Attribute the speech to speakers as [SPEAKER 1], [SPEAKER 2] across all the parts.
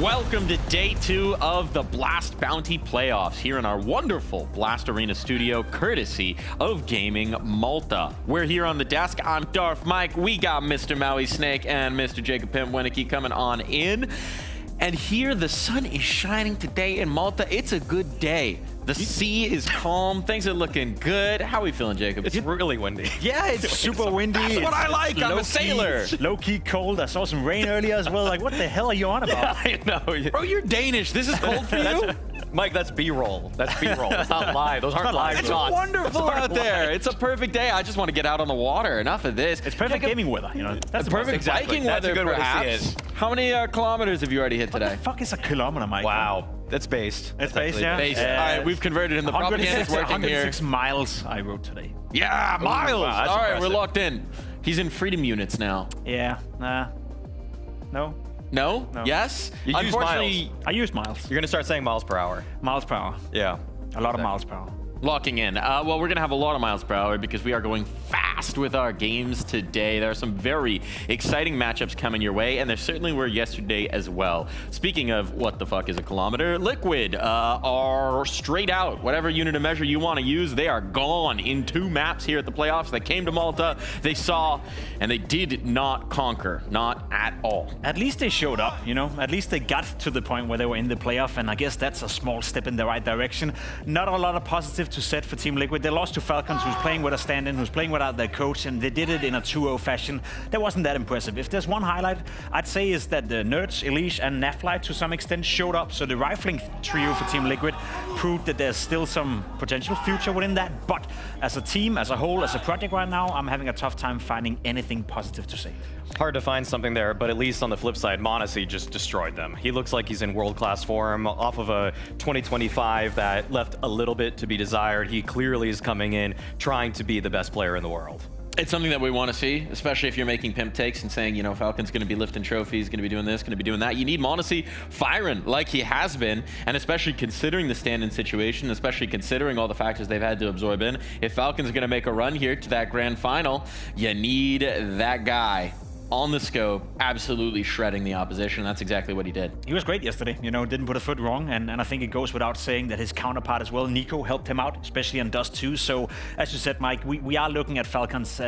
[SPEAKER 1] Welcome to day 2 of the Blast Bounty playoffs here in our wonderful Blast Arena studio, courtesy of Gaming Malta. We're here on the desk. I'm Darth Mike. We got Mr. Maui Snake and Mr. Jacob Pimp Winicky coming on in. And here the sun is shining today in Malta. It's a good day. The sea is calm. Things are looking good. How are we feeling, Jacob?
[SPEAKER 2] It's really windy.
[SPEAKER 3] Yeah, it's super windy.
[SPEAKER 1] That's what I like. I'm a sailor.
[SPEAKER 3] Low-key cold. I saw some rain earlier as well. Like, what the hell are you on about?
[SPEAKER 1] I know. Bro, you're Danish. This is cold for you?
[SPEAKER 2] Mike, that's B-roll. That's B-roll. That's not live. Those aren't live
[SPEAKER 1] It's
[SPEAKER 2] shots.
[SPEAKER 1] wonderful out there. It's a perfect day. I just want to get out on the water. Enough of this.
[SPEAKER 3] It's perfect gaming weather, you know. That's the
[SPEAKER 1] perfect biking
[SPEAKER 2] That's
[SPEAKER 1] weather,
[SPEAKER 2] a good way to see
[SPEAKER 1] perhaps.
[SPEAKER 2] it.
[SPEAKER 1] How many kilometers have you already hit
[SPEAKER 3] What
[SPEAKER 1] today?
[SPEAKER 3] the fuck is a kilometer, Mike?
[SPEAKER 2] Wow. That's based.
[SPEAKER 3] It's based, yeah.
[SPEAKER 1] Based. All right, we've converted in the propaganda's working here.
[SPEAKER 3] 106 miles I rode today.
[SPEAKER 1] Yeah, miles.
[SPEAKER 2] wow, that's
[SPEAKER 1] All right,
[SPEAKER 2] impressive.
[SPEAKER 1] we're locked in. He's in freedom units now.
[SPEAKER 3] Yeah, no.
[SPEAKER 1] No?
[SPEAKER 3] No.
[SPEAKER 1] Yes?
[SPEAKER 2] You use
[SPEAKER 1] Unfortunately,
[SPEAKER 3] I use miles.
[SPEAKER 2] You're going to start saying miles per hour.
[SPEAKER 3] Miles per hour.
[SPEAKER 2] Yeah.
[SPEAKER 3] A lot of miles per hour.
[SPEAKER 1] locking in. Well, we're going to have a lot of miles per hour because we are going fast with our games today. There are some very exciting matchups coming your way, and there certainly were yesterday as well. Speaking of what the fuck is a kilometer, Liquid are straight out. Whatever unit of measure you want to use, they are gone in 2 maps here at the playoffs. They came to Malta, they saw, and they did not conquer. Not at all.
[SPEAKER 3] At least they showed up, you know? At least they got to the point where they were in the playoff, and I guess that's a small step in the right direction. Not a lot of positive to set for Team Liquid. They lost to Falcons, who's playing with a stand-in, who's playing without their coach, and they did it in a 2-0 fashion. That wasn't that impressive. If there's one highlight, I'd say is that the Nerds, Elish, and Nafly to some extent showed up. So the rifling trio for Team Liquid proved that there's still some potential future within that. But as a team, as a whole, as a project right now, I'm having a tough time finding anything positive to say.
[SPEAKER 2] Hard to find something there, but at least on the flip side, m0NESY just destroyed them. He looks like he's in world-class form off of a 2025 that left a little bit to be desired. He clearly is coming in trying to be the best player in the world.
[SPEAKER 1] It's something that we want to see, especially if you're making pimp takes and saying, you know, Falcon's going to be lifting trophies, going to be doing this, going to be doing that. You need m0NESY firing like he has been, and especially considering the stand-in situation, especially considering all the factors they've had to absorb in. If Falcon's going to make a run here to that grand final, you need that guy on the scope, absolutely shredding the opposition. That's exactly what he did.
[SPEAKER 3] He was great yesterday, you know, didn't put a foot wrong, and I think it goes without saying that his counterpart as well, Nico, helped him out, especially on Dust 2. So, as you said, Mike, we are looking at Falcons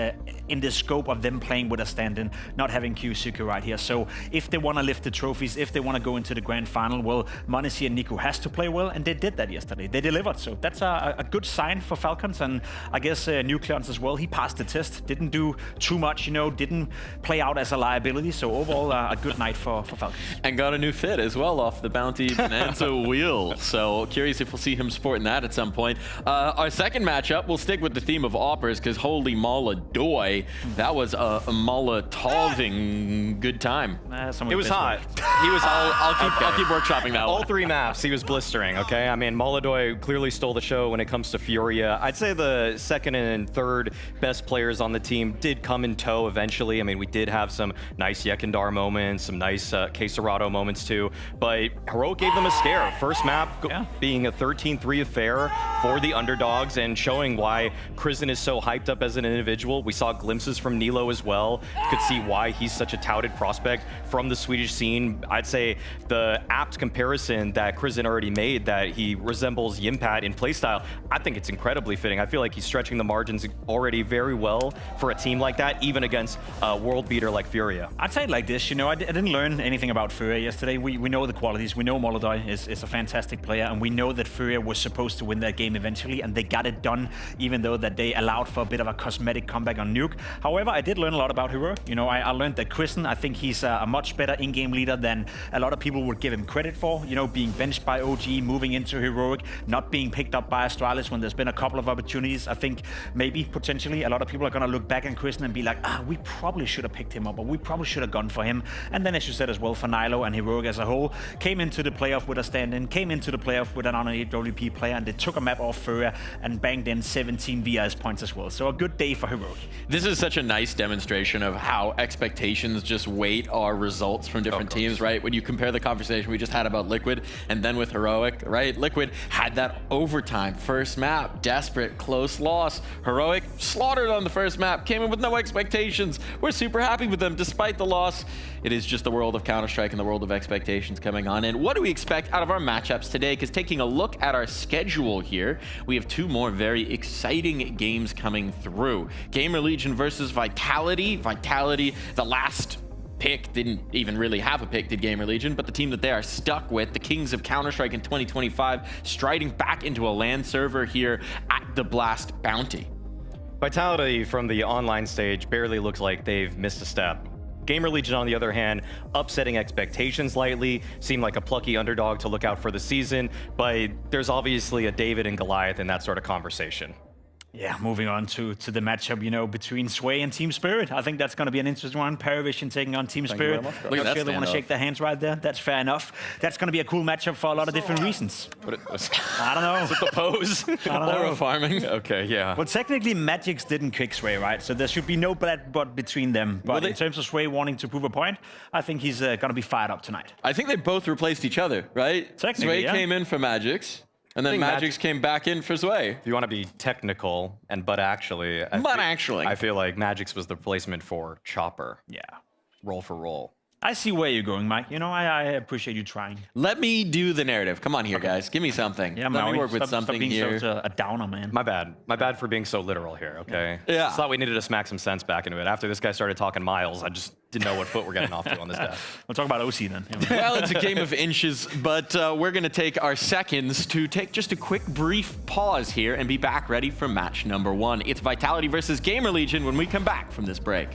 [SPEAKER 3] in the scope of them playing with a stand-in, not having Kyusuke right here. So, if they want to lift the trophies, if they want to go into the grand final, well, m0NESY and Nico has to play well, and they did that yesterday. They delivered, so that's a good sign for Falcons, and I guess Nucleons as well. He passed the test, didn't do too much, you know, didn't play out as a liability, so overall a good night for Falcons.
[SPEAKER 1] And got a new fit as well off the Bounty Bonanza wheel, so curious if we'll see him sporting that at some point. Our second matchup, we'll stick with the theme of Oppers, because holy Molodoy, that was a Molotoving good time.
[SPEAKER 2] It was hot.
[SPEAKER 1] He was. I'll keep workshopping that
[SPEAKER 2] All
[SPEAKER 1] one.
[SPEAKER 2] 3 maps, he was blistering, okay? I mean, Molodoy clearly stole the show when it comes to Furia. I'd say the second and third best players on the team did come in tow eventually. I mean, we did have some nice Yekindar moments, some nice Quesarado moments too, but Heroic gave them a scare. First map being a 13-3 affair for the underdogs and showing why Kristen is so hyped up as an individual. We saw glimpses from Nilo as well. You could see why he's such a touted prospect from the Swedish scene. I'd say the apt comparison that Kristen already made, that he resembles Yimpat in playstyle, I think it's incredibly fitting. I feel like he's stretching the margins already very well for a team like that, even against a world beater like Furia.
[SPEAKER 3] I'd say it like this, you know, I didn't learn anything about Furia yesterday. We know the qualities. We know Molodoy is a fantastic player, and we know that Furia was supposed to win that game eventually, and they got it done, even though that they allowed for a bit of a cosmetic comeback on Nuke. However, I did learn a lot about Heroic. You know, I learned that Kristen, I think he's a much better in-game leader than a lot of people would give him credit for. You know, being benched by OG, moving into Heroic, not being picked up by Astralis when there's been a couple of opportunities. I think maybe, potentially, a lot of people are going to look back on Kristen and be like, we probably should have picked him up, or we probably should have gone for him. And then, as you said as well, for Nilo and Heroic as a whole, came into the playoff with a stand-in, came into the playoff with an honorary WP player, and they took a map off Furia and banged in 17 VS points as well. So a good day for Heroic.
[SPEAKER 1] This is such a nice demonstration of how expectations just weight our results from different teams, right? When you compare the conversation we just had about Liquid and then with Heroic, right? Liquid had that overtime first map, desperate, close loss. Heroic slaughtered on the first map, came in with no expectations. We're super happy happy with them despite the loss. It is just the world of Counter-Strike and the world of expectations coming on. And what do we expect out of our matchups today? Because taking a look at our schedule here, we have 2 more very exciting games coming through. GamerLegion versus Vitality. Vitality, the last pick, didn't even really have a pick, did GamerLegion, but the team that they are stuck with, the kings of Counter-Strike in 2025, striding back into a LAN server here at the Blast Bounty.
[SPEAKER 2] Vitality from the online stage barely looks like they've missed a step. GamerLegion, on the other hand, upsetting expectations lightly, seem like a plucky underdog to look out for the season, but there's obviously a David and Goliath in that sort of conversation.
[SPEAKER 3] Yeah, moving on to the matchup, you know, between Sway and Team Spirit. I think that's going to be an interesting one. PARIVIsion taking on Team Spirit.
[SPEAKER 1] Look at
[SPEAKER 3] Not
[SPEAKER 1] that
[SPEAKER 3] sure they want to
[SPEAKER 1] standoff.
[SPEAKER 3] shake their hands right there. That's fair enough. That's going to be a cool matchup for a lot of different reasons. I don't know.
[SPEAKER 2] Is it the pose?
[SPEAKER 3] I don't know.
[SPEAKER 1] Aura farming.
[SPEAKER 2] Okay, yeah.
[SPEAKER 3] Well, technically, Magix didn't kick Sway, right? So there should be no blood between them. But in terms of Sway wanting to prove a point, I think he's going to be fired up tonight.
[SPEAKER 1] I think they both replaced each other, right?
[SPEAKER 3] Technically,
[SPEAKER 1] Sway
[SPEAKER 3] yeah.
[SPEAKER 1] came in for Magix, and then
[SPEAKER 2] I think
[SPEAKER 1] Magix came back in for Sway.
[SPEAKER 2] If you want to be technical, but actually, I feel like Magix was the replacement for Chopper.
[SPEAKER 3] Yeah.
[SPEAKER 2] Roll for roll.
[SPEAKER 3] I see where you're going, Mike. You know, I appreciate you trying.
[SPEAKER 1] Let me do the narrative. Come on here, guys. Give me something.
[SPEAKER 3] Yeah,
[SPEAKER 1] Let
[SPEAKER 3] Maui,
[SPEAKER 1] me work with
[SPEAKER 3] stop
[SPEAKER 1] something
[SPEAKER 3] being
[SPEAKER 1] here.
[SPEAKER 3] such a downer, man.
[SPEAKER 2] My bad. My bad for being so literal here, okay?
[SPEAKER 1] Yeah.
[SPEAKER 2] Just thought we needed to smack some sense back into it. After this guy started talking miles, I just didn't know what foot we're getting off to on this guy.
[SPEAKER 3] We'll talk about OC then.
[SPEAKER 1] Well, it's a game of inches, but we're going to take our seconds to take just a quick, brief pause here and be back ready for match number 1. It's Vitality versus GamerLegion when we come back from this break.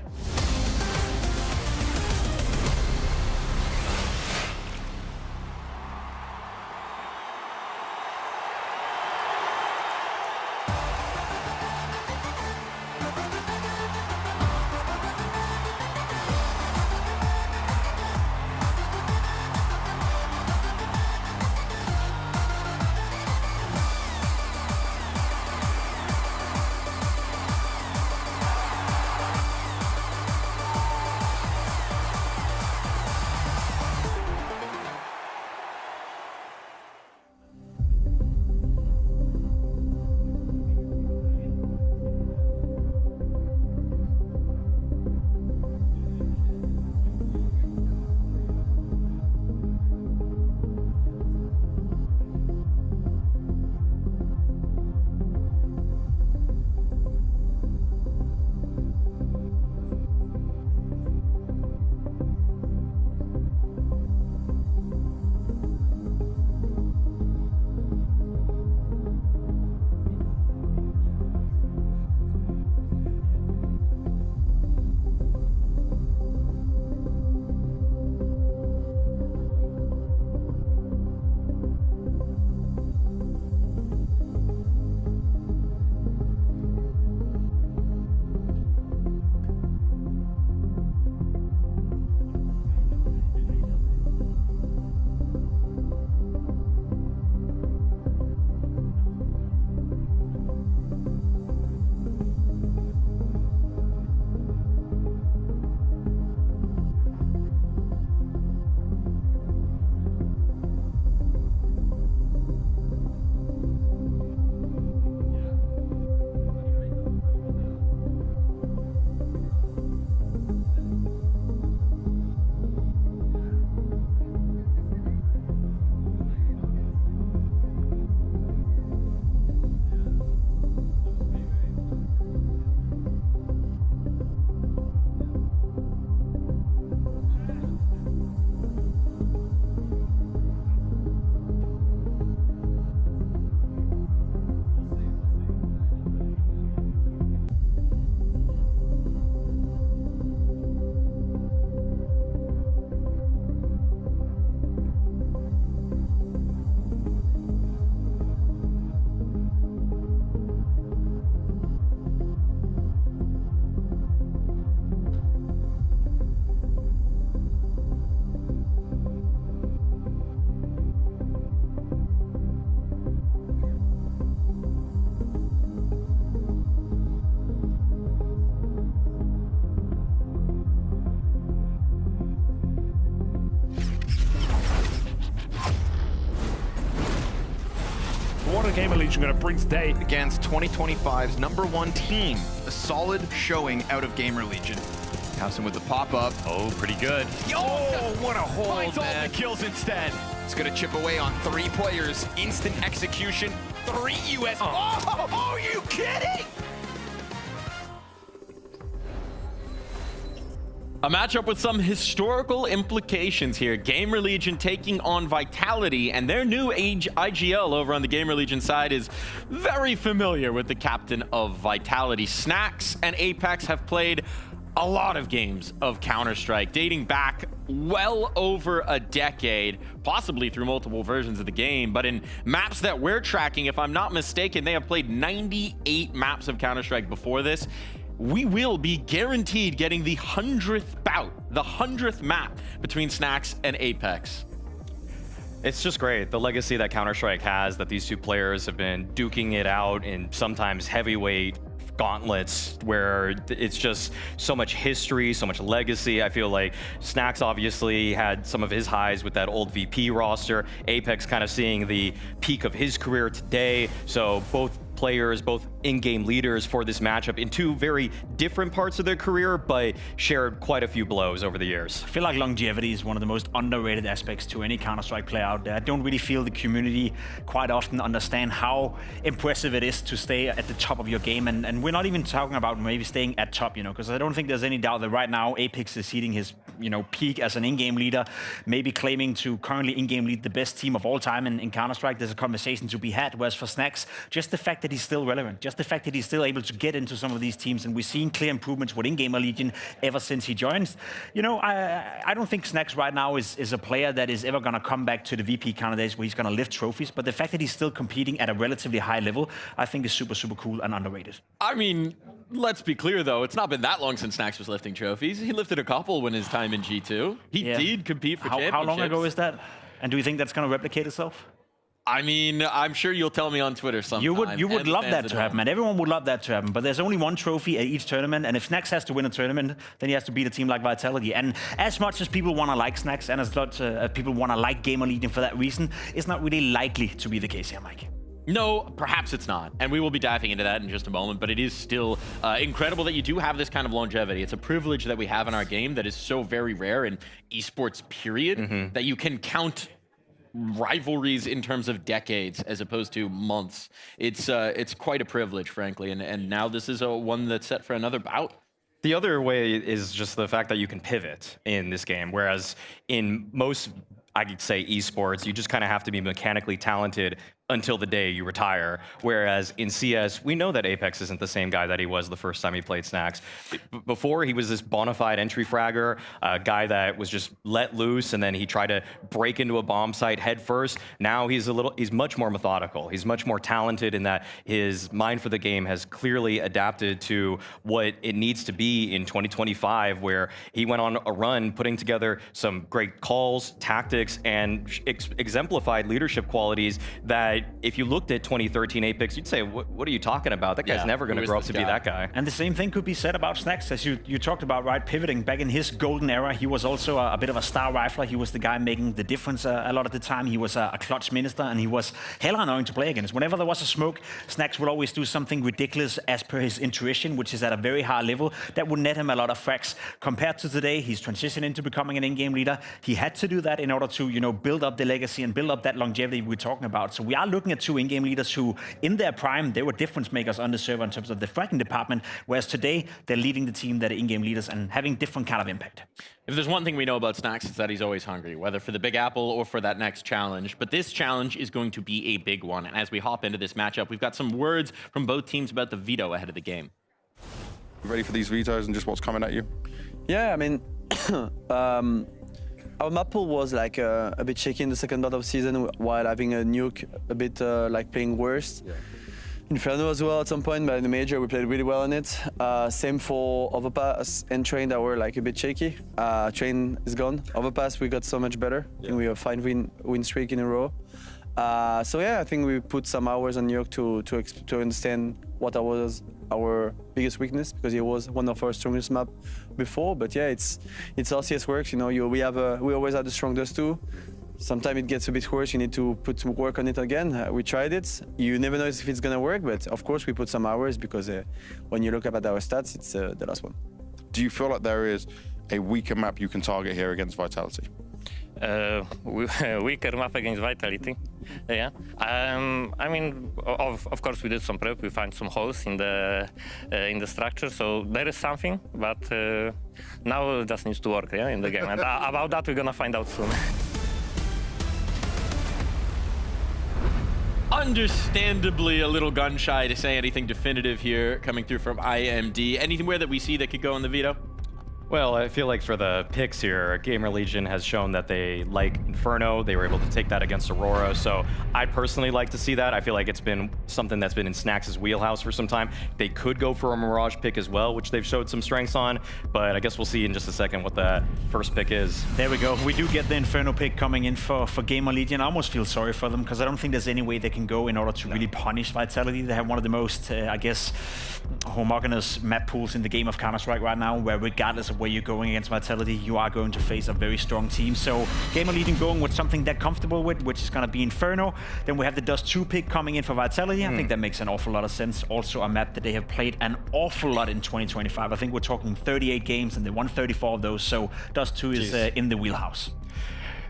[SPEAKER 4] What are GamerLegion going to bring today?
[SPEAKER 5] Against 2025's #1 team, a solid showing out of GamerLegion. Housen with the pop-up.
[SPEAKER 2] Oh, pretty good.
[SPEAKER 5] Oh, what a hold,
[SPEAKER 2] Finds all
[SPEAKER 5] man.
[SPEAKER 2] the kills instead.
[SPEAKER 5] It's gonna chip away on 3 players. Instant execution. 3 US. Oh, are you kidding?
[SPEAKER 1] A matchup with some historical implications here. GamerLegion taking on Vitality, and their new IGL over on the GamerLegion side is very familiar with the captain of Vitality. Snax and Apex have played a lot of games of Counter-Strike, dating back well over a decade, possibly through multiple versions of the game. But in maps that we're tracking, if I'm not mistaken, they have played 98 maps of Counter-Strike before this. We will be guaranteed getting the 100th bout, the 100th map between Snax and Apex.
[SPEAKER 2] It's just great. The legacy that Counter-Strike has, that these two players have been duking it out in sometimes heavyweight gauntlets where it's just so much history, so much legacy. I feel like Snax obviously had some of his highs with that old VP roster. Apex kind of seeing the peak of his career today. So both players, both in-game leaders for this matchup in 2 very different parts of their career, but shared quite a few blows over the years.
[SPEAKER 3] I feel like longevity is one of the most underrated aspects to any Counter-Strike player out there. I don't really feel the community quite often understand how impressive it is to stay at the top of your game. And we're not even talking about maybe staying at top, you know, because I don't think there's any doubt that right now Apex is hitting his, you know, peak as an in-game leader, maybe claiming to currently in-game lead the best team of all time in Counter-Strike. There's a conversation to be had, whereas for Snax, just the fact that he's still relevant, just the fact that he's still able to get into some of these teams, and we've seen clear improvements within GamerLegion ever since he joins. You know, I don't think Snax right now is a player that is ever going to come back to the VP kind of days where he's going to lift trophies, but the fact that he's still competing at a relatively high level, I think is super, super cool and underrated.
[SPEAKER 1] I mean, let's be clear though, it's not been that long since Snax was lifting trophies. He lifted a couple when his time in G2. He did compete for championships.
[SPEAKER 3] How long ago is that? And do you think that's going to replicate itself?
[SPEAKER 1] I mean, I'm sure you'll tell me on Twitter sometime.
[SPEAKER 3] You would love that to happen, man. Everyone would love that to happen. But there's only one trophy at each tournament, and if Snax has to win a tournament, then he has to beat a team like Vitality. And as much as people want to like Snax, and as much as people want to like GamerLegion for that reason, it's not really likely to be the case here, Mike.
[SPEAKER 1] No, perhaps it's not. And we will be diving into that in just a moment, but it is still incredible that you do have this kind of longevity. It's a privilege that we have in our game that is so very rare in esports, period, that you can count rivalries in terms of decades as opposed to months. It's quite a privilege, frankly, and now this is one that's set for another bout.
[SPEAKER 2] The other way is just the fact that you can pivot in this game, whereas in most, I could say, esports, you just kind of have to be mechanically talented until the day you retire. Whereas in CS, we know that Apex isn't the same guy that he was the first time he played Snax. Before, he was this bona fide entry fragger, a guy that was just let loose, and then he tried to break into a bomb site head first. Now he's much more methodical. He's much more talented in that his mind for the game has clearly adapted to what it needs to be in 2025, where he went on a run putting together some great calls, tactics, and exemplified leadership qualities that if you looked at 2013 Apex, you'd say, what are you talking about? That guy's never going to grow up to be that guy.
[SPEAKER 3] And the same thing could be said about Snax, as you talked about, right? Pivoting back in his golden era, he was also a bit of a star rifler. He was the guy making the difference a lot of the time. He was a clutch minister, and he was hella annoying to play against. Whenever there was a smoke, Snax would always do something ridiculous as per his intuition, which is at a very high level. That would net him a lot of frags. Compared to today, he's transitioned into becoming an in-game leader. He had to do that in order to, you know, build up the legacy and build up that longevity we're talking about. So we are looking at 2 in-game leaders who, in their prime, they were difference makers on the server in terms of the fragging department, whereas today, they're leading the team that are in-game leaders and having different kind of impact.
[SPEAKER 1] If there's one thing we know about Snax, it's that he's always hungry, whether for the Big Apple or for that next challenge. But this challenge is going to be a big one. And as we hop into this matchup, we've got some words from both teams about the veto ahead of the game.
[SPEAKER 6] Ready for these vetoes and just what's coming at you?
[SPEAKER 7] Yeah, I mean, our map pool was like a bit shaky in the second part of season while having a nuke a bit like playing worse. Yeah. Inferno as well at some point, but in the major we played really well on it. Same for Overpass and Train that were like a bit shaky. Train is gone. Overpass we got so much better. Yeah. I think we have 5 win streak in a row. So yeah, I think we put some hours on New York to understand what was our biggest weakness, because it was one of our strongest map before. But yeah, it's how CS works. You know, we always have the strongest too. Sometimes it gets a bit worse. You need to put some work on it again. We tried it. You never know if it's gonna work, but of course we put some hours because when you look up at our stats, it's the last one.
[SPEAKER 6] Do you feel like there is a weaker map you can target here against Vitality?
[SPEAKER 8] Weaker map against Vitality. Yeah. I mean, of course, we did some prep. We found some holes in the structure, so there is something. But now it just needs to work, yeah, in the game. And about that, we're gonna find out soon.
[SPEAKER 1] Understandably a little gun shy to say anything definitive here coming through from IMD. Anywhere that we see that could go in the veto?
[SPEAKER 2] Well, I feel like for the picks here, GamerLegion has shown that they like Inferno. They were able to take that against Aurora, so I'd personally like to see that. I feel like it's been something that's been in Snax' wheelhouse for some time. They could go for a Mirage pick as well, which they've showed some strengths on, but I guess we'll see in just a second what that first pick is.
[SPEAKER 3] There we go. We do get the Inferno pick coming in for GamerLegion. I almost feel sorry for them because I don't think there's any way they can go in order to really punish Vitality. They have one of the most, I guess, homogeneous map pools in the game of Counter-Strike right now, where regardless of where you're going against Vitality, you are going to face a very strong team. So GamerLegion going with something they're comfortable with, which is going to be Inferno. Then we have the Dust 2 pick coming in for Vitality. I think that makes an awful lot of sense. Also a map that they have played an awful lot in 2025. I think we're talking 38 games and they won 34 of those. So Dust 2 is in the wheelhouse.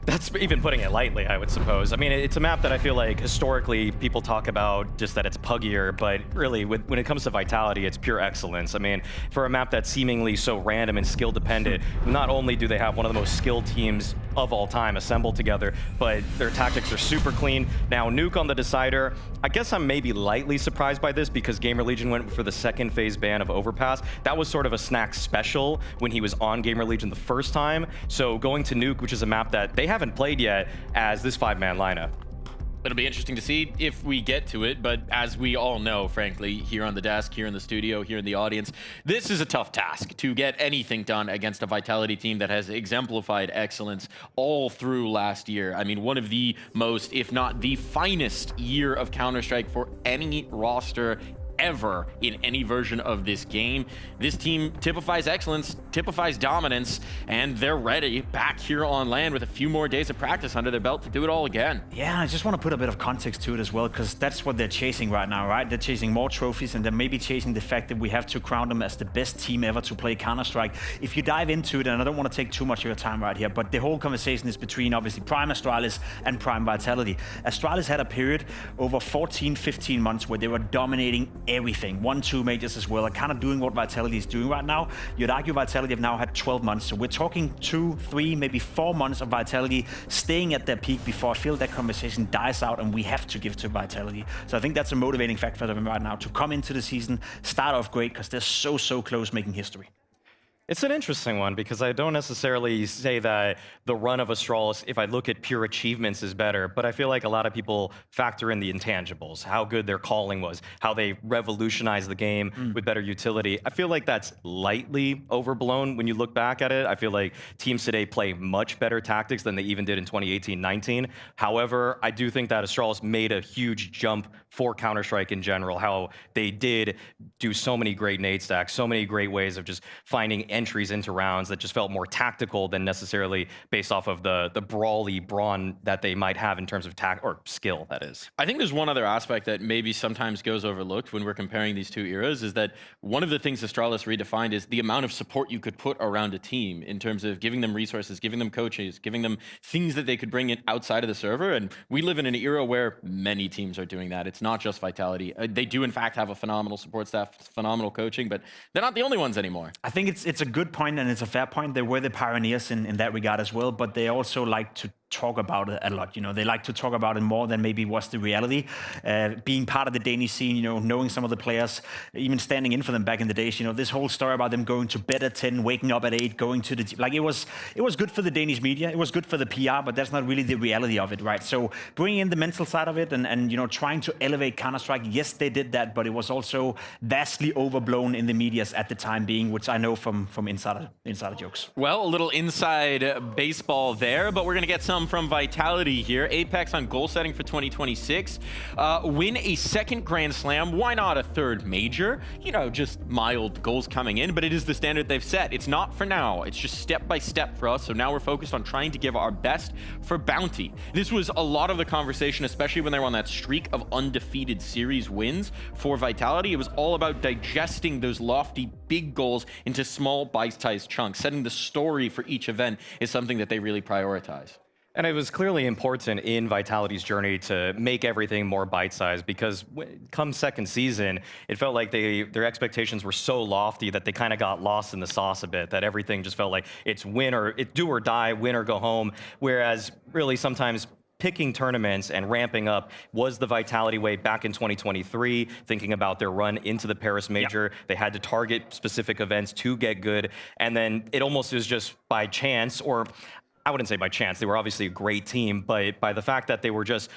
[SPEAKER 2] That's even putting it lightly, I would suppose. I mean, it's a map that I feel like historically people talk about just that it's puggier, but really when it comes to Vitality, it's pure excellence. I mean, for a map that's seemingly so random and skill dependent, not only do they have one of the most skilled teams of all time assembled together, but their tactics are super clean. Now, Nuke on the Decider, I guess I'm maybe lightly surprised by this because GamerLegion went for the second phase ban of Overpass. That was sort of a Snack special when he was on GamerLegion the first time. So going to Nuke, which is a map that they haven't played yet, as this 5-man lineup.
[SPEAKER 1] It'll be interesting to see if we get to it, but as we all know, frankly, here on the desk, here in the studio, here in the audience, this is a tough task to get anything done against a Vitality team that has exemplified excellence all through last year. I mean, one of the most, if not the finest year of Counter-Strike for any roster ever in any version of this game. This team typifies excellence, typifies dominance, and they're ready back here on land with a few more days of practice under their belt to do it all again.
[SPEAKER 3] Yeah, I just want to put a bit of context to it as well, because that's what they're chasing right now, right? They're chasing more trophies, and they're maybe chasing the fact that we have to crown them as the best team ever to play Counter-Strike. If you dive into it, and I don't want to take too much of your time right here, but the whole conversation is between obviously Prime Astralis and Prime Vitality. Astralis had a period over 14, 15 months where they were dominating everything. 1-2 majors as well, and kind of doing what Vitality is doing right now. You'd argue Vitality have now had 12 months, so we're talking 2, 3, maybe 4 months of Vitality staying at their peak before I feel that conversation dies out and we have to give to Vitality. So I think that's a motivating factor for them right now to come into the season, start off great, because they're so close making history.
[SPEAKER 2] It's an interesting one because I don't necessarily say that the run of Astralis, if I look at pure achievements, is better, but I feel like a lot of people factor in the intangibles, how good their calling was, how they revolutionized the game with better utility. I feel like that's lightly overblown when you look back at it. I feel like teams today play much better tactics than they even did in 2018-19. However, I do think that Astralis made a huge jump for Counter-Strike in general, how they did do so many great nade stacks, so many great ways of just finding entries into rounds that just felt more tactical than necessarily based off of the brawly brawn that they might have in terms of skill, that is.
[SPEAKER 1] I think there's one other aspect that maybe sometimes goes overlooked when we're comparing these two eras, is that one of the things Astralis redefined is the amount of support you could put around a team in terms of giving them resources, giving them coaches, giving them things that they could bring in outside of the server. And we live in an era where many teams are doing that. It's not just Vitality. They do in fact have a phenomenal support staff, phenomenal coaching, but they're not the only ones anymore.
[SPEAKER 3] I think it's a good point and it's a fair point. They were the pioneers in that regard as well, but they also like to talk about it a lot. You know, they like to talk about it more than maybe was the reality. Being part of the Danish scene, you know, knowing some of the players, even standing in for them back in the days, you know, this whole story about them going to bed at 10, waking up at 8, going to the, like, it was good for the Danish media, it was good for the PR, but that's not really the reality of it, right? So bringing in the mental side of it and you know, trying to elevate Counter-Strike, yes, they did that, but it was also vastly overblown in the medias at the time being, which I know from insider jokes.
[SPEAKER 1] Well, a little inside baseball there, but we're going to get some come from Vitality here. Apex on goal setting for 2026. Win a second Grand Slam. Why not a third major? You know, just mild goals coming in, but it is the standard they've set. It's not for now. It's just step by step for us. So now we're focused on trying to give our best for Bounty. This was a lot of the conversation, especially when they were on that streak of undefeated series wins for Vitality. It was all about digesting those lofty big goals into small bite-sized chunks. Setting the story for each event is something that they really prioritize.
[SPEAKER 2] And it was clearly important in Vitality's journey to make everything more bite-sized, because come second season, it felt like their expectations were so lofty that they kind of got lost in the sauce a bit, that everything just felt like it's do or die, win or go home. Whereas really sometimes picking tournaments and ramping up was the Vitality way back in 2023, thinking about their run into the Paris Major. They had to target specific events to get good. And then it almost was just by chance, or I wouldn't say by chance, they were obviously a great team, but by the fact that they were just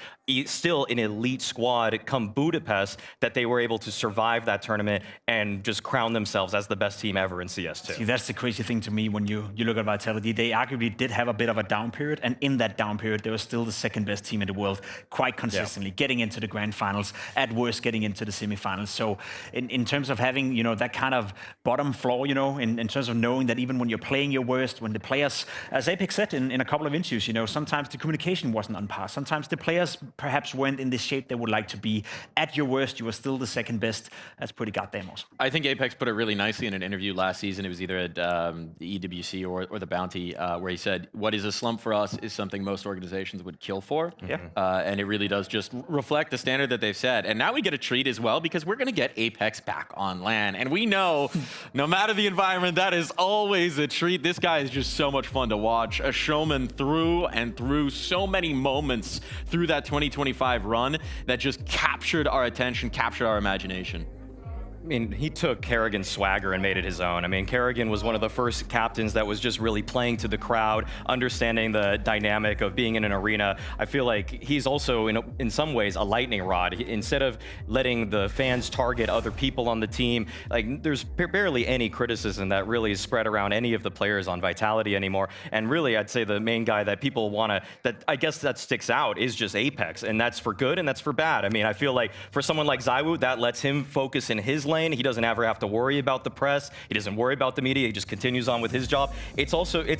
[SPEAKER 2] still an elite squad come Budapest, that they were able to survive that tournament and just crown themselves as the best team ever in CS2.
[SPEAKER 3] See, that's the crazy thing to me when you look at Vitality. They arguably did have a bit of a down period, and in that down period, they were still the second best team in the world, quite consistently, getting into the grand finals, at worst getting into the semifinals. So in terms of having, you know, that kind of bottom floor, you know, in terms of knowing that even when you're playing your worst, when the players, as Apex said in a couple of interviews, you know, sometimes the communication wasn't on par. Sometimes the players perhaps weren't in the shape they would like to be. At your worst, you were still the second best. That's pretty goddamn awesome.
[SPEAKER 1] I think Apex put it really nicely in an interview last season. It was either at the EWC or the Bounty, where he said, what is a slump for us is something most organizations would kill for.
[SPEAKER 3] Yeah.
[SPEAKER 1] And it really does just reflect the standard that they've set. And now we get a treat as well, because we're going to get Apex back on LAN. And we know, no matter the environment, that is always a treat. This guy is just so much fun to watch. A showman through and through, so many moments through that 2025 run that just captured our attention, captured our imagination.
[SPEAKER 2] I mean, he took Kerrigan's swagger and made it his own. I mean, Kerrigan was one of the first captains that was just really playing to the crowd, understanding the dynamic of being in an arena. I feel like he's also, in some ways, a lightning rod. Instead of letting the fans target other people on the team, like there's barely any criticism that really is spread around any of the players on Vitality anymore. And really, I'd say the main guy that people that I guess that sticks out is just Apex, and that's for good and that's for bad. I mean, I feel like for someone like ZywOo, that lets him focus in his lane. He doesn't ever have to worry about the press. He doesn't worry about the media. He just continues on with his job. It's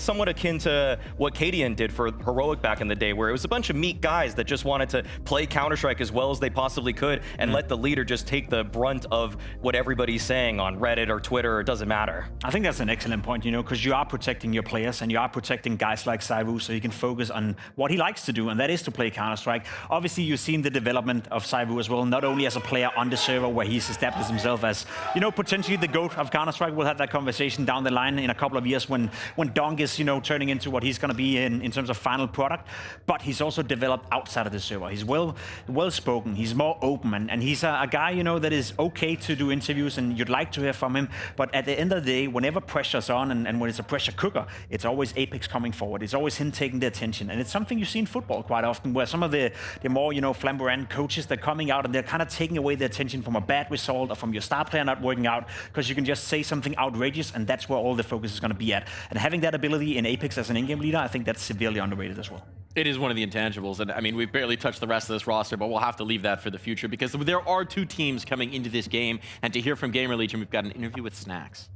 [SPEAKER 2] somewhat akin to what Cadian did for Heroic back in the day, where it was a bunch of meek guys that just wanted to play Counter-Strike as well as they possibly could and let the leader just take the brunt of what everybody's saying on Reddit or Twitter. It doesn't matter.
[SPEAKER 3] I think that's an excellent point, you know, because you are protecting your players and you are protecting guys like ZywOo, so you can focus on what he likes to do, and that is to play Counter-Strike. Obviously, you've seen the development of ZywOo as well, not only as a player on the server where he's established himself as, you know, potentially the GOAT of Counter-Strike. We'll have that conversation down the line in a couple of years when Donk is, you know, turning into what he's going to be in terms of final product. But he's also developed outside of the server. He's well-spoken. He's more open, and he's a guy, you know, that is okay to do interviews, and you'd like to hear from him. But at the end of the day, whenever pressure's on and when it's a pressure cooker, it's always Apex coming forward. It's always him taking the attention. And it's something you see in football quite often, where some of the more, you know, flamboyant coaches, they're coming out and they're kind of taking away the attention from a bad result or from your star player not working out, because you can just say something outrageous, and that's where all the focus is going to be at. And having that ability in Apex as an in-game leader, I think that's severely underrated as well.
[SPEAKER 1] It is one of the intangibles, and I mean, we've barely touched the rest of this roster, but we'll have to leave that for the future, because there are two teams coming into this game, and to hear from GamerLegion, we've got an interview with Snacks.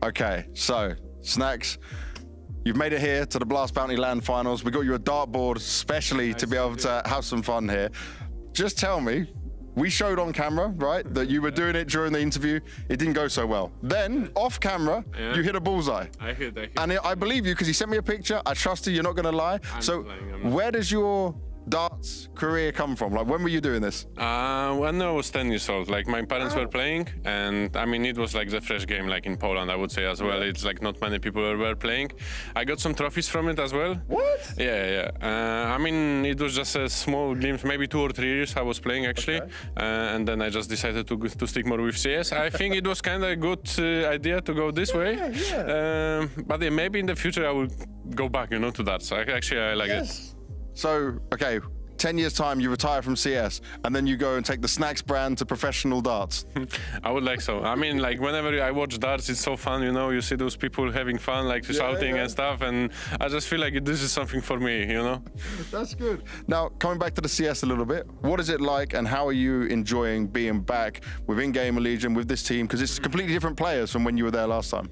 [SPEAKER 6] Okay, so Snacks, you've made it here to the Blast Bounty LAN finals. We got you a dartboard especially to be able to have some fun here. Just tell me, we showed on camera, right, that you were doing it during the interview. It didn't go so well. Then, off camera, you hit a bullseye.
[SPEAKER 9] I hit.
[SPEAKER 6] And I believe you because you sent me a picture. I trust you, you're not going to lie. So where does your darts career come from? Like, when were you doing this?
[SPEAKER 9] When I was 10 years old, like my parents were playing, and I mean, it was like the fresh game, like in Poland, I would say as well. It's like not many people were playing. I got some trophies from it as well.
[SPEAKER 6] What?
[SPEAKER 9] Yeah. I mean, it was just a small glimpse, maybe 2 or 3 years I was playing actually. And then I just decided to stick more with CS. I think it was kind of a good idea to go this way. But yeah, maybe in the future I will go back, you know, to darts. Actually, I like it.
[SPEAKER 6] So, okay, 10 years time you retire from CS and then you go and take the Snacks brand to professional darts?
[SPEAKER 9] I would like so. I mean, like whenever I watch darts, it's so fun, you know. You see those people having fun, like shouting and stuff, and I just feel like this is something for me, you know.
[SPEAKER 6] That's good. Now, coming back to the CS a little bit, what is it like, and how are you enjoying being back within GamerLegion with this team? Because it's completely different players from when you were there last time.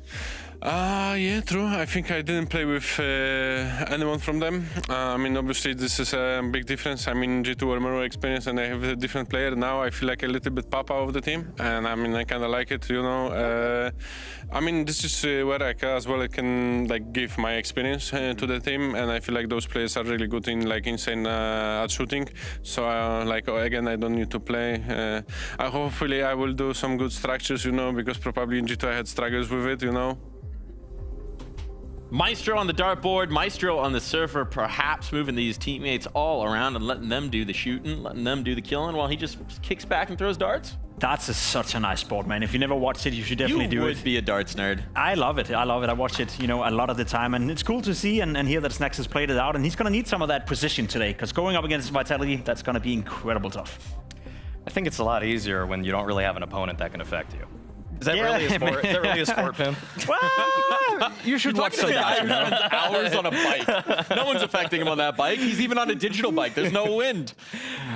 [SPEAKER 9] Yeah, true. I think I didn't play with anyone from them. I mean, obviously, this is a big difference. I mean, G2 were more experienced and I have a different player. Now I feel like a little bit papa of the team. And I mean, I kind of like it, you know. I mean, this is where I can, as well, I can like give my experience to the team. And I feel like those players are really good in like insane at shooting. So like, again, I don't need to play. Hopefully I will do some good structures, you know, because probably in G2 I had struggles with it, you know.
[SPEAKER 1] Maestro on the dartboard, Maestro on the surfer, perhaps moving these teammates all around and letting them do the shooting, letting them do the killing while he just kicks back and throws darts.
[SPEAKER 3] Darts is such a nice sport, man. If you never watched it, you should definitely do it.
[SPEAKER 1] You would be a darts nerd.
[SPEAKER 3] I love it. I love it. I watch it, you know, a lot of the time, and it's cool to see and hear that Snacks has played it out, and he's going to need some of that precision today, because going up against Vitality, that's going to be incredible tough.
[SPEAKER 2] I think it's a lot easier when you don't really have an opponent that can affect you. Is that really a sport? Is that really a sport, Pim?
[SPEAKER 3] Well, you should watch some
[SPEAKER 1] guy who spends hours on a bike. No one's affecting him on that bike. He's even on a digital bike. There's no wind.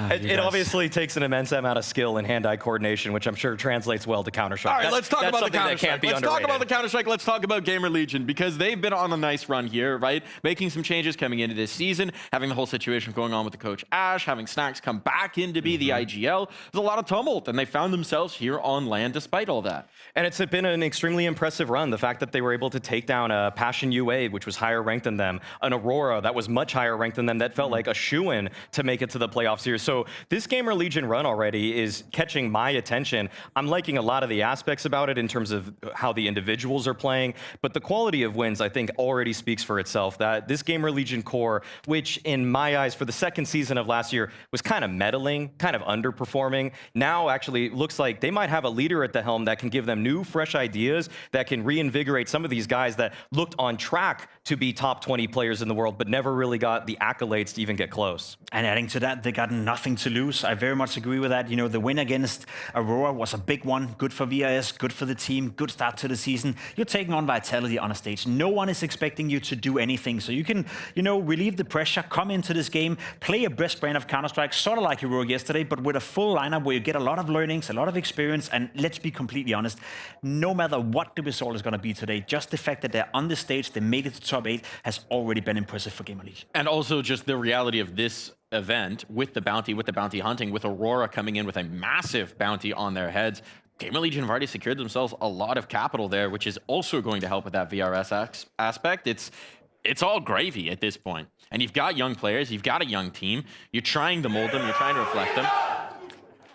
[SPEAKER 2] It obviously takes an immense amount of skill and hand-eye coordination, which I'm sure translates well to Counter-Strike.
[SPEAKER 1] All right, let's talk about the Counter-Strike.
[SPEAKER 2] Let's
[SPEAKER 1] talk about the Counter-Strike. Let's talk about GamerLegion, because they've been on a nice run here, right? Making some changes coming into this season, having the whole situation going on with the coach Ash, having Snacks come back in to be the IGL. There's a lot of tumult, and they found themselves here on LAN despite all that.
[SPEAKER 2] And it's been an extremely impressive run. The fact that they were able to take down a Passion UA, which was higher ranked than them, an Aurora that was much higher ranked than them, that felt like a shoo-in to make it to the playoffs here. So this GamerLegion run already is catching my attention. I'm liking a lot of the aspects about it in terms of how the individuals are playing, but the quality of wins, I think, already speaks for itself. That this GamerLegion core, which in my eyes for the second season of last year was kind of meddling, kind of underperforming, now actually looks like they might have a leader at the helm that can give them new, fresh ideas that can reinvigorate some of these guys that looked on track to be top 20 players in the world, but never really got the accolades to even get close.
[SPEAKER 3] And adding to that, they got nothing to lose. I very much agree with that. You know, the win against Aurora was a big one. Good for VIS, good for the team, good start to the season. You're taking on Vitality on a stage. No one is expecting you to do anything. So you can, you know, relieve the pressure, come into this game, play your best brand of Counter-Strike, sort of like Aurora yesterday, but with a full lineup where you get a lot of learnings, a lot of experience, and let's be completely honest, no matter what the result is going to be today, just the fact that they're on the stage, they made it to top 8, has already been impressive for GamerLegion.
[SPEAKER 1] And also just the reality of this event with the bounty hunting, with Aurora coming in with a massive bounty on their heads. GamerLegion have already secured themselves a lot of capital there, which is also going to help with that VRS aspect. It's all gravy at this point. And you've got young players, you've got a young team, you're trying to mold them, you're trying to reflect them.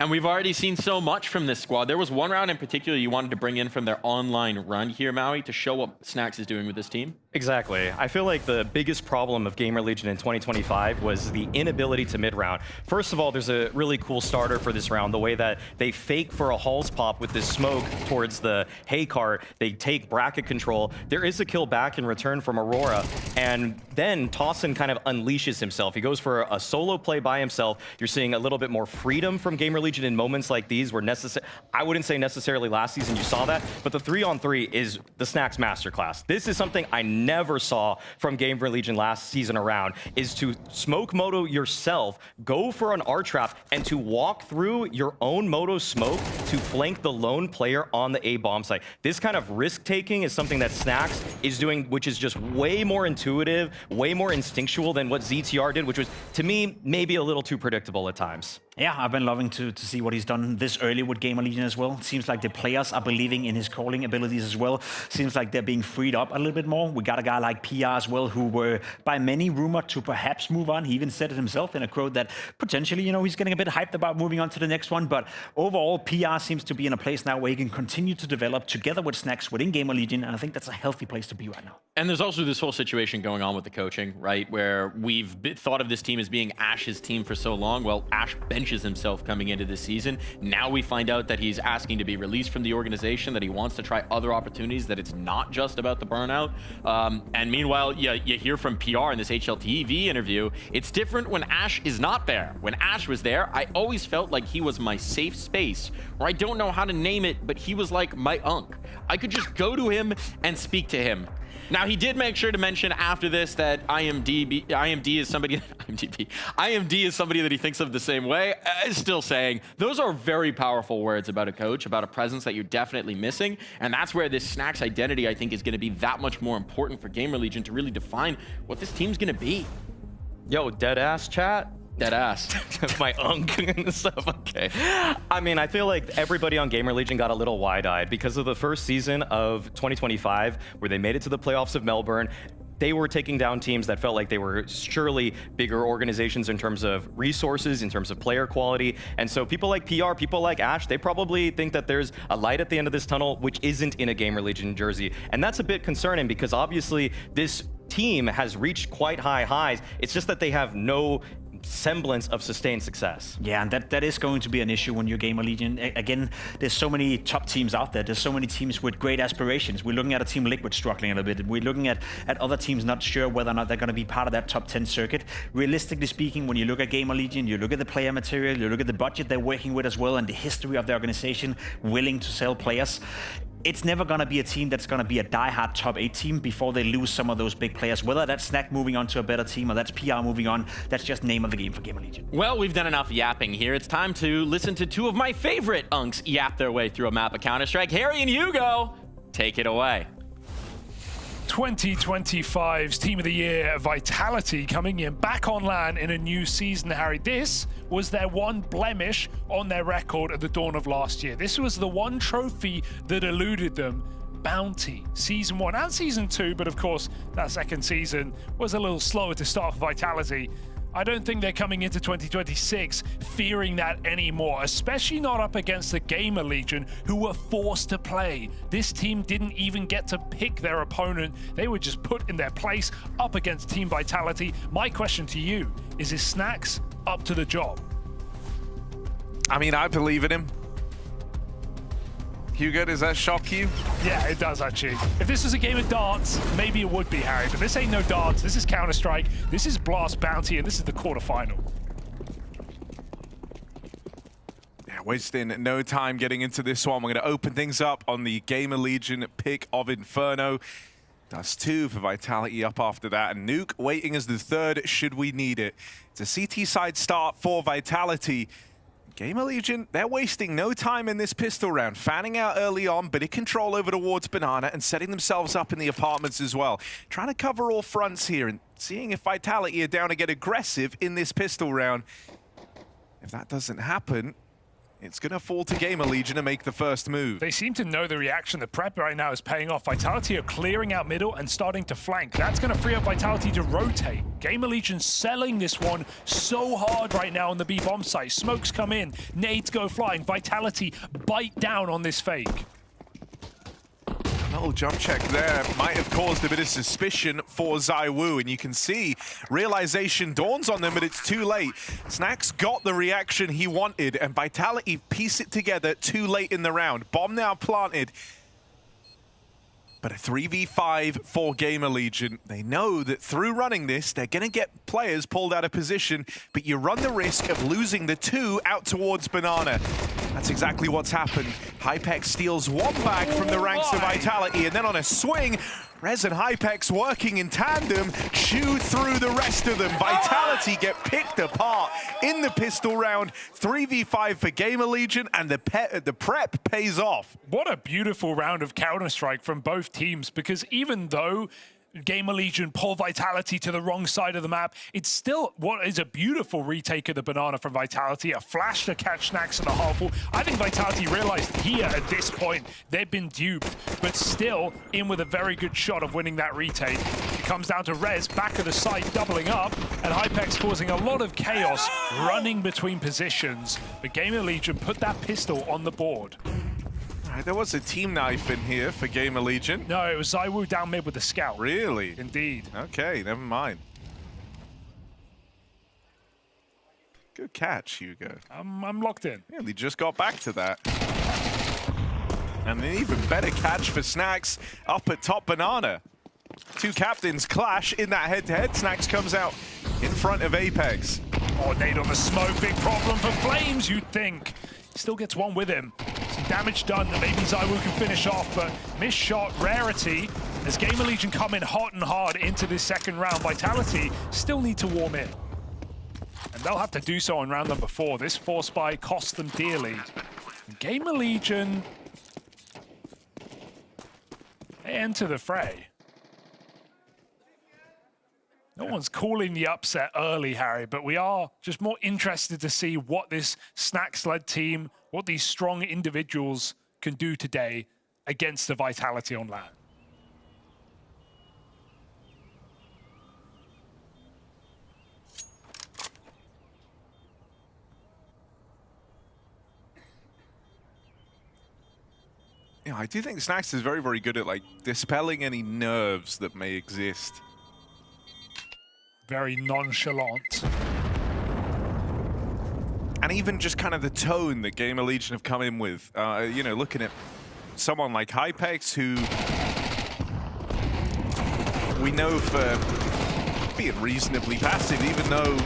[SPEAKER 1] And we've already seen so much from this squad. There was one round in particular you wanted to bring in from their online run here, Maui, to show what Snacks is doing with this team.
[SPEAKER 2] Exactly. I feel like the biggest problem of GamerLegion in 2025 was the inability to mid-round. First of all, there's a really cool starter for this round, the way that they fake for a Halls pop with this smoke towards the hay cart. They take bracket control. There is a kill back in return from Aurora, and then Tossin kind of unleashes himself. He goes for a solo play by himself. You're seeing a little bit more freedom from GamerLegion in moments like these where I wouldn't say necessarily last season you saw that, but the 3-on-3 is the Snacks masterclass. This is something I never saw from GamerLegion last season around, is to smoke moto yourself, go for an R trap, and to walk through your own moto smoke to flank the lone player on the A bomb site. This kind of risk taking is something that Snacks is doing, which is just way more intuitive, way more instinctual than what ZTR did, which was, to me, maybe a little too predictable at times.
[SPEAKER 3] Yeah, I've been loving to see what he's done this early with GamerLegion as well. Seems like the players are believing in his calling abilities as well. Seems like they're being freed up a little bit more. We got a guy like PR as well, who were by many rumored to perhaps move on. He even said it himself in a quote that potentially, you know, he's getting a bit hyped about moving on to the next one. But overall, PR seems to be in a place now where he can continue to develop together with Snacks within GamerLegion, and I think that's a healthy place to be right now.
[SPEAKER 1] And there's also this whole situation going on with the coaching, right? Where we've thought of this team as being Ash's team for so long. Well, Ash bench relinquishes himself coming into this season. Now we find out that he's asking to be released from the organization, that he wants to try other opportunities, that it's not just about the burnout. And meanwhile, you hear from PR in this HLTV interview, it's different when Ash is not there. When Ash was there, I always felt like he was my safe space, or I don't know how to name it, but he was like my unk. I could just go to him and speak to him. Now, he did make sure to mention after this that IMD is somebody that he thinks of the same way. Still saying, those are very powerful words about a coach, about a presence that you're definitely missing. And that's where this Snax identity, I think, is going to be that much more important for GamerLegion to really define what this team's going to be.
[SPEAKER 2] Yo, dead ass chat.
[SPEAKER 1] Dead ass.
[SPEAKER 2] My unk and stuff. Okay. I mean, I feel like everybody on GamerLegion got a little wide-eyed because of the first season of 2025 where they made it to the playoffs of Melbourne. They were taking down teams that felt like they were surely bigger organizations in terms of resources, in terms of player quality. And so people like PR, people like Ash, they probably think that there's a light at the end of this tunnel, which isn't in a GamerLegion jersey. And that's a bit concerning because obviously this team has reached quite high highs. It's just that they have no semblance of sustained success.
[SPEAKER 3] Yeah, and that is going to be an issue when you're GamerLegion. Again, there's so many top teams out there. There's so many teams with great aspirations. We're looking at a team Liquid struggling a little bit. We're looking at other teams not sure whether or not they're going to be part of that top 10 circuit. Realistically speaking, when you look at GamerLegion, you look at the player material, you look at the budget they're working with as well, and the history of the organization willing to sell players. It's never going to be a team that's going to be a die-hard top 8 team before they lose some of those big players. Whether that's Snack moving on to a better team or that's PR moving on, that's just name of the game for GamerLegion.
[SPEAKER 1] Well, we've done enough yapping here. It's time to listen to two of my favorite unks yap their way through a map of Counter-Strike. Harry and Hugo, take it away.
[SPEAKER 4] 2025's Team of the Year, Vitality, coming in back on LAN in a new season, Harry. This was their one blemish on their record at the dawn of last year. This was the one trophy that eluded them. Bounty, Season 1 and Season 2, but of course, that second season was a little slower to start for Vitality. I don't think they're coming into 2026 fearing that anymore, especially not up against the GamerLegion, who were forced to play. This team didn't even get to pick their opponent. They were just put in their place up against Team Vitality. My question to you is Snax up to the job?
[SPEAKER 10] I mean, I believe in him. Hugo, does that shock you?
[SPEAKER 4] Yeah, it does actually. If this was a game of darts, maybe it would be, Harry, but this ain't no darts. This is Counter-Strike, this is Blast Bounty, and this is the quarterfinal.
[SPEAKER 10] Yeah, wasting no time getting into this one. We're going to open things up on the GamerLegion pick of Inferno. That's 2 for Vitality up after that, and Nuke waiting as the 3rd should we need it. It's a CT side start for Vitality. GamerLegion, they're wasting no time in this pistol round, fanning out early on, but in control over towards Banana and setting themselves up in the apartments as well. Trying to cover all fronts here and seeing if Vitality are down to get aggressive in this pistol round. If that doesn't happen, it's going to fall to GamerLegion to make the first move.
[SPEAKER 4] They seem to know the reaction. The prep right now is paying off. Vitality are clearing out middle and starting to flank. That's going to free up Vitality to rotate. GamerLegion selling this one so hard right now on the B-bomb site. Smokes come in, nades go flying. Vitality bite down on this fake.
[SPEAKER 10] Little jump check there might have caused a bit of suspicion for ZywOo, and you can see realization dawns on them, but it's too late. Snax got the reaction he wanted, and Vitality piece it together too late in the round. Bomb now planted, but a 3v5 for GamerLegion. They know that through running this, they're going to get players pulled out of position, but you run the risk of losing the 2 out towards Banana. That's exactly what's happened. Hypex steals 1 back from the ranks of Vitality, and then on a swing, Rez and Hypex working in tandem, chew through the rest of them. Vitality get picked apart in the pistol round. 3v5 for GamerLegion, and the prep pays off.
[SPEAKER 4] What a beautiful round of Counter-Strike from both teams, because even though GamerLegion pull Vitality to the wrong side of the map, it's still what is a beautiful retake of the Banana from Vitality, a flash to catch Snax in the half-wall. I think Vitality realized here at this point they've been duped, but still in with a very good shot of winning that retake. It comes down to Rez back of the site doubling up, and Hypex causing a lot of chaos running between positions, but GamerLegion put that pistol on the board.
[SPEAKER 10] There was a team knife in here for GamerLegion.
[SPEAKER 4] No, it was ZywOo down mid with the scout.
[SPEAKER 10] Really?
[SPEAKER 4] Indeed.
[SPEAKER 10] Okay, never mind. Good catch, Hugo.
[SPEAKER 4] I'm locked in.
[SPEAKER 10] Yeah, they just got back to that. And an even better catch for Snacks up at top Banana. Two captains clash in that head-to-head. Snacks comes out in front of Apex.
[SPEAKER 4] Oh, nade on the smoke, big problem for Flames, you'd think. Still gets one with him. Some damage done that maybe ZywOo can finish off, but missed shot, Rarity. As GamerLegion come in hot and hard into this second round, Vitality still need to warm in. And they'll have to do so on round number 4. This force buy cost them dearly. GamerLegion, they enter the fray. No one's calling the upset early, Harry, but we are just more interested to see what this Snacks-led team, what these strong individuals can do today against the Vitality on LAN.
[SPEAKER 10] Yeah, I do think Snacks is very, very good at like dispelling any nerves that may exist.
[SPEAKER 4] Very nonchalant.
[SPEAKER 10] And even just kind of the tone that GamerLegion have come in with. You know, looking at someone like Hypex, who we know for being reasonably passive, even though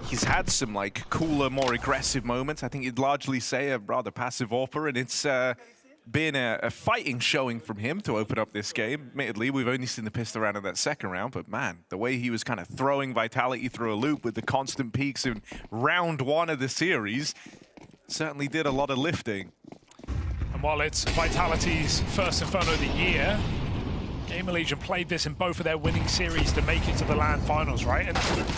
[SPEAKER 10] he's had some like cooler, more aggressive moments. I think you'd largely say a rather passive AWPer, and it's been a fighting showing from him to open up this game. Admittedly, we've only seen the pistol round in that second round, but man, the way he was kind of throwing Vitality through a loop with the constant peaks in round 1 of the series certainly did a lot of lifting.
[SPEAKER 4] And while it's Vitality's first Inferno of the year, GamerLegion played this in both of their winning series to make it to the LAN finals, right? And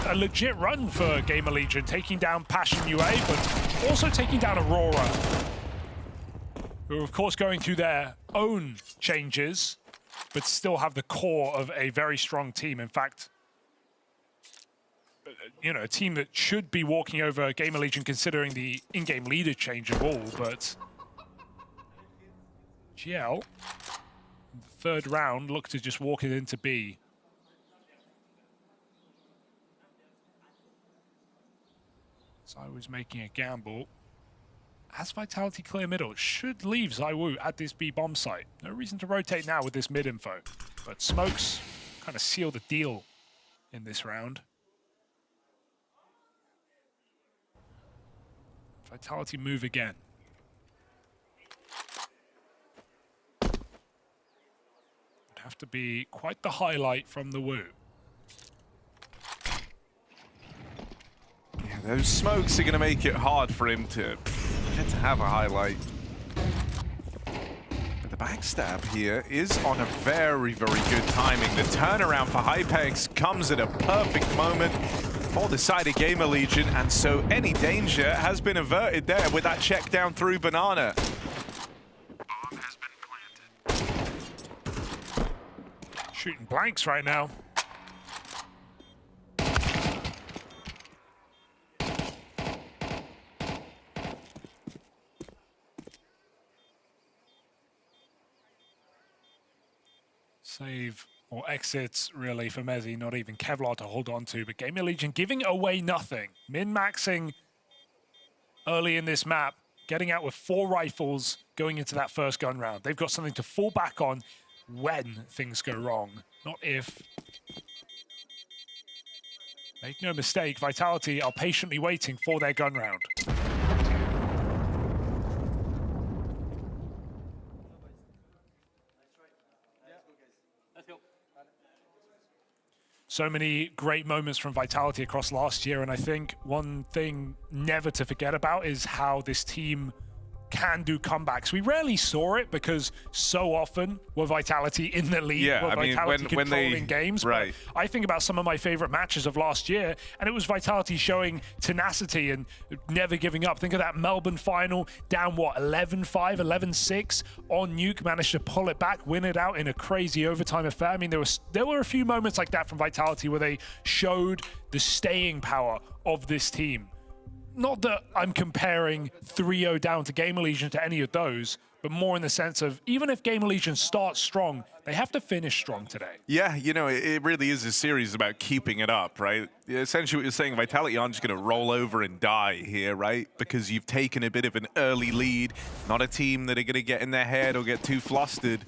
[SPEAKER 4] a legit run for GamerLegion, taking down Passion UA, but also taking down Aurora, who are of course going through their own changes, but still have the core of a very strong team. In fact, you know, a team that should be walking over GamerLegion considering the in-game leader change of all, but GL, in the third round, look to just walk it into B. So I was making a gamble. Has Vitality clear middle? It should leave ZywOo at this B bomb site. No reason to rotate now with this mid info. But smokes kind of seal the deal in this round. Vitality move again. Would have to be quite the highlight from the Woo.
[SPEAKER 10] Yeah, those smokes are going to make it hard for him to have a highlight. But the backstab here is on a very, very good timing. The turnaround for Hypex comes at a perfect moment for the side of GamerLegion, and so any danger has been averted there with that check down through Banana.
[SPEAKER 5] Bomb has been planted.
[SPEAKER 4] Shooting blanks right now. Save or exits really for Mezzi, not even Kevlar to hold on to, but GamerLegion giving away nothing. Min-maxing early in this map, getting out with 4 rifles going into that first gun round. They've got something to fall back on when things go wrong, not if. Make no mistake, Vitality are patiently waiting for their gun round. So many great moments from Vitality across last year, and I think one thing never to forget about is how this team can do comebacks. We rarely saw it because so often we're Vitality in the lead,
[SPEAKER 10] Yeah,
[SPEAKER 4] we're
[SPEAKER 10] I mean,
[SPEAKER 4] Vitality
[SPEAKER 10] when they-
[SPEAKER 4] controlling games.
[SPEAKER 10] right.
[SPEAKER 4] But I think about some of my favorite matches of last year, and it was Vitality showing tenacity and never giving up. Think of that Melbourne final, down what, 11-5, 11-6 on Nuke, managed to pull it back, win it out in a crazy overtime affair. I mean, there were a few moments like that from Vitality where they showed the staying power of this team. Not that I'm comparing 3-0 down to GamerLegion to any of those, but more in the sense of even if GamerLegion starts strong, they have to finish strong today.
[SPEAKER 10] Yeah, you know, it really is a series about keeping it up, right? Essentially what you're saying, Vitality aren't just going to roll over and die here, right? Because you've taken a bit of an early lead. Not a team that are going to get in their head or get too flustered.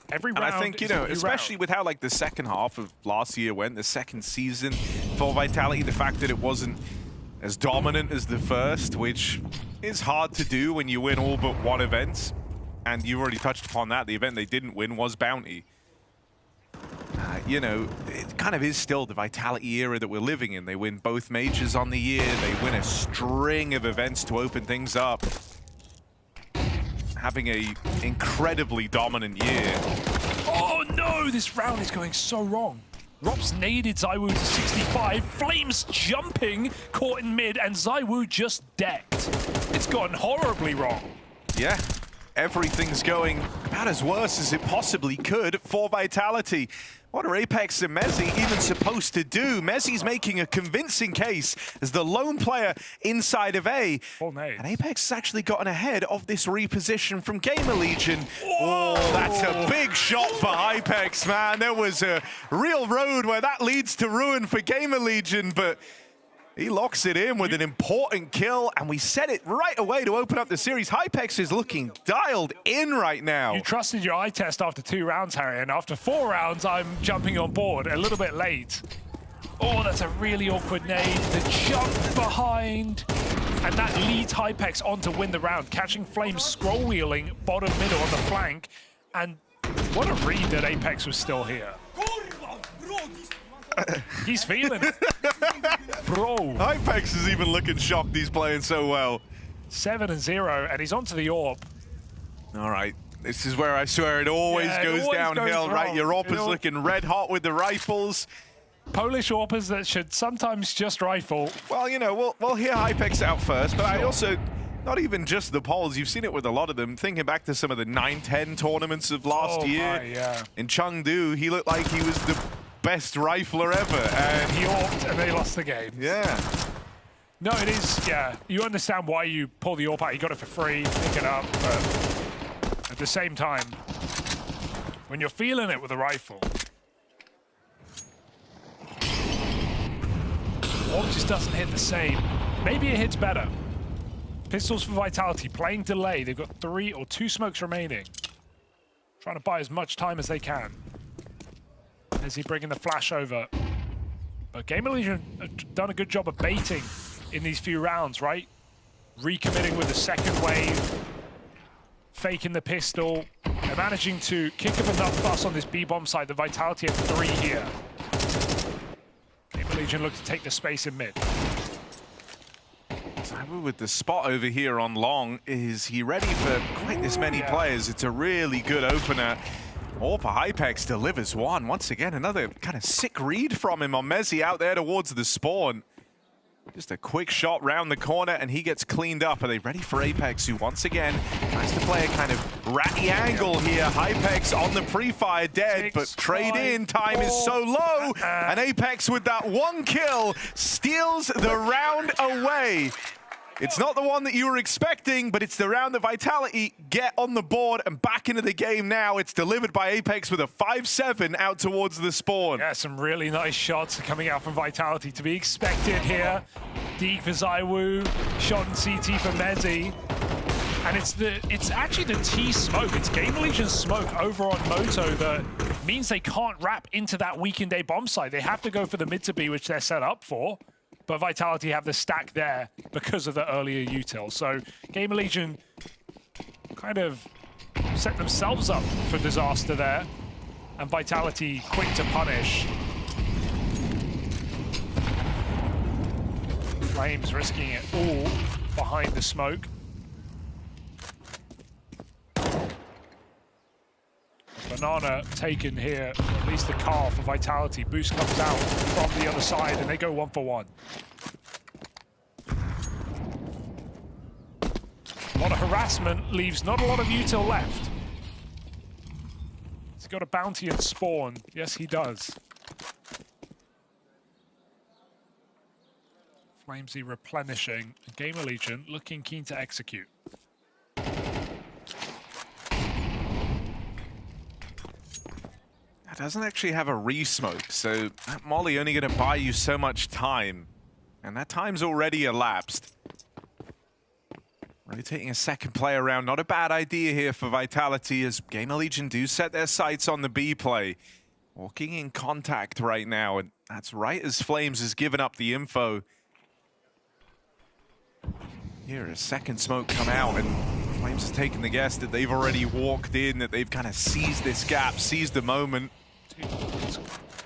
[SPEAKER 4] Every
[SPEAKER 10] and
[SPEAKER 4] round
[SPEAKER 10] I think, you know, especially with how like the second half of last year went, the second season for Vitality, the fact that it wasn't as dominant as the first, which is hard to do when you win all but one event. And you already touched upon that. The event they didn't win was Bounty. You know, it kind of is still the Vitality era that we're living in. They win both majors on the year. They win a string of events to open things up. Having a incredibly dominant year.
[SPEAKER 4] Oh no, this round is going so wrong. Rops naded ZywOo to 65, Flames jumping, caught in mid, and ZywOo just decked. It's gone horribly wrong.
[SPEAKER 10] Yeah, everything's going about as worse as it possibly could for Vitality. What are Apex and Mezzi even supposed to do? Mezzi's making a convincing case as the lone player inside of A. And Apex has actually gotten ahead of this reposition from GamerLegion. Oh, that's a big shot for Apex, man. There was a real road where that leads to ruin for GamerLegion, but he locks it in with an important kill, and we set it right away to open up the series. Hypex is looking dialed in right now.
[SPEAKER 4] You trusted your eye test after 2 rounds, Harry, and after 4 rounds, I'm jumping on board a little bit late. Oh, that's a really awkward nade. The jump behind, and that leads Hypex on to win the round, catching Flames scroll wheeling bottom middle on the flank, and what a read that Apex was still here. He's feeling it. Bro.
[SPEAKER 10] Apex is even looking shocked he's playing so well.
[SPEAKER 4] 7-0, and he's onto the AWP.
[SPEAKER 10] All right. This is where I swear it always goes downhill, right? Your AWP is looking red hot with the rifles.
[SPEAKER 4] Polish AWPers that should sometimes just rifle.
[SPEAKER 10] Well, you know, we'll hear Hypex out first, but I also, not even just the polls, you've seen it with a lot of them. Thinking back to some of the 9-10 tournaments of last year.
[SPEAKER 4] Yeah.
[SPEAKER 10] In Chengdu, he looked like he was the best rifler ever, and
[SPEAKER 4] he AWP'd and they lost the game.
[SPEAKER 10] Yeah.
[SPEAKER 4] No, it is, yeah. You understand why you pull the AWP out. You got it for free, pick it up, but at the same time, when you're feeling it with a rifle, AWP just doesn't hit the same. Maybe it hits better. Pistols for Vitality, playing delay. They've got 3 or 2 smokes remaining. Trying to buy as much time as they can. Is he bringing the flash over? But GamerLegion have done a good job of baiting in these few rounds, right? Recommitting with the second wave, faking the pistol. They're managing to kick up enough fuss on this B-bomb side. The Vitality have 3 here. GamerLegion look to take the space in mid.
[SPEAKER 10] ZywOo with the spot over here on long. Is he ready for quite this many players? It's a really good opener. AWP Hypex delivers one. Once again, another kind of sick read from him on Mezzi out there towards the spawn. Just a quick shot round the corner, and he gets cleaned up. Are they ready for Apex, who once again tries to play a kind of ratty angle here? Hypex on the pre-fire dead, but trade-in time is so low, and Apex with that 1 kill steals the round away. It's not the one that you were expecting, but it's the round that Vitality get on the board and back into the game now. It's delivered by Apex with a 5-7 out towards the spawn.
[SPEAKER 4] Yeah, some really nice shots coming out from Vitality to be expected here. Deke for ZywOo, shot in CT for Mezzi. And it's actually the T smoke. It's GamerLegion smoke over on Moto that means they can't wrap into that weekend day bomb site. They have to go for the mid to B, which they're set up for. But Vitality have the stack there because of the earlier util. So GamerLegion kind of set themselves up for disaster there. And Vitality quick to punish. Flames risking it all behind the smoke. Banana taken here, at least the car for Vitality. Boost comes out from the other side and they go 1 for 1. A lot of harassment leaves not a lot of util left. He's got a bounty and spawn. Yes, he does. Flamesy replenishing. GamerLegion looking keen to execute.
[SPEAKER 10] That doesn't actually have a re-smoke, so that molly only going to buy you so much time. And that time's already elapsed. Rotating a second player around, not a bad idea here for Vitality, as GamerLegion do set their sights on the B play. Walking in contact right now, and that's right as Flames has given up the info. Here, a second smoke come out, and Flames has taken the guess that they've already walked in, that they've kind of seized this gap, seized the moment.
[SPEAKER 4] It's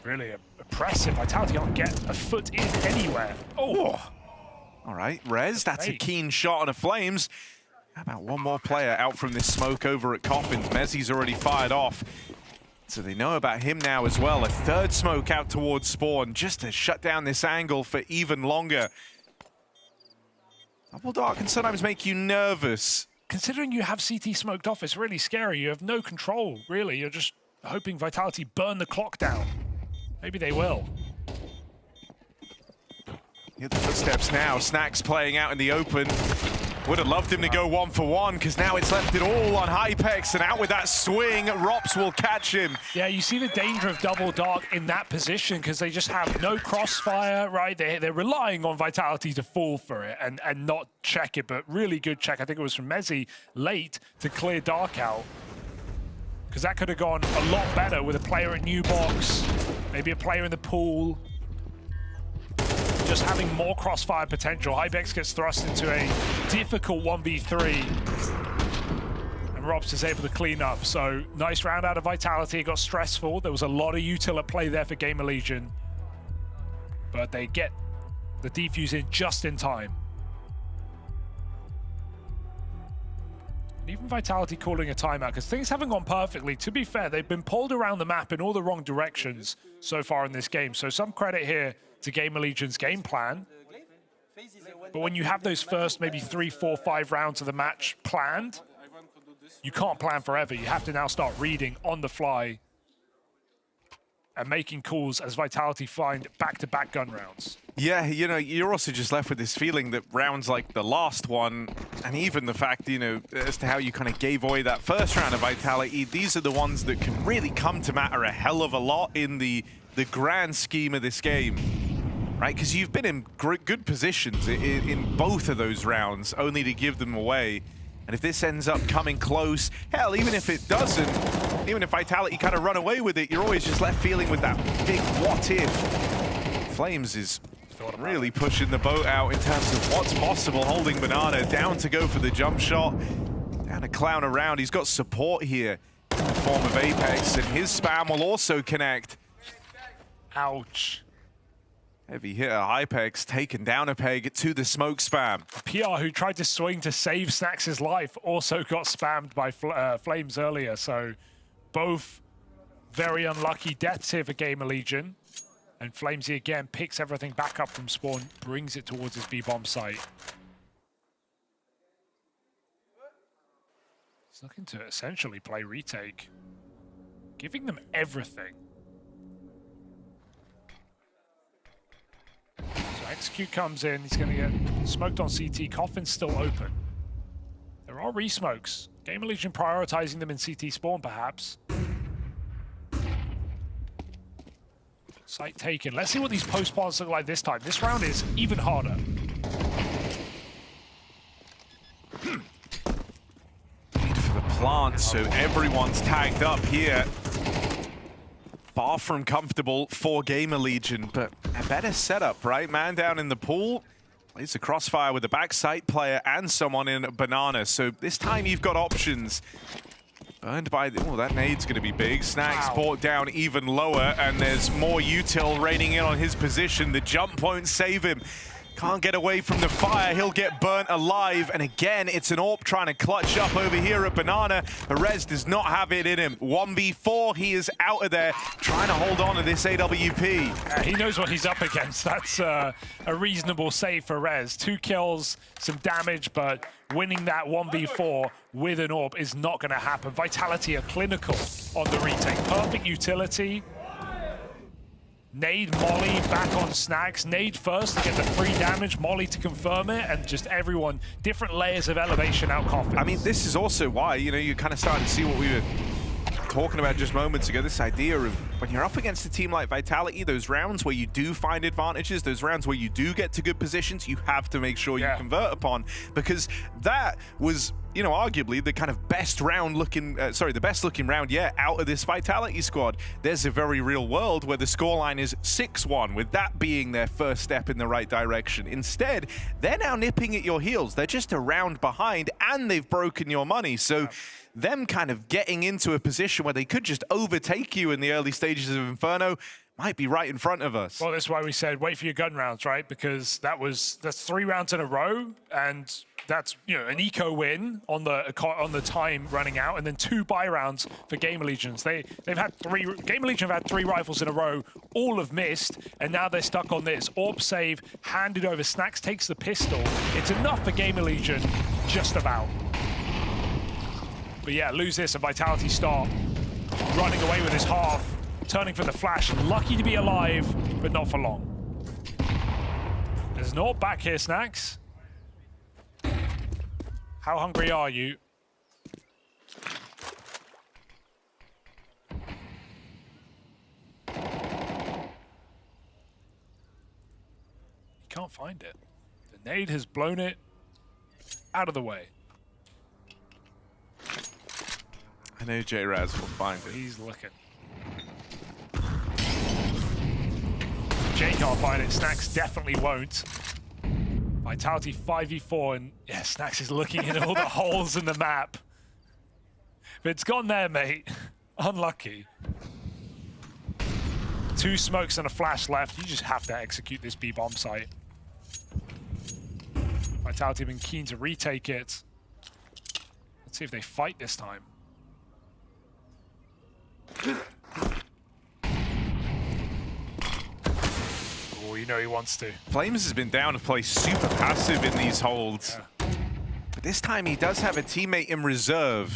[SPEAKER 4] really impressive. Vitality can't get a foot in anywhere. Oh!
[SPEAKER 10] All right, Rez, that's a keen shot on a Flames. How about one more player out from this smoke over at Coffins? Mezzi's already fired off. So they know about him now as well. A third smoke out towards Spawn, just to shut down this angle for even longer. Double Dark can sometimes make you nervous.
[SPEAKER 4] Considering you have CT smoked off, it's really scary. You have no control, really. You're just hoping Vitality burn the clock down. Maybe they will.
[SPEAKER 10] Hit the footsteps now. Snacks playing out in the open. Would have loved him to go 1-for-1, because now it's left it all on Hypex, and out with that swing, Rops will catch him.
[SPEAKER 4] Yeah, you see the danger of Double Dark in that position, because they just have no crossfire, right? They're relying on Vitality to fall for it and not check it, but really good check. I think it was from Mezzi late to clear Dark out, because that could have gone a lot better with a player in new box, maybe a player in the pool. Just having more crossfire potential. Hypex gets thrust into a difficult 1v3. And Robs is able to clean up. So nice round out of Vitality. It got stressful. There was a lot of util at play there for GamerLegion. But they get the defuse in just in time. And even Vitality calling a timeout, because things haven't gone perfectly. To be fair, they've been pulled around the map in all the wrong directions so far in this game. So some credit here to GamerLegion's game plan. But when you have those first maybe 3, 4, 5 rounds of the match planned, you can't plan forever. You have to now start reading on the fly and making calls as Vitality find back-to-back gun rounds.
[SPEAKER 10] Yeah, you know, you're also just left with this feeling that rounds like the last one, and even the fact, you know, as to how you kind of gave away that first round of Vitality, these are the ones that can really come to matter a hell of a lot in the grand scheme of this game. Right, because you've been in good positions in both of those rounds, only to give them away. And if this ends up coming close, hell, even if it doesn't, even if Vitality kind of run away with it, you're always just left feeling with that big what if. Flames is really pushing the boat out in terms of what's possible, holding Banana down to go for the jump shot, down to clown around. He's got support here in the form of Apex, and his spam will also connect.
[SPEAKER 4] Ouch.
[SPEAKER 10] Heavy hitter Hypex taken down a peg to the smoke spam.
[SPEAKER 4] PR, who tried to swing to save Snacks' life, also got spammed by Flames earlier. So both very unlucky deaths here for GamerLegion. And Flamesy again picks everything back up from spawn, brings it towards his B-bomb site. He's looking to essentially play retake, giving them everything. So Execute comes in, he's going to get smoked on CT. Coffin's still open. There are re-smokes. GamerLegion prioritizing them in CT spawn, perhaps. Site taken. Let's see what these post-spawns look like this time. This round is even harder.
[SPEAKER 10] Need for the plant, so everyone's tagged up here. Far from comfortable for GamerLegion, but a better setup, right? Man down in the pool, plays a crossfire with a backside player and someone in Banana. So this time you've got options. Burned by the, oh, that nade's going to be big. Snacks brought down even lower, and there's more util raining in on his position. The jump won't save him. Can't get away from the fire. He'll get burnt alive. And again, it's an AWP trying to clutch up over here at Banana. Perez does not have it in him. 1v4, he is out of there, trying to hold on to this AWP.
[SPEAKER 4] He knows what he's up against. That's a reasonable save for Rez. 2 kills, some damage, but winning that 1v4 with an AWP is not going to happen. Vitality are clinical on the retake. Perfect utility. Nade, Molly back on Snax. Nade first to get the free damage, Molly to confirm it, and just everyone, different layers of elevation out Coffins.
[SPEAKER 10] I mean, this is also why, you know, you're kind of starting to see what we were talking about just moments ago, this idea of when you're up against a team like Vitality, those rounds where you do find advantages, those rounds where you do get to good positions, you have to make sure you convert upon, because that was, you know, arguably the kind of best round looking, the best looking round yet out of this Vitality squad. There's a very real world where the scoreline is 6-1, with that being their first step in the right direction. Instead, they're now nipping at your heels. They're just a round behind and they've broken your money. So them kind of getting into a position where they could just overtake you in the early stages of Inferno might be right in front of us.
[SPEAKER 4] Well, that's why we said wait for your gun rounds, right? Because that's 3 rounds in a row, and that's, you know, an eco win on the time running out, and then 2 buy rounds for GamerLegions. They've had 3. GamerLegion have had 3 rifles in a row, all have missed, and now they're stuck on this. Orb save handed over. Snax takes the pistol. It's enough for GamerLegion, just about. But yeah, lose this and Vitality start running away with his half, turning for the flash. Lucky to be alive, but not for long. There's an AWP back here, Snax. How hungry are you? You can't find it. The nade has blown it out of the way.
[SPEAKER 10] I know J-Raz will find it.
[SPEAKER 4] He's looking. Jay can't find it. Snax definitely won't. Vitality 5v4, and yeah, Snax is looking in all the holes in the map. But it's gone there, mate. Unlucky. 2 smokes and a flash left. You just have to execute this B-bomb site. Vitality have been keen to retake it. Let's see if they fight this time. Oh, you know he wants to.
[SPEAKER 10] Flames has been down to play super passive in these holds.
[SPEAKER 4] Yeah.
[SPEAKER 10] But this time he does have a teammate in reserve.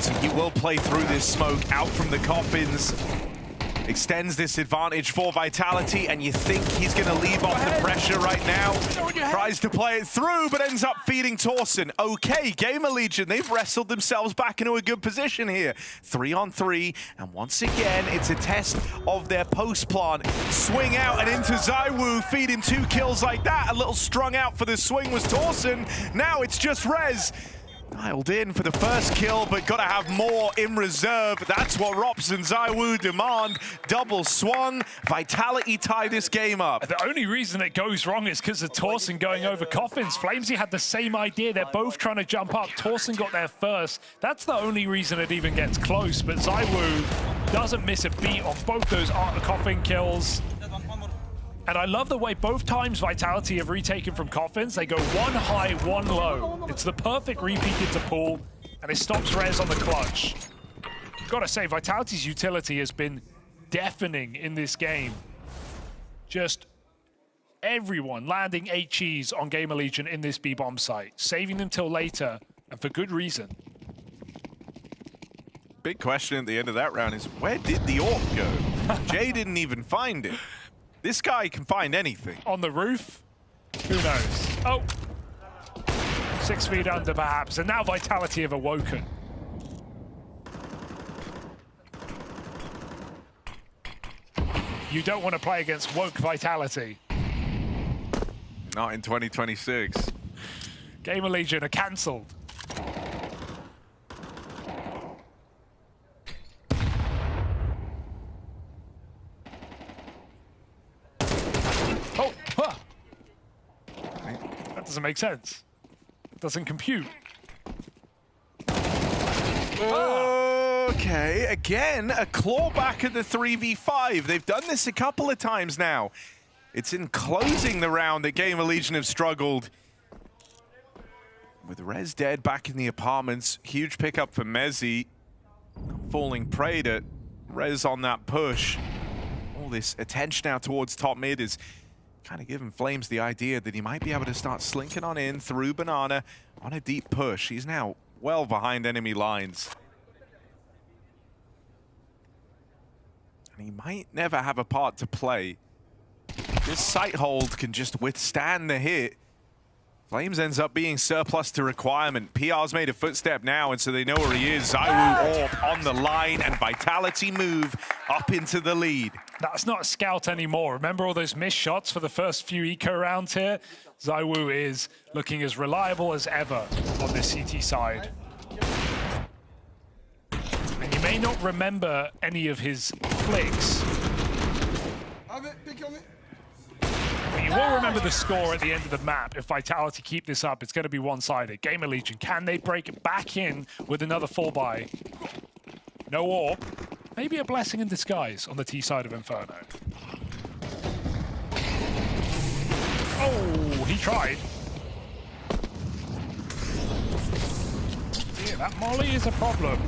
[SPEAKER 10] So he will play through this smoke out from the coffins. Extends this advantage for Vitality, and you think he's going to leave off the pressure right now. Tries to play it through, but ends up feeding Torsen. Okay, GamerLegion, they've wrestled themselves back into a good position here. 3-on-3, and once again, it's a test of their post plant. Swing out and into ZywOo, feeding 2 kills like that. A little strung out for the swing was Torsen. Now it's just Rez. Dialed in for the first kill, but gotta have more in reserve. That's what Rops and ZywOo demand. Double swung. Vitality tie this game up.
[SPEAKER 4] The only reason it goes wrong is because of Torsen going over Coffins. Flamesy had the same idea. They're both trying to jump up. Torsen got there first. That's the only reason it even gets close, but ZywOo doesn't miss a beat on both those Coffin kills. And I love the way both times Vitality have retaken from Coffins, they go 1 high, 1 low. It's the perfect repeat into pool, and it stops Rez on the clutch. Gotta say, Vitality's utility has been deafening in this game. Just everyone landing HEs on GamerLegion in this B-bomb site, saving them till later, and for good reason.
[SPEAKER 10] Big question at the end of that round is, where did the AWP go? Jay didn't even find it. This guy can find anything.
[SPEAKER 4] On the roof? Who knows? Oh! 6 feet under, perhaps. And now Vitality have awoken. You don't want to play against woke Vitality.
[SPEAKER 10] Not in 2026.
[SPEAKER 4] GamerLegion are cancelled. Doesn't make sense. It doesn't compute.
[SPEAKER 10] Okay, again, a clawback at the 3v5. They've done this a couple of times now. It's in closing the round that GamerLegion have struggled. With Rez dead back in the apartments, huge pickup for Mezzi. Falling prey to Rez on that push. All this attention now towards top mid is kind of giving Flames the idea that he might be able to start slinking on in through Banana on a deep push. He's now well behind enemy lines. And he might never have a part to play. This sight hold can just withstand the hit. Flames ends up being surplus to requirement. PR's made a footstep now, and so they know where he is. ZywOo Orb on the line, and Vitality move up into the lead.
[SPEAKER 4] That's not a scout anymore. Remember all those missed shots for the first few eco rounds here? ZywOo is looking as reliable as ever on this CT side. And you may not remember any of his flicks, but you will remember the score at the end of the map. If Vitality keep this up, it's going to be one-sided. GamerLegion, can they break it back in with another full buy? No orb. Maybe a blessing in disguise on the T side of Inferno. Oh, he tried. Yeah, that molly is a problem.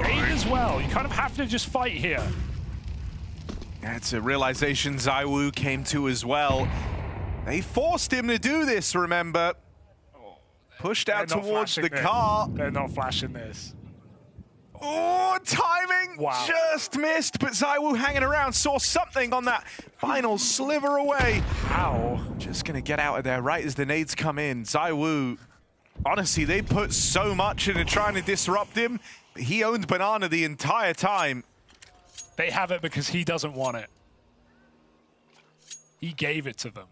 [SPEAKER 4] Aid as well. You kind of have to just fight here.
[SPEAKER 10] It's a realization ZywOo came to as well. They forced him to do this, remember. Pushed out towards the car.
[SPEAKER 4] They're not flashing this.
[SPEAKER 10] Oh, timing just missed, but ZywOo hanging around, saw something on that final sliver away.
[SPEAKER 4] How?
[SPEAKER 10] Just gonna get out of there right as the nades come in. ZywOo, honestly, they put so much into trying to disrupt him. He owned Banana the entire time.
[SPEAKER 4] They have it because he doesn't want it. He gave it to them.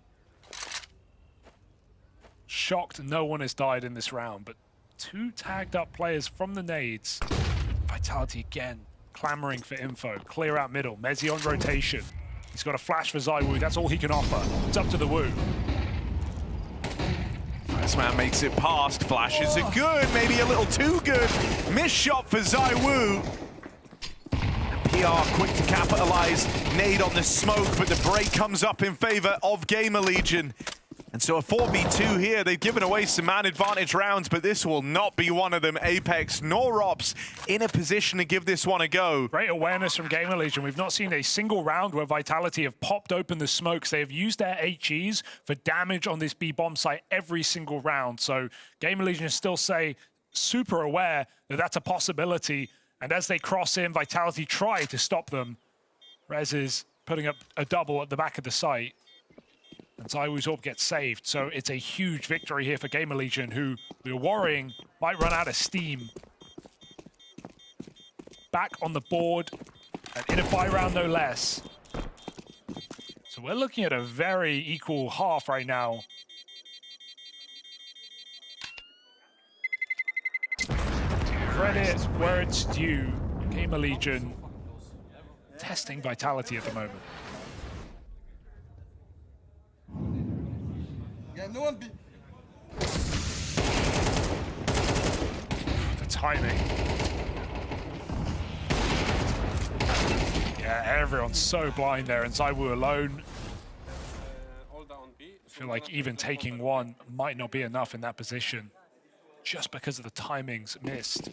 [SPEAKER 4] Shocked no one has died in this round, but two tagged up players from the nades. Vitality again, clamoring for info. Clear out middle. Mezzi on rotation. He's got a flash for ZywOo. That's all he can offer. It's up to the Woo.
[SPEAKER 10] This man makes it past. Flashes are good, maybe a little too good. Missed shot for ZywOo. PR quick to capitalize. Nade on the smoke, but the break comes up in favor of GamerLegion. And so a 4v2 here. They've given away some man advantage rounds, but this will not be one of them. Apex nor Ops in a position to give this one a go.
[SPEAKER 4] Great awareness from GamerLegion. We've not seen a single round where Vitality have popped open the smokes. They have used their HEs for damage on this B bomb site every single round. So GamerLegion still say super aware that that's a possibility. And as they cross in, Vitality try to stop them. Rez is putting up a double at the back of the site. And ZywOo's orb gets saved, so it's a huge victory here for GamerLegion, who we were worrying might run out of steam. Back on the board, and in a buy round no less. So we're looking at a very equal half right now. Credit where it's due. GamerLegion testing Vitality at the moment.
[SPEAKER 11] Yeah, no one
[SPEAKER 4] The timing. Yeah, everyone's so blind there, and ZywOo alone. I feel like even taking one might not be enough in that position, just because of the timings missed.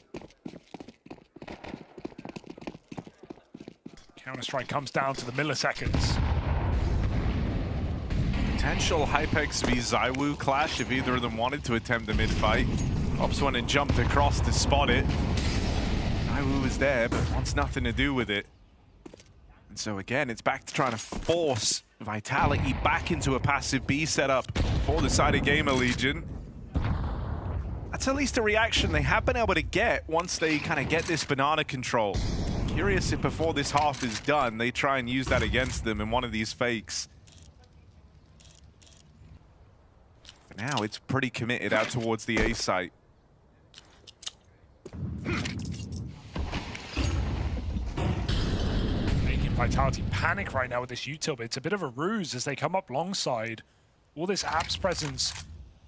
[SPEAKER 4] Counter-Strike comes down to the milliseconds.
[SPEAKER 10] Potential Hypex v ZywOo clash if either of them wanted to attempt the mid-fight. Ops went and jumped across to spot it. ZywOo was there, but wants nothing to do with it. And so again, it's back to trying to force Vitality back into a passive B setup for the side of GamerLegion. That's at least a reaction they have been able to get once they kind of get this banana control. Curious if before this half is done, they try and use that against them in one of these fakes. For now, it's pretty committed out towards the A site.
[SPEAKER 4] Making Vitality panic right now with this util, but it's a bit of a ruse as they come up long side. All this apps presence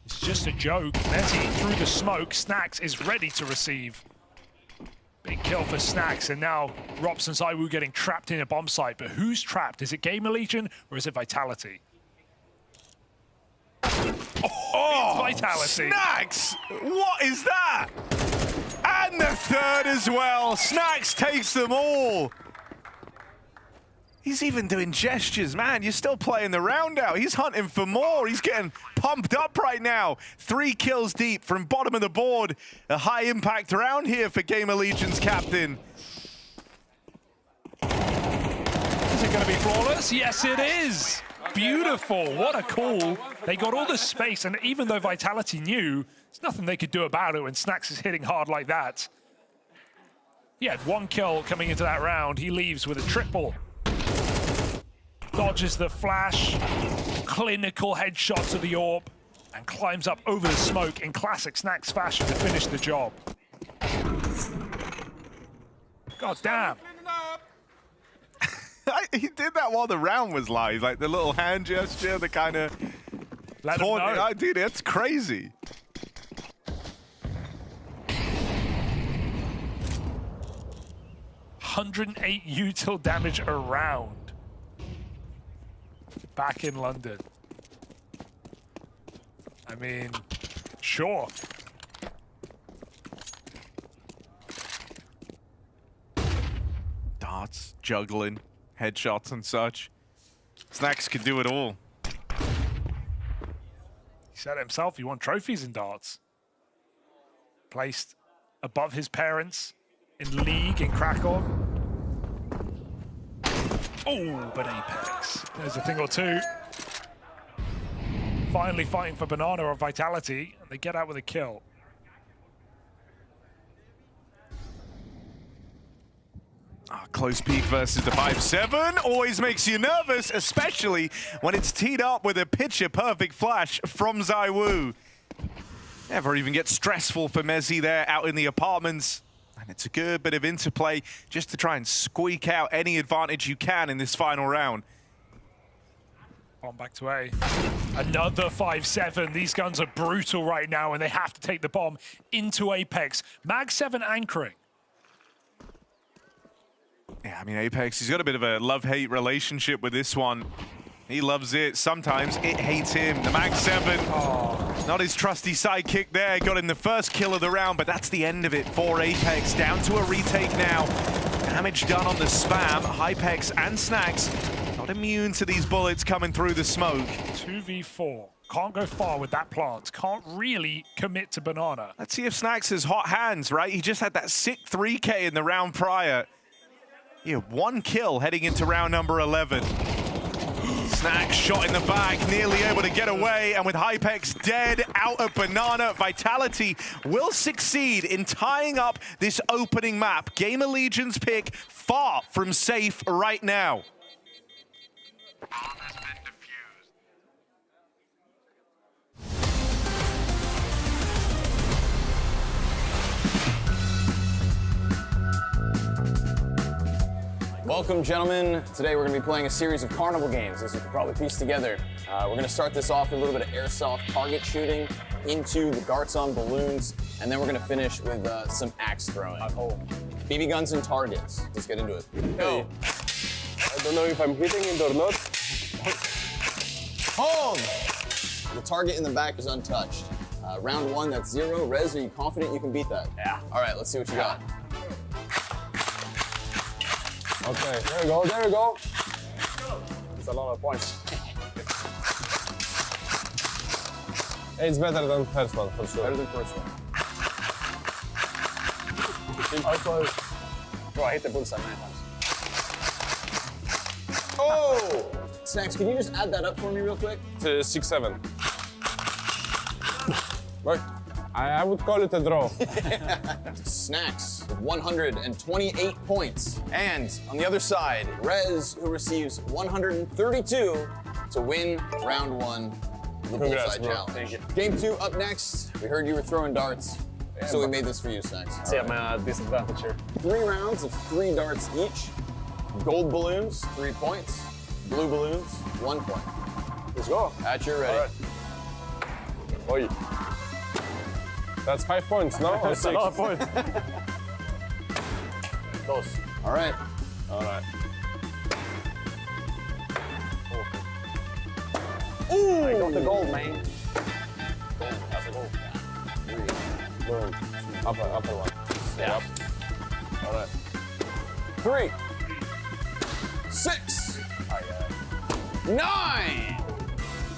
[SPEAKER 4] is just a joke. Mezzi through the smoke. Snax is ready to receive. Big kill for Snax, and now Rops and ZywOo getting trapped in a bomb site. But who's trapped? Is it GamerLegion or is it Vitality?
[SPEAKER 10] Oh,
[SPEAKER 4] it's Vitality.
[SPEAKER 10] Snax! What is that? And the third as well. Snax takes them all. He's even doing gestures, man. You're still playing the round out. He's hunting for more. He's getting pumped up right now. 3 kills deep from bottom of the board. A high impact round here for GamerLegion's captain.
[SPEAKER 4] going to be flawless? Yes, it is. Beautiful. What a call. They got all the space, and even though Vitality knew, there's nothing they could do about it when Snax is hitting hard like that. He had 1 kill coming into that round. He leaves with a triple. Dodges the flash, clinical headshot to the orb, and climbs up over the smoke in classic Snax fashion to finish the job. God damn.
[SPEAKER 10] He did that while the round was live, like the little hand gesture, the kind of...
[SPEAKER 4] Let him know.
[SPEAKER 10] Dude, that's crazy.
[SPEAKER 4] $108 util damage a round. Back in London. I mean, sure.
[SPEAKER 10] Darts, juggling, headshots and such. Snax could do it all.
[SPEAKER 4] He said it himself, he won trophies in darts. Placed above his parents in League in Krakow. Oh, but Apex. There's a thing or two. Finally fighting for Banana or Vitality, and they get out with a kill.
[SPEAKER 10] Close peak versus the 5-7 always makes you nervous, especially when it's teed up with a picture-perfect flash from ZywOo. Never even gets stressful for Mezzy there out in the apartments. And it's a good bit of interplay just to try and squeak out any advantage you can in this final round.
[SPEAKER 4] Bomb back to A. Another 5-7. These guns are brutal right now, and they have to take the bomb into Apex. Mag 7 anchoring.
[SPEAKER 10] Yeah, I mean, Apex, he's got a bit of a love-hate relationship with this one. He loves it. Sometimes it hates him. The Mag 7, not his trusty sidekick there. Got in the first kill of the round, but that's the end of it for Apex. Down to a retake now. Damage done on the spam. Hypex and Snax not immune to these bullets coming through the smoke.
[SPEAKER 4] 2v4. Can't go far with that plant. Can't really commit to Banana.
[SPEAKER 10] Let's see if Snax has hot hands, right? He just had that sick 3K in the round prior. He had 1 kill heading into round number 11. Snax shot in the back, nearly able to get away, and with Hypex dead out of Banana, Vitality will succeed in tying up this opening map. GamerLegion's pick far from safe right now.
[SPEAKER 11] Welcome, gentlemen. Today we're going to be playing a series of carnival games, as you can probably piece together. We're going to start this off with a little bit of airsoft target shooting into the darts on balloons, and then we're going to finish with some axe throwing. BB guns and targets. Let's get into it. Go.
[SPEAKER 12] I don't know if I'm hitting it or not.
[SPEAKER 11] Home! The target in the back is untouched. Round 1, that's 0. Rez, are you confident you can beat that?
[SPEAKER 12] Yeah.
[SPEAKER 11] All right, let's see what you got.
[SPEAKER 12] Okay, there we go, there we go. It's a lot of points. It's better than first one, for sure.
[SPEAKER 11] Better than first one.
[SPEAKER 12] Also, bro, I hit the bullseye 9 times.
[SPEAKER 11] Oh! Snax, can you just add that up for me real quick?
[SPEAKER 12] To 6-7. Right. I would call it a draw.
[SPEAKER 11] Snax with 128 points. And on the other side, Rez, who receives 132 to win round 1 of the Bullseye Challenge.
[SPEAKER 12] Thank you.
[SPEAKER 11] Game 2 up next. We heard you were throwing darts, so we made this for you, Snax.
[SPEAKER 12] See, I'm at a disadvantage here.
[SPEAKER 11] 3 rounds of 3 darts each. Gold balloons, 3 points. Blue balloons, 1 point.
[SPEAKER 12] Let's go.
[SPEAKER 11] At your ready.
[SPEAKER 12] All right. Oi. That's 5 points, no? Or 6?
[SPEAKER 11] That's a lot of points.
[SPEAKER 12] Those.
[SPEAKER 11] All right.
[SPEAKER 12] All right.
[SPEAKER 11] Ooh!
[SPEAKER 12] I got the gold, man.
[SPEAKER 11] Gold. That's a gold. 3.
[SPEAKER 12] Boom. Upper one.
[SPEAKER 11] Yeah.
[SPEAKER 12] All right.
[SPEAKER 11] 3. 6. 9.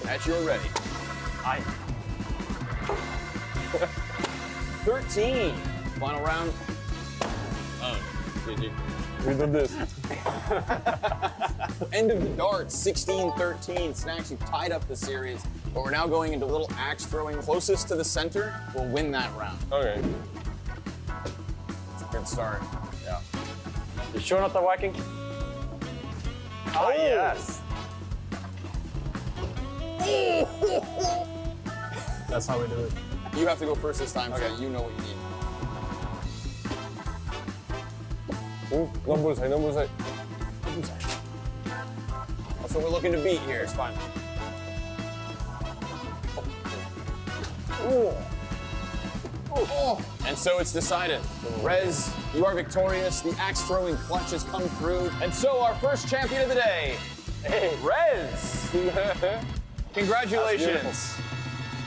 [SPEAKER 11] At your ready. 13. Final round.
[SPEAKER 12] GG. We did this.
[SPEAKER 11] End of the darts, 16-13. Snacks, you tied up the series, but we're now going into a little axe throwing. Closest to the center will win that round.
[SPEAKER 12] Okay.
[SPEAKER 11] It's a good start. Yeah.
[SPEAKER 13] You sure not the Viking? Oh, yes.
[SPEAKER 12] That's how we do it.
[SPEAKER 11] You have to go first this time, so you know what you need.
[SPEAKER 12] Ooh, no bullseye, no bullseye.
[SPEAKER 11] That's what we're looking to beat here.
[SPEAKER 13] It's fine.
[SPEAKER 11] Oh. And so it's decided. Rez, you are victorious. The axe throwing clutch has come through. And so our first champion of the day, Rez. Congratulations.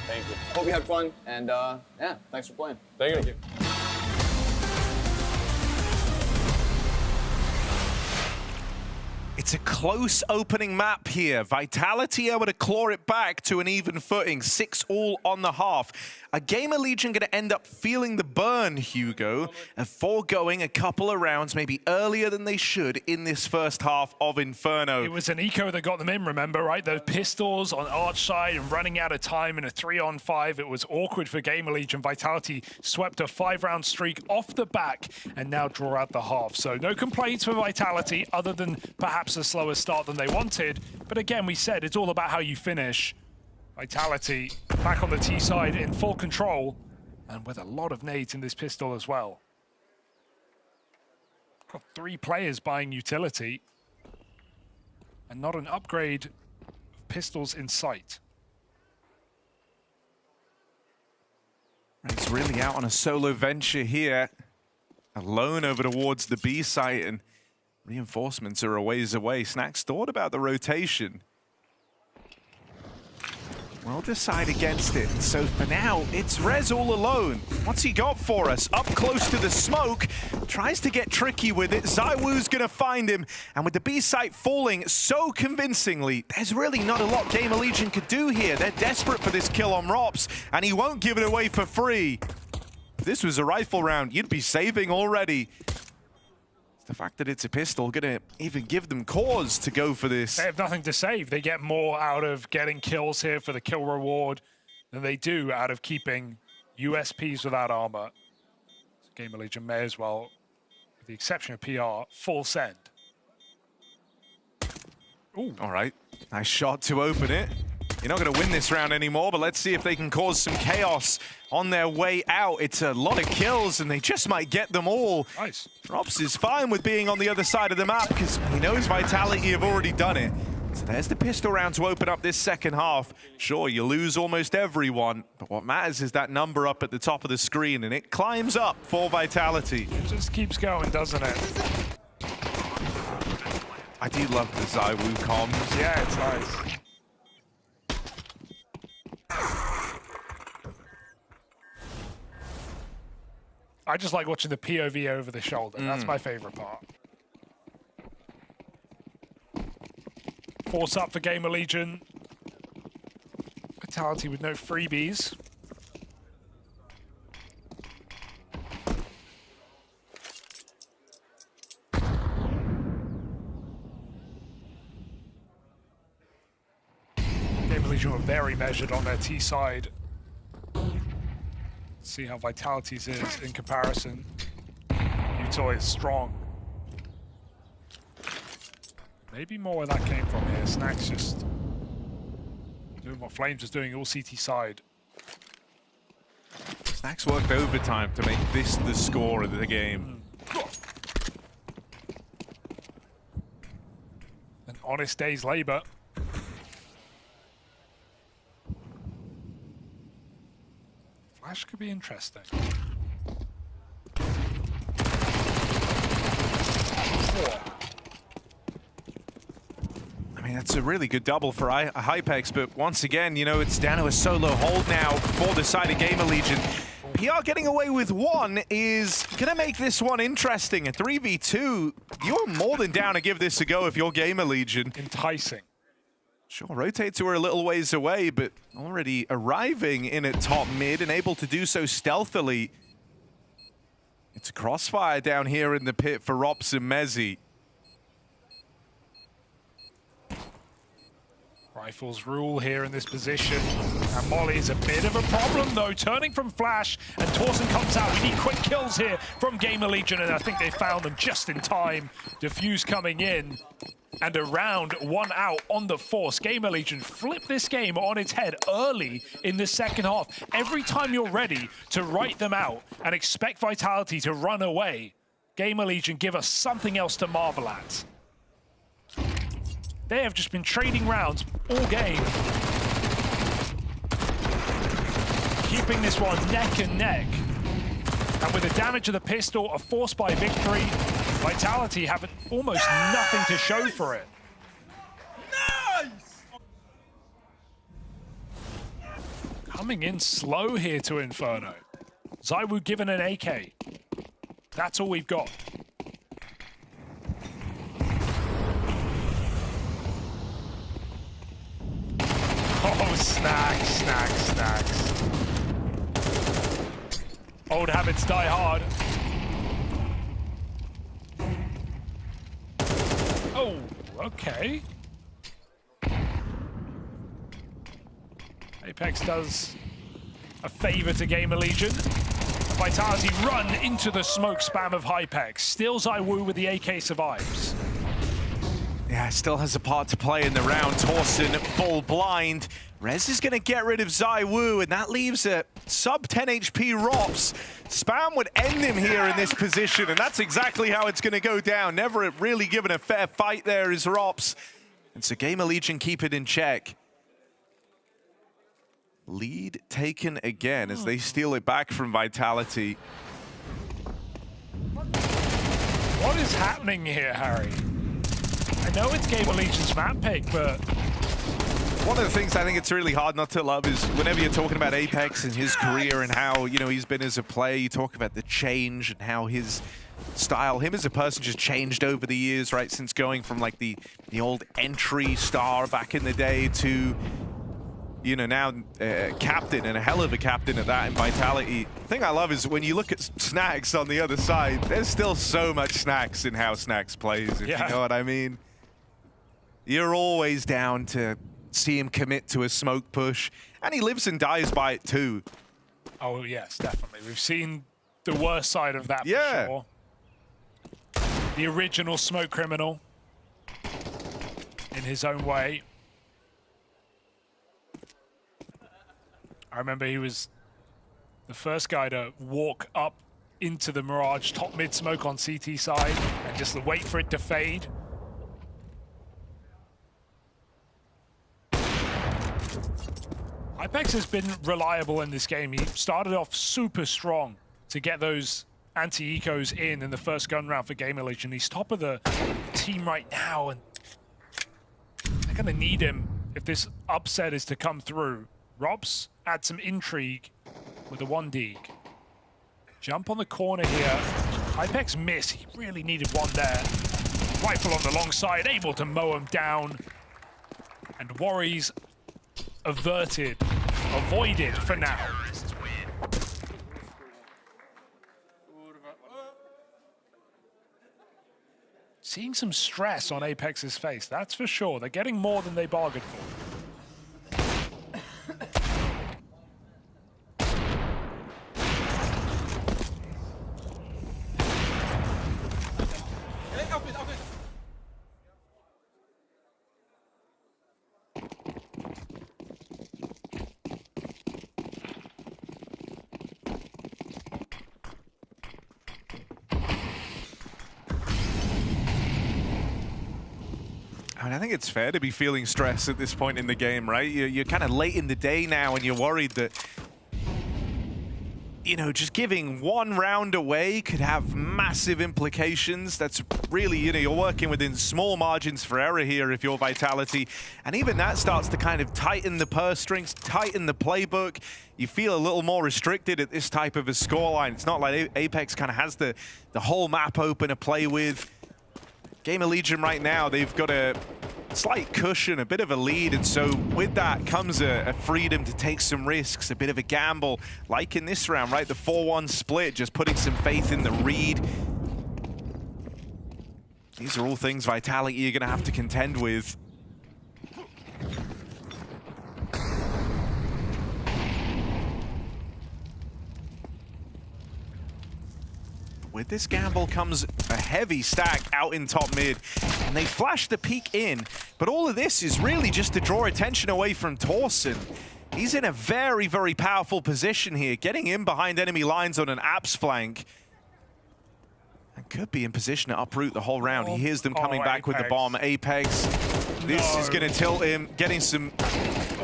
[SPEAKER 12] Thank you.
[SPEAKER 11] Hope you had fun. And yeah, thanks for playing.
[SPEAKER 12] Thank you.
[SPEAKER 10] It's a close opening map here. Vitality able to claw it back to an even footing. 6-all on the half. Are GamerLegion going to end up feeling the burn, Hugo, and foregoing a couple of rounds maybe earlier than they should in this first half of Inferno?
[SPEAKER 4] It was an eco that got them in, remember, right? Those pistols on Arch side and running out of time in a 3-on-5. It was awkward for GamerLegion. Vitality swept a 5-round streak off the back and now draw out the half. So no complaints for Vitality other than perhaps a slower start than they wanted. But again, we said it's all about how you finish. Vitality back on the T side in full control and with a lot of nades in this pistol as well. Got 3 players buying utility and not an upgrade of pistols in sight.
[SPEAKER 10] It's really out on a solo venture here. Alone over towards the B site, and reinforcements are a ways away. Snacks thought about the rotation. We'll decide against it. So for now, it's Rez all alone. What's he got for us? Up close to the smoke. Tries to get tricky with it. ZywOo's going to find him. And with the B site falling so convincingly, there's really not a lot GamerLegion could do here. They're desperate for this kill on Rops, and he won't give it away for free. If this was a rifle round, you'd be saving already. The fact that it's a pistol gonna even give them cause to go for this.
[SPEAKER 4] They have nothing to save. They get more out of getting kills here for the kill reward than they do out of keeping USPs without armor. So GamerLegion may as well, with the exception of PR, full send.
[SPEAKER 10] Ooh. All right, nice shot to open it. You're not going to win this round anymore, but let's see if they can cause some chaos on their way out. It's a lot of kills, and they just might get them all.
[SPEAKER 4] Nice.
[SPEAKER 10] Rops is fine with being on the other side of the map because he knows Vitality have already done it. So there's the pistol round to open up this second half. Sure, you lose almost everyone, but what matters is that number up at the top of the screen, and it climbs up for Vitality.
[SPEAKER 4] It just keeps going, doesn't it?
[SPEAKER 10] I do love the ZywOo comms.
[SPEAKER 4] Yeah, it's nice. I just like watching the POV over the shoulder. That's my favorite part. Force up for GamerLegion. Vitality with no freebies. GamerLegion were very measured on their T side. See how Vitality's is in comparison. Utah is strong. Maybe more where that came from here. Snacks just doing what Flames was doing all CT side.
[SPEAKER 10] Snacks worked overtime to make this the score of the game.
[SPEAKER 4] An honest day's labor. Flash could be interesting.
[SPEAKER 10] I mean, that's a really good double for Hypex, but once again, you know, it's down to a solo hold now for the side of GamerLegion. PR getting away with one is going to make this one interesting. A 3v2, you're more than down to give this a go if you're GamerLegion.
[SPEAKER 4] Enticing.
[SPEAKER 10] Sure, rotates were a little ways away, but already arriving in at top mid and able to do so stealthily. It's a crossfire down here in the pit for Rops and Mezzi.
[SPEAKER 4] Rifles rule here in this position. And Molly is a bit of a problem though, turning from Flash, and Torsen comes out. We need quick kills here from GamerLegion, and I think they found them just in time. Diffuse coming in, and around 1 out on the Force. GamerLegion flip this game on its head early in the second half. Every time you're ready to write them out and expect Vitality to run away, GamerLegion give us something else to marvel at. They have just been trading rounds all game. Keeping this one neck and neck. And with the damage of the pistol, a Force by victory, Vitality have almost nothing to show for it. Nice! Coming in slow here to Inferno. ZywOo given an AK. That's all we've got. Oh, snacks. Old habits die hard. Oh, okay. Apex does a favor to GamerLegion. Vitality run into the smoke spam of Hypex. Still ZywOo with the AK survives.
[SPEAKER 10] Yeah, still has a part to play in the round. Torsen full blind. Rez is going to get rid of ZywOo, and that leaves a sub 10 HP Rops. Spam would end him here in this position, and that's exactly how it's going to go down. Never really given a fair fight there is Rops. And so GamerLegion keep it in check. Lead taken again as they steal it back from Vitality.
[SPEAKER 4] What is happening here, Harry? I know it's GamerLegion's map pick, but...
[SPEAKER 10] One of the things I think it's really hard not to love is whenever you're talking about Apex and his career and how, you know, he's been as a player, you talk about the change and how his style, him as a person just changed over the years, right? Since going from like the old entry star back in the day to, you know, now captain, and a hell of a captain at that in Vitality. The thing I love is when you look at Snacks on the other side, there's still so much Snacks in how Snacks plays, if you know what I mean. You're always down to see him commit to a smoke push, and he lives and dies by it too.
[SPEAKER 4] Oh yes, definitely. We've seen the worst side of that for sure. The original smoke criminal in his own way. I remember he was the first guy to walk up into the Mirage top mid smoke on CT side and just wait for it to fade. Hypex has been reliable in this game. He started off super strong to get those anti-ecos in the first gun round for GamerLegion. He's top of the team right now, and they're going to need him if this upset is to come through. Robs add some intrigue with a 1D. Jump on the corner here. Hypex miss. He really needed one there. Rifle on the long side, able to mow him down. And worries avoided for now. Seeing some stress on Apex's face, that's for sure. They're getting more than they bargained for.
[SPEAKER 10] I mean, I think it's fair to be feeling stress at this point in the game, right? You're kind of late in the day now, and you're worried that, you know, just giving one round away could have massive implications. That's really, you know, you're working within small margins for error here if you're Vitality. And even that starts to kind of tighten the purse strings, tighten the playbook. You feel a little more restricted at this type of a scoreline. It's not like Apex kind of has the whole map open to play with. GamerLegion right now, they've got to slight cushion, a bit of a lead, and so with that comes a freedom to take some risks, a bit of a gamble, like in this round, right? The 4-1 split, just putting some faith in the read. These are all things Vitality you're going to have to contend with. With this gamble comes a heavy stack out in top mid, and they flash the peek in, but all of this is really just to draw attention away from Torsen. He's in a very, very powerful position here, getting in behind enemy lines on an Apps flank. And could be in position to uproot the whole round. He hears them coming back with the bomb. Apex, this is going to tilt him, getting some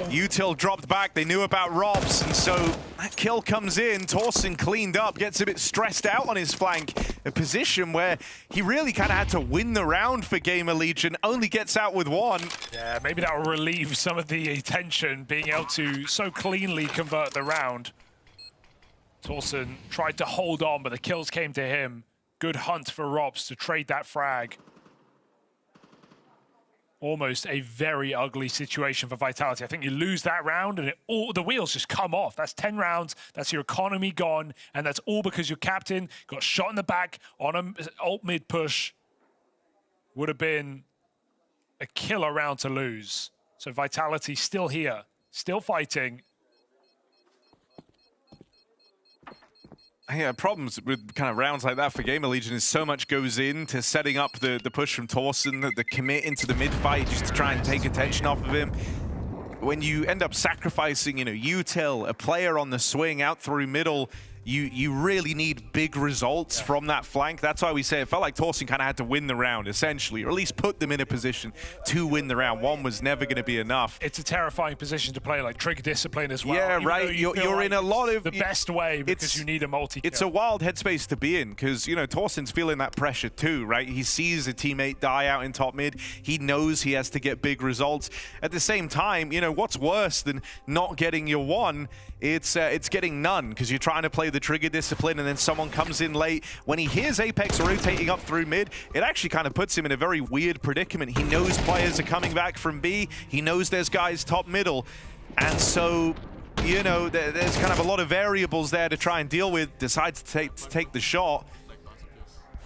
[SPEAKER 10] util dropped back. They knew about Robs, and so that kill comes in. Torsen cleaned up, gets a bit stressed out on his flank. A position where he really kind of had to win the round for GamerLegion, only gets out with one.
[SPEAKER 4] Yeah, maybe that will relieve some of the tension, being able to so cleanly convert the round. Torsen tried to hold on, but the kills came to him. Good hunt for Robs to trade that frag. Almost a very ugly situation for Vitality. I think you lose that round and the wheels just come off. That's 10 rounds, that's your economy gone, and that's all because your captain got shot in the back on an ult mid push. Would have been a killer round to lose. So Vitality still here, still fighting.
[SPEAKER 10] Yeah, problems with kind of rounds like that for GamerLegion is so much goes into setting up the push from Torsen, the commit into the mid-fight just to try and take attention off of him. When you end up sacrificing, util, a player on the swing out through middle, you really need big results from that flank. That's why we say it felt like Torsen kind of had to win the round, essentially, or at least put them in a position to win the round. One was never going to be enough.
[SPEAKER 4] It's a terrifying position to play, like trigger discipline as well.
[SPEAKER 10] Yeah, right. You're
[SPEAKER 4] like
[SPEAKER 10] in a lot of...
[SPEAKER 4] the best way because you need a multi-kill.
[SPEAKER 10] It's a wild headspace to be in because, Torsen's feeling that pressure too, right? He sees a teammate die out in top mid. He knows he has to get big results. At the same time, what's worse than not getting your one? It's getting none because you're trying to play the trigger discipline and then someone comes in late. When he hears Apex rotating up through mid, it actually kind of puts him in a very weird predicament. He knows players are coming back from B. He knows there's guys top middle. And so, there's kind of a lot of variables there to try and deal with. Decides to take the shot.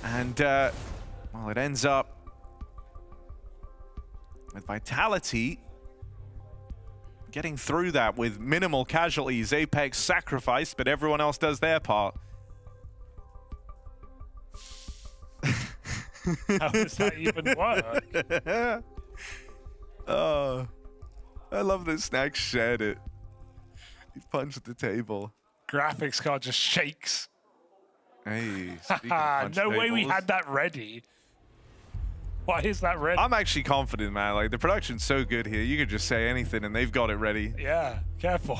[SPEAKER 10] And, well, it ends up with Vitality getting through that with minimal casualties. Apex sacrificed, but everyone else does their part.
[SPEAKER 4] How does that even work?
[SPEAKER 10] Oh, I love that Snacks shared it. He punched the table.
[SPEAKER 4] Graphics card just shakes.
[SPEAKER 10] Hey,
[SPEAKER 4] no way we had that ready. Why is that ready?
[SPEAKER 10] I'm actually confident, man. Like, the production's so good here. You could just say anything and they've got it ready.
[SPEAKER 4] Yeah, careful.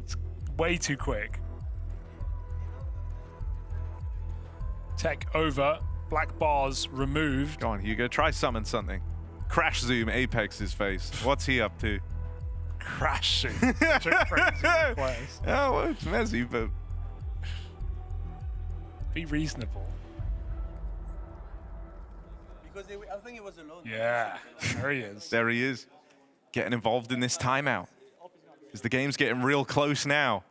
[SPEAKER 4] It's way too quick. Tech over. Black bars removed.
[SPEAKER 10] Go on, Hugo. Try summon something. Crash zoom Apex's face. What's he up to?
[SPEAKER 4] Crash zoom. Such a crazy request.
[SPEAKER 10] Oh, well, it's messy, but...
[SPEAKER 4] Be reasonable.
[SPEAKER 7] I think it was alone.
[SPEAKER 4] Yeah, there he is.
[SPEAKER 10] There he is, getting involved in this timeout. Because the game's getting real close now.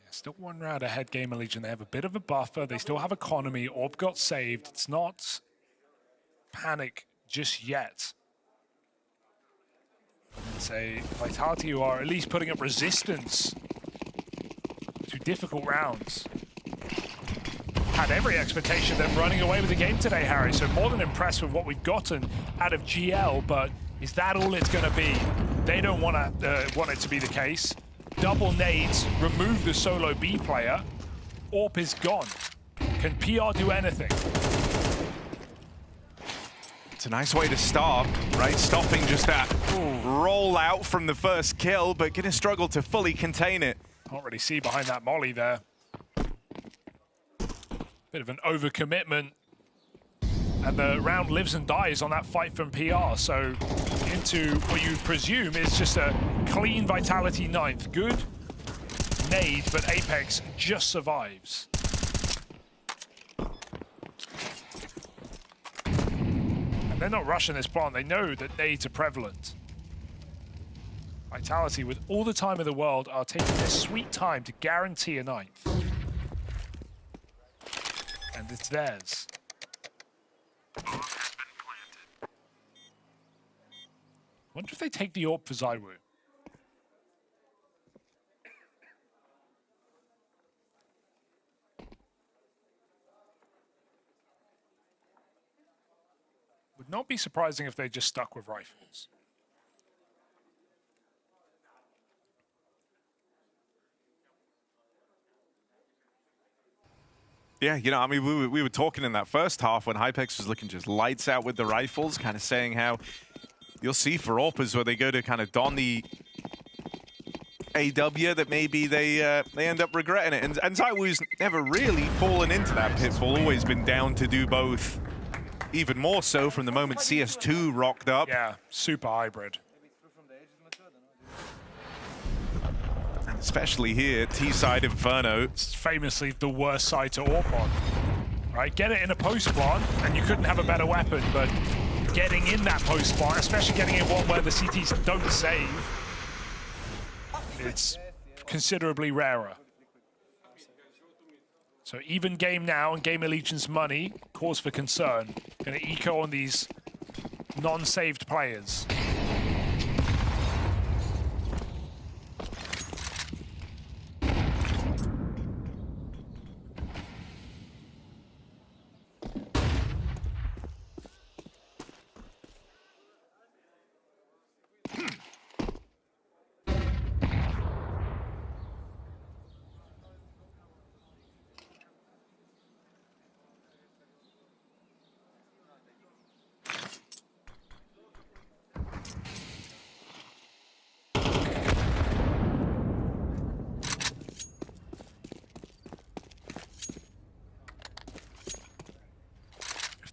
[SPEAKER 4] Yeah, still one round ahead, GamerLegion. They have a bit of a buffer. They still have economy. Orb got saved. It's not panic just yet. It's a Vitality who are at least putting up resistance to difficult rounds. Had every expectation of them running away with the game today, Harry. So more than impressed with what we've gotten out of GL, but is that all it's going to be? They don't want it to be the case. Double nades, remove the solo B player. AWP is gone. Can PR do anything?
[SPEAKER 10] It's a nice way to start, right? Stopping just that roll out from the first kill, but going to struggle to fully contain it.
[SPEAKER 4] Can't really see behind that molly there. Bit of an overcommitment. And the round lives and dies on that fight from PR. So into what you presume is just a clean Vitality 9th. Good nade, but Apex just survives. They're not rushing this plant. They know that nades are prevalent. Vitality, with all the time in the world, are taking their sweet time to guarantee a 9th. And it's theirs. Wonder if they take the AWP for ZywOo. Would not be surprising if they just stuck with rifles.
[SPEAKER 10] Yeah, you know, I mean, we were talking in that first half when Hypex was looking just lights out with the rifles, kind of saying how you'll see for AWPers where they go to kind of don the AW that maybe they end up regretting it. And ZywOo's never really fallen into that pitfall, always been down to do both. Even more so from the moment CS2 rocked up.
[SPEAKER 4] Yeah, super hybrid.
[SPEAKER 10] And especially here, T-side Inferno.
[SPEAKER 4] It's famously the worst side to AWP on. Right, get it in a post plant, and you couldn't have a better weapon, but getting in that post plant, especially getting in one where the CTs don't save, it's considerably rarer. So even game now and GamerLegion's money, cause for concern. Gonna eco on these non-saved players.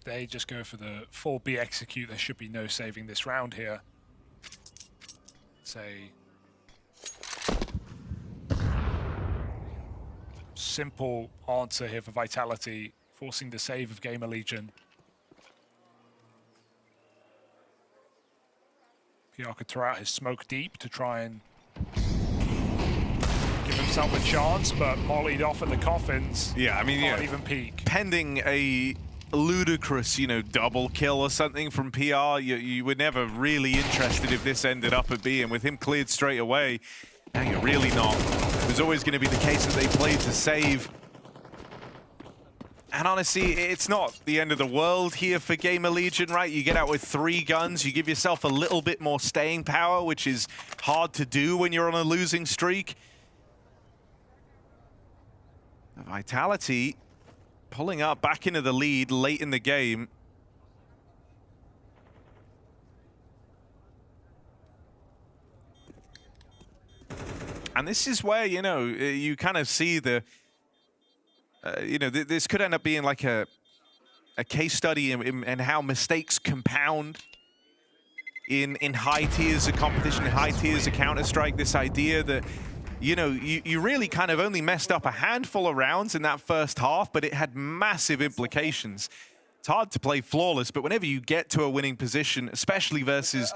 [SPEAKER 4] They just go for the full B execute. There should be no saving this round here. It's a simple answer here for Vitality, forcing the save of GamerLegion. PR could throw out his smoke deep to try and give himself a chance, but mollied off in the coffins.
[SPEAKER 10] Yeah, I mean,
[SPEAKER 4] can't even peek.
[SPEAKER 10] Pending a ludicrous, you know, double kill or something from PR, you were never really interested if this ended up at B, and with him cleared straight away, now you're really not. It was always going to be the case that they played to save. And honestly, it's not the end of the world here for GamerLegion, right? You get out with 3 guns, you give yourself a little bit more staying power, which is hard to do when you're on a losing streak. Vitality pulling up back into the lead late in the game. And this is where, you know, you kind of see the, you know, this could end up being like a case study in how mistakes compound in high tiers of competition, in high tiers of Counter-Strike. This idea that, you know, you really kind of only messed up a handful of rounds in that first half, but it had massive implications. It's hard to play flawless, but whenever you get to a winning position, especially versus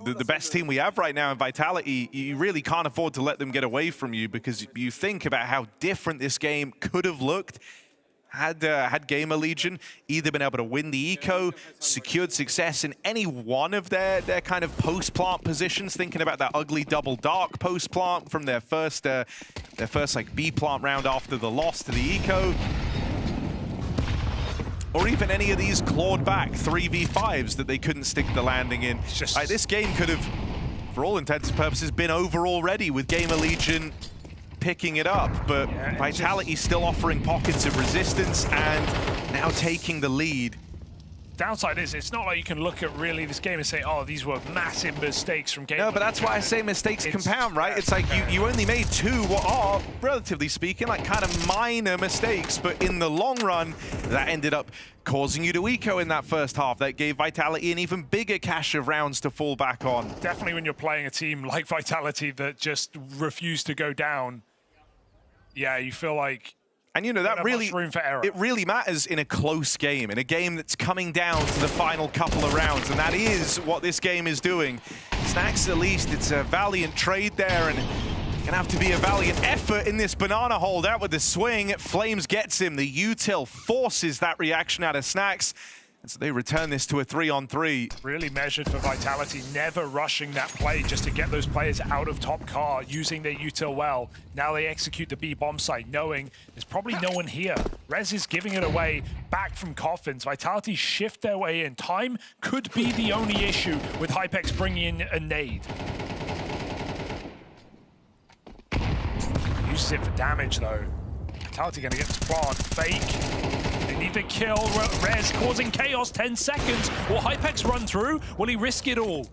[SPEAKER 10] the best team we have right now in Vitality, you really can't afford to let them get away from you, because you think about how different this game could have looked had GamerLegion either been able to win the eco, secured success in any one of their kind of post-plant positions, thinking about that ugly double dark post-plant from their first like B-plant round after the loss to the eco. Or even any of these clawed back 3v5s that they couldn't stick the landing in. Just like, this game could have, for all intents and purposes, been over already with GamerLegion picking it up, but yeah, Vitality still offering pockets of resistance and now taking the lead.
[SPEAKER 4] Downside is, it's not like you can look at really this game and say, oh, these were massive mistakes from GamerLegion.
[SPEAKER 10] No, but that's why I say mistakes compound, right? It's like you only made 2 what are, relatively speaking, like kind of minor mistakes, but in the long run, that ended up causing you to eco in that first half. That gave Vitality an even bigger cache of rounds to fall back on.
[SPEAKER 4] Definitely when you're playing a team like Vitality that just refused to go down, yeah, you feel like
[SPEAKER 10] And you know, that really,
[SPEAKER 4] room for error.
[SPEAKER 10] it really matters in a close game, in a game that's coming down to the final couple of rounds, and that is what this game is doing. Snacks, at least, it's a valiant trade there, and gonna have to be a valiant effort in this banana holdout with the swing. Flames gets him. The util forces that reaction out of Snacks. And so they return this to a 3-on-3.
[SPEAKER 4] Really measured for Vitality, never rushing that play just to get those players out of top car, using their util well. Now they execute the B bomb site, knowing there's probably no one here. Rez is giving it away back from coffins. Vitality shift their way in. Time could be the only issue with Hypex bringing in a nade. Uses it for damage though. Vitality gonna get to plant, fake. They need to kill Rez, causing chaos, 10 seconds. Will Hypex run through? Will he risk it all?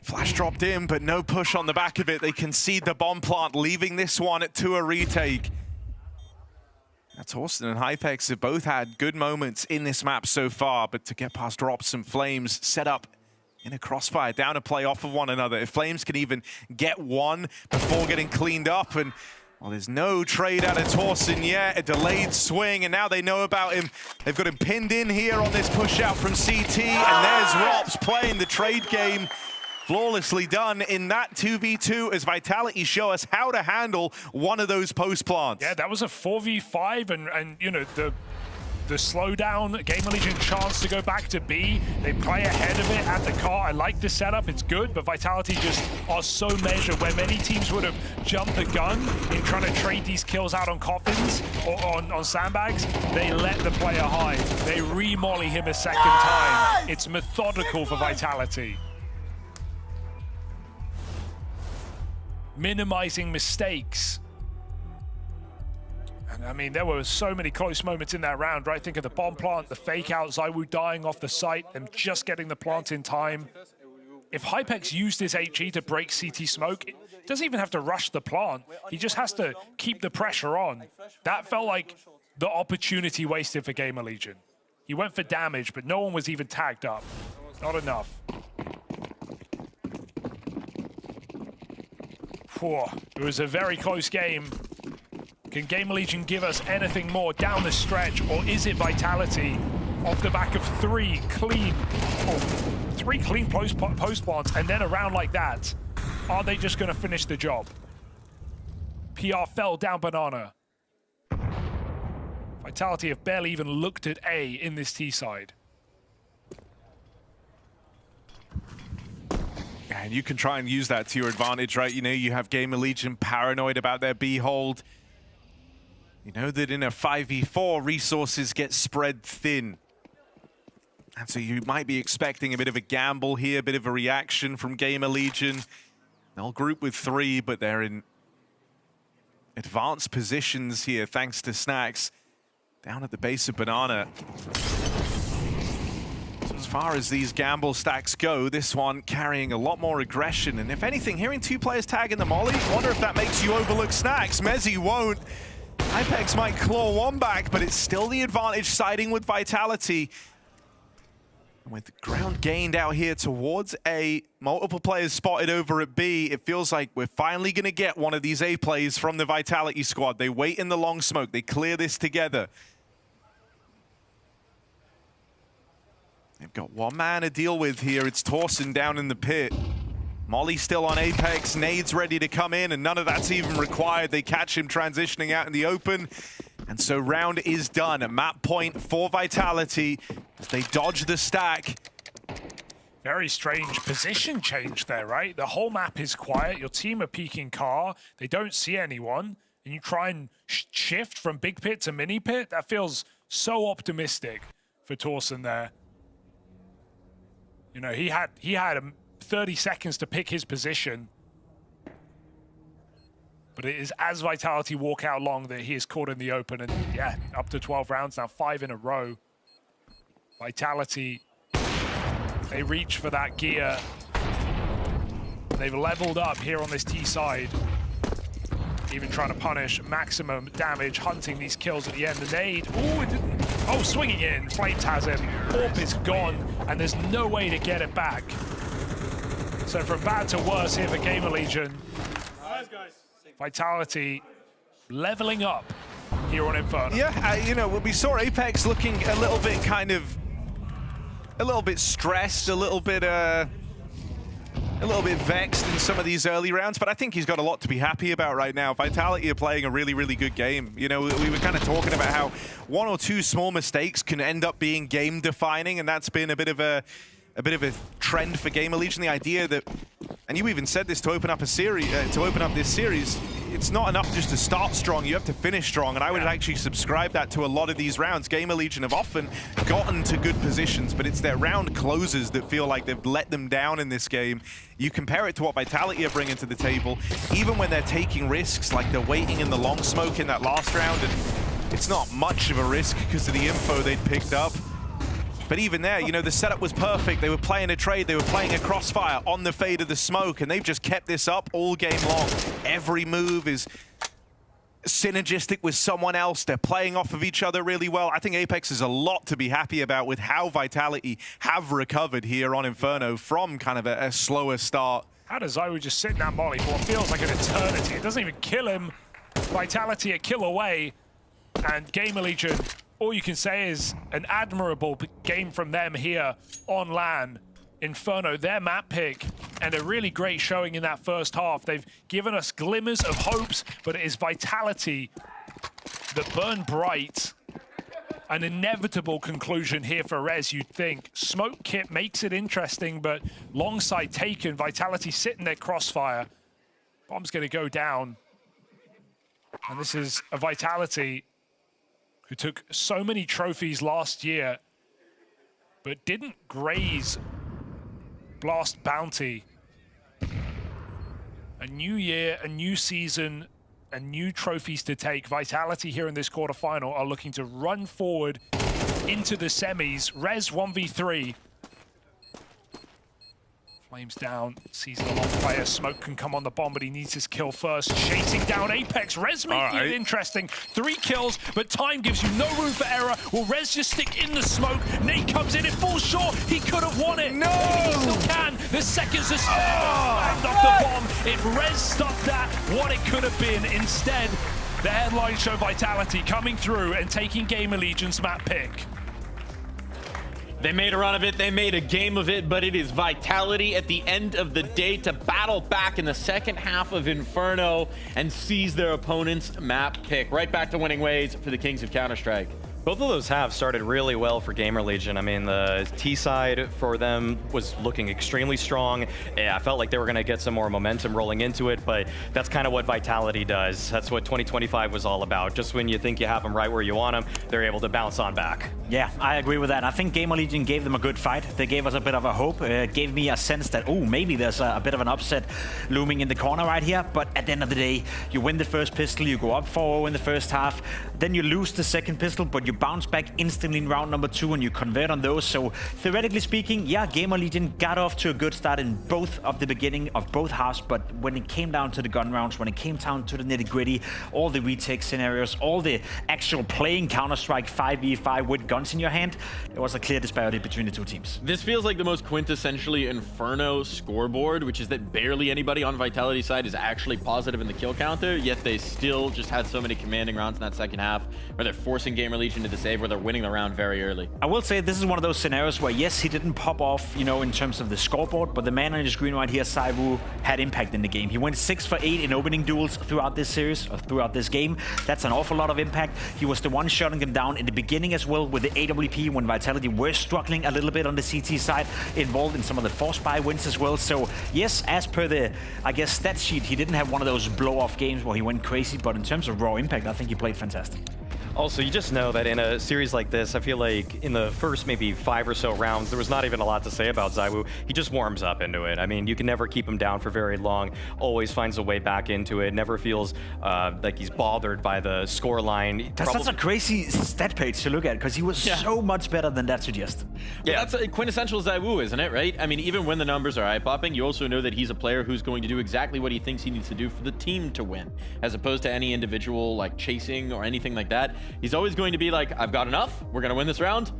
[SPEAKER 10] Flash dropped in, but no push on the back of it. They concede the bomb plant, leaving this one to a retake. Now, Torsten and Hypex have both had good moments in this map so far, but to get past Drops and Flames set up in a crossfire, down to play off of one another. If Flames can even get one before getting cleaned up, and well, there's no trade out of Torsten yet, a delayed swing, and now they know about him. They've got him pinned in here on this push out from CT, and there's Rops playing the trade game. Flawlessly done in that 2v2 as Vitality show us how to handle one of those post plants.
[SPEAKER 4] Yeah, that was a 4v5, and you know, the slowdown, GamerLegion chance to go back to B. They play ahead of it at the car. I like the setup, it's good, but Vitality just are so measured. Where many teams would have jumped the gun in trying to trade these kills out on coffins or on sandbags, they let the player hide. They re-molly him a second time. It's methodical for Vitality. Minimizing mistakes. And I mean, there were so many close moments in that round, right? Think of the bomb plant, the fake out, ZywOo dying off the site, them just getting the plant in time. If Hypex used his HE to break CT smoke, he doesn't even have to rush the plant. He just has to keep the pressure on. That felt like the opportunity wasted for GamerLegion. He went for damage, but no one was even tagged up. Not enough. Whew. It was a very close game. Can GamerLegion give us anything more down the stretch, or is it Vitality off the back of three clean post plants and then a round like that? Are they just going to finish the job? PR fell down banana. Vitality have barely even looked at A in this T side.
[SPEAKER 10] And you can try and use that to your advantage, right? You know, you have GamerLegion paranoid about their B hold. You know that in a 5v4, resources get spread thin. And so you might be expecting a bit of a gamble here, a bit of a reaction from GamerLegion. They'll group with three, but they're in advanced positions here, thanks to Snacks. Down at the base of Banana. So as far as these gamble stacks go, this one carrying a lot more aggression. And if anything, hearing two players tagging the molly, wonder if that makes you overlook Snacks. Mezzy won't. Hypex might claw one back, but it's still the advantage siding with Vitality. And with the ground gained out here towards A, multiple players spotted over at B, it feels like we're finally going to get one of these A plays from the Vitality squad. They wait in the long smoke. They clear this together. They've got one man to deal with here. It's Torsten down in the pit. Molly still on Apex, nades ready to come in, and none of that's even required. They catch him transitioning out in the open. And so round is done. A map point for Vitality as they dodge the stack.
[SPEAKER 4] Very strange position change there, right? The whole map is quiet. Your team are peeking car. They don't see anyone. And you try and shift from big pit to mini pit. That feels so optimistic for Torsten there. You know, he had 30 seconds to pick his position. But it is as Vitality walk out long that he is caught in the open. And yeah, up to 12 rounds now, 5 in a row. Vitality, they reach for that gear. They've leveled up here on this T side. Even trying to punish maximum damage, hunting these kills at the end. The nade, oh, it didn't. Oh, swinging in, Flames has him. Orb is gone, and there's no way to get it back. So from bad to worse here for GamerLegion. Vitality leveling up. here on Inferno.
[SPEAKER 10] Yeah, you know, we saw Apex looking a little bit stressed, a little bit vexed in some of these early rounds, but I think he's got a lot to be happy about right now. Vitality are playing a really, really good game. You know, we were kind of talking about how one or two small mistakes can end up being game defining, and that's been a bit of a trend for GamerLegion. The idea that, and you even said this to open up a series, this series, it's not enough just to start strong, you have to finish strong, and I would actually subscribe that to a lot of these rounds. GamerLegion have often gotten to good positions, but it's their round closes that feel like they've let them down in this game. You compare it to what Vitality are bringing to the table, even when they're taking risks, like they're waiting in the long smoke in that last round, and it's not much of a risk because of the info they'd picked up. But even there, you know, the setup was perfect. They were playing a trade, they were playing a crossfire on the fade of the smoke, and they've just kept this up all game long. Every move is synergistic with someone else. They're playing off of each other really well. I think Apex has a lot to be happy about with how Vitality have recovered here on Inferno from kind of a slower start.
[SPEAKER 4] How does ZywOo just sit in that molly for what feels like an eternity? It doesn't even kill him. Vitality a kill away, and GamerLegion, all you can say is an admirable game from them here on LAN. Inferno, their map pick, and a really great showing in that first half. They've given us glimmers of hopes, but it is Vitality that burn bright. An inevitable conclusion here for Rez, you'd think. Smoke kit makes it interesting, but long side taken. Vitality sitting there crossfire. Bomb's going to go down. And this is a Vitality who took so many trophies last year, but didn't graze Blast Bounty. A new year, a new season, and new trophies to take. Vitality here in this quarterfinal are looking to run forward into the semis. Rez 1v3. Flames down, sees the long player. Smoke can come on the bomb, but he needs his kill first. Chasing down Apex. Rez making it interesting. 3 kills, but time gives you no room for error. Will Rez just stick in the smoke? Nate comes in, it falls short. He could have won it.
[SPEAKER 10] No!
[SPEAKER 4] He still can. The seconds are slammed off the bomb. If Rez stopped that, what it could have been. Instead, the headline show Vitality coming through and taking GamerLegion's map pick.
[SPEAKER 1] They made a run of it, they made a game of it, but it is Vitality at the end of the day to battle back in the second half of Inferno and seize their opponent's map pick. Right back to winning ways for the Kings of Counter-Strike.
[SPEAKER 2] Both of those halves started really well for GamerLegion. I mean, the T side for them was looking extremely strong. Yeah, I felt like they were going to get some more momentum rolling into it, but that's kind of what Vitality does. That's what 2025 was all about. Just when you think you have them right where you want them, they're able to bounce on back.
[SPEAKER 3] Yeah, I agree with that. I think GamerLegion gave them a good fight. They gave us a bit of a hope. Gave me a sense that, oh, maybe there's a bit of an upset looming in the corner right here. But at the end of the day, you win the first pistol, you go up 4-0 in the first half, then you lose the second pistol, but you bounce back instantly in round number 2 and you convert on those. So theoretically speaking, yeah, GamerLegion got off to a good start in both of the beginning of both halves, but when it came down to the gun rounds, when it came down to the nitty-gritty, all the retake scenarios, all the actual playing Counter-Strike 5v5 with guns in your hand, there was a clear disparity between the two teams.
[SPEAKER 1] This feels like the most quintessentially Inferno scoreboard, which is that barely anybody on Vitality's side is actually positive in the kill counter, yet they still just had so many commanding rounds in that second half where they're forcing GamerLegion to disable, where they're winning the round very early.
[SPEAKER 3] I will say this is one of those scenarios where, yes, he didn't pop off, you know, in terms of the scoreboard, but the man on the screen right here, ZywOo, had impact in the game. He went 6 for 8 in opening duels throughout this series, or throughout this game. That's an awful lot of impact. He was the one shutting them down in the beginning as well with the AWP when Vitality were struggling a little bit on the CT side, involved in some of the force buy wins as well. So, yes, as per the, I guess, stat sheet, he didn't have one of those blow-off games where he went crazy, but in terms of raw impact, I think he played fantastic.
[SPEAKER 2] Also, you just know that in a series like this, I feel like in the first maybe 5 or so rounds, there was not even a lot to say about ZywOo. He just warms up into it. I mean, you can never keep him down for very long, always finds a way back into it, never feels like he's bothered by the score line.
[SPEAKER 3] That's such a crazy stat page to look at, because he was so much better than that suggests.
[SPEAKER 1] Yeah, that's a quintessential ZywOo, isn't it, right? I mean, even when the numbers are eye-popping, you also know that he's a player who's going to do exactly what he thinks he needs to do for the team to win, as opposed to any individual, like, chasing or anything like that. He's always going to be like, I've got enough, we're going to win this round,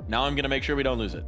[SPEAKER 1] now I'm going to make sure we don't lose it.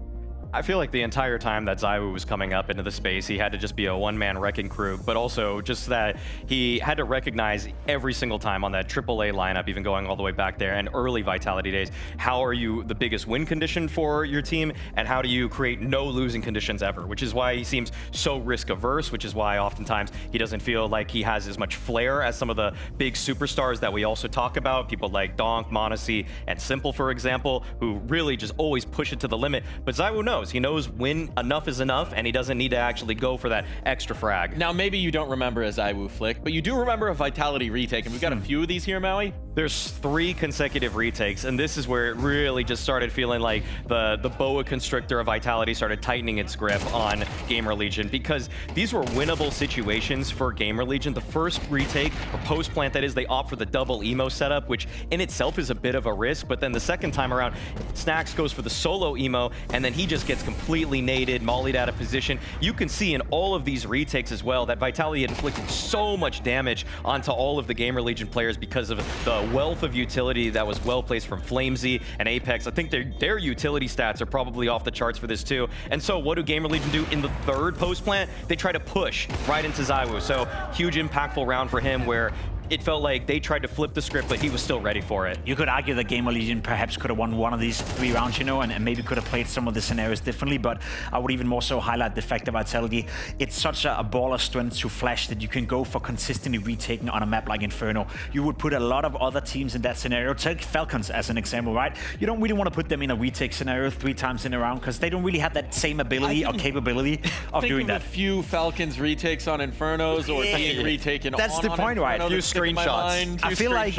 [SPEAKER 2] I feel like the entire time that ZywOo was coming up into the space, he had to just be a one-man wrecking crew, but also just that he had to recognize every single time on that AAA lineup, even going all the way back there and early Vitality days, how are you the biggest win condition for your team, and how do you create no losing conditions ever, which is why he seems so risk-averse, which is why oftentimes he doesn't feel like he has as much flair as some of the big superstars that we also talk about, people like Donk, m0NESY, and Simple, for example, who really just always push it to the limit. But ZywOo knows. He knows when enough is enough, and he doesn't need to actually go for that extra frag.
[SPEAKER 1] Now, maybe you don't remember a ZywOo flick, but you do remember a Vitality retake, and we've got a few of these here, Maui.
[SPEAKER 2] There's 3 consecutive retakes, and this is where it really just started feeling like the boa constrictor of Vitality started tightening its grip on GamerLegion, because these were winnable situations for GamerLegion. The first retake, or post-plant that is, they opt for the double emo setup, which in itself is a bit of a risk, but then the second time around, Snax goes for the solo emo, and then he just gets completely naded, mollied out of position. You can see in all of these retakes as well that Vitality had inflicted so much damage onto all of the GamerLegion players because of the wealth of utility that was well placed from Flamesy and Apex. I think their utility stats are probably off the charts for this too. And so what do GamerLegion do in the third post plant? They try to push right into ZywOo. So huge impactful round for him where it felt like they tried to flip the script, but he was still ready for it.
[SPEAKER 3] You could argue that GamerLegion perhaps could have won one of these 3 rounds, you know, and maybe could have played some of the scenarios differently, but I would even more so highlight the fact that Vitality, it's such a baller strength to Flash that you can go for consistently retaking on a map like Inferno. You would put a lot of other teams in that scenario. Take Falcons as an example, right? You don't really want to put them in a retake scenario 3 times in a round because they don't really have that same ability or capability of doing that.
[SPEAKER 1] A few Falcons retakes on Infernos or being retaken
[SPEAKER 3] That's the point, right?
[SPEAKER 1] Few screenshots.
[SPEAKER 3] I feel like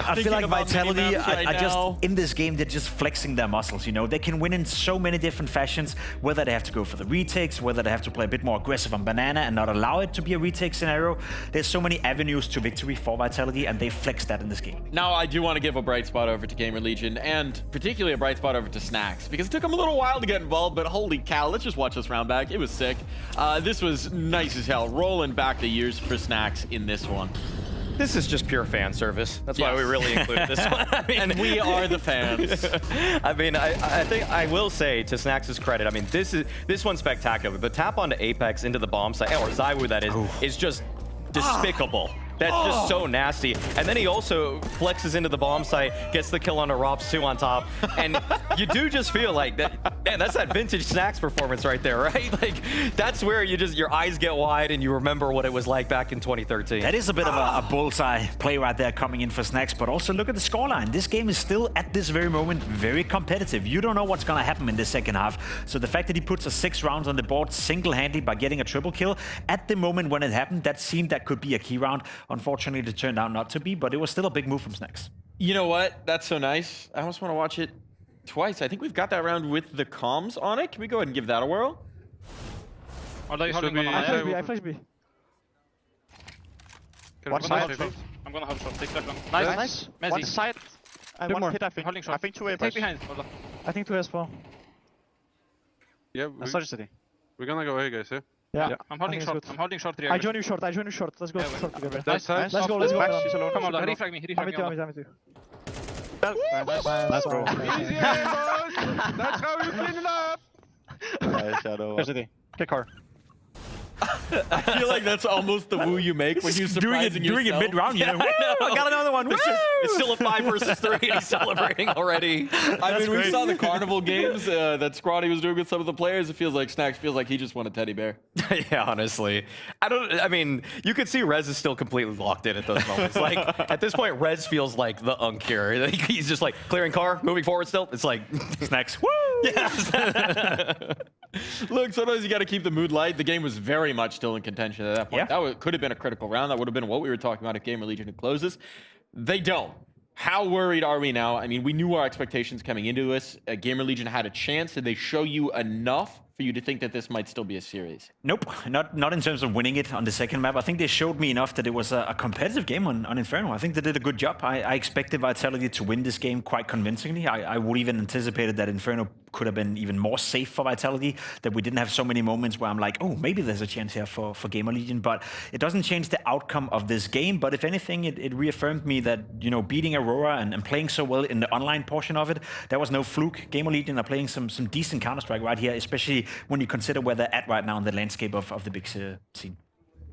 [SPEAKER 3] Vitality are just in this game, they're just flexing their muscles, you know. They can win in so many different fashions, whether they have to go for the retakes, whether they have to play a bit more aggressive on Banana and not allow it to be a retake scenario. There's so many avenues to victory for Vitality, and they flex that in this game.
[SPEAKER 1] Now, I do want to give a bright spot over to GamerLegion, and particularly a bright spot over to Snax, because it took them a little while to get involved, but holy cow, let's just watch this round back. It was sick. This was nice as hell, rolling back the years for Snax in this one.
[SPEAKER 2] This is just pure fan service. That's why we really included this one.
[SPEAKER 1] I mean, and we are the fans.
[SPEAKER 2] I mean, I think I will say, to Snax's credit, I mean, this one's spectacular. The tap onto Apex into the bomb site, or ZywOo that is just despicable. That's just so nasty. And then he also flexes into the bomb site, gets the kill on a Rops 2 on top. And you do just feel like that, man, that's that vintage Snax performance right there, right? Like, that's where your eyes get wide and you remember what it was like back in 2013.
[SPEAKER 3] That is a bit of a bullseye play right there coming in for Snax, but also look at the scoreline. This game is still, at this very moment, very competitive. You don't know what's going to happen in the second half. So the fact that he puts 6 rounds on the board single-handedly by getting a triple kill, at the moment when it happened, that seemed that could be a key round. Unfortunately, it turned out not to be, but it was still a big move from Snax.
[SPEAKER 1] You know what? That's so nice. I almost want to watch it twice. I think we've got that round with the comms on it. Can we go ahead and give that a whirl?
[SPEAKER 13] I flash B.
[SPEAKER 14] One side.
[SPEAKER 13] I'm gonna hold short. Take that one.
[SPEAKER 14] Nice.
[SPEAKER 13] One side.
[SPEAKER 14] And one pit, I think.
[SPEAKER 13] Holding short.
[SPEAKER 14] I think 2 A.
[SPEAKER 13] Take behind.
[SPEAKER 14] I think 2 S4.
[SPEAKER 9] Yeah, we're gonna go A, guys, yeah?
[SPEAKER 14] Yeah.
[SPEAKER 13] I'm holding short. I'm holding short.
[SPEAKER 14] I join you short. Let's go short together.
[SPEAKER 13] Nice.
[SPEAKER 14] Let's go.
[SPEAKER 13] Come on, refrag me.
[SPEAKER 14] I'm with you.
[SPEAKER 9] Nice, bro. Easy, boys! That's how you clean it up!
[SPEAKER 14] Nice, Shadow. Kick car.
[SPEAKER 1] I feel like that's almost the woo you make when you're surprising
[SPEAKER 3] doing it mid-round, you know?
[SPEAKER 2] I got another one. It's still a 5 versus 3 and he's celebrating already.
[SPEAKER 1] I mean, we saw the carnival games that Scrawny was doing with some of the players. It feels like Snax feels like he just won a teddy bear.
[SPEAKER 2] Yeah, honestly. I mean, you could see Rez is still completely locked in at those moments. Like, at this point, Rez feels like the unk here. He's just like clearing car, moving forward still. It's like,
[SPEAKER 3] Snax, woo!
[SPEAKER 2] Yes.
[SPEAKER 1] Look, sometimes you got to keep the mood light. The game was very much still in contention at that point.
[SPEAKER 3] Yeah.
[SPEAKER 1] That could have been a critical round. That would have been what we were talking about if GamerLegion closes. They don't. How worried are we now? I mean, we knew our expectations coming into this. GamerLegion had a chance. Did they show you enough for you to think that this might still be a series?
[SPEAKER 3] Nope, not in terms of winning it on the second map. I think they showed me enough that it was a competitive game on Inferno. I think they did a good job. I expected Vitality to win this game quite convincingly. I would even anticipated that Inferno could have been even more safe for Vitality, that we didn't have so many moments where I'm like, oh, maybe there's a chance here for GamerLegion, but it doesn't change the outcome of this game. But if anything, it reaffirmed me that, you know, beating Aurora and playing so well in the online portion of it, there was no fluke. GamerLegion are playing some decent Counter-Strike right here, especially when you consider where they're at right now in the landscape of the big scene.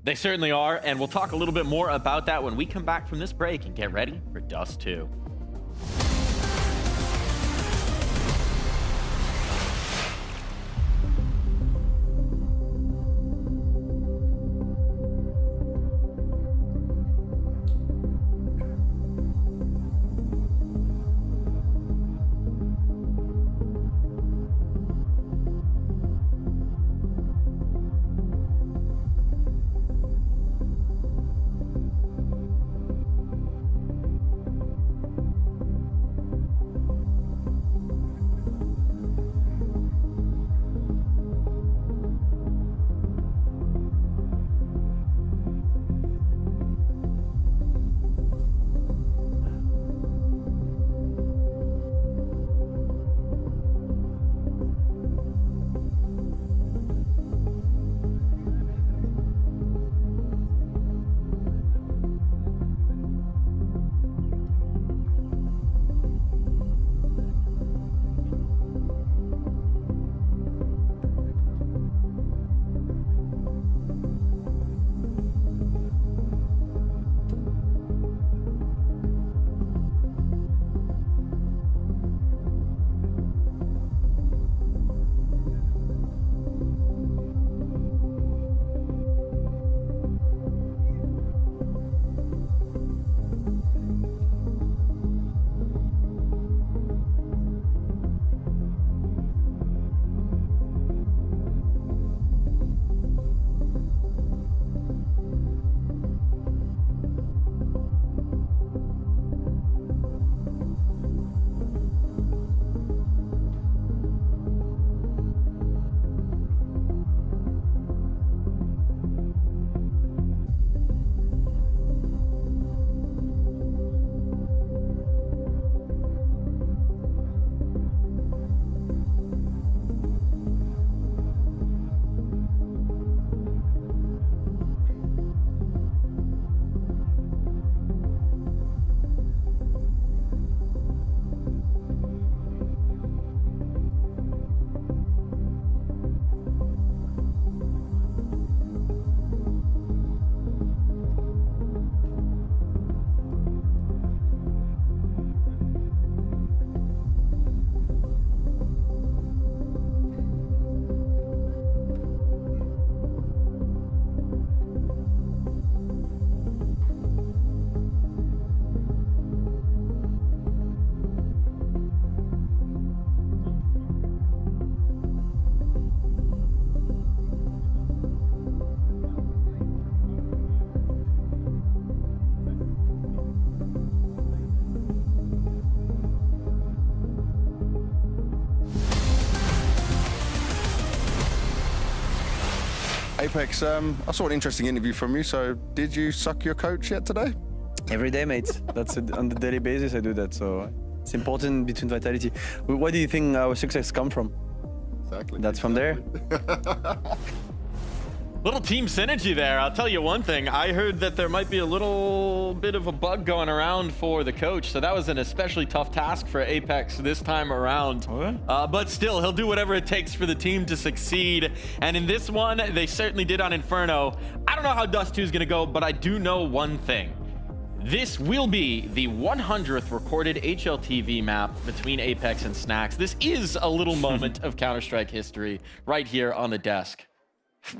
[SPEAKER 1] They certainly are, and we'll talk a little bit more about that when we come back from this break and get ready for Dust 2.
[SPEAKER 6] Apex, I saw an interesting interview from you. So, did you suck your coach yet today?
[SPEAKER 7] Every day, mate. That's on the daily basis I do that. So it's important between Vitality. Where do you think our success come from?
[SPEAKER 6] Exactly.
[SPEAKER 7] That's from there.
[SPEAKER 1] Little team synergy there. I'll tell you one thing. I heard that there might be a little bit of a bug going around for the coach. So that was an especially tough task for Apex this time around. But still, he'll do whatever it takes for the team to succeed. And in this one, they certainly did on Inferno. I don't know how Dust 2 is going to go, but I do know one thing. This will be the 100th recorded HLTV map between Apex and Snacks. This is a little moment of Counter-Strike history right here on the desk.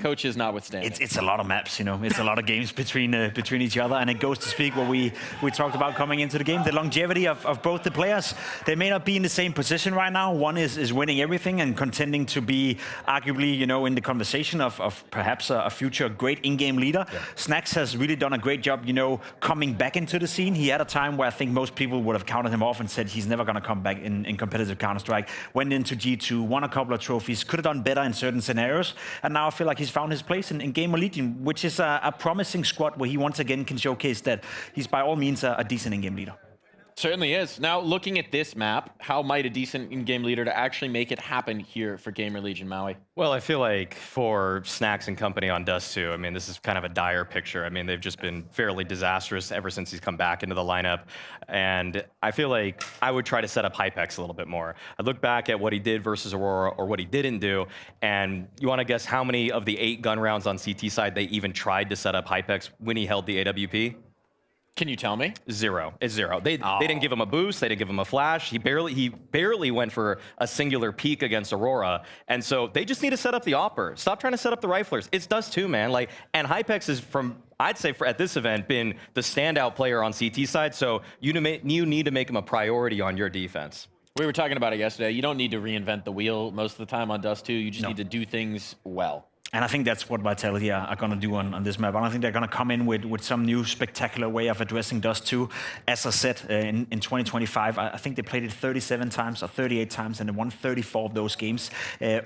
[SPEAKER 1] Coaches notwithstanding.
[SPEAKER 3] It's a lot of maps, you know. It's a lot of games between each other, and it goes to speak what we talked about coming into the game. The longevity of both the players. They may not be in the same position right now. One is winning everything and contending to be arguably, you know, in the conversation of perhaps a future great in-game leader. Yeah. Snacks has really done a great job, you know, coming back into the scene. He had a time where I think most people would have counted him off and said he's never going to come back in competitive Counter-Strike. Went into G2, won a couple of trophies, could have done better in certain scenarios, and now I feel like he's found his place in GamerLegion, which is a promising squad where he once again can showcase that he's by all means a decent in-game leader.
[SPEAKER 1] Certainly is. Now, looking at this map, how might a decent in-game leader to actually make it happen here for GamerLegion, Maui?
[SPEAKER 2] Well, I feel like for Snacks and company on Dust 2, I mean, this is kind of a dire picture. I mean, they've just been fairly disastrous ever since he's come back into the lineup. And I feel like I would try to set up Hypex a little bit more. I look back at what he did versus Aurora or what he didn't do, and you want to guess how many of the 8 gun rounds on CT side they even tried to set up Hypex when he held the AWP?
[SPEAKER 1] Can you tell me?
[SPEAKER 2] 0. It's 0. They didn't give him a boost. They didn't give him a flash. He barely went for a singular peek against Aurora. And so they just need to set up the Opper. Stop trying to set up the Riflers. It's Dust 2, man. Like, and Hypex is I'd say at this event, been the standout player on CT side. So you need to make him a priority on your defense.
[SPEAKER 1] We were talking about it yesterday. You don't need to reinvent the wheel most of the time on Dust 2. You just need to do things well.
[SPEAKER 3] And I think that's what Vitality are going to do on this map. I don't think they're going to come in with some new spectacular way of addressing Dust 2. As I said, in 2025, I think they played it 37 times or 38 times, and they won 34 of those games.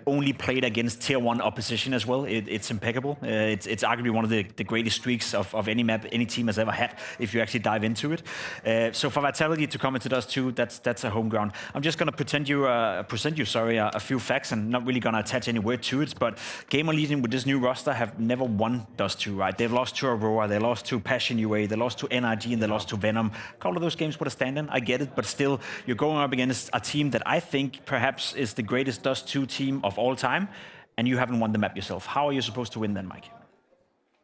[SPEAKER 3] Only played against Tier 1 opposition as well. It's impeccable. It's arguably one of the greatest streaks of any map any team has ever had, if you actually dive into it. So for Vitality to come into Dust 2, that's a home ground. I'm just going to present you a few facts, and not really going to attach any word to it, but GamerLegion with this new roster have never won Dust 2, right? They've lost to Aurora, they lost to Passion UA, they lost to NRG, and they lost to Venom. A couple of those games were a stand-in, I get it, but still, you're going up against a team that I think perhaps is the greatest Dust 2 team of all time, and you haven't won the map yourself. How are you supposed to win then, Mike?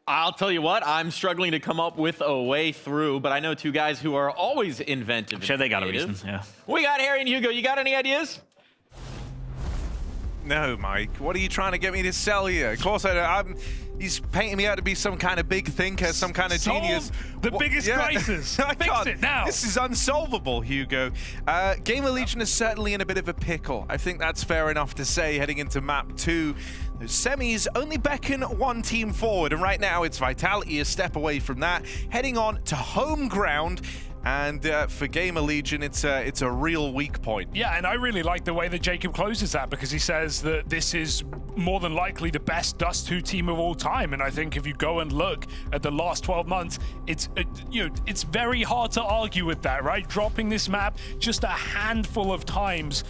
[SPEAKER 1] I'll tell you what, I'm struggling to come up with a way through, but I know 2 guys who are always inventive.
[SPEAKER 3] I'm sure they got a reason, yeah.
[SPEAKER 1] We got Harry and Hugo. You got any ideas?
[SPEAKER 10] No, Mike. What are you trying to get me to sell here? Of course, he's painting me out to be some kind of big thinker, some kind of genius.
[SPEAKER 4] The biggest crisis. Fix it now.
[SPEAKER 10] This is unsolvable, Hugo. GamerLegion is certainly in a bit of a pickle. I think that's fair enough to say heading into map 2. Those semis only beckon one team forward, and right now it's Vitality a step away from that, heading on to home ground. And for GamerLegion, it's a real weak point.
[SPEAKER 4] Yeah, and I really like the way that Jacob closes that, because he says that this is more than likely the best Dust 2 team of all time. And I think if you go and look at the last 12 months, it's very hard to argue with that, right? Dropping this map just a handful of times,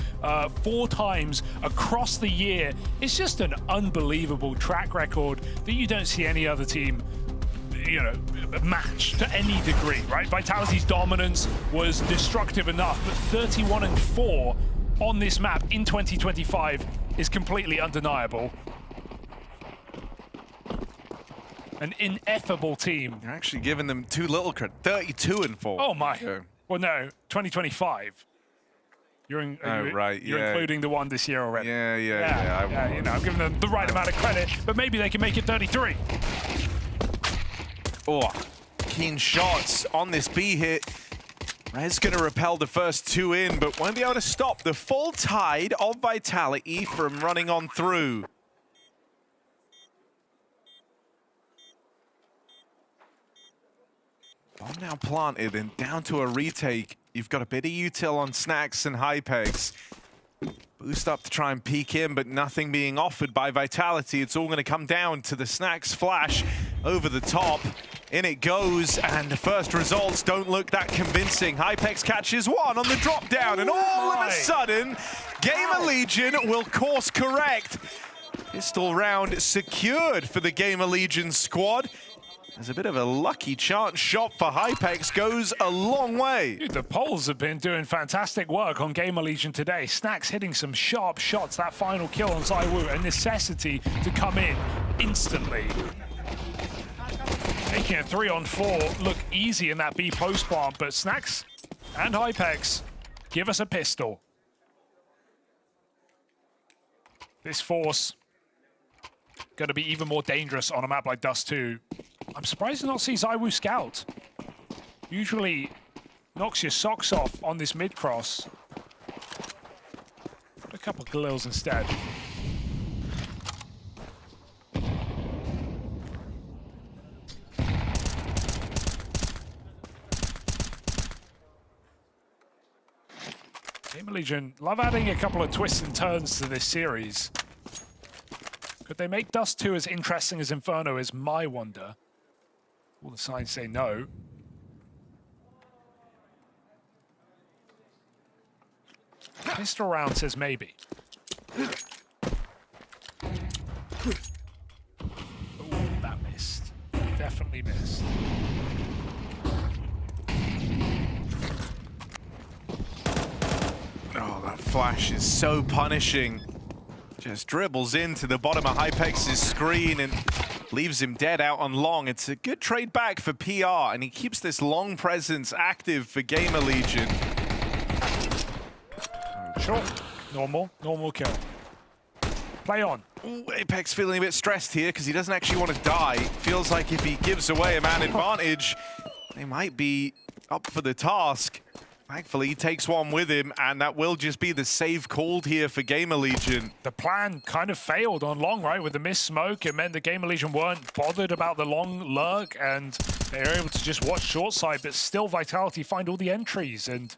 [SPEAKER 4] 4 times across the year, it's just an unbelievable track record that you don't see any other team match to any degree, right? Vitality's dominance was destructive enough, but 31-4 on this map in 2025 is completely undeniable. An ineffable team.
[SPEAKER 10] You're actually giving them too little credit. 32-4.
[SPEAKER 4] Oh my. Well, no, 2025. You're including the one this year already.
[SPEAKER 10] Yeah.
[SPEAKER 4] I'm giving them the right amount of credit, but maybe they can make it 33.
[SPEAKER 10] Oh, keen shots on this B hit. Red's going to repel the first 2 in, but won't be able to stop the full tide of Vitality from running on through. Bomb now planted and down to a retake. You've got a bit of util on Snacks and Hypex. Boost up to try and peek in, but nothing being offered by Vitality. It's all going to come down to the Snacks flash over the top. In it goes, and the first results don't look that convincing. Hypex catches 1 on the drop down, and all of a sudden, GamerLegion will course correct. Pistol round secured for the GamerLegion squad. There's a bit of a lucky chance shot for Hypex, goes a long way.
[SPEAKER 4] Dude, the Poles have been doing fantastic work on GamerLegion today. Snacks hitting some sharp shots. That final kill on ZywOo, a necessity to come in instantly. Making a 3-on-4 look easy in that B post bomb, but Snacks and Hypex give us a pistol. This force going to be even more dangerous on a map like Dust 2. I'm surprised to not see ZywOo scout. Usually knocks your socks off on this mid-cross. A couple of Galils instead. GamerLegion love adding a couple of twists and turns to this series. Could they make Dust 2 as interesting as Inferno is my wonder? All the signs say no. Pistol round says maybe. Ooh, that missed. Definitely missed.
[SPEAKER 10] Oh, that flash is so punishing. Just dribbles into the bottom of Hypex's screen and leaves him dead out on long. It's a good trade back for PR, and he keeps this long presence active for GamerLegion.
[SPEAKER 4] Sure. Normal kill. Play on.
[SPEAKER 10] Ooh, Apex feeling a bit stressed here because he doesn't actually want to die. Feels like if he gives away a man advantage, they might be up for the task. Thankfully, he takes one with him, and that will just be the save called here for GamerLegion.
[SPEAKER 4] The plan kind of failed on long, right? With the missed smoke, it meant the GamerLegion weren't bothered about the long lurk, and they were able to just watch short side, but still Vitality find all the entries, and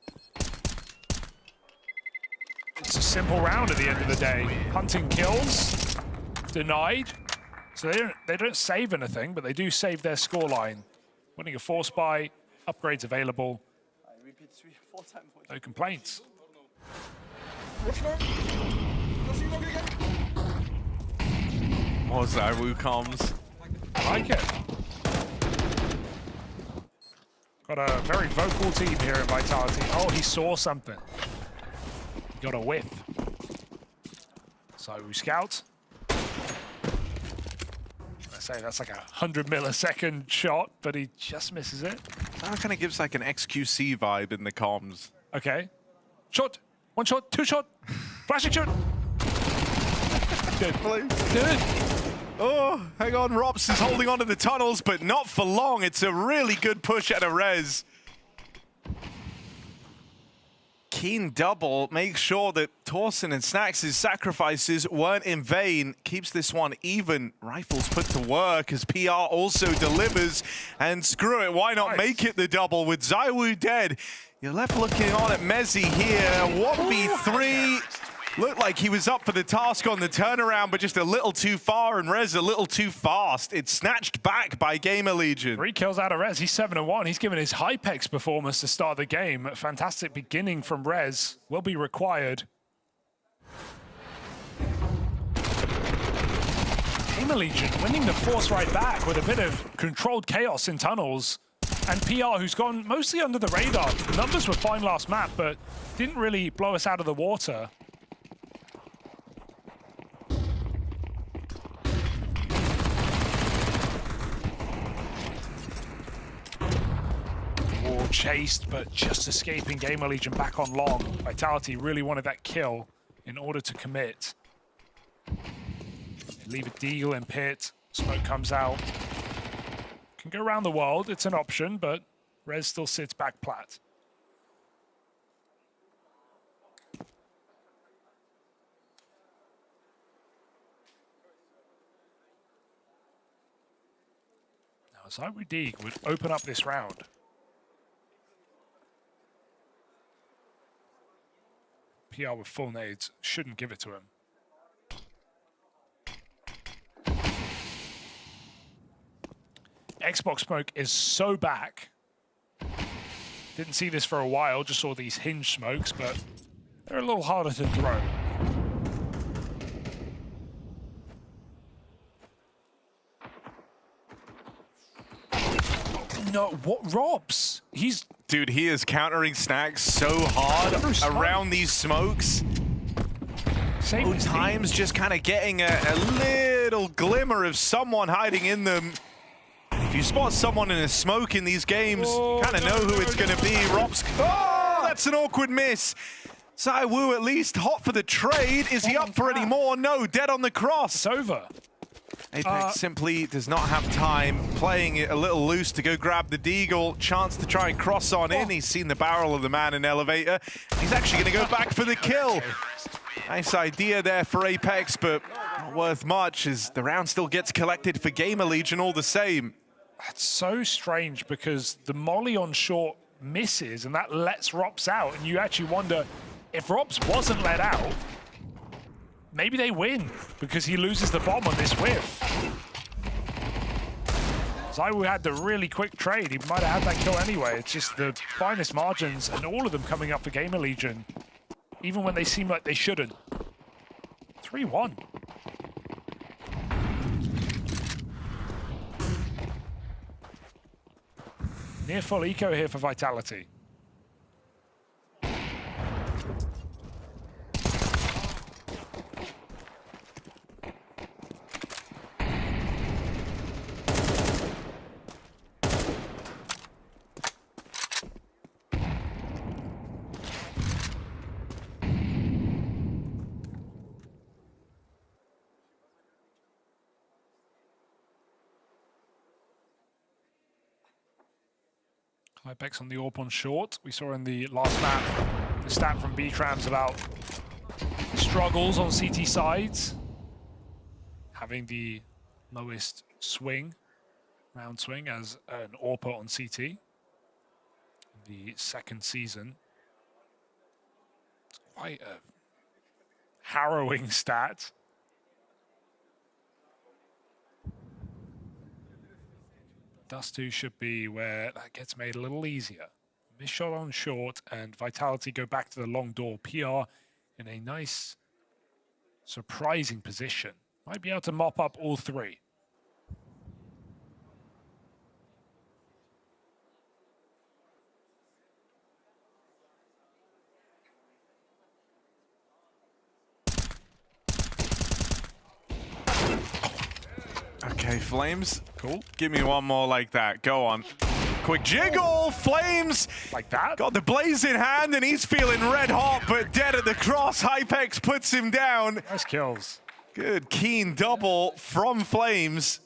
[SPEAKER 4] it's a simple round at the end of the day. Hunting kills, denied. So they don't save anything, but they do save their scoreline. Winning a force buy, upgrades available. No complaints.
[SPEAKER 10] More ZywOo comes.
[SPEAKER 4] I like it. Got a very vocal team here at Vitality. Oh, he saw something. He got a whiff. ZywOo scout. I say that's like a 100 millisecond shot, but he just misses it.
[SPEAKER 10] That kind of gives like an XQC vibe in the comms.
[SPEAKER 4] Okay. Shot. One shot. Two shot. Flashing shot. Good. Good.
[SPEAKER 10] Oh, hang on. Rops is holding on to the tunnels, but not for long. It's a really good push at a res. Keen double makes sure that Torsen and Snacks' sacrifices weren't in vain. Keeps this one even. Rifles put to work as PR also delivers. And screw it, why not make it the double with ZywOo dead? You're left looking on at Mezzy here. 1v3. Looked like he was up for the task on the turnaround, but just a little too far, and Rez a little too fast. It's snatched back by GamerLegion.
[SPEAKER 4] 3 kills out of Rez. He's 7-1. He's given his Hypex performance to start the game. A fantastic beginning from Rez. Will be required. GamerLegion winning the force right back with a bit of controlled chaos in tunnels. And PR, who's gone mostly under the radar. The numbers were fine last map, but didn't really blow us out of the water. Chased, but just escaping GamerLegion back on long. Vitality really wanted that kill in order to commit. They leave a deagle in pit. Smoke comes out. Can go around the world. It's an option, but Rez still sits back plat. Now, ZywOo Deeg would open up this round. PR with full nades shouldn't give it to him. Xbox smoke is so back. Didn't see this for a while, just saw these hinge smokes, but they're a little harder to throw. No, what Robs? He's...
[SPEAKER 10] Dude, he is countering Snacks so hard around these smokes. Both times just kind of getting a little glimmer of someone hiding in them. If you spot someone in a smoke in these games, you kind of know who it's going to be. Robs. Oh, that's an awkward miss. ZywOo at least hot for the trade. Is he up for any more? No, dead on the cross.
[SPEAKER 4] It's over.
[SPEAKER 10] Apex simply does not have time, playing it a little loose to go grab the deagle. Chance to try and cross on in. He's seen the barrel of the man in elevator. He's actually going to go back for the kill. Nice idea there for Apex, but not worth much as the round still gets collected for GamerLegion all the same.
[SPEAKER 4] That's so strange because the molly on short misses and that lets Rops out, and you actually wonder if Rops wasn't let out, maybe they win because he loses the bomb on this whiff. ZywOo had the really quick trade. He might have had that kill anyway. It's just the finest margins and all of them coming up for GamerLegion. even when they seem like they shouldn't. 3-1. Near full eco here for Vitality. Hypex on the AWP on short. We saw in the last map the stat from B-Trams about struggles on CT sides, having the lowest swing, round swing as an AWPer on CT in the second season. It's quite a harrowing stat. Dust 2 should be where that gets made a little easier. Missed shot on short, and Vitality go back to the long door. PR in a nice, surprising position. Might be able to mop up all three.
[SPEAKER 10] Okay, Flames.
[SPEAKER 4] Cool.
[SPEAKER 10] Give me one more like that. Go on. Quick jiggle. Flames.
[SPEAKER 4] Like that.
[SPEAKER 10] Got the blaze in hand, and he's feeling red hot, but dead at the cross. Hypex puts him down.
[SPEAKER 4] Nice kills.
[SPEAKER 10] Good, keen double from Flames.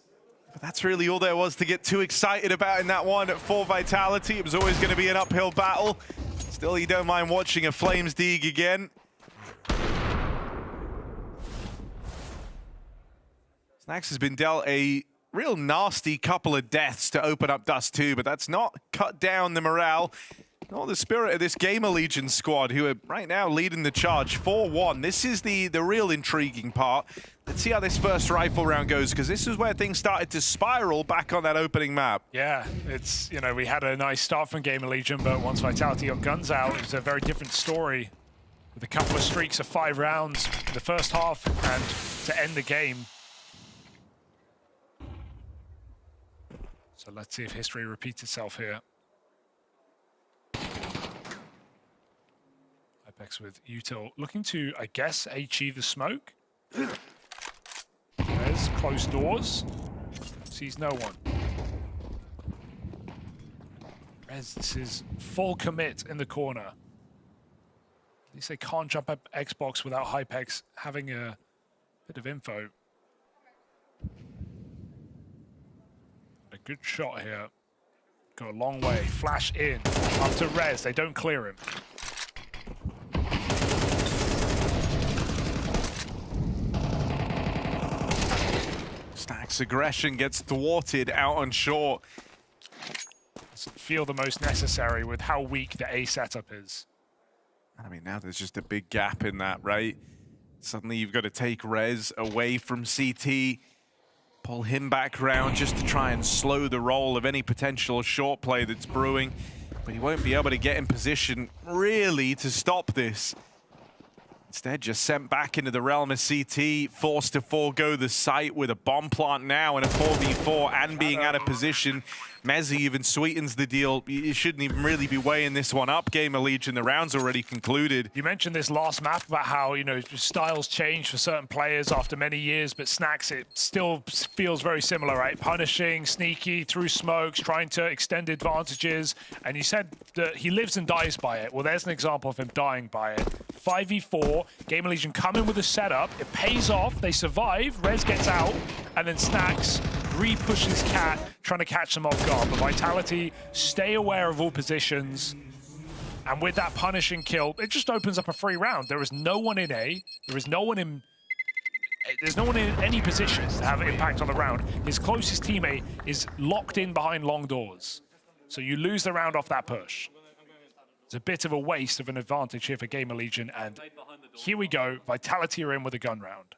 [SPEAKER 10] But that's really all there was to get too excited about in that one for Vitality. It was always going to be an uphill battle. Still, you don't mind watching a Flames dig again. Snax has been dealt a real nasty couple of deaths to open up Dust 2, but that's not cut down the morale nor the spirit of this GamerLegion squad, who are right now leading the charge 4-1. This is the real intriguing part. Let's see how this first rifle round goes, because this is where things started to spiral back on that opening map.
[SPEAKER 4] Yeah, it's, you know, we had a nice start from GamerLegion, but once Vitality got guns out, it was a very different story. With a couple of streaks of 5 rounds in the first half, and to end the game. So let's see if history repeats itself here. Hypex with Util looking to, I guess, achieve the smoke. There's closed doors. Sees no one. Rez, this is full commit in the corner. At least they can't jump up Xbox without Hypex having a bit of info. A good shot here. Go a long way. Flash in. Up to Rez. They don't clear him.
[SPEAKER 10] Snax aggression gets thwarted out on short.
[SPEAKER 4] Doesn't feel the most necessary with how weak the A setup is.
[SPEAKER 10] I mean, now there's just a big gap in that, right? Suddenly you've got to take Rez away from CT. Pull him back round just to try and slow the roll of any potential short play that's brewing. But he won't be able to get in position, really, to stop this. Instead, just sent back into the realm of CT, forced to forego the site with a bomb plant now and a 4v4 and being out of position. Mezzi even sweetens the deal. You shouldn't even really be weighing this one up, GamerLegion. The round's already concluded.
[SPEAKER 4] You mentioned this last map about how, you know, styles change for certain players after many years, but Snax, it still feels very similar, right? Punishing, sneaky, through smokes, trying to extend advantages. And you said that he lives and dies by it. Well, there's an example of him dying by it. 5v4, GamerLegion come in with a setup. It pays off. They survive. Rez gets out. And then Snax re-pushes Cat, trying to catch them off guard. But Vitality stay aware of all positions. And with that punishing kill, it just opens up a free round. There is no one in A. There is no one in... There's no one in any positions to have an impact on the round. His closest teammate is locked in behind long doors. So you lose the round off that push. It's a bit of a waste of an advantage here for GamerLegion. And here we go. Vitality are in with a gun round.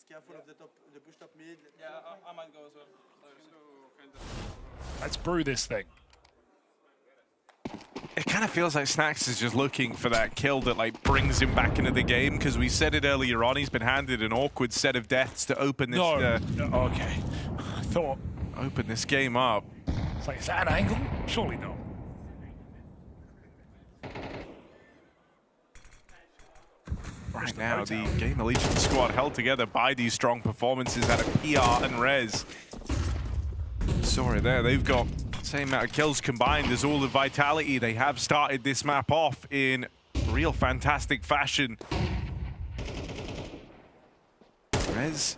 [SPEAKER 7] Careful of the push top mid. Yeah, I might go as well.
[SPEAKER 4] Let's brew this thing.
[SPEAKER 10] it kind of feels like Snacks is just looking for that kill that like brings him back into the game, because we said it earlier on, he's been handed an awkward set of deaths to open this.
[SPEAKER 4] Okay. I thought.
[SPEAKER 10] Open this game up.
[SPEAKER 4] It's like, is that an angle? Surely not.
[SPEAKER 10] Right now, the GamerLegion squad held together by these strong performances out of PR and Rez. Saw it there. They've got the same amount of kills combined as all of Vitality. They have started this map off in real fantastic fashion. Rez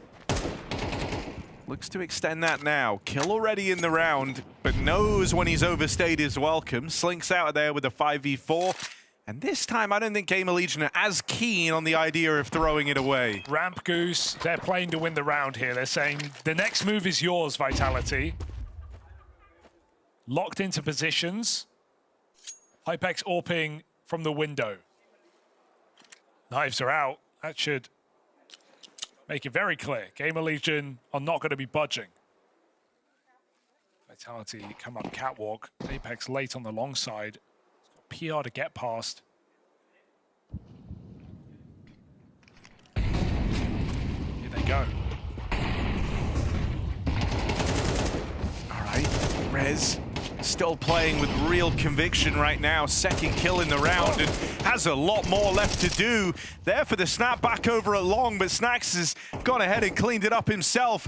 [SPEAKER 10] looks to extend that now. Kill already in the round, but knows when he's overstayed his welcome. Slinks out of there with a 5v4. And this time, I don't think GamerLegion are as keen on the idea of throwing it away.
[SPEAKER 4] Ramp Goose, they're playing to win the round here. They're saying, the next move is yours, Vitality. Locked into positions. Hypex AWPing from the window. Knives are out. That should make it very clear. GamerLegion are not going to be budging. Vitality come up catwalk. Apex late on the long side. PR to get past. Here they go.
[SPEAKER 10] All right, Rez still playing with real conviction right now. Second kill in the round and has a lot more left to do. There for the snap back over at long, but Snacks has gone ahead and cleaned it up himself.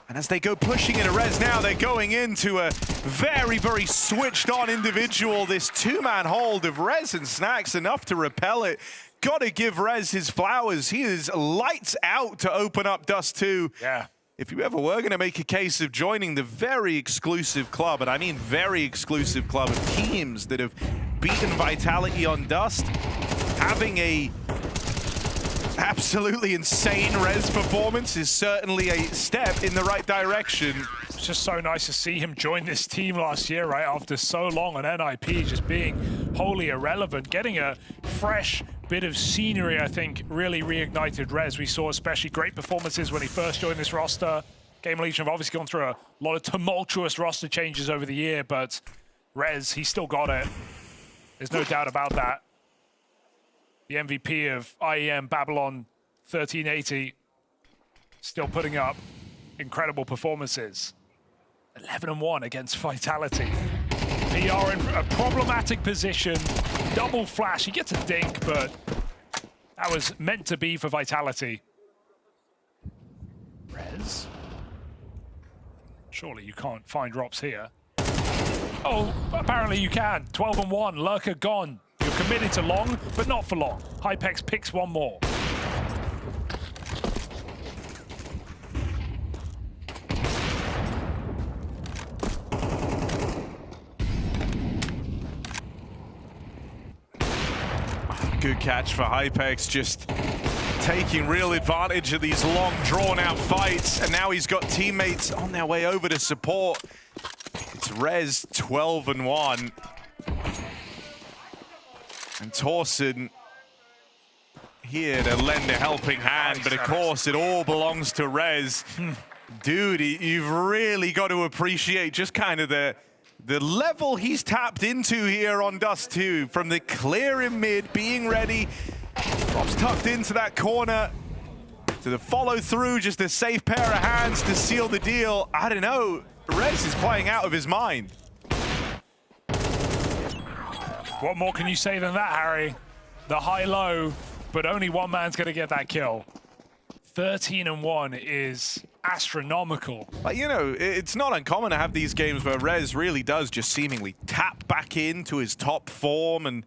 [SPEAKER 10] And as they go pushing into Rez now, they're going into a very, very switched on individual. This two-man hold of Rez and Snacks, enough to repel it. Got to give Rez his flowers. He is lights out to open up Dust 2.
[SPEAKER 4] Yeah.
[SPEAKER 10] If you ever were going to make a case of joining the very exclusive club, and I mean very exclusive club of teams that have beaten Vitality on Dust, having a absolutely insane Rez performance is certainly a step in the right direction.
[SPEAKER 4] It's just so nice to see him join this team last year, right? After so long on NIP, just being wholly irrelevant. Getting a fresh bit of scenery, I think, really reignited Rez. We saw especially great performances when he first joined this roster. GamerLegion have obviously gone through a lot of tumultuous roster changes over the year, but Rez, he still got it. There's no doubt about that. The MVP of IEM Babylon 1380, still putting up incredible performances. 11-1 against Vitality. PR in a problematic position. Double flash, he gets a dink, but that was meant to be for Vitality. Rez. Surely you can't find drops here. Oh, apparently you can. 12-1, Lurker gone. You're committed to long, but not for long. Hypex picks one more.
[SPEAKER 10] Good catch for Hypex, just taking real advantage of these long, drawn-out fights, and now he's got teammates on their way over to support. It's Rez, 12-1. And Torsen here to lend a helping hand, but of course it all belongs to Rez. Dude, you've really got to appreciate just kind of the level he's tapped into here on Dust 2. From the clear in mid, being ready, drops tucked into that corner, to the follow through, just a safe pair of hands to seal the deal. I don't know, Rez is playing out of his mind.
[SPEAKER 4] What more can you say than that, Harry? The high-low, but only one man's going to get that kill. 13-1 is astronomical.
[SPEAKER 10] But you know, it's not uncommon to have these games where Rez really does just seemingly tap back into his top form and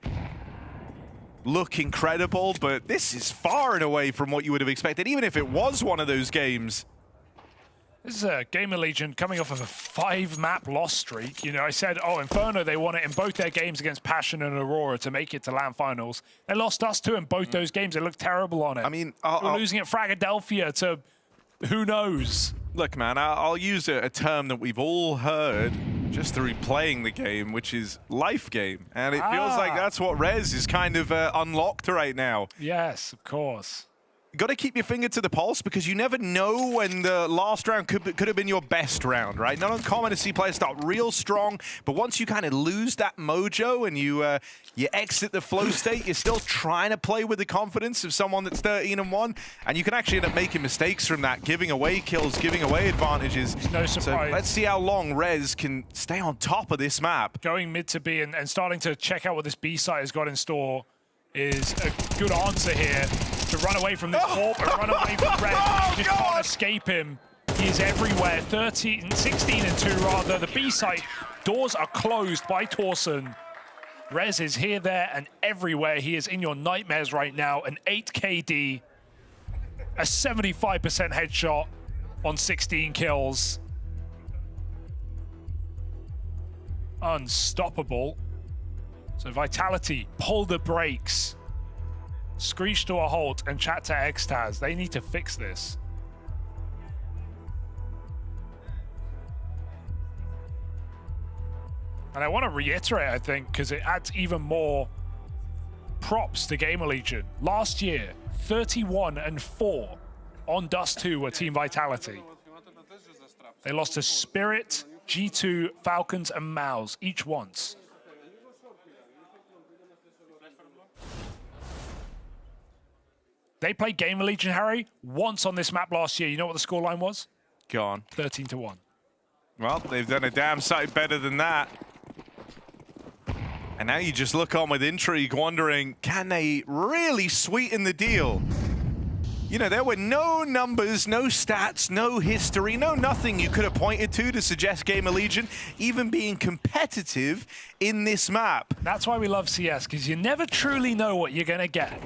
[SPEAKER 10] look incredible, but this is far and away from what you would have expected, even if it was one of those games.
[SPEAKER 4] This is a GamerLegion coming off of a 5-map loss streak. You know, I said, oh, Inferno, they won it in both their games against Passion and Aurora to make it to LAN finals. They lost us too in both those games. They looked terrible on it.
[SPEAKER 10] I mean,
[SPEAKER 4] we're losing at Fragadelphia to who knows?
[SPEAKER 10] Look, man, I'll use a term that we've all heard just through playing the game, which is life game. And it feels like that's what Rez is kind of unlocked right now.
[SPEAKER 4] Yes, of course.
[SPEAKER 10] got to keep your finger to the pulse because you never know when the last round could have been your best round, right? Not uncommon to see players start real strong, but once you kind of lose that mojo and you exit the flow state, you're still trying to play with the confidence of someone that's 13-1, and you can actually end up making mistakes from that, giving away kills, giving away advantages.
[SPEAKER 4] No surprise.
[SPEAKER 10] So let's see how long Rez can stay on top of this map.
[SPEAKER 4] Going mid to B and starting to check out what this B site has got in store is a good answer here to run away from this warp and run away from Rez. You just can't escape him. He is everywhere. 16-2 rather. The B site doors are closed by Torsen. Rez is here, there, and everywhere. He is in your nightmares right now. An 8 KD, a 75% headshot on 16 kills. Unstoppable. So Vitality, pull the brakes. Screech to a halt and chat to Extaz. They need to fix this. And I want to reiterate, I think, because it adds even more props to GamerLegion. Last year, 31-4 on Dust 2 were Team Vitality. They lost to Spirit, G2, Falcons, and Mouse, each once. They played GamerLegion, Harry, once on this map last year. You know what the scoreline was?
[SPEAKER 10] Go on.
[SPEAKER 4] 13-1.
[SPEAKER 10] Well, they've done a damn sight better than that. And now you just look on with intrigue, wondering, can they really sweeten the deal? You know, there were no numbers, no stats, no history, no nothing you could have pointed to suggest GamerLegion even being competitive in this map.
[SPEAKER 4] That's why we love CS, because you never truly know what you're going to get.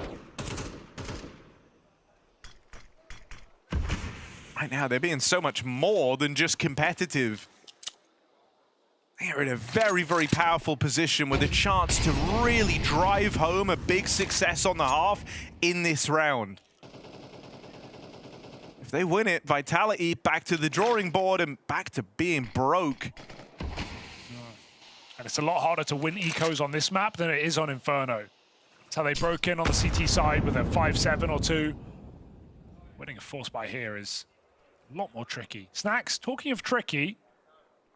[SPEAKER 10] Right now, they're being so much more than just competitive. They're in a very, very powerful position with a chance to really drive home a big success on the half in this round. If they win it, Vitality back to the drawing board and back to being broke.
[SPEAKER 4] And it's a lot harder to win ecos on this map than it is on Inferno. That's how they broke in on the CT side with a 5-7 or 2. Winning a force buy here is a lot more tricky. Snacks, talking of tricky,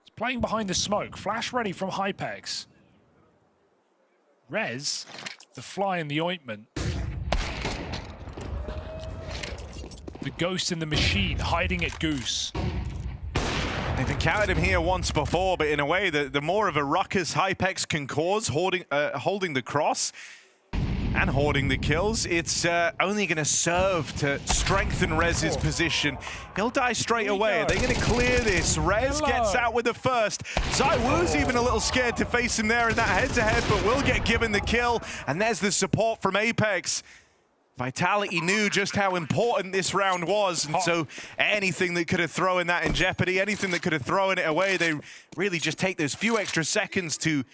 [SPEAKER 4] he's playing behind the smoke. Flash ready from Hypex. Rez, the fly in the ointment. The ghost in the machine, hiding at Goose.
[SPEAKER 10] They've encountered him here once before, but in a way, the more of a ruckus Hypex can cause, holding the cross and hoarding the kills, it's only going to serve to strengthen Rez's position. He'll die straight away. Are they going to clear this? Rez gets out with the first. ZywOo's even a little scared to face him there in that head-to-head, but will get given the kill. And there's the support from Apex. Vitality knew just how important this round was, and so anything that could have thrown that in jeopardy, anything that could have thrown it away, they really just take those few extra seconds to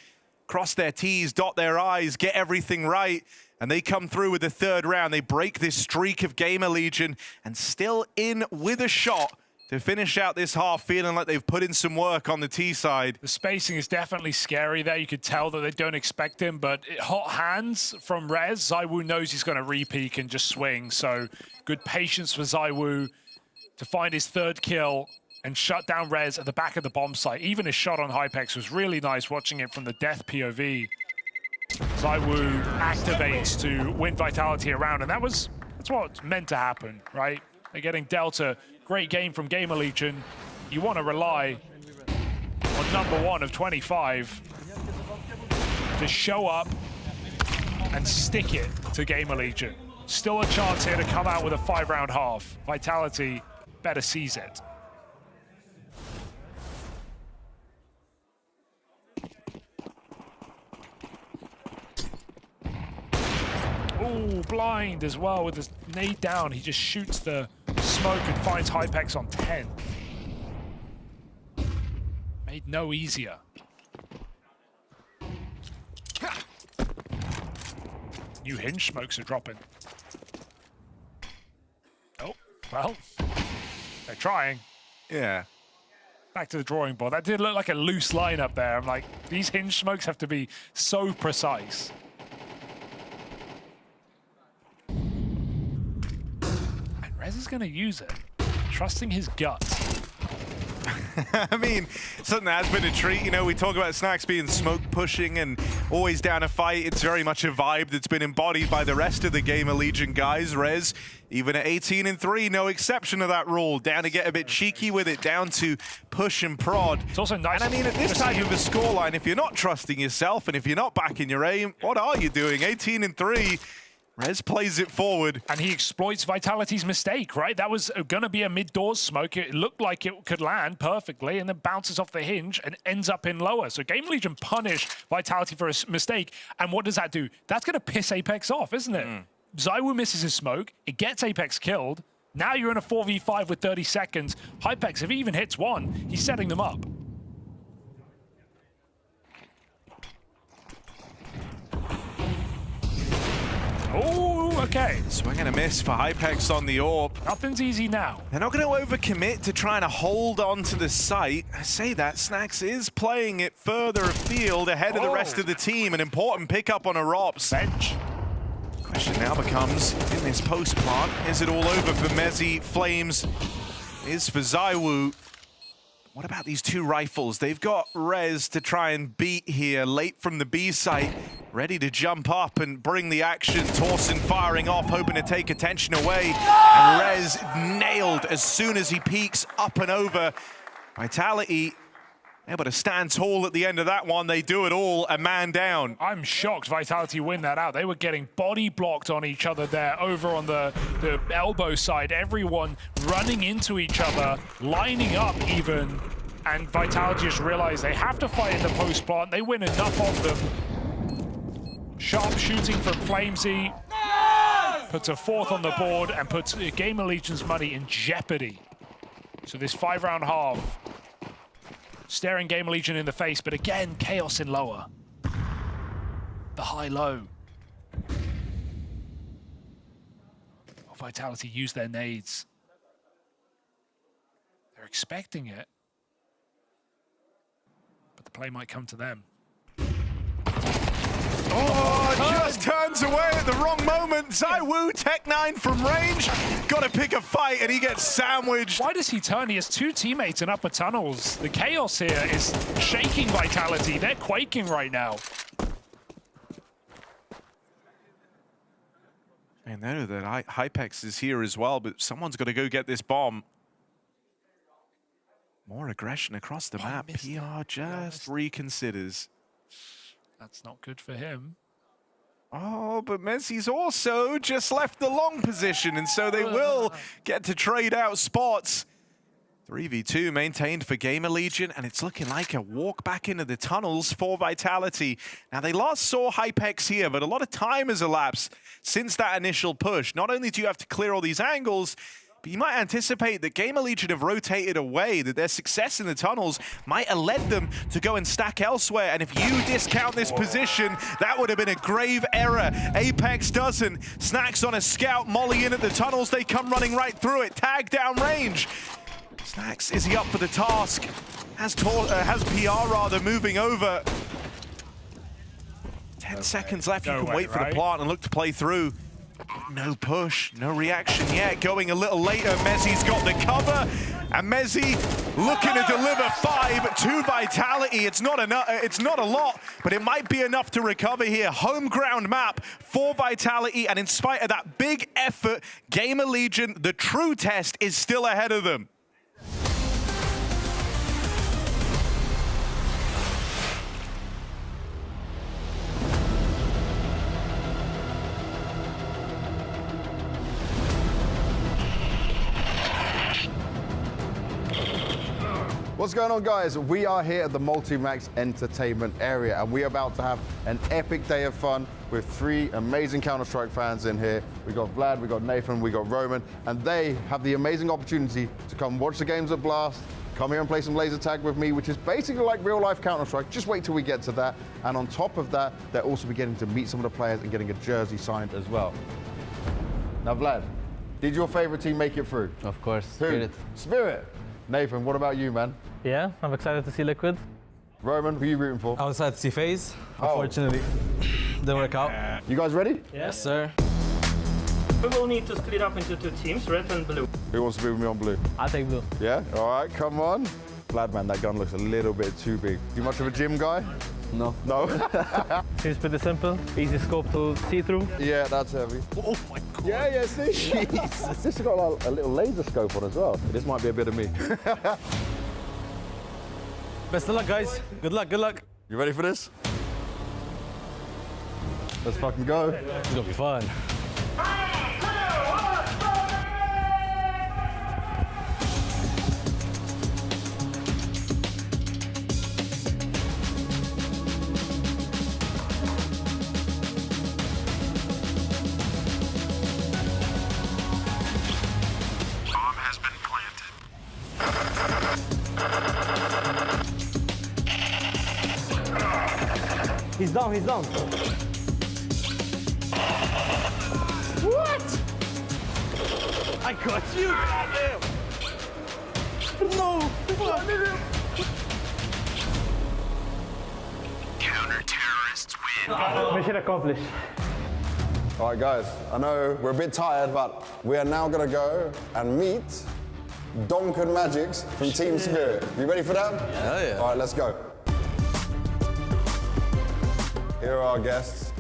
[SPEAKER 10] cross their T's, dot their I's, get everything right, and they come through with the third round. They break this streak of GamerLegion and still in with a shot to finish out this half, feeling like they've put in some work on the T side.
[SPEAKER 4] The spacing is definitely scary there. You could tell that they don't expect him, but hot hands from Rez. ZywOo knows he's going to re-peek and just swing, so good patience for ZywOo to find his third kill and shut down Rez at the back of the bomb site. Even his shot on Hypex was really nice, watching it from the death POV. ZywOo activates to win Vitality around, and that's what's meant to happen, right? They're getting Delta. Great game from GamerLegion. You want to rely on #1 of 25 to show up and stick it to GamerLegion. Still a chance here to come out with a 5-round half. Vitality better seize it. Ooh, blind as well with his nade down. He just shoots the smoke and finds Hypex on 10. Made no easier. New hinge smokes are dropping. Oh, well, they're trying.
[SPEAKER 10] Yeah.
[SPEAKER 4] Back to the drawing board. That did look like a loose lineup there. I'm like, these hinge smokes have to be so precise. going to use it. Trusting his guts.
[SPEAKER 10] I mean, something that has been a treat. You know, we talk about Snacks being smoke pushing and always down a fight. It's very much a vibe that's been embodied by the rest of the GamerLegion guys. Rez, even at 18-3, no exception to that rule. Down to get a bit cheeky with it, down to push and prod.
[SPEAKER 4] It's also nice.
[SPEAKER 10] And I mean, at this type of a scoreline, if you're not trusting yourself and if you're not backing your aim, what are you doing? 18-3. Rez plays it forward.
[SPEAKER 4] And he exploits Vitality's mistake, right? That was going to be a mid-doors smoke. It looked like it could land perfectly and then bounces off the hinge and ends up in lower. So GamerLegion punish Vitality for a mistake. And what does that do? That's going to piss Apex off, isn't it? ZywOo misses his smoke. It gets Apex killed. Now you're in a 4v5 with 30 seconds. Hypex, if he even hits one, he's setting them up. Oh, okay.
[SPEAKER 10] Swing and a miss for Hypex on the AWP.
[SPEAKER 4] Nothing's easy now.
[SPEAKER 10] They're not going to overcommit to trying to hold on to the site. I say that, Snacks is playing it further afield ahead of the rest of the team. An important pickup on a ROPS.
[SPEAKER 4] Bench.
[SPEAKER 10] Question now becomes, in this post plant, is it all over for Mezzi? Flames is for ZywOo. What about these two rifles? They've got Rez to try and beat here, late from the B site. Ready to jump up and bring the action. Torsen firing off, hoping to take attention away. And Rez nailed as soon as he peeks up and over. Vitality able to stand tall at the end of that one. They do it all, a man down.
[SPEAKER 4] I'm shocked Vitality win that out. They were getting body blocked on each other there over on the elbow side. Everyone running into each other, lining up even. And Vitality just realized they have to fight in the post plant. They win enough of them. Sharp shooting from Flamesy puts a fourth on the board and puts GamerLegion's money in jeopardy. So this 5-round half, staring GamerLegion in the face, but again, chaos in lower. The high-low. Vitality use their nades. They're expecting it, but the play might come to them.
[SPEAKER 10] Oh, just turns away at the wrong moment. ZywOo, Tech9 from range. Got to pick a fight, and he gets sandwiched.
[SPEAKER 4] Why does he turn? He has two teammates in upper tunnels. The chaos here is shaking Vitality. They're quaking right now.
[SPEAKER 10] And they know that Hypex is here as well, but someone's got to go get this bomb. More aggression across the map. PR just reconsiders.
[SPEAKER 4] That's not good for him.
[SPEAKER 10] Oh, but Messi's also just left the long position, and so they will get to trade out spots. 3v2 maintained for GamerLegion, and it's looking like a walk back into the tunnels for Vitality. Now, they last saw Hypex here, but a lot of time has elapsed since that initial push. Not only do you have to clear all these angles, but you might anticipate that GamerLegion have rotated away, that their success in the tunnels might have led them to go and stack elsewhere. And if you discount this position, that would have been a grave error. Apex doesn't. Snacks on a scout, Molly in at the tunnels. They come running right through it. Tag down range. Snacks, is he up for the task? Has PR rather moving over. 10 seconds left. You can wait for the plant and look to play through. No push, no reaction yet. Going a little later, Mezzi's got the cover. And Mezzi looking to deliver 5 to Vitality. It's not enough, it's not a lot, but it might be enough to recover here. Home ground map for Vitality, and in spite of that big effort, GamerLegion, the true test is still ahead of them.
[SPEAKER 6] What's going on, guys? We are here at the Multimax Entertainment area, and we're about to have an epic day of fun with 3 amazing Counter-Strike fans in here. We got Vlad, we got Nathan, we got Roman, and they have the amazing opportunity to come watch the games at Blast, come here and play some laser tag with me, which is basically like real-life Counter-Strike. Just wait till we get to that. And on top of that, they'll also be getting to meet some of the players and getting a jersey signed as well. Now, Vlad, did your favorite team make it through?
[SPEAKER 15] Of course,
[SPEAKER 6] Who?
[SPEAKER 15] Spirit.
[SPEAKER 6] Spirit. Nathan, what about you, man?
[SPEAKER 15] Yeah, I'm excited to see Liquid.
[SPEAKER 6] Roman, who are you rooting for?
[SPEAKER 16] I was excited to see FaZe. Unfortunately, didn't work out.
[SPEAKER 6] You guys ready?
[SPEAKER 15] Yes, sir.
[SPEAKER 13] We will need to split up into 2 teams, red and blue.
[SPEAKER 6] Who wants to be with me on blue?
[SPEAKER 15] I'll take blue.
[SPEAKER 6] Yeah? All right, come on. Lad, man, that gun looks a little bit too big. You much of a gym guy?
[SPEAKER 15] No.
[SPEAKER 6] No?
[SPEAKER 15] Seems pretty simple. Easy scope to see through.
[SPEAKER 6] Yeah, that's heavy.
[SPEAKER 10] Oh my god.
[SPEAKER 6] Yeah, see? Jesus. This has got a little laser scope on as well. This might be a bit of me.
[SPEAKER 15] Best of luck, guys. Good luck, good luck.
[SPEAKER 6] You ready for this? Let's fucking go.
[SPEAKER 15] It's gonna be fun. He's down, he's down. What? I got you! No!
[SPEAKER 10] Counter-terrorists win.
[SPEAKER 15] Mission accomplished.
[SPEAKER 6] All right, guys, I know we're a bit tired, but we are now gonna go and meet Donk and Magics from Team Spirit. You ready for that?
[SPEAKER 7] Yeah.
[SPEAKER 6] All right, let's go. Here are our guests.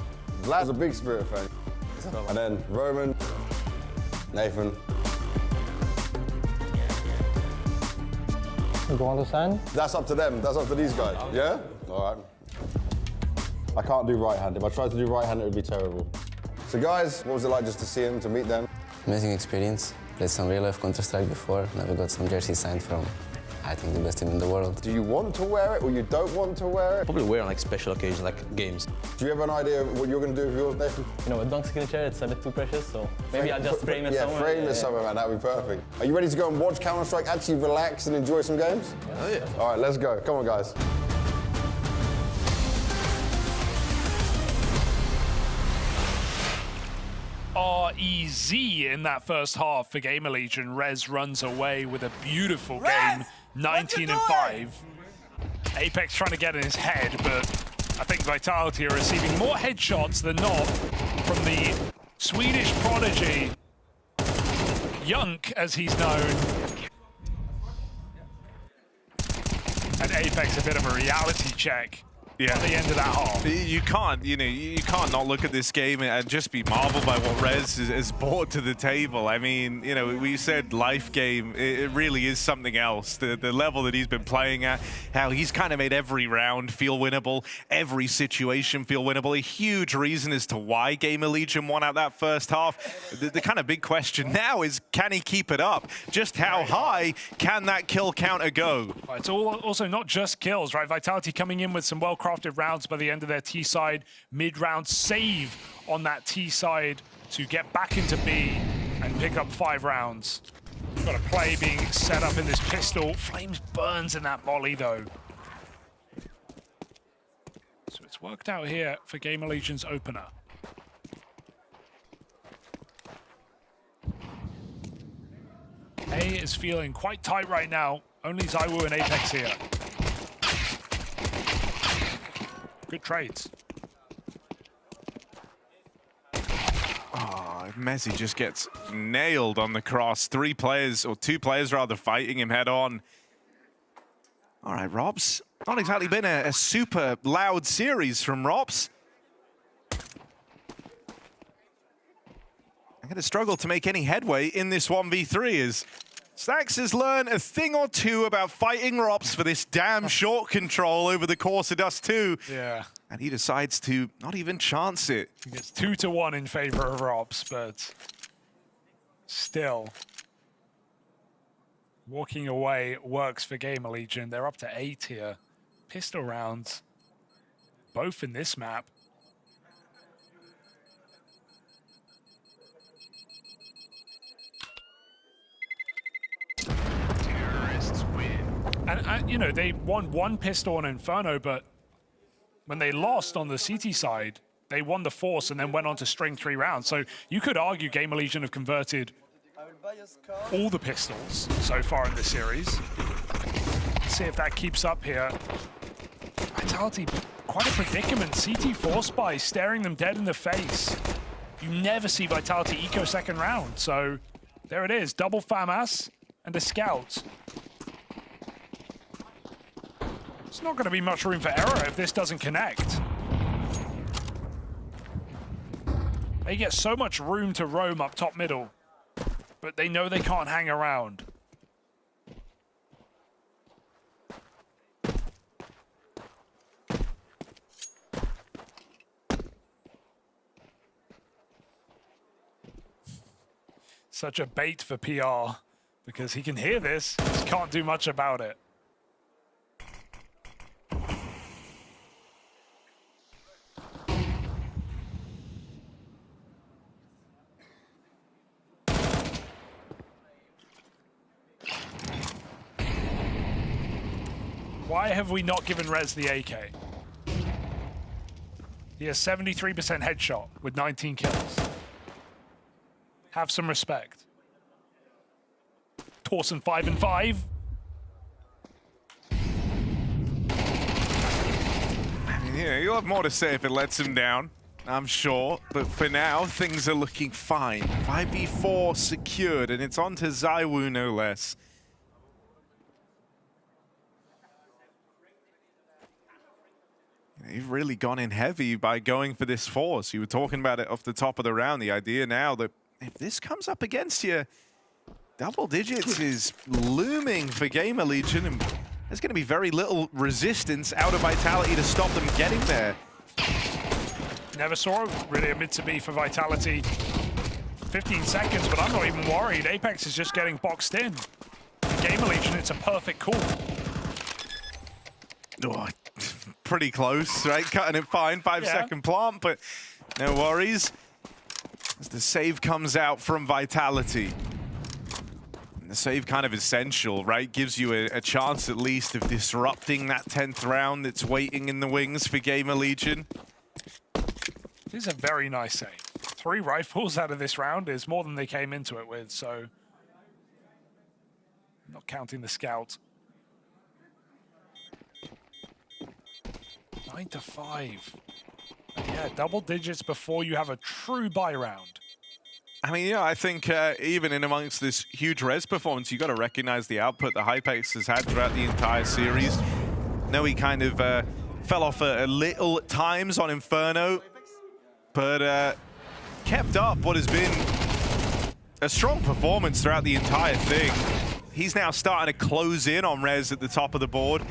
[SPEAKER 6] Vlad's a big Spirit fan. And then Roman, Nathan.
[SPEAKER 15] You want to sign?
[SPEAKER 6] That's up to them. That's up to these guys. Yeah? All right. I can't do right-handed. If I tried to do right-handed, it would be terrible. So guys, what was it like just to see them, to meet them?
[SPEAKER 16] Amazing experience. Played some real-life Counter-Strike before. Now we got some jerseys signed from, I think, the best team in the world.
[SPEAKER 6] Do you want to wear it or you don't want to wear it?
[SPEAKER 16] Probably wear on like special occasions, like games.
[SPEAKER 6] Do you have an idea of what you're going to do with yours, Nathan?
[SPEAKER 15] You know, with Donk's signature, it's a bit too precious, so maybe I'll just frame it somewhere.
[SPEAKER 6] Yeah, frame it somewhere, man. That would be perfect. Are you ready to go and watch Counter-Strike, actually relax and enjoy some games?
[SPEAKER 16] Oh yeah.
[SPEAKER 6] All right, let's go. Come on, guys.
[SPEAKER 4] REZ in that first half for GamerLegion. Rez runs away with a beautiful game, 19-5. Apex trying to get in his head, but I think Vitality are receiving more headshots than not from the Swedish prodigy, Yunk, as he's known. And Apex a bit of a reality check.
[SPEAKER 10] Yeah.
[SPEAKER 4] At the end of that half.
[SPEAKER 10] You can't, you can't not look at this game and just be marveled by what Rez has brought to the table. I mean, we said life game, it really is something else. The level that he's been playing at, how he's kind of made every round feel winnable, every situation feel winnable. A huge reason as to why GamerLegion won out that first half. The kind of big question now is, can he keep it up? Just how high can that kill counter go?
[SPEAKER 4] It's also not just kills, right? Vitality coming in with some well-crafted rounds by the end of their T side. Mid-round save on that T side to get back into B and pick up 5 rounds. Got a play being set up in this pistol. Flames burns in that molly though. So it's worked out here for GamerLegion's opener. A is feeling quite tight right now. Only ZywOo and Apex here. Good trades.
[SPEAKER 10] Oh, Messi just gets nailed on the cross. 2 players rather, fighting him head on. All right, Robs. Not exactly been a super loud series from Robs. I'm going to struggle to make any headway in this 1v3 as Snax has learned a thing or two about fighting Robs for this damn short control over the course of Dust 2.
[SPEAKER 4] Yeah.
[SPEAKER 10] And he decides to not even chance it.
[SPEAKER 4] It's 2-1 in favor of Robs, but still. Walking away works for GamerLegion. They're up to 8 here. Pistol rounds, both in this map.
[SPEAKER 10] Terrorists win.
[SPEAKER 4] And they won 1 pistol on Inferno, but when they lost on the CT side, they won the Force and then went on to string 3 rounds. So you could argue GamerLegion have converted all the pistols so far in the series. Let's see if that keeps up here. Vitality, quite a predicament. CT Force Spy staring them dead in the face. You never see Vitality eco second round. So there it is, double FAMAS and a scout. It's not going to be much room for error if this doesn't connect. They get so much room to roam up top middle, but they know they can't hang around. Such a bait for PR, because he can hear this, just can't do much about it. Why have we not given Rez the AK? He has 73% headshot with 19 kills. Have some respect. Torsen 5 and 5.
[SPEAKER 10] Yeah, you'll have more to say if it lets him down, I'm sure. But for now, things are looking fine. 5v4 secured, and it's on to ZywOo, no less. You've really gone in heavy by going for this force. You were talking about it off the top of the round. The idea now that if this comes up against you, double digits is looming for GamerLegion, and there's going to be very little resistance out of Vitality to stop them getting there.
[SPEAKER 4] Never saw really a mid to be for Vitality. 15 seconds, but I'm not even worried. Apex is just getting boxed in. GamerLegion, it's a perfect call.
[SPEAKER 10] Oh, pretty close, right? Cutting it fine, 5-second plant, but no worries. As the save comes out from Vitality. And the save kind of essential, right? Gives you a chance at least of disrupting that 10th round that's waiting in the wings for GamerLegion.
[SPEAKER 4] This is a very nice save. 3 rifles out of this round is more than they came into it with, so... Not counting the scout. 9-5. Yeah, double digits before you have a true buy round.
[SPEAKER 10] I mean, yeah, I think even in amongst this huge res performance, you got to recognize the output that Hypex has had throughout the entire series. No, he kind of fell off a little at times on Inferno, but kept up what has been a strong performance throughout the entire thing. He's now starting to close in on Rez at the top of the board.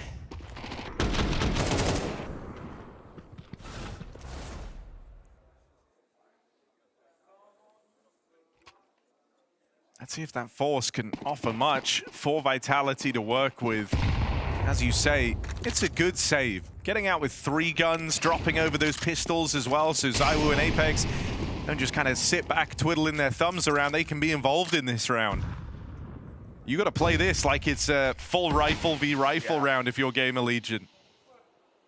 [SPEAKER 10] Let's see if that force can offer much for Vitality to work with. As you say, it's a good save. Getting out with 3 guns, dropping over those pistols as well, so ZywOo and Apex don't just kind of sit back twiddling their thumbs around. They can be involved in this round. You got to play this like it's a full rifle v rifle round if you're GamerLegion.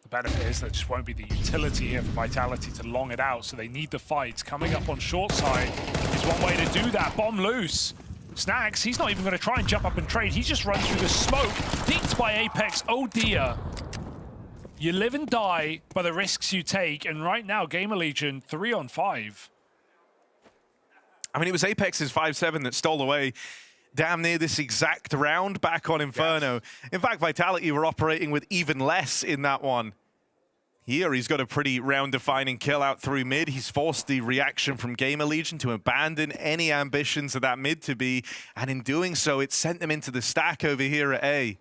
[SPEAKER 4] The benefit is there just won't be the utility here for Vitality to long it out, so they need the fight. Coming up on short side is one way to do that. Bomb loose. Snacks, he's not even going to try and jump up and trade. He just runs through the smoke. Picked by Apex. Oh dear. You live and die by the risks you take, and right now GamerLegion 3 on 5.
[SPEAKER 10] I mean, it was Apex's 5-7 that stole away damn near this exact round back on Inferno. Yes. In fact, Vitality were operating with even less in that one. Here, he's got a pretty round-defining kill out through mid. He's forced the reaction from GamerLegion to abandon any ambitions of that mid to be, and in doing so, it sent them into the stack over here at A.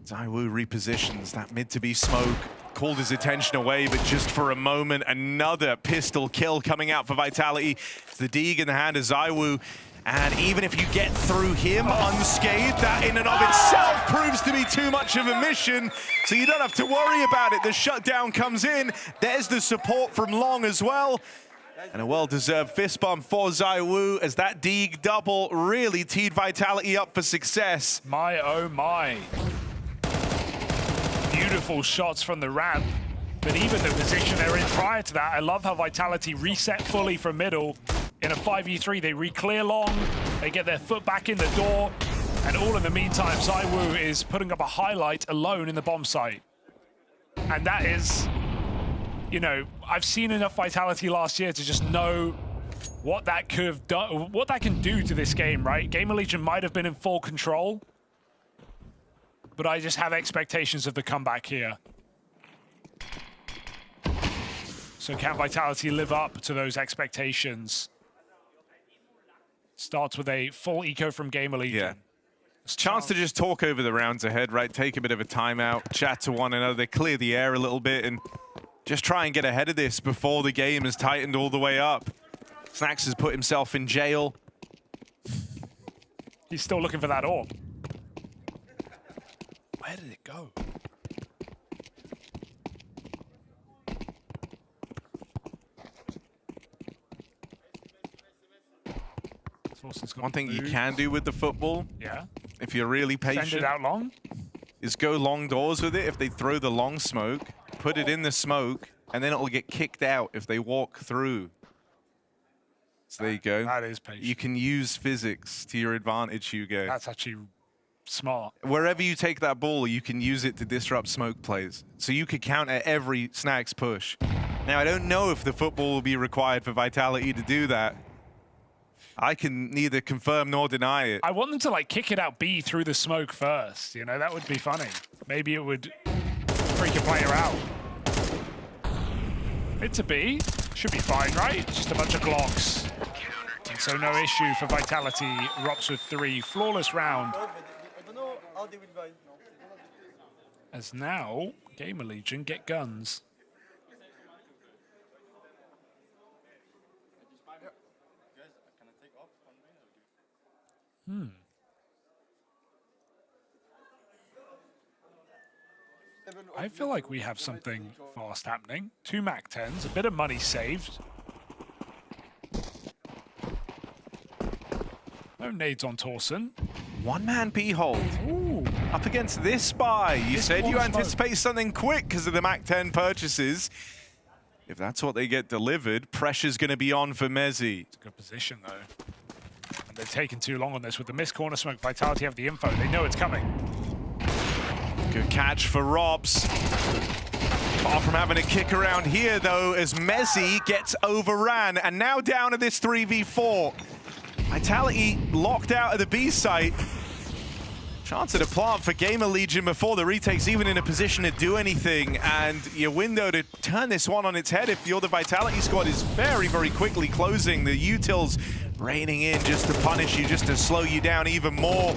[SPEAKER 10] ZywOo repositions that mid to be smoke. Called his attention away, but just for a moment, another pistol kill coming out for Vitality. It's the Deeg in the hand of ZywOo. And even if you get through him unscathed, that in and of itself proves to be too much of a mission. So you don't have to worry about it. The shutdown comes in. There's the support from Long as well. And a well-deserved fist bump for ZywOo as that Deeg double really teed Vitality up for success.
[SPEAKER 4] My, oh my. Beautiful shots from the ramp. But even the position they're in prior to that, I love how Vitality reset fully from middle. In a 5v3, they re-clear Long, they get their foot back in the door, and all in the meantime, ZywOo is putting up a highlight alone in the bomb site. And that is you know, I've seen enough Vitality last year to just know what that could have done, what that can do to this game, right? GamerLegion might have been in full control, but I just have expectations of the comeback here. So can Vitality live up to those expectations? Starts with a full eco from GamerLegion.
[SPEAKER 10] Yeah. Chance to just talk over the rounds ahead, right? Take a bit of a timeout, chat to one another, clear the air a little bit, and just try and get ahead of this before the game has tightened all the way up. Snax has put himself in jail.
[SPEAKER 4] He's still looking for that orb. Where did it go?
[SPEAKER 10] One thing you can do with the football,
[SPEAKER 4] yeah,
[SPEAKER 10] if you're really patient,
[SPEAKER 4] send it out long,
[SPEAKER 10] is go long doors with it. If they throw the long smoke, put it in the smoke, and then it'll get kicked out if they walk through. So there you go.
[SPEAKER 4] That is patient.
[SPEAKER 10] You can use physics to your advantage, Hugo.
[SPEAKER 4] That's actually smart.
[SPEAKER 10] Wherever you take that ball, you can use it to disrupt smoke plays. So you could counter every Snax push. Now, I don't know if the football will be required for Vitality to do that. I can neither confirm nor deny it.
[SPEAKER 4] I want them to like kick it out B through the smoke first. You know, that would be funny. Maybe it would freak a player out. It's a B. Should be fine, right? Just a bunch of Glocks. And so no issue for Vitality. Rops with 3. Flawless round. As now, GamerLegion get guns. I feel like we have something fast happening. 2 MAC-10s, a bit of money saved. No nades on Torsen.
[SPEAKER 10] One-man B-hold.
[SPEAKER 4] Ooh.
[SPEAKER 10] Up against this spy. You
[SPEAKER 4] This
[SPEAKER 10] said you
[SPEAKER 4] one
[SPEAKER 10] anticipate something quick because of the MAC-10 purchases. If that's what they get delivered, pressure's going to be on for Mezzi.
[SPEAKER 4] It's a good position, though. And they've taken too long on this. With the missed corner smoke, Vitality have the info. They know it's coming.
[SPEAKER 10] Good catch for Robs. Far from having a kick around here, though, as Mezzi gets overran. And now down to this 3v4. Vitality locked out of the B site. Chance at a plant for GamerLegion before the retake's even in a position to do anything. And your window to turn this one on its head if you're the Vitality squad is very, very quickly closing. The utils raining in just to punish you, just to slow you down even more.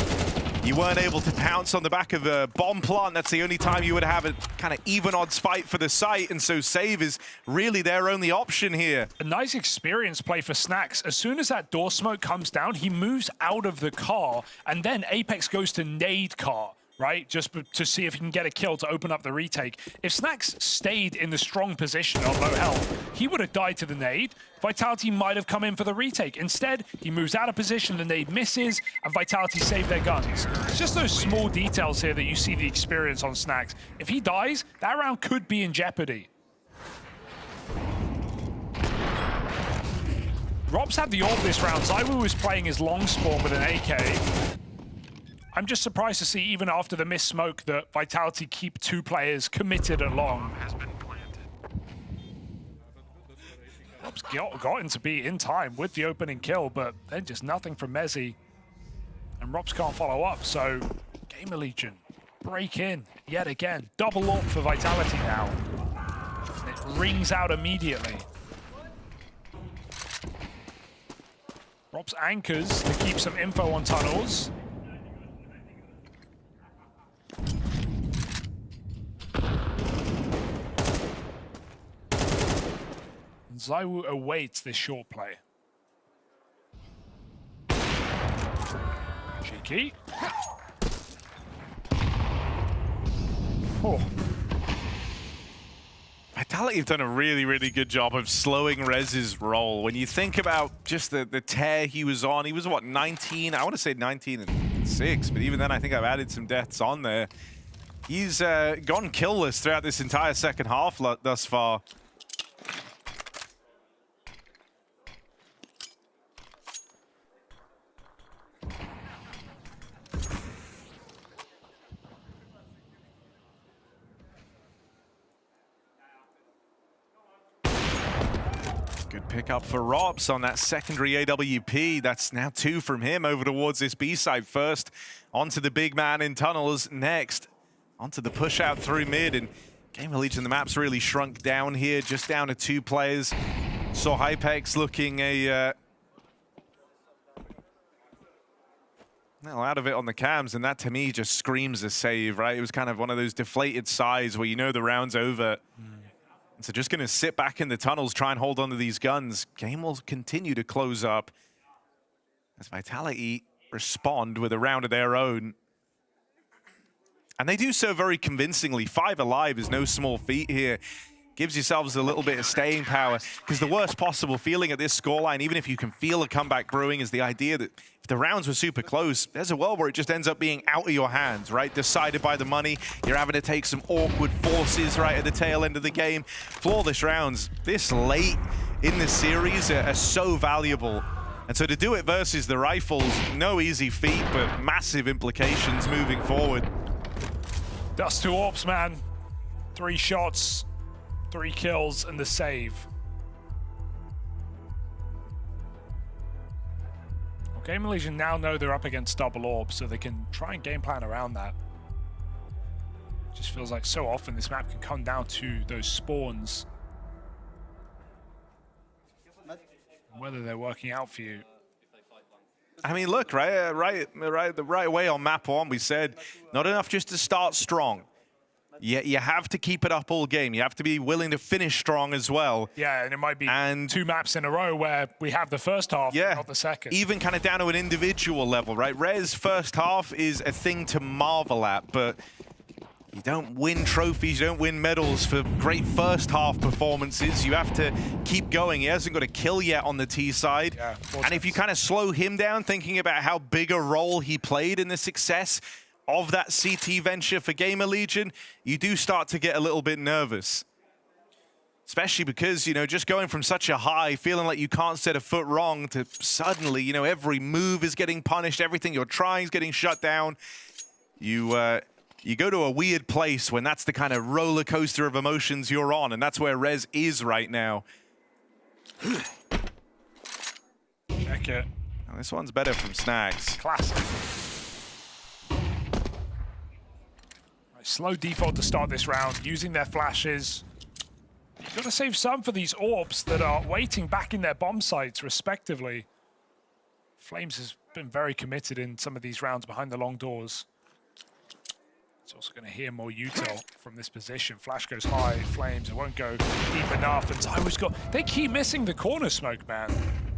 [SPEAKER 10] You weren't able to pounce on the back of a bomb plant. That's the only time you would have a kind of even odds fight for the site. And so save is really their only option here.
[SPEAKER 4] A nice experience play for Snax. As soon as that door smoke comes down, he moves out of the car, and then Apex goes to nade car, right? Just to see if he can get a kill to open up the retake. If Snax stayed in the strong position on low health, he would have died to the nade. Vitality might have come in for the retake. Instead, he moves out of position, the nade misses, and Vitality save their guns. It's just those small details here that you see the experience on Snax. If he dies, that round could be in jeopardy. Robs had the orb this round. ZywOo was playing his long spawn with an AK. I'm just surprised to see, even after the missed smoke, that Vitality keep 2 players committed at long. Rob's got into be in time with the opening kill, but then just nothing from Mezzi. And Robs can't follow up, so GamerLegion break in yet again. Double AWP for Vitality now. And it rings out immediately. Robs anchors to keep some info on tunnels. And ZywOo awaits this short play. Cheeky.
[SPEAKER 10] Oh. Vitality have done a really, really good job of slowing Rez's roll. When you think about just the tear he was on, he was, what, 19? I want to say 19 and 6, but even then I think I've added some deaths on there. He's gone killless throughout this entire second half thus far. pick up for Rops on that secondary AWP. That's now 2 from him over towards this B side. First, onto the big man in tunnels. Next, onto the push out through mid. And GamerLegion, the map's really shrunk down here, just down to 2 players. Saw Hypex looking well, out of it on the cams, and that to me just screams a save, right? It was kind of one of those deflated sighs where you know the round's over. So just going to sit back in the tunnels, try and hold on to these guns. Game will continue to close up as Vitality respond with a round of their own. And they do so very convincingly. 5 alive is no small feat here. Gives yourselves a little bit of staying power, because the worst possible feeling at this scoreline, even if you can feel a comeback brewing, is the idea that if the rounds were super close, there's a world where it just ends up being out of your hands, right? Decided by the money. You're having to take some awkward forces right at the tail end of the game. Flawless rounds this late in the series are so valuable. And so to do it versus the Rifles, no easy feat, but massive implications moving forward.
[SPEAKER 4] Dust to Orps, man. 3 shots. 3 kills and the save. Well, GamerLegion now know they're up against double orb, so they can try and game plan around that. Just feels like so often this map can come down to those spawns. Whether they're working out for you.
[SPEAKER 10] I mean, look, the right way on map 1, we said not enough just to start strong. You have to keep it up all game. You have to be willing to finish strong as well.
[SPEAKER 4] Yeah, and it might be 2 maps in a row where we have the first half, not the second.
[SPEAKER 10] Even kind of down to an individual level, right? Rez first half is a thing to marvel at, but you don't win trophies, you don't win medals for great first half performances. You have to keep going. He hasn't got a kill yet on the T side.
[SPEAKER 4] Yeah,
[SPEAKER 10] and if you kind of slow him down, thinking about how big a role he played in the success of that CT venture for GamerLegion, you do start to get a little bit nervous. Especially because, you know, just going from such a high, feeling like you can't set a foot wrong, to suddenly, you know, every move is getting punished, everything you're trying is getting shut down. You go to a weird place when that's the kind of roller coaster of emotions you're on, and that's where Rez is right now.
[SPEAKER 4] Check it.
[SPEAKER 10] Now, this one's better from Snags.
[SPEAKER 4] Classic. Slow default to start this round, using their flashes. You've got to save some for these orbs that are waiting back in their bomb sites, respectively. Flames has been very committed in some of these rounds behind the long doors. It's also going to hear more util from this position. Flash goes high, Flames, it won't go deep enough. And Zywo's got... They keep missing the corner smoke, man.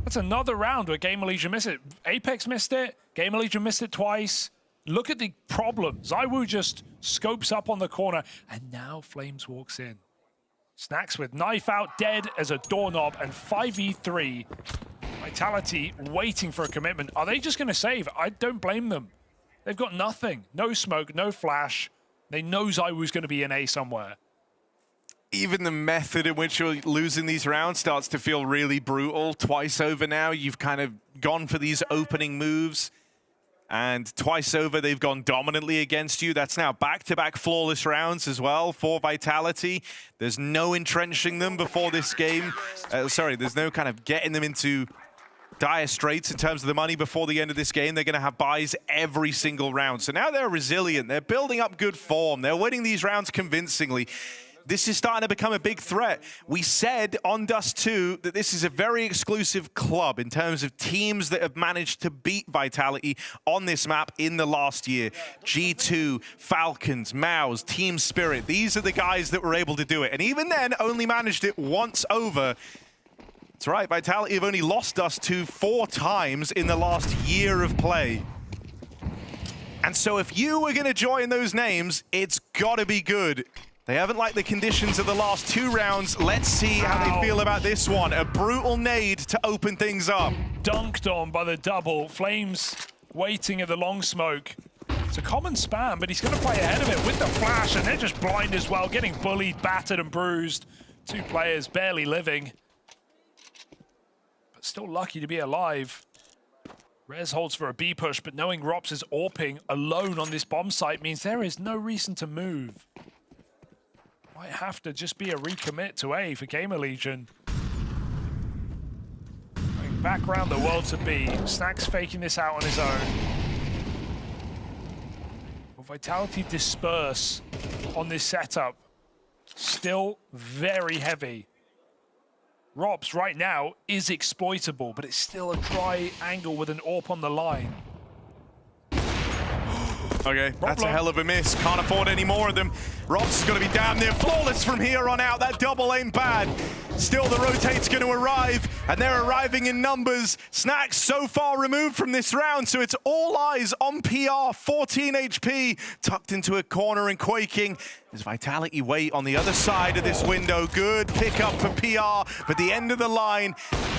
[SPEAKER 4] That's another round where GamerLegion missed it. Apex missed it, GamerLegion missed it twice. Look at the problem. Zywo just scopes up on the corner, and now Flames walks in. Snacks with knife out, dead as a doorknob, and 5v3. Vitality waiting for a commitment. Are they just going to save? I don't blame them. They've got nothing. No smoke, no flash. They know Zywo's going to be in A somewhere.
[SPEAKER 10] Even the method in which you're losing these rounds starts to feel really brutal. Twice over now, you've kind of gone for these opening moves. And twice over, they've gone dominantly against you. That's now back-to-back flawless rounds as well for Vitality. There's no entrenching them before this game. There's no kind of getting them into dire straits in terms of the money before the end of this game. They're going to have buys every single round. So now they're resilient. They're building up good form. They're winning these rounds convincingly. This is starting to become a big threat. We said on Dust 2 that this is a very exclusive club in terms of teams that have managed to beat Vitality on this map in the last year. G2, Falcons, Mouse, Team Spirit. These are the guys that were able to do it. And even then, only managed it once over. That's right, Vitality have only lost Dust 2 4 times in the last year of play. And so if you were going to join those names, it's got to be good. They haven't liked the conditions of the last 2 rounds. Let's see how they feel about this one. A brutal nade to open things up.
[SPEAKER 4] Dunked on by the double. Flames waiting at the long smoke. It's a common spam, but he's going to play ahead of it with the flash, and they're just blind as well, getting bullied, battered, and bruised. 2 players barely living, but still lucky to be alive. Rez holds for a B push, but knowing Rops is AWPing alone on this bomb site means there is no reason to move. Might have to just be a recommit to A for GamerLegion. back around the world to B. Snax faking this out on his own. Will Vitality disperse on this setup? Still very heavy. Robs right now is exploitable, but it's still a dry angle with an AWP on the line.
[SPEAKER 10] Okay, that's a hell of a miss. Can't afford any more of them. Robs is going to be damn near flawless from here on out. That double ain't bad. Still, the rotate's going to arrive, and they're arriving in numbers. Snax so far removed from this round, so it's all eyes on PR. 14 HP, tucked into a corner and quaking. There's Vitality wait on the other side of this window. Good pickup for PR, but the end of the line,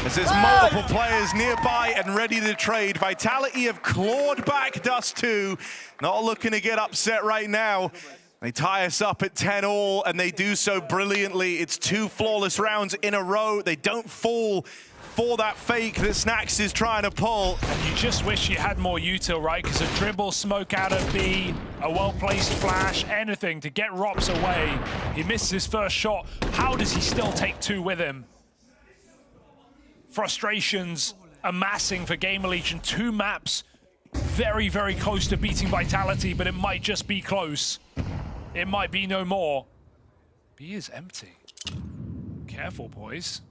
[SPEAKER 10] as there's multiple players nearby and ready to trade. Vitality have clawed back Dust 2. Not looking to get upset right now. They tie us up at 10-all, and they do so brilliantly. It's 2 flawless rounds in a row. They don't fall for that fake that Snax is trying to pull.
[SPEAKER 4] And you just wish you had more util, right? Because a dribble, smoke out of B, a well-placed flash, anything to get Robs away. He misses his first shot. How does he still take 2 with him? Frustrations amassing for GamerLegion. 2 maps, very, very close to beating Vitality, but it might just be close. It might be no more. B is empty. Careful, boys.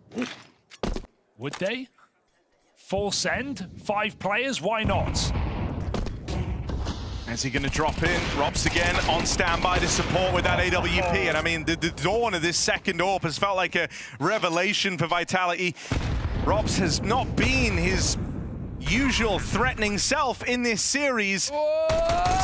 [SPEAKER 4] Would they? Full send? 5 players? Why not?
[SPEAKER 10] Is he going to drop in? Robs again on standby to support with that AWP. And I mean, the dawn of this second AWP has felt like a revelation for Vitality. Robs has not been his usual threatening self in this series.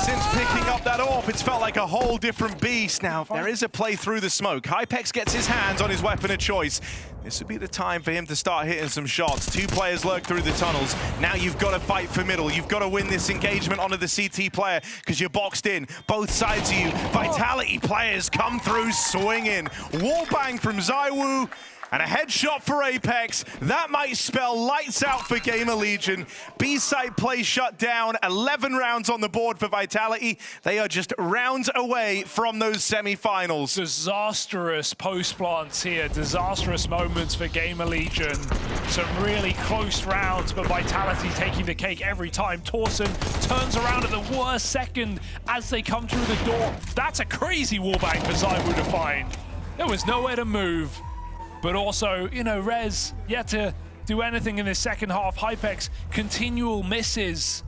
[SPEAKER 10] Since picking up that AWP, it's felt like a whole different beast. Now, there is a play through the smoke. Hypex gets his hands on his weapon of choice. This would be the time for him to start hitting some shots. 2 players lurk through the tunnels. Now you've got to fight for middle. You've got to win this engagement onto the CT player because you're boxed in. Both sides of you. Vitality players come through swinging. Wallbang from ZywOo. And a headshot for Apex. That might spell lights out for GamerLegion. B-side play shut down. 11 rounds on the board for Vitality. They are just rounds away from those semifinals.
[SPEAKER 4] Disastrous post-plants here. Disastrous moments for GamerLegion. Some really close rounds, but Vitality taking the cake every time. Torsen turns around at the worst second as they come through the door. That's a crazy wallbang for ZywOo to find. There was nowhere to move. But also, you know, Rez yet to do anything in the second half. Hypex, continual misses.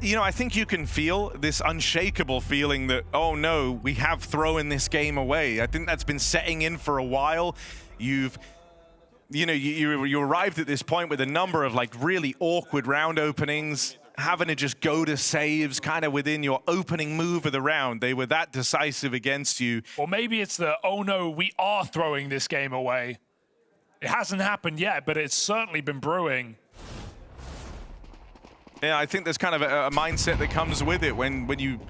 [SPEAKER 10] You know, I think you can feel this unshakable feeling that, oh no, we have thrown this game away. I think that's been setting in for a while. You arrived at this point with a number of like really awkward round openings, having to just go to saves kind of within your opening move of the round. They were that decisive against you.
[SPEAKER 4] Or maybe it's the, oh no, we are throwing this game away. It hasn't happened yet, but it's certainly been brewing.
[SPEAKER 10] Yeah, I think there's kind of a mindset that comes with it when you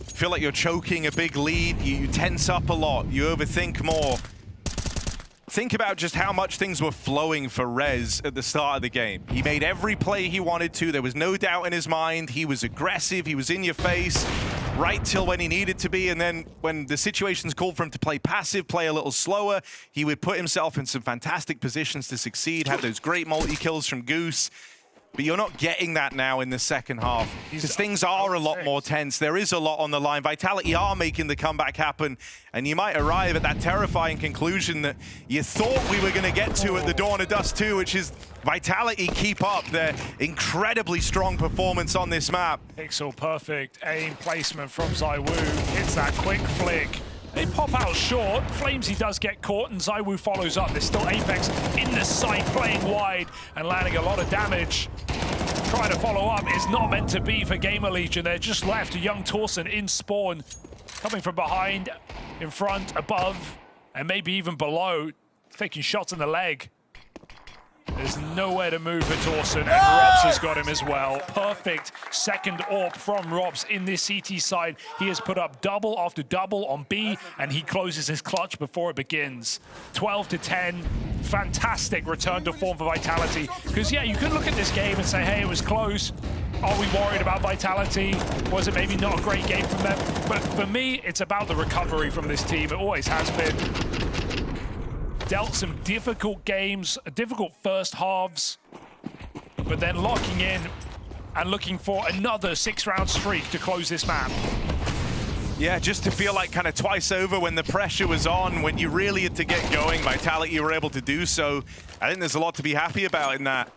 [SPEAKER 10] feel like you're choking a big lead, you tense up a lot, you overthink more. Think about just how much things were flowing for Rez at the start of the game. He made every play he wanted to. There was no doubt in his mind. He was aggressive. He was in your face right till when he needed to be. And then when the situations called for him to play passive, play a little slower, he would put himself in some fantastic positions to succeed, had those great multi-kills from Goose. But you're not getting that now in the second half because things are a lot more tense. There is a lot on the line. Vitality are making the comeback happen, and you might arrive at that terrifying conclusion that you thought we were going to get to at the Dawn of Dust 2, which is Vitality keep up their incredibly strong performance on this map.
[SPEAKER 4] Pixel perfect aim placement from ZywOo. Hits that quick flick. They pop out short. Flamesy does get caught, and ZywOo follows up. There's still Apex in the side, playing wide and landing a lot of damage. Trying to follow up is not meant to be for GamerLegion. They're just left a young Torsen in spawn, coming from behind, in front, above, and maybe even below, taking shots in the leg. There's nowhere to move for Torsen, and Robs has got him as well. Perfect second AWP from Robs in this CT side. He has put up double after double on B, and he closes his clutch before it begins. 12-10, fantastic return to form for Vitality. Because, yeah, you could look at this game and say, hey, it was close. Are we worried about Vitality? Was it maybe not a great game from them? But for me, it's about the recovery from this team. It always has been. dealt some difficult games, difficult first halves, but then locking in and looking for another 6-round streak to close this map.
[SPEAKER 10] Yeah, just to feel like kind of twice over when the pressure was on, when you really had to get going, Vitality were able to do so. I think there's a lot to be happy about in that.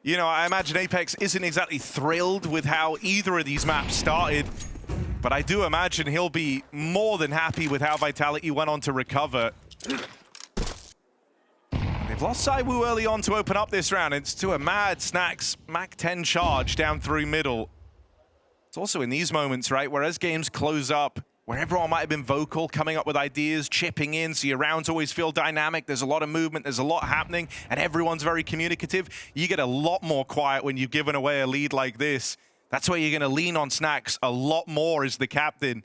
[SPEAKER 10] You know, I imagine Apex isn't exactly thrilled with how either of these maps started, but I do imagine he'll be more than happy with how Vitality went on to recover. They've lost ZywOo early on to open up this round. It's to a mad Snacks Mach 10 charge down through middle. It's also in these moments, right, where as games close up, where everyone might have been vocal, coming up with ideas, chipping in, so your rounds always feel dynamic, there's a lot of movement, there's a lot happening, and everyone's very communicative. You get a lot more quiet when you've given away a lead like this. That's where you're going to lean on Snacks a lot more as the captain.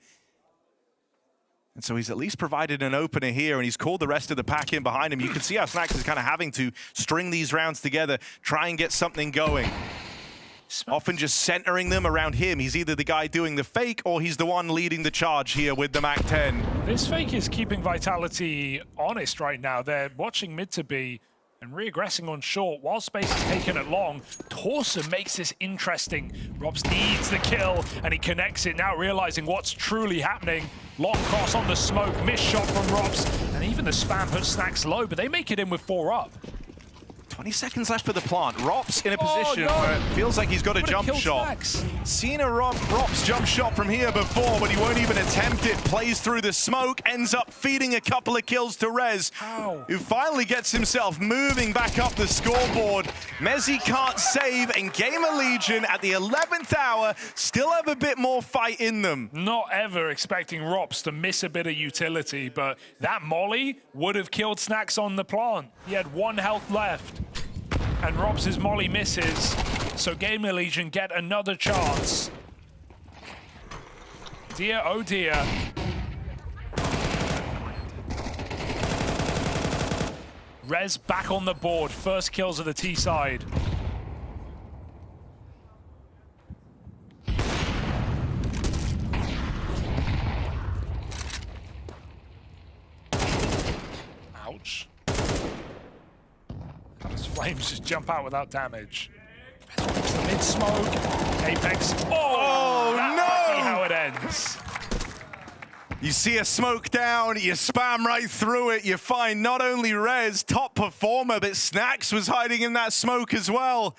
[SPEAKER 10] And so he's at least provided an opener here, and he's called the rest of the pack in behind him. You can see how Snacks is kind of having to string these rounds together, try and get something going. Often just centering them around him. He's either the guy doing the fake or he's the one leading the charge here with the Mach 10.
[SPEAKER 4] This fake is keeping Vitality honest right now. They're watching mid to B and re-aggressing on short while space is taken at long. Torsen makes this interesting. Robs needs the kill and he connects it now, realizing what's truly happening. Long cross on the smoke, missed shot from Robs, and even the spam puts Snacks low, but they make it in with 4 up.
[SPEAKER 10] 20 seconds left for the plant. Rops in a position where it feels like he's got a jump shot. Seen a Rops jump shot from here before, but he won't even attempt it. Plays through the smoke, ends up feeding a couple of kills to Rez, who finally gets himself moving back up the scoreboard. Mezzi can't save, and GamerLegion at the 11th hour still have a bit more fight in them.
[SPEAKER 4] Not ever expecting Rops to miss a bit of utility, but that molly would have killed Snacks on the plant. He had 1 health left. And Robs' molly misses, so GamerLegion get another chance. Dear, oh dear. Rez back on the board, first kills of the T side. Ouch. Flames just jump out without damage. Mid-smoke, Apex. Oh no! Might be how it ends.
[SPEAKER 10] You see a smoke down, you spam right through it, you find not only Rez, top performer, but Snacks was hiding in that smoke as well.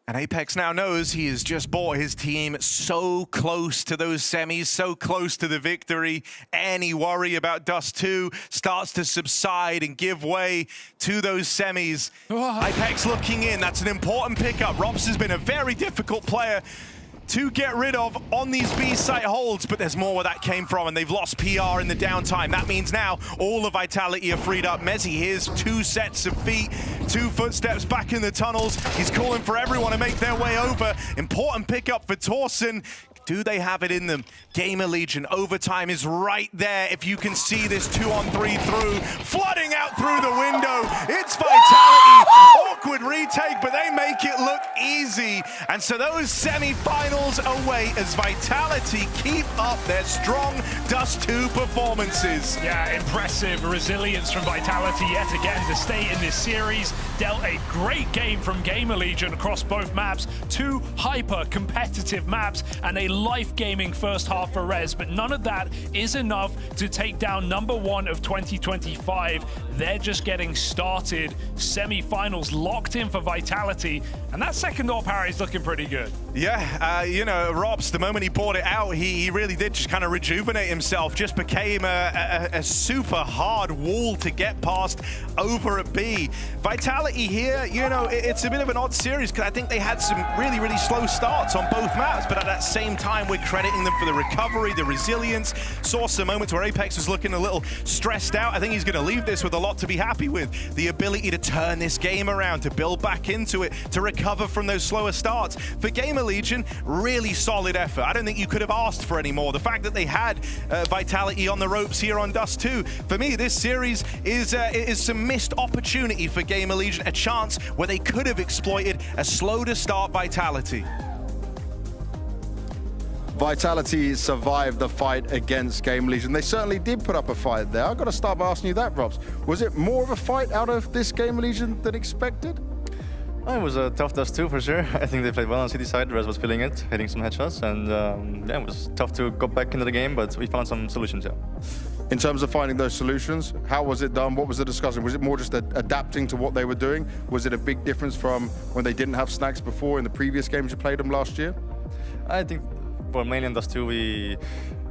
[SPEAKER 10] And Apex now knows he has just brought his team so close to those semis, so close to the victory. Any worry about Dust 2 starts to subside and give way to those semis. Apex looking in, that's an important pickup. Robs has been a very difficult player to get rid of on these B-site holds, but there's more where that came from, and they've lost PR in the downtime. That means now all of Vitality are freed up. Mezzi hears 2 sets of feet, 2 footsteps back in the tunnels. He's calling for everyone to make their way over. Important pickup for Torsen. Do they have it in them? GamerLegion, overtime is right there. If you can see this 2-on-3 through, flooding out through the window. It's Vitality. Awkward retake, but they make it look easy. And so those semi-finals await as Vitality keep up their strong Dust 2 performances.
[SPEAKER 4] Yeah, impressive resilience from Vitality yet again to stay in this series. Dealt a great game from GamerLegion across both maps. 2 hyper-competitive maps and a life-gaming first half for Rez, but none of that is enough to take down #1 of 2025. They're just getting started. Semi-finals locked in for Vitality, and that second AWP parry is looking pretty good.
[SPEAKER 10] Yeah, you know, Robs, the moment he bought it out, he really did just kind of rejuvenate himself, just became a super hard wall to get past over at B. Vitality here, you know, it's a bit of an odd series because I think they had some really, really slow starts on both maps, but at that same time, we're crediting them for the recovery, the resilience. Saw some moments where Apex was looking a little stressed out. I think he's going to leave this with a lot to be happy with. The ability to turn this game around, to build back into it, to recover from those slower starts. For GamerLegion, really solid effort. I don't think you could have asked for any more. The fact that they had Vitality on the ropes here on Dust 2, for me, this series is some missed opportunity for GamerLegion, a chance where they could have exploited a slow to start Vitality.
[SPEAKER 6] Vitality survived the fight against GamerLegion. They certainly did put up a fight there. I've got to start by asking you that, Robs. Was it more of a fight out of this GamerLegion than expected?
[SPEAKER 17] It was a tough dust too, for sure. I think they played well on City side. Rez was feeling it, hitting some headshots, and yeah, it was tough to go back into the game, but we found some solutions, yeah.
[SPEAKER 6] In terms of finding those solutions, how was it done? What was the discussion? Was it more just adapting to what they were doing? Was it a big difference from when they didn't have Snacks before in the previous games you played them last year?
[SPEAKER 17] I think, well, mainly in Dust 2, we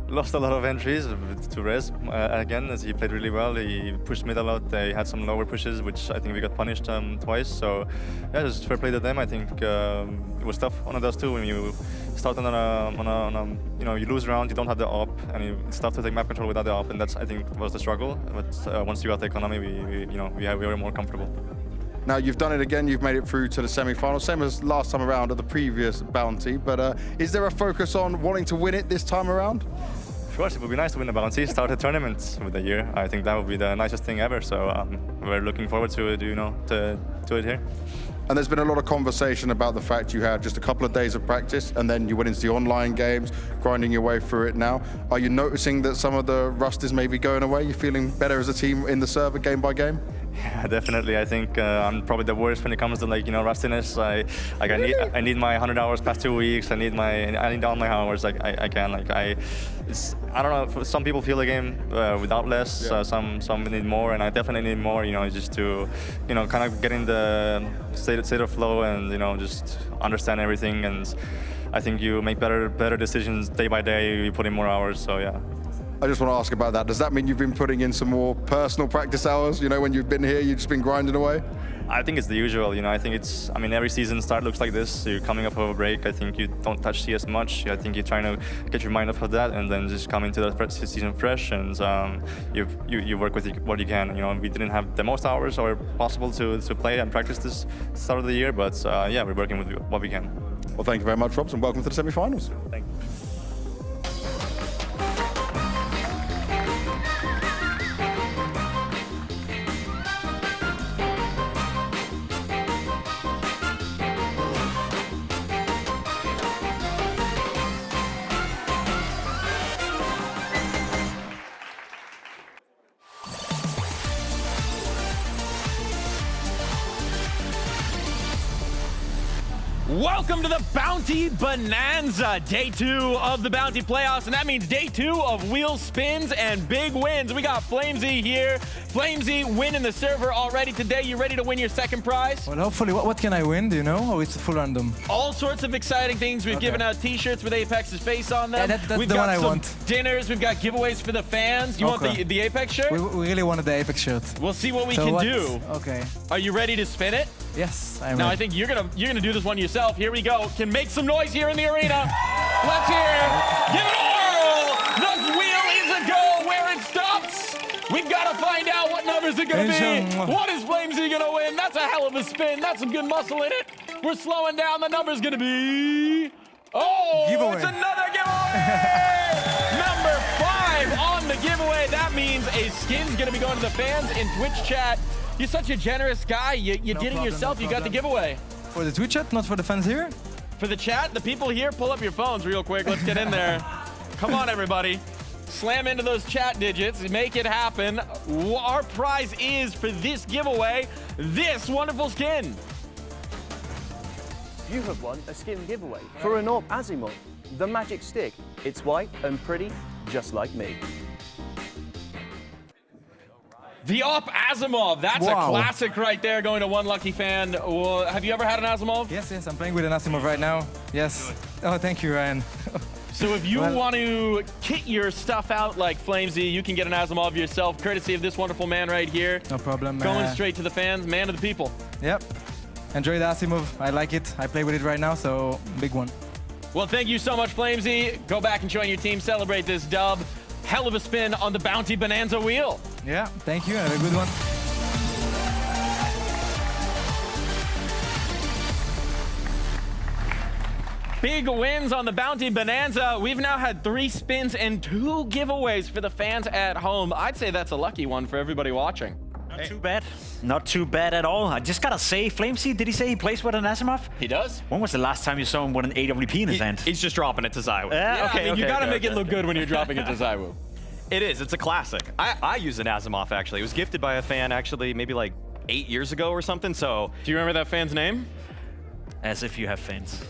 [SPEAKER 17] lost a lot of entries to Rez again, as he played really well. He pushed mid a lot. They had some lower pushes, which I think we got punished twice. So yeah, just fair play to them. I think it was tough on a Dust 2 when you start on a you know, you lose round, you don't have the op, and it's tough to take map control without the op, and that's, I think, was the struggle. But once you got the economy, we were more comfortable.
[SPEAKER 6] Now, you've done it again, you've made it through to the semi-finals, same as last time around at the previous Bounty, but is there a focus on wanting to win it this time around?
[SPEAKER 17] Of course, it would be nice to win the Bounty, start a tournament with the year. I think that would be the nicest thing ever, so we're looking forward to it, you know, to it here.
[SPEAKER 6] And there's been a lot of conversation about the fact you had just a couple of days of practice and then you went into the online games, grinding your way through it now. Are you noticing that some of the rust is maybe going away? You're feeling better as a team in the server game by game?
[SPEAKER 17] Yeah, definitely. I think I'm probably the worst when it comes to, like, you know, rustiness. I need my 100 hours past 2 weeks. I need all my hours. Like I can. Like I don't know. Some people feel the game without less. Yeah. Some need more, and I definitely need more. You know, just to, you know, kind of get in the state of flow and, you know, just understand everything. And I think you make better decisions day by day. You put in more hours. So yeah.
[SPEAKER 6] I just want to ask about that. Does that mean you've been putting in some more personal practice hours? You know, when you've been here, you've just been grinding away?
[SPEAKER 17] I think it's the usual, you know. I think I mean, every season start looks like this. You're coming up of a break. I think you don't touch CS much. I think you're trying to get your mind off of that and then just come into the season fresh, and you work with what you can. You know, we didn't have the most hours or possible to play and practice this start of the year, but yeah, we're working with what we can.
[SPEAKER 6] Well, thank you very much, Robs, and welcome to the semi-finals.
[SPEAKER 17] Thank you.
[SPEAKER 1] Welcome to the Bounty Bonanza, day 2 of the Bounty playoffs, and that means day 2 of wheel spins and big wins. We got Flamesy here. Flamesy winning the server already today. You ready to win your second prize?
[SPEAKER 18] Well, hopefully. What can I win, do you know? Or it's full random?
[SPEAKER 1] All sorts of exciting things. We've given out t-shirts with Apex's face on them.
[SPEAKER 18] Yeah, that's
[SPEAKER 1] We've
[SPEAKER 18] the
[SPEAKER 1] got
[SPEAKER 18] one I
[SPEAKER 1] some
[SPEAKER 18] want.
[SPEAKER 1] dinners. We've got giveaways for the fans. You want the Apex shirt?
[SPEAKER 18] We really wanted the Apex shirt.
[SPEAKER 1] We'll see what we can do.
[SPEAKER 18] Okay.
[SPEAKER 1] Are you ready to spin it?
[SPEAKER 18] Yes, I'm
[SPEAKER 1] Now,
[SPEAKER 18] ready.
[SPEAKER 1] I think you're gonna do this one yourself. Here we go. Can make some noise here in the arena. Let's hear it. Give it a whirl. The wheel is a go. Where it stops, we've got to find out what numbers are gonna be. What is Flamesy gonna win? That's a hell of a spin. That's some good muscle in it. We're slowing down. The number's gonna be. Oh,
[SPEAKER 18] giveaway.
[SPEAKER 1] It's another giveaway. Number 5 on the giveaway. That means a skin's gonna be going to the fans in Twitch chat. You're such a generous guy. You did it yourself. You got the giveaway.
[SPEAKER 18] For the Twitch chat, not for the fans here?
[SPEAKER 1] For the chat, the people here, pull up your phones real quick. Let's get in there. Come on, everybody. Slam into those chat digits. Make it happen. Our prize is, for this giveaway, this wonderful skin.
[SPEAKER 19] You have won a skin giveaway for an AWP Azimuth, the magic stick. It's white and pretty, just like me.
[SPEAKER 1] The AWP Asimov. That's a classic right there, going to one lucky fan. Have you ever had an Asimov?
[SPEAKER 18] Yes, I'm playing with an Asimov right now. Yes. Oh, thank you, Ryan.
[SPEAKER 1] So if you want to kit your stuff out like Flamesy, you can get an Asimov yourself, courtesy of this wonderful man right here.
[SPEAKER 18] No problem.
[SPEAKER 1] Going straight to the fans, man of the people.
[SPEAKER 18] Yep. Enjoy the Asimov. I like it. I play with it right now, so big one.
[SPEAKER 1] Well, thank you so much, Flamesy. Go back and join your team. Celebrate this dub. Hell of a spin on the Bounty Bonanza wheel.
[SPEAKER 18] Yeah, thank you. Have a good one.
[SPEAKER 1] Big wins on the Bounty Bonanza. We've now had 3 spins and 2 giveaways for the fans at home. I'd say that's a lucky one for everybody watching.
[SPEAKER 3] Not too bad. Not too bad at all. I just gotta say, Flamesy, did he say he plays with an Asimov?
[SPEAKER 1] He does.
[SPEAKER 3] When was the last time you saw him with an AWP in his hand?
[SPEAKER 2] He's just dropping it to ZywOo.
[SPEAKER 3] Okay,
[SPEAKER 1] you gotta make it look good when you're dropping it to ZywOo.
[SPEAKER 2] It is. It's a classic. I use an Asimov, actually. It was gifted by a fan, actually, maybe like 8 years ago or something, so...
[SPEAKER 1] Do you remember that fan's name?
[SPEAKER 3] As if you have fans.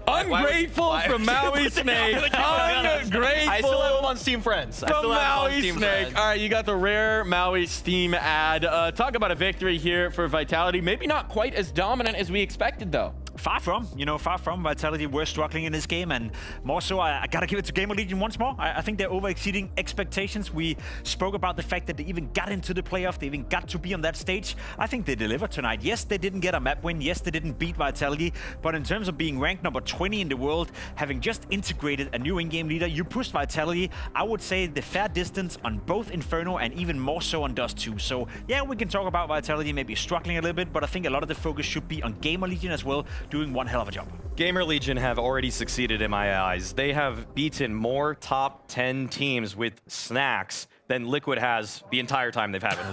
[SPEAKER 1] Ungrateful from Maui Snake. Ungrateful.
[SPEAKER 2] I still have him on Steam Friends.
[SPEAKER 1] From Maui Snake. All right, you got the rare Maui Steam ad. Talk about a victory here for Vitality. Maybe not quite as dominant as we expected, though.
[SPEAKER 3] Far from, far from. Vitality were struggling in this game, and more so, I gotta give it to GamerLegion once more. I think they're over-exceeding expectations. We spoke about the fact that they even got into the playoff, they even got to be on that stage. I think they delivered tonight. Yes, they didn't get a map win. Yes, they didn't beat Vitality, but in terms of being ranked number 20 in the world, having just integrated a new in-game leader, you pushed Vitality, I would say, the fair distance on both Inferno and even more so on Dust 2. So yeah, we can talk about Vitality maybe struggling a little bit, but I think a lot of the focus should be on GamerLegion as well, doing one hell of a job.
[SPEAKER 2] GamerLegion have already succeeded in my eyes. They have beaten more top 10 teams with snacks than Liquid has the entire time they've had it.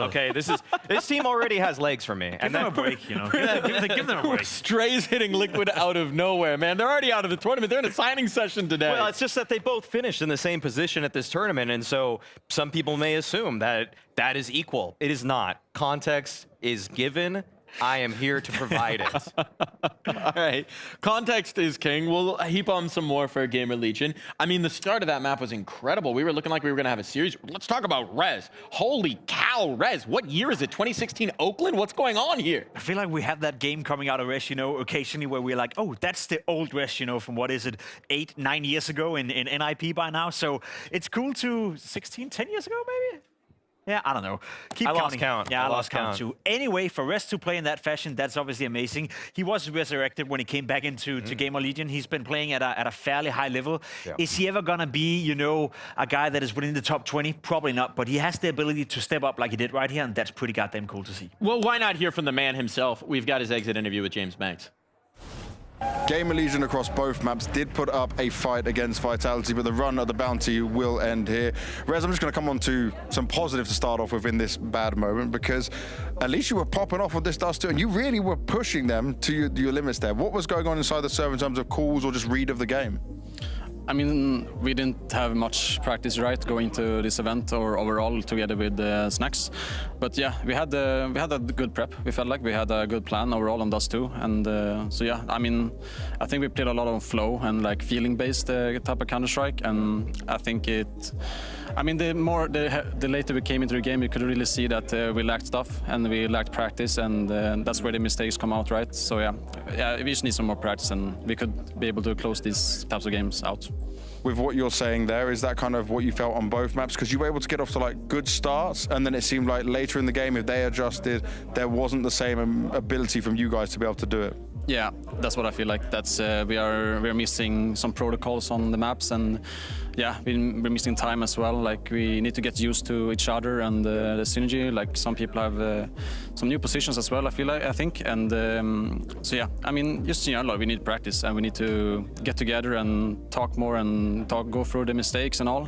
[SPEAKER 2] Okay, this team already has legs for me.
[SPEAKER 3] Give them a break, give them a break.
[SPEAKER 1] Strays hitting Liquid out of nowhere, man. They're already out of the tournament. They're in a signing session today.
[SPEAKER 2] Well, it's just that they both finished in the same position at this tournament, and so some people may assume that that is equal. It is not. Context is given. I am here to provide it.
[SPEAKER 1] All right. Context is king. We'll heap on some more for GamerLegion. I mean, the start of that map was incredible. We were looking like we were going to have a series. Let's talk about Rez. Holy cow, Rez. What year is it? 2016 Oakland? What's going on here?
[SPEAKER 3] I feel like we have that game coming out of Rez, occasionally where we're like, oh, that's the old Rez, from what is it, 8, 9 years ago in NIP by now. So it's cool to 16, 10 years ago, maybe? Yeah, I don't know. Keep counting.
[SPEAKER 2] Lost count.
[SPEAKER 3] Yeah, I lost count too. Anyway, for Rez to play in that fashion, that's obviously amazing. He was resurrected when he came back into GamerLegion. He's been playing at a fairly high level. Yeah. Is he ever gonna be, a guy that is within the top 20? Probably not, but he has the ability to step up like he did right here, and that's pretty goddamn cool to see.
[SPEAKER 1] Well, why not hear from the man himself? We've got his exit interview with James Banks.
[SPEAKER 6] GamerLegion across both maps did put up a fight against Vitality, but the run of the Bounty will end here. Rez, I'm just going to come on to some positive to start off with in this bad moment, because at least you were popping off on this Dust 2, and you really were pushing them to your limits there. What was going on inside the server in terms of calls or just read of the game?
[SPEAKER 20] I mean, we didn't have much practice, right, going to this event or overall together with Snacks. But yeah, we had a good prep. We felt like we had a good plan overall on Dust 2. And so yeah, I mean, I think we played a lot on flow and like feeling-based type of Counter-Strike. And I think the later we came into the game, you could really see that we lacked stuff and we lacked practice, and that's where the mistakes come out, right? So yeah, we just need some more practice, and we could be able to close these types of games out.
[SPEAKER 6] With what you're saying there, is that kind of what you felt on both maps? Because you were able to get off to like good starts, and then it seemed like later in the game, if they adjusted, there wasn't the same ability from you guys to be able to do it.
[SPEAKER 20] Yeah, that's what I feel like. That's we're missing some protocols on the maps, and yeah, we're missing time as well. Like we need to get used to each other and the synergy. Like some people have some new positions as well. I think, and so yeah, I mean, just we need practice, and we need to get together and talk more and go through the mistakes and all.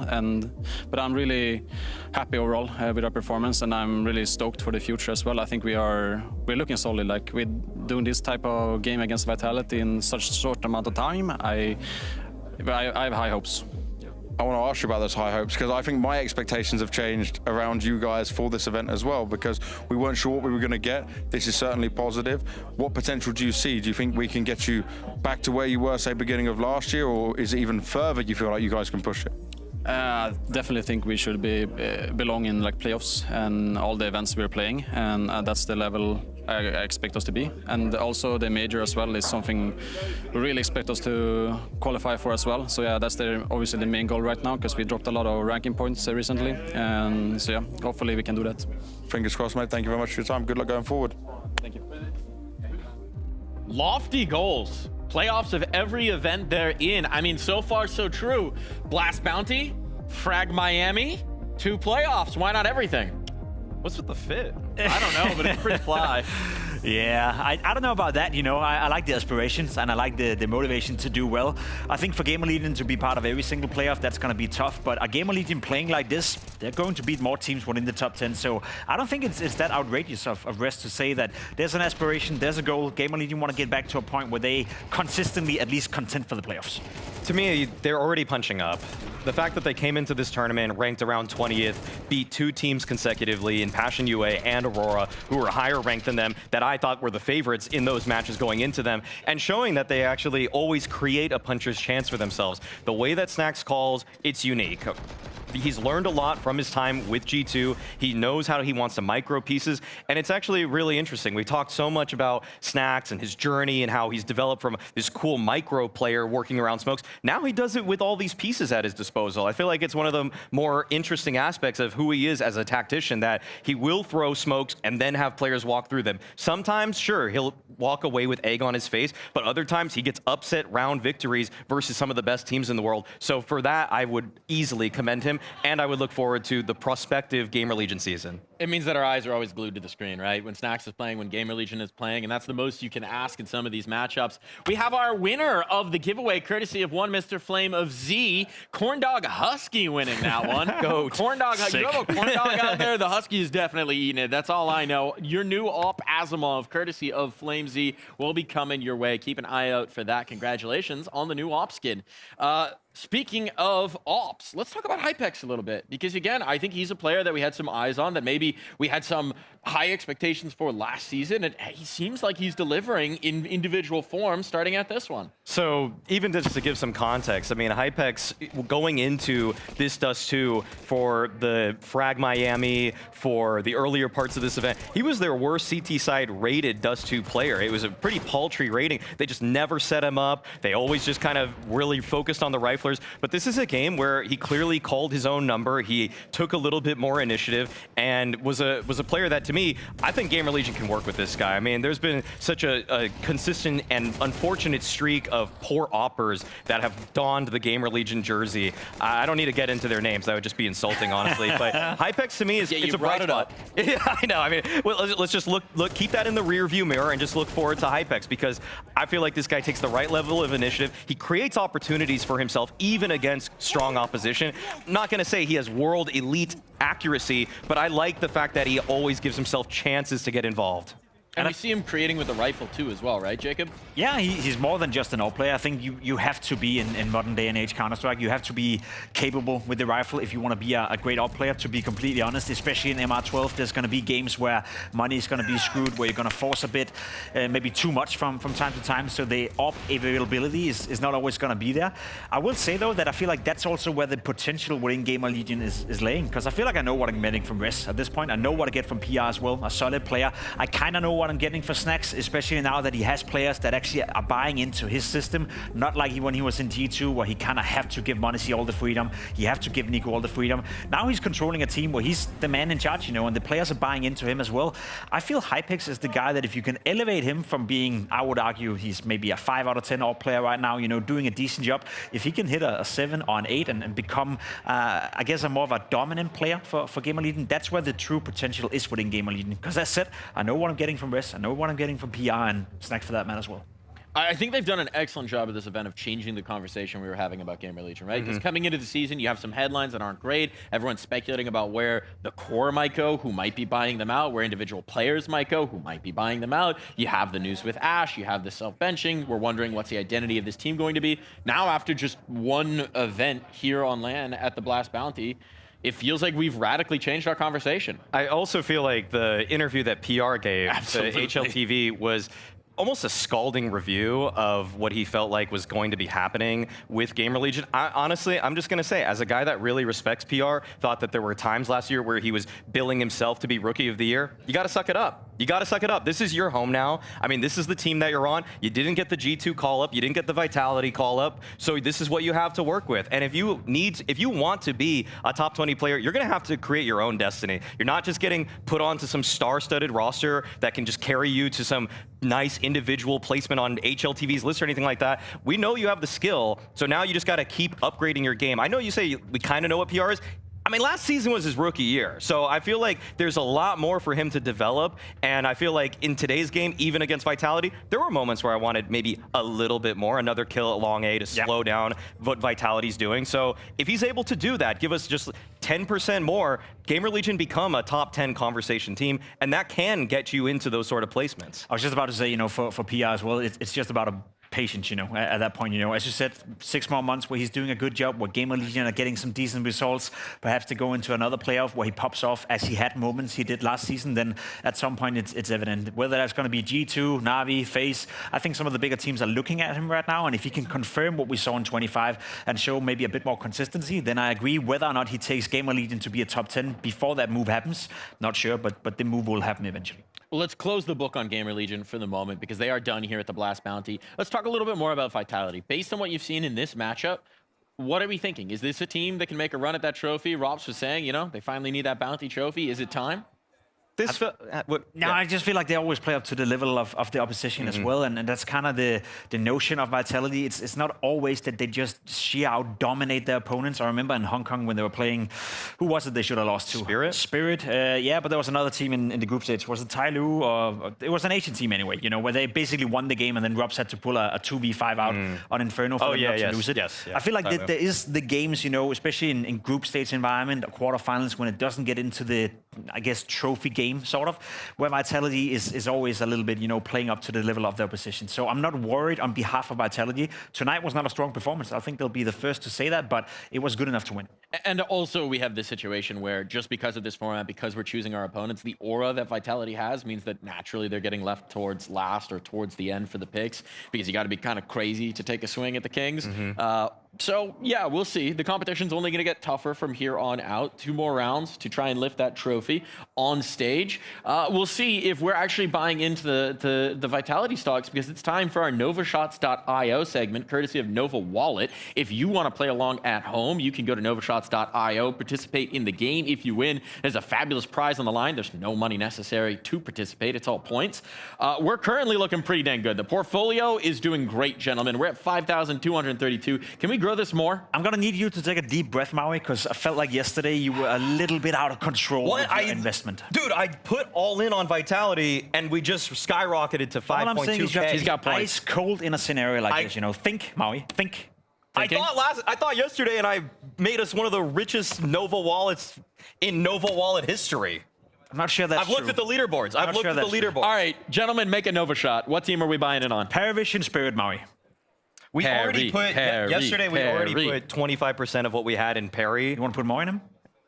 [SPEAKER 20] But I'm really happy overall with our performance, and I'm really stoked for the future as well. I think we're looking solid. Like with doing this type of game against Vitality in such a short amount of time, I have high hopes.
[SPEAKER 6] I want to ask you about those high hopes, because I think my expectations have changed around you guys for this event as well, because we weren't sure what we were going to get. This is certainly positive. What potential do you see? Do you think we can get you back to where you were, say, beginning of last year, or is it even further you feel like you guys can push it?
[SPEAKER 20] Definitely think we should belong in like playoffs and all the events we're playing, and that's the level I expect us to be. And also the major as well is something we really expect us to qualify for as well. So yeah, that's obviously the main goal right now, because we dropped a lot of ranking points recently, and so yeah, hopefully we can do that.
[SPEAKER 6] Fingers crossed, mate. Thank you very much for your time. Good luck going forward.
[SPEAKER 20] Thank you.
[SPEAKER 1] Lofty goals. Playoffs of every event they're in. I mean, so far so true. Blast Bounty, Frag Miami, 2 playoffs. Why not everything?
[SPEAKER 2] What's with the fit?
[SPEAKER 1] I don't know, but it's pretty fly.
[SPEAKER 3] Yeah, I don't know about that. You know, I like the aspirations and I like the motivation to do well. I think for GamerLegion to be part of every single playoff, that's going to be tough. But a GamerLegion playing like this, they're going to beat more teams within the top 10. So I don't think it's that outrageous of Rest to say that there's an aspiration, there's a goal. GamerLegion want to get back to a point where they consistently at least contend for the playoffs.
[SPEAKER 2] To me, they're already punching up. The fact that they came into this tournament ranked around 20th, beat 2 teams consecutively in Passion UA and Aurora, who were higher ranked than them, that I thought were the favorites in those matches going into them, and showing that they actually always create a puncher's chance for themselves. The way that Snax calls, it's unique. He's learned a lot from his time with G2. He knows how he wants to micro pieces, and it's actually really interesting. We talked so much about Snax and his journey and how he's developed from this cool micro player working around smokes. Now he does it with all these pieces at his disposal. I feel like it's one of the more interesting aspects of who he is as a tactician, that he will throw smokes and then have players walk through them. Sometimes, sure, he'll walk away with egg on his face, but other times he gets upset round victories versus some of the best teams in the world. So for that, I would easily commend him. And I would look forward to the prospective GamerLegion season.
[SPEAKER 1] It means that our eyes are always glued to the screen, right? When Snax is playing, when GamerLegion is playing, and that's the most you can ask in some of these matchups. We have our winner of the giveaway, courtesy of one Mr. Flame of Z, Corndog Husky winning that one.
[SPEAKER 2] Goat.
[SPEAKER 1] Corndog, you have a corn dog out there? The Husky is definitely eating it. That's all I know. Your new Op Asimov, courtesy of Flame Z, will be coming your way. Keep an eye out for that. Congratulations on the new Op skin. Speaking of ops, let's talk about Hypex a little bit, because again, I think he's a player that we had some eyes on, that maybe we had some high expectations for last season, and he seems like he's delivering in individual form starting at this one.
[SPEAKER 2] So even just to give some context, I mean, Hypex going into this Dust 2 for the Frag Miami, for the earlier parts of this event, he was their worst CT side rated Dust 2 player. It was a pretty paltry rating. They just never set him up. They always just kind of really focused on the riflers. But this is a game where he clearly called his own number. He took a little bit more initiative and was a player that, to me, I think GamerLegion can work with this guy. I mean, there's been such a consistent and unfortunate streak of poor oppers that have donned the GamerLegion jersey. I don't need to get into their names. That would just be insulting, honestly. But Hypex, to me, is it's a bright spot. Yeah, I know. I mean, well, let's just look, keep that in the rear view mirror and just look forward to Hypex, because I feel like this guy takes the right level of initiative. He creates opportunities for himself, even against strong opposition. I'm not going to say he has world elite accuracy, but I like the fact that he always gives himself chances to get involved.
[SPEAKER 1] And we see him creating with the rifle too as well, right, Jacob?
[SPEAKER 3] Yeah, he's more than just an all player. I think you have to be in modern day and age Counter-Strike. You have to be capable with the rifle if you want to be a great all player, to be completely honest. Especially in MR12, there's going to be games where money is going to be screwed, where you're going to force a bit, maybe too much from time to time. So the op availability is not always going to be there. I will say, though, that I feel like that's also where the potential within GamerLegion is laying. Because I feel like I know what I'm getting from Res at this point. I know what I get from PR as well, a solid player. I kind of know what I'm getting for Snax, especially now that he has players that actually are buying into his system, not like when he was in G2, where he kind of have to give Monacy all the freedom, he have to give Nico all the freedom. Now he's controlling a team where he's the man in charge, you know, and the players are buying into him as well. I feel Hypex is the guy that if you can elevate him from being, I would argue, he's maybe a 5 out of 10 all player right now, you know, doing a decent job. If he can hit a 7 or an 8 and become, I guess, a more of a dominant player for GamerLegion, that's where the true potential is within GamerLegion. Because as I said, I know what I'm getting from Res, I know what I'm getting from PR and Snax for that man as well.
[SPEAKER 1] I think they've done an excellent job at this event of changing the conversation we were having about GamerLegion, right? Because coming into the season, you have some headlines that aren't great. Everyone's speculating about where the core might go, who might be buying them out, where individual players might go, who might be buying them out. You have the news with Ash, you have the self-benching. We're wondering what's the identity of this team going to be. Now, after just one event here on LAN at the Blast Bounty, it feels like we've radically changed our conversation.
[SPEAKER 2] I also feel like the interview that PR gave to HLTV was almost a scalding review of what he felt like was going to be happening with GamerLegion. Honestly, I'm just going to say, as a guy that really respects PR, thought that there were times last year where he was billing himself to be Rookie of the Year. You got to suck it up. You got to suck it up. This is your home now. I mean, this is the team that you're on. You didn't get the G2 call-up. You didn't get the Vitality call-up. So this is what you have to work with. And if you want to be a top 20 player, you're going to have to create your own destiny. You're not just getting put onto some star-studded roster that can just carry you to some nice individual placement on HLTV's list or anything like that. We know you have the skill, so now you just got to keep upgrading your game. I know you say we kind of know what PR is. I mean, last season was his rookie year, so I feel like there's a lot more for him to develop, and I feel like in today's game, even against Vitality, there were moments where I wanted maybe a little bit more, another kill at long A to slow down what Vitality's doing. So if he's able to do that, give us just 10% more, GamerLegion become a top 10 conversation team, and that can get you into those sort of placements.
[SPEAKER 3] I was just about to say, you know, for PR as well, it's just about a patience, you know, at that point, you know. As you said, 6 more months where he's doing a good job, where GamerLegion are getting some decent results, perhaps to go into another playoff where he pops off as he had moments he did last season, then at some point it's evident. Whether that's going to be G2, Na'Vi, FaZe, I think some of the bigger teams are looking at him right now, and if he can confirm what we saw in 25 and show maybe a bit more consistency, then I agree. Whether or not he takes GamerLegion to be a top 10 before that move happens, not sure, but the move will happen eventually.
[SPEAKER 1] Well, let's close the book on GamerLegion for the moment because they are done here at the Blast Bounty. Let's talk a little bit more about Vitality. Based on what you've seen in this matchup, what are we thinking? Is this a team that can make a run at that trophy? Rops was saying, you know, they finally need that bounty trophy. Is it time?
[SPEAKER 3] I just feel like they always play up to the level of the opposition as well, and that's kind of the notion of Vitality. It's not always that they just sheer out dominate their opponents. I remember in Hong Kong when they were playing, who was it they should have lost to? Spirit, yeah, but there was another team in the group stage. Was it Tyloo, or it was an Asian team anyway, you know, where they basically won the game and then Robs had to pull a 2v5 out on Inferno for them not to lose it. I feel like there is the games, you know, especially in group stage environment, quarterfinals, when it doesn't get into the, I guess, trophy game, sort of, where Vitality is always a little bit, you know, playing up to the level of the opposition. So I'm not worried on behalf of Vitality. Tonight was not a strong performance. I think they'll be the first to say that, but it was good enough to win.
[SPEAKER 1] And also we have this situation where just because of this format, because we're choosing our opponents, the aura that Vitality has means that naturally they're getting left towards last or towards the end for the picks, because you got to be kind of crazy to take a swing at the Kings. So yeah, we'll see. The competition's only going to get tougher from here on out. 2 more rounds to try and lift that trophy on stage. We'll see if we're actually buying into the Vitality stocks, because it's time for our novashots.io segment, courtesy of Nova Wallet. If you want to play along at home, you can go to novashots.io, participate in the game. If you win, there's a fabulous prize on the line. There's no money necessary to participate. It's all points. We're currently looking pretty dang good. The portfolio is doing great, gentlemen. We're at 5,232. Can we grow this more?
[SPEAKER 3] I'm gonna need you to take a deep breath, Maui, because I felt like yesterday you were a little bit out of control with your investment.
[SPEAKER 2] Dude, I put all in on Vitality, and we just skyrocketed to 5.2K.
[SPEAKER 3] He's got ice cold in a scenario like this, you know. Think, Maui, think.
[SPEAKER 2] I thought yesterday, and I made us one of the richest Nova wallets in Nova Wallet history.
[SPEAKER 3] I'm not sure that's
[SPEAKER 2] I've looked at the leaderboards. I've looked at the leaderboards.
[SPEAKER 1] All right, gentlemen, make a Nova shot. What team are we buying it on?
[SPEAKER 3] PARIVISION, Spirit, Maui.
[SPEAKER 2] We already put, yesterday we already put 25% of what we had in Perry.
[SPEAKER 3] You want to put more in them?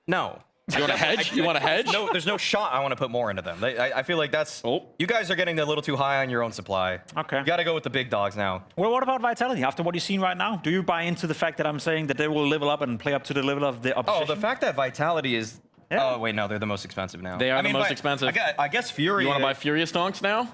[SPEAKER 2] No.
[SPEAKER 1] You want to hedge? You want to hedge?
[SPEAKER 2] No, there's no shot I want to put more into them. I feel like that's, you guys are getting a little too high on your own supply.
[SPEAKER 3] Okay.
[SPEAKER 2] You got to go with the big dogs now.
[SPEAKER 3] Well, what about Vitality? After what you've seen right now, do you buy into the fact that I'm saying that they will level up and play up to the level of the opposition?
[SPEAKER 2] Oh, the fact that Vitality is, oh wait, no, they're the most expensive now.
[SPEAKER 1] They are the most expensive.
[SPEAKER 2] I guess Fury.
[SPEAKER 1] You want to buy Furious Donks now?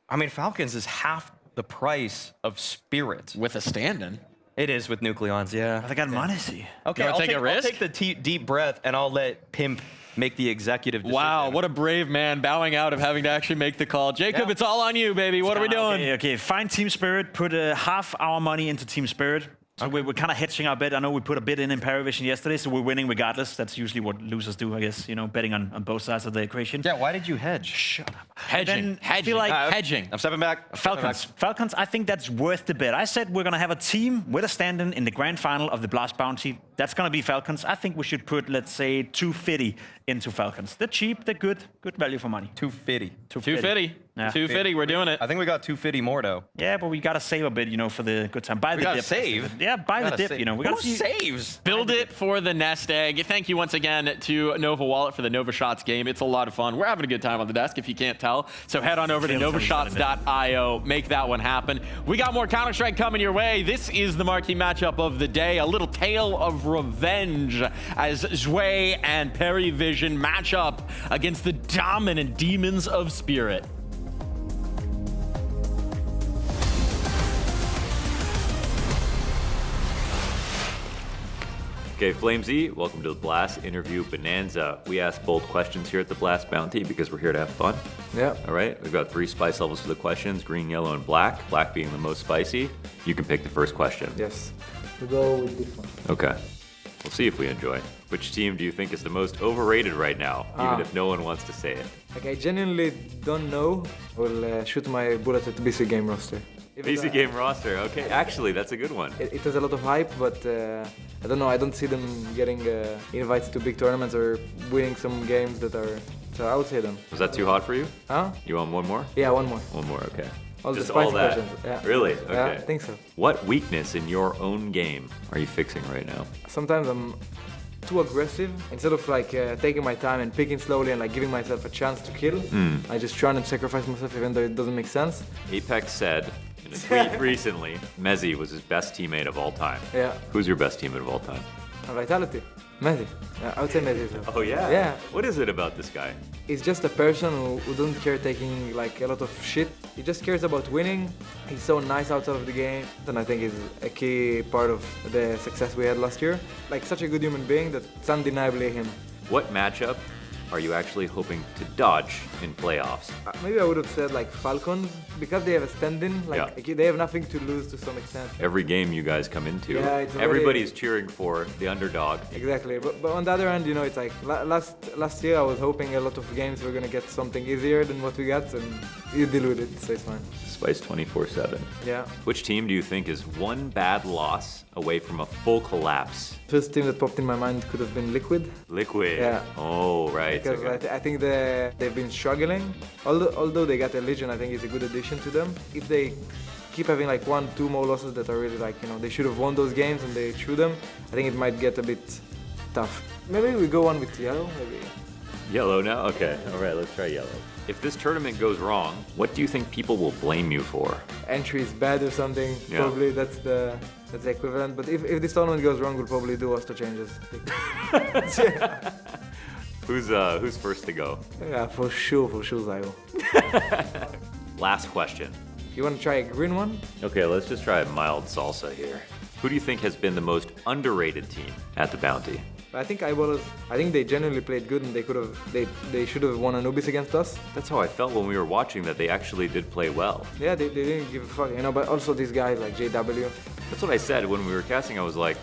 [SPEAKER 2] I mean, Falcons is half the price of Spirit.
[SPEAKER 1] With a stand-in.
[SPEAKER 2] It is with Nucleons, yeah.
[SPEAKER 3] They got money.
[SPEAKER 2] Okay, I'll take a risk? I'll take the deep breath, and I'll let Pimp make the executive decision.
[SPEAKER 1] Wow, what a brave man bowing out of having to actually make the call. Jacob, it's all on you, baby. What are we doing?
[SPEAKER 3] Okay, find Team Spirit. Put half our money into Team Spirit. So we're kind of hedging our bet. I know we put a bit in PARIVISION yesterday, so we're winning regardless. That's usually what losers do, I guess, you know, betting on both sides of the equation.
[SPEAKER 2] Yeah, why did you hedge?
[SPEAKER 3] Shut up.
[SPEAKER 1] Hedging.
[SPEAKER 3] I feel like
[SPEAKER 1] hedging.
[SPEAKER 2] I'm stepping back.
[SPEAKER 3] Falcons, I think that's worth the bet. I said we're going to have a team with a stand-in in the grand final of the Blast Bounty. That's going to be Falcons. I think we should put, let's say, 250 into Falcons. They're cheap, they're good value for money.
[SPEAKER 2] 250.
[SPEAKER 1] 250.
[SPEAKER 3] Yeah.
[SPEAKER 1] 250, we're doing it.
[SPEAKER 2] I think we got 250 more, though.
[SPEAKER 3] Yeah, but we got to save a bit, you know, for the good time. Buy the dip.
[SPEAKER 2] Save?
[SPEAKER 3] Yeah, buy the dip, you know. We got to
[SPEAKER 2] saves.
[SPEAKER 1] Build it for the nest egg. Thank you once again to Nova Wallet for the Nova Shots game. It's a lot of fun. We're having a good time on the desk, if you can't tell. So head on over to novashots.io. Make that one happen. We got more Counter-Strike coming your way. This is the marquee matchup of the day. A little tale of revenge as Zway and PARIVISION match up against the dominant Demons of Spirit.
[SPEAKER 21] Okay, FlameZ, welcome to the Blast Interview Bonanza. We ask bold questions here at the Blast Bounty because we're here to have fun.
[SPEAKER 22] Yeah.
[SPEAKER 21] All right, we've got 3 spice levels for the questions, green, yellow, and black. Black being the most spicy. You can pick the first question.
[SPEAKER 22] Yes, we'll go with this one.
[SPEAKER 21] Okay, we'll see if we enjoy. Which team do you think is the most overrated right now, even if no one wants to say it?
[SPEAKER 8] Like, I genuinely don't know. I will shoot my bullet at BC Game roster.
[SPEAKER 21] BC Game roster, okay. Actually, that's a good one.
[SPEAKER 8] It has a lot of hype, but I don't know. I don't see them getting invites to big tournaments or winning some games that are. So I would say them.
[SPEAKER 21] Was that too hot for you?
[SPEAKER 8] Huh?
[SPEAKER 21] You want one more?
[SPEAKER 8] Yeah, one more.
[SPEAKER 21] One more, okay.
[SPEAKER 8] All the
[SPEAKER 21] Just
[SPEAKER 8] spicy
[SPEAKER 21] all that?
[SPEAKER 8] questions. Yeah.
[SPEAKER 21] Really? Okay.
[SPEAKER 8] Yeah, I think so.
[SPEAKER 21] What weakness in your own game are you fixing right now?
[SPEAKER 8] Sometimes I'm too aggressive. Instead of like taking my time and picking slowly and like giving myself a chance to kill, I just try and sacrifice myself even though it doesn't make sense.
[SPEAKER 21] Apex said in a tweet recently, Mezzi was his best teammate of all time.
[SPEAKER 8] Yeah.
[SPEAKER 21] Who's your best teammate of all time?
[SPEAKER 8] Vitality. Messi. Yeah, I would say Messi.
[SPEAKER 21] Oh yeah?
[SPEAKER 8] Yeah.
[SPEAKER 21] What is it about this guy?
[SPEAKER 8] He's just a person who doesn't care taking like a lot of shit. He just cares about winning. He's so nice outside of the game, and I think is a key part of the success we had last year. Like such a good human being that it's undeniably him.
[SPEAKER 21] What matchup are you actually hoping to dodge in playoffs?
[SPEAKER 8] Maybe I would have said like Falcons, because they have a stand-in, like they have nothing to lose to some extent.
[SPEAKER 21] Every game you guys come into,
[SPEAKER 8] Yeah, it's already-
[SPEAKER 21] everybody's cheering for the underdog.
[SPEAKER 8] Exactly, but on the other hand, you know, it's like last year I was hoping a lot of games were gonna get something easier than what we got, and you deal with it, so it's fine.
[SPEAKER 21] Spice 24/7.
[SPEAKER 8] Yeah.
[SPEAKER 21] Which team do you think is one bad loss away from a full collapse?
[SPEAKER 8] First team that popped in my mind could have been Liquid.
[SPEAKER 21] Liquid.
[SPEAKER 8] Yeah.
[SPEAKER 21] Oh, right.
[SPEAKER 8] Because
[SPEAKER 21] okay.
[SPEAKER 8] I think they've been struggling. Although they got a Legion, I think it's a good addition to them. If they keep having like 1-2 more losses that are really like, you know, they should have won those games and they threw them, I think it might get a bit tough. Maybe we go on with Yellow, maybe.
[SPEAKER 21] Yellow now? Okay. All right, let's try yellow. If this tournament goes wrong, what do you think people will blame you for?
[SPEAKER 8] Entry is bad or something.
[SPEAKER 21] Yeah.
[SPEAKER 8] Probably that's the equivalent. But if this tournament goes wrong, we'll probably do roster changes.
[SPEAKER 21] Who's first to go?
[SPEAKER 8] Yeah, for sure, Zayo.
[SPEAKER 21] Last question.
[SPEAKER 8] You want to try a green one?
[SPEAKER 21] Okay, let's just try a mild salsa here. Who do you think has been the most underrated team at the Bounty?
[SPEAKER 8] I think they genuinely played good, and they should have won Anubis against us.
[SPEAKER 21] That's how I felt when we were watching that they actually did play well.
[SPEAKER 8] Yeah, they didn't give a fuck, you know. But also these guys like JW.
[SPEAKER 21] That's what I said when we were casting. I was like,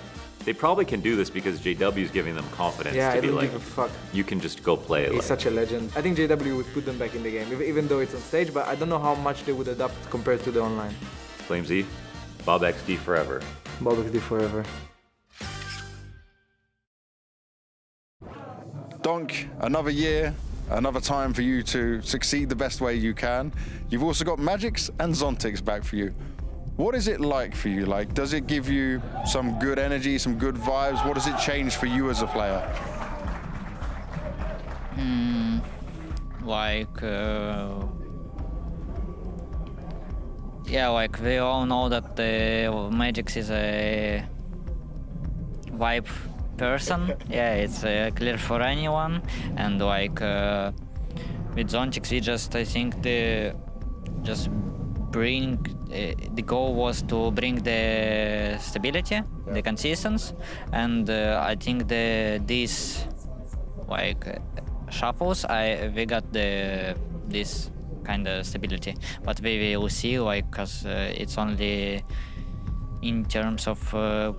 [SPEAKER 21] they probably can do this because JW is giving them confidence
[SPEAKER 8] Yeah,
[SPEAKER 21] to
[SPEAKER 8] I
[SPEAKER 21] be
[SPEAKER 8] don't
[SPEAKER 21] like,
[SPEAKER 8] give a fuck.
[SPEAKER 21] you can just go play.
[SPEAKER 8] He's such a legend. I think JW would put them back in the game, even though it's on stage. But I don't know how much they would adapt compared to the online.
[SPEAKER 21] Flame Z, Bob XD forever.
[SPEAKER 8] Bob XD forever.
[SPEAKER 6] Donk, another year, another time for you to succeed the best way you can. You've also got Magix and Zontix back for you. What is it like for you? Like, does it give you some good energy, some good vibes? What does it change for you as a player?
[SPEAKER 22] Yeah, like we all know that Magix is a vibe person. Yeah, it's clear for anyone. And like with Zontix, we I think the goal was to bring the stability, the consistency, and I think these like shuffles, we got this kind of stability, but we will see, like, cause it's only in terms of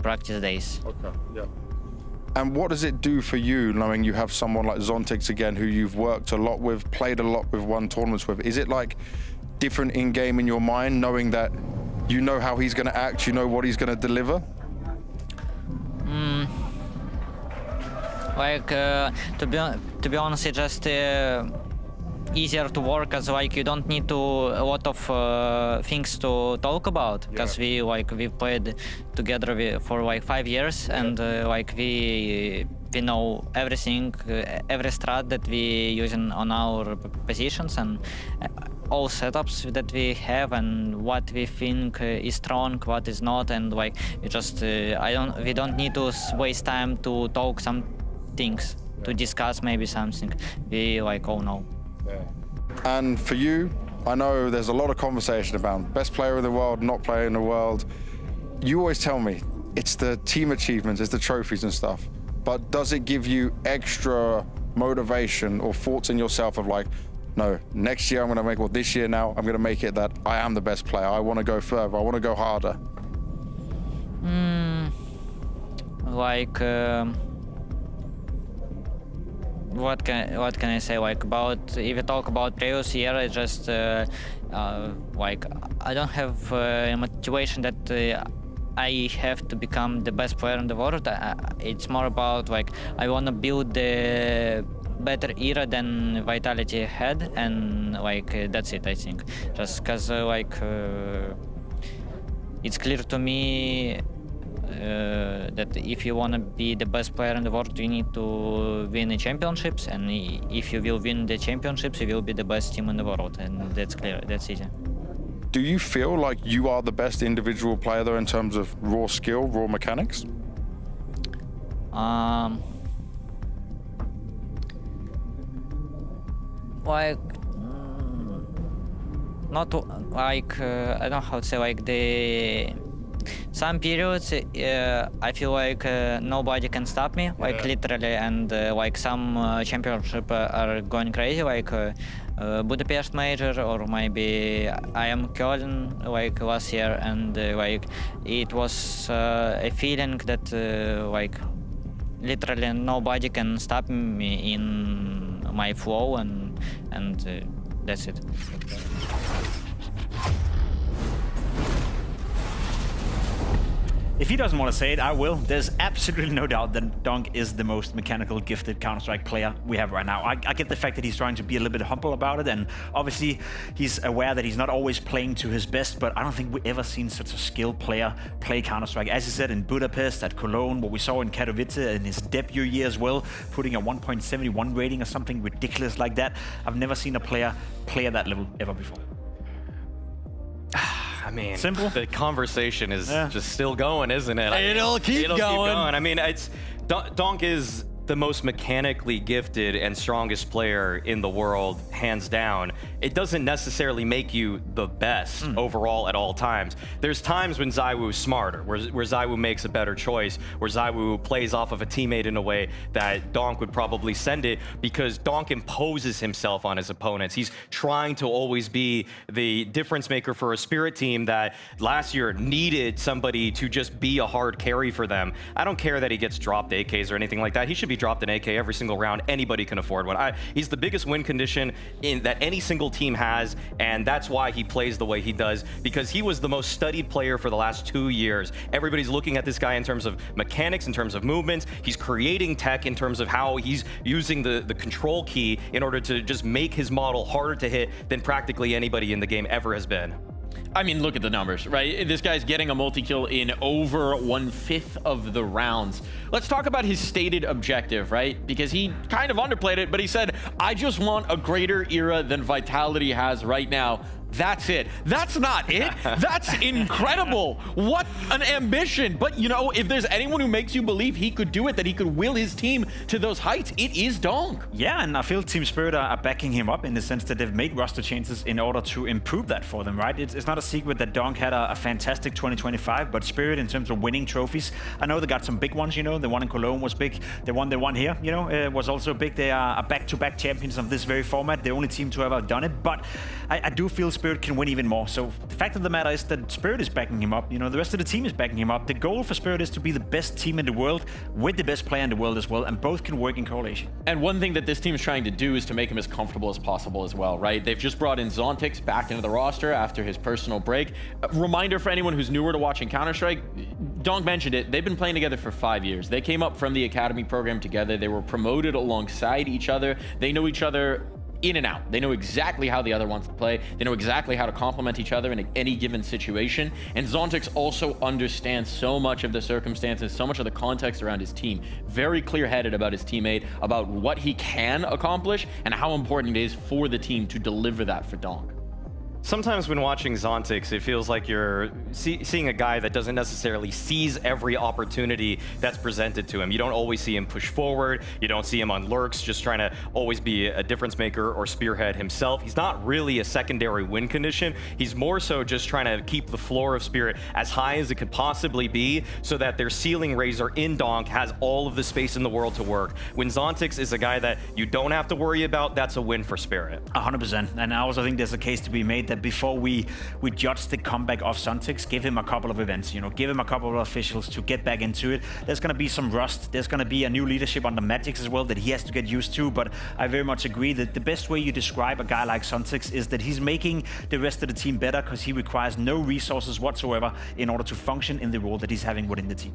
[SPEAKER 22] practice days.
[SPEAKER 6] Okay. Yeah. And what does it do for you knowing you have someone like Zontix again, who you've worked a lot with, played a lot with, won tournaments with? Is it like different in-game in your mind, knowing that you know how he's going to act, you know what he's going to deliver?
[SPEAKER 22] Like to be honest, it's just easier to work, as like you don't need a lot of things to talk about, because we played together for like 5 years, and like we know everything, every strat that we using on our positions, and all setups that we have, and what we think is strong, what is not, and like we just we don't need to waste time to talk some things, to discuss maybe something. We like all know.
[SPEAKER 6] And for you, I know there's a lot of conversation about best player in the world, not player in the world. You always tell me it's the team achievements, it's the trophies and stuff. But does it give you extra motivation or thoughts in yourself of like, no, next year I'm going to make, well, this year now, I'm going to make it that I am the best player. I want to go further. I want to go harder.
[SPEAKER 22] what can I say? Like about if you talk about previous year, I just like I don't have a motivation that I have to become the best player in the world. It's more about like I want to build the better era than Vitality had, and like that's it. I think just because like it's clear to me that if you want to be the best player in the world, you need to win the championships, and if you will win the championships, you will be the best team in the world, and that's clear. That's easy.
[SPEAKER 6] Do you feel like you are the best individual player though in terms of raw skill, raw mechanics?
[SPEAKER 22] Like not like I don't know how to say, like the some periods I feel like nobody can stop me, like literally, and like some championship are going crazy, like Budapest Major, or maybe I am Köln like last year, and like it was a feeling that like literally nobody can stop me in my flow, and that's it.
[SPEAKER 3] If he doesn't want to say it, I will. There's absolutely no doubt that Donk is the most mechanical gifted Counter-Strike player we have right now. I get the fact that he's trying to be a little bit humble about it, and obviously he's aware that he's not always playing to his best, but I don't think we've ever seen such a skilled player play Counter-Strike. As he said, in Budapest, at Cologne, what we saw in Katowice in his debut year as well, putting a 1.71 rating or something ridiculous like that. I've never seen a player play at that level ever before.
[SPEAKER 2] I mean,
[SPEAKER 3] simple.
[SPEAKER 2] The conversation is just still going, isn't it?
[SPEAKER 22] It'll keep going.
[SPEAKER 2] I mean, Donk is the most mechanically gifted and strongest player in the world, hands down. It doesn't necessarily make you the best overall at all times. There's times when ZywOo's smarter, where ZywOo makes a better choice, where ZywOo plays off of a teammate in a way that Donk would probably send it, because Donk imposes himself on his opponents. He's trying to always be the difference maker for a Spirit team that last year needed somebody to just be a hard carry for them. I don't care that he gets dropped AKs or anything like that. He should be dropped an AK every single round. Anybody can afford one. He's the biggest win condition that any single team has, and that's why he plays the way he does, because he was the most studied player for the last 2 years. Everybody's looking at this guy in terms of mechanics, in terms of movements. He's creating tech in terms of how he's using the control key in order to just make his model harder to hit than practically anybody in the game ever has been.
[SPEAKER 1] I mean, look at the numbers, right? This guy's getting a multi-kill in over 1/5 of the rounds. Let's talk about his stated objective, right? Because he kind of underplayed it, but he said, I just want a greater era than Vitality has right now. That's it. That's not it. That's incredible. What an ambition. But, you know, if there's anyone who makes you believe he could do it, that he could will his team to those heights, it is Donk.
[SPEAKER 3] Yeah, and I feel Team Spirit are backing him up in the sense that they've made roster changes in order to improve that for them, right? It's not a secret that Donk had a fantastic 2025, but Spirit, in terms of winning trophies, I know they got some big ones, you know. The one in Cologne was big. The one here, you know, was also big. They are back-to-back champions of this very format. The only team to ever done it. But I do feel Spirit can win even more. So the fact of the matter is that Spirit is backing him up. You know, the rest of the team is backing him up. The goal for Spirit is to be the best team in the world with the best player in the world as well, and both can work in correlation.
[SPEAKER 1] And one thing that this team is trying to do is to make him as comfortable as possible as well, right? They've just brought in Zontix back into the roster after his personal break. A reminder for anyone who's newer to watching Counter-Strike, Donk mentioned it, they've been playing together for 5 years. They came up from the academy program together. They were promoted alongside each other. They know each other in and out. They know exactly how the other wants to play. They know exactly how to complement each other in any given situation. And Zontix also understands so much of the circumstances, so much of the context around his team. Very clear-headed about his teammate, about what he can accomplish, and how important it is for the team to deliver that for Donk.
[SPEAKER 2] Sometimes when watching Zontix, it feels like you're seeing a guy that doesn't necessarily seize every opportunity that's presented to him. You don't always see him push forward. You don't see him on lurks, just trying to always be a difference maker or spearhead himself. He's not really a secondary win condition. He's more so just trying to keep the floor of Spirit as high as it could possibly be so that their ceiling raiser in Donk has all of the space in the world to work. When Zontix is a guy that you don't have to worry about, that's a win for Spirit.
[SPEAKER 3] 100%. And I also think there's a case to be made that that before we judge the comeback of Suntix, give him a couple of events, you know, give him a couple of officials to get back into it. There's going to be some rust. There's going to be a new leadership under Magix as well that he has to get used to. But I very much agree that the best way you describe a guy like Suntix is that he's making the rest of the team better because he requires no resources whatsoever in order to function in the role that he's having within the team.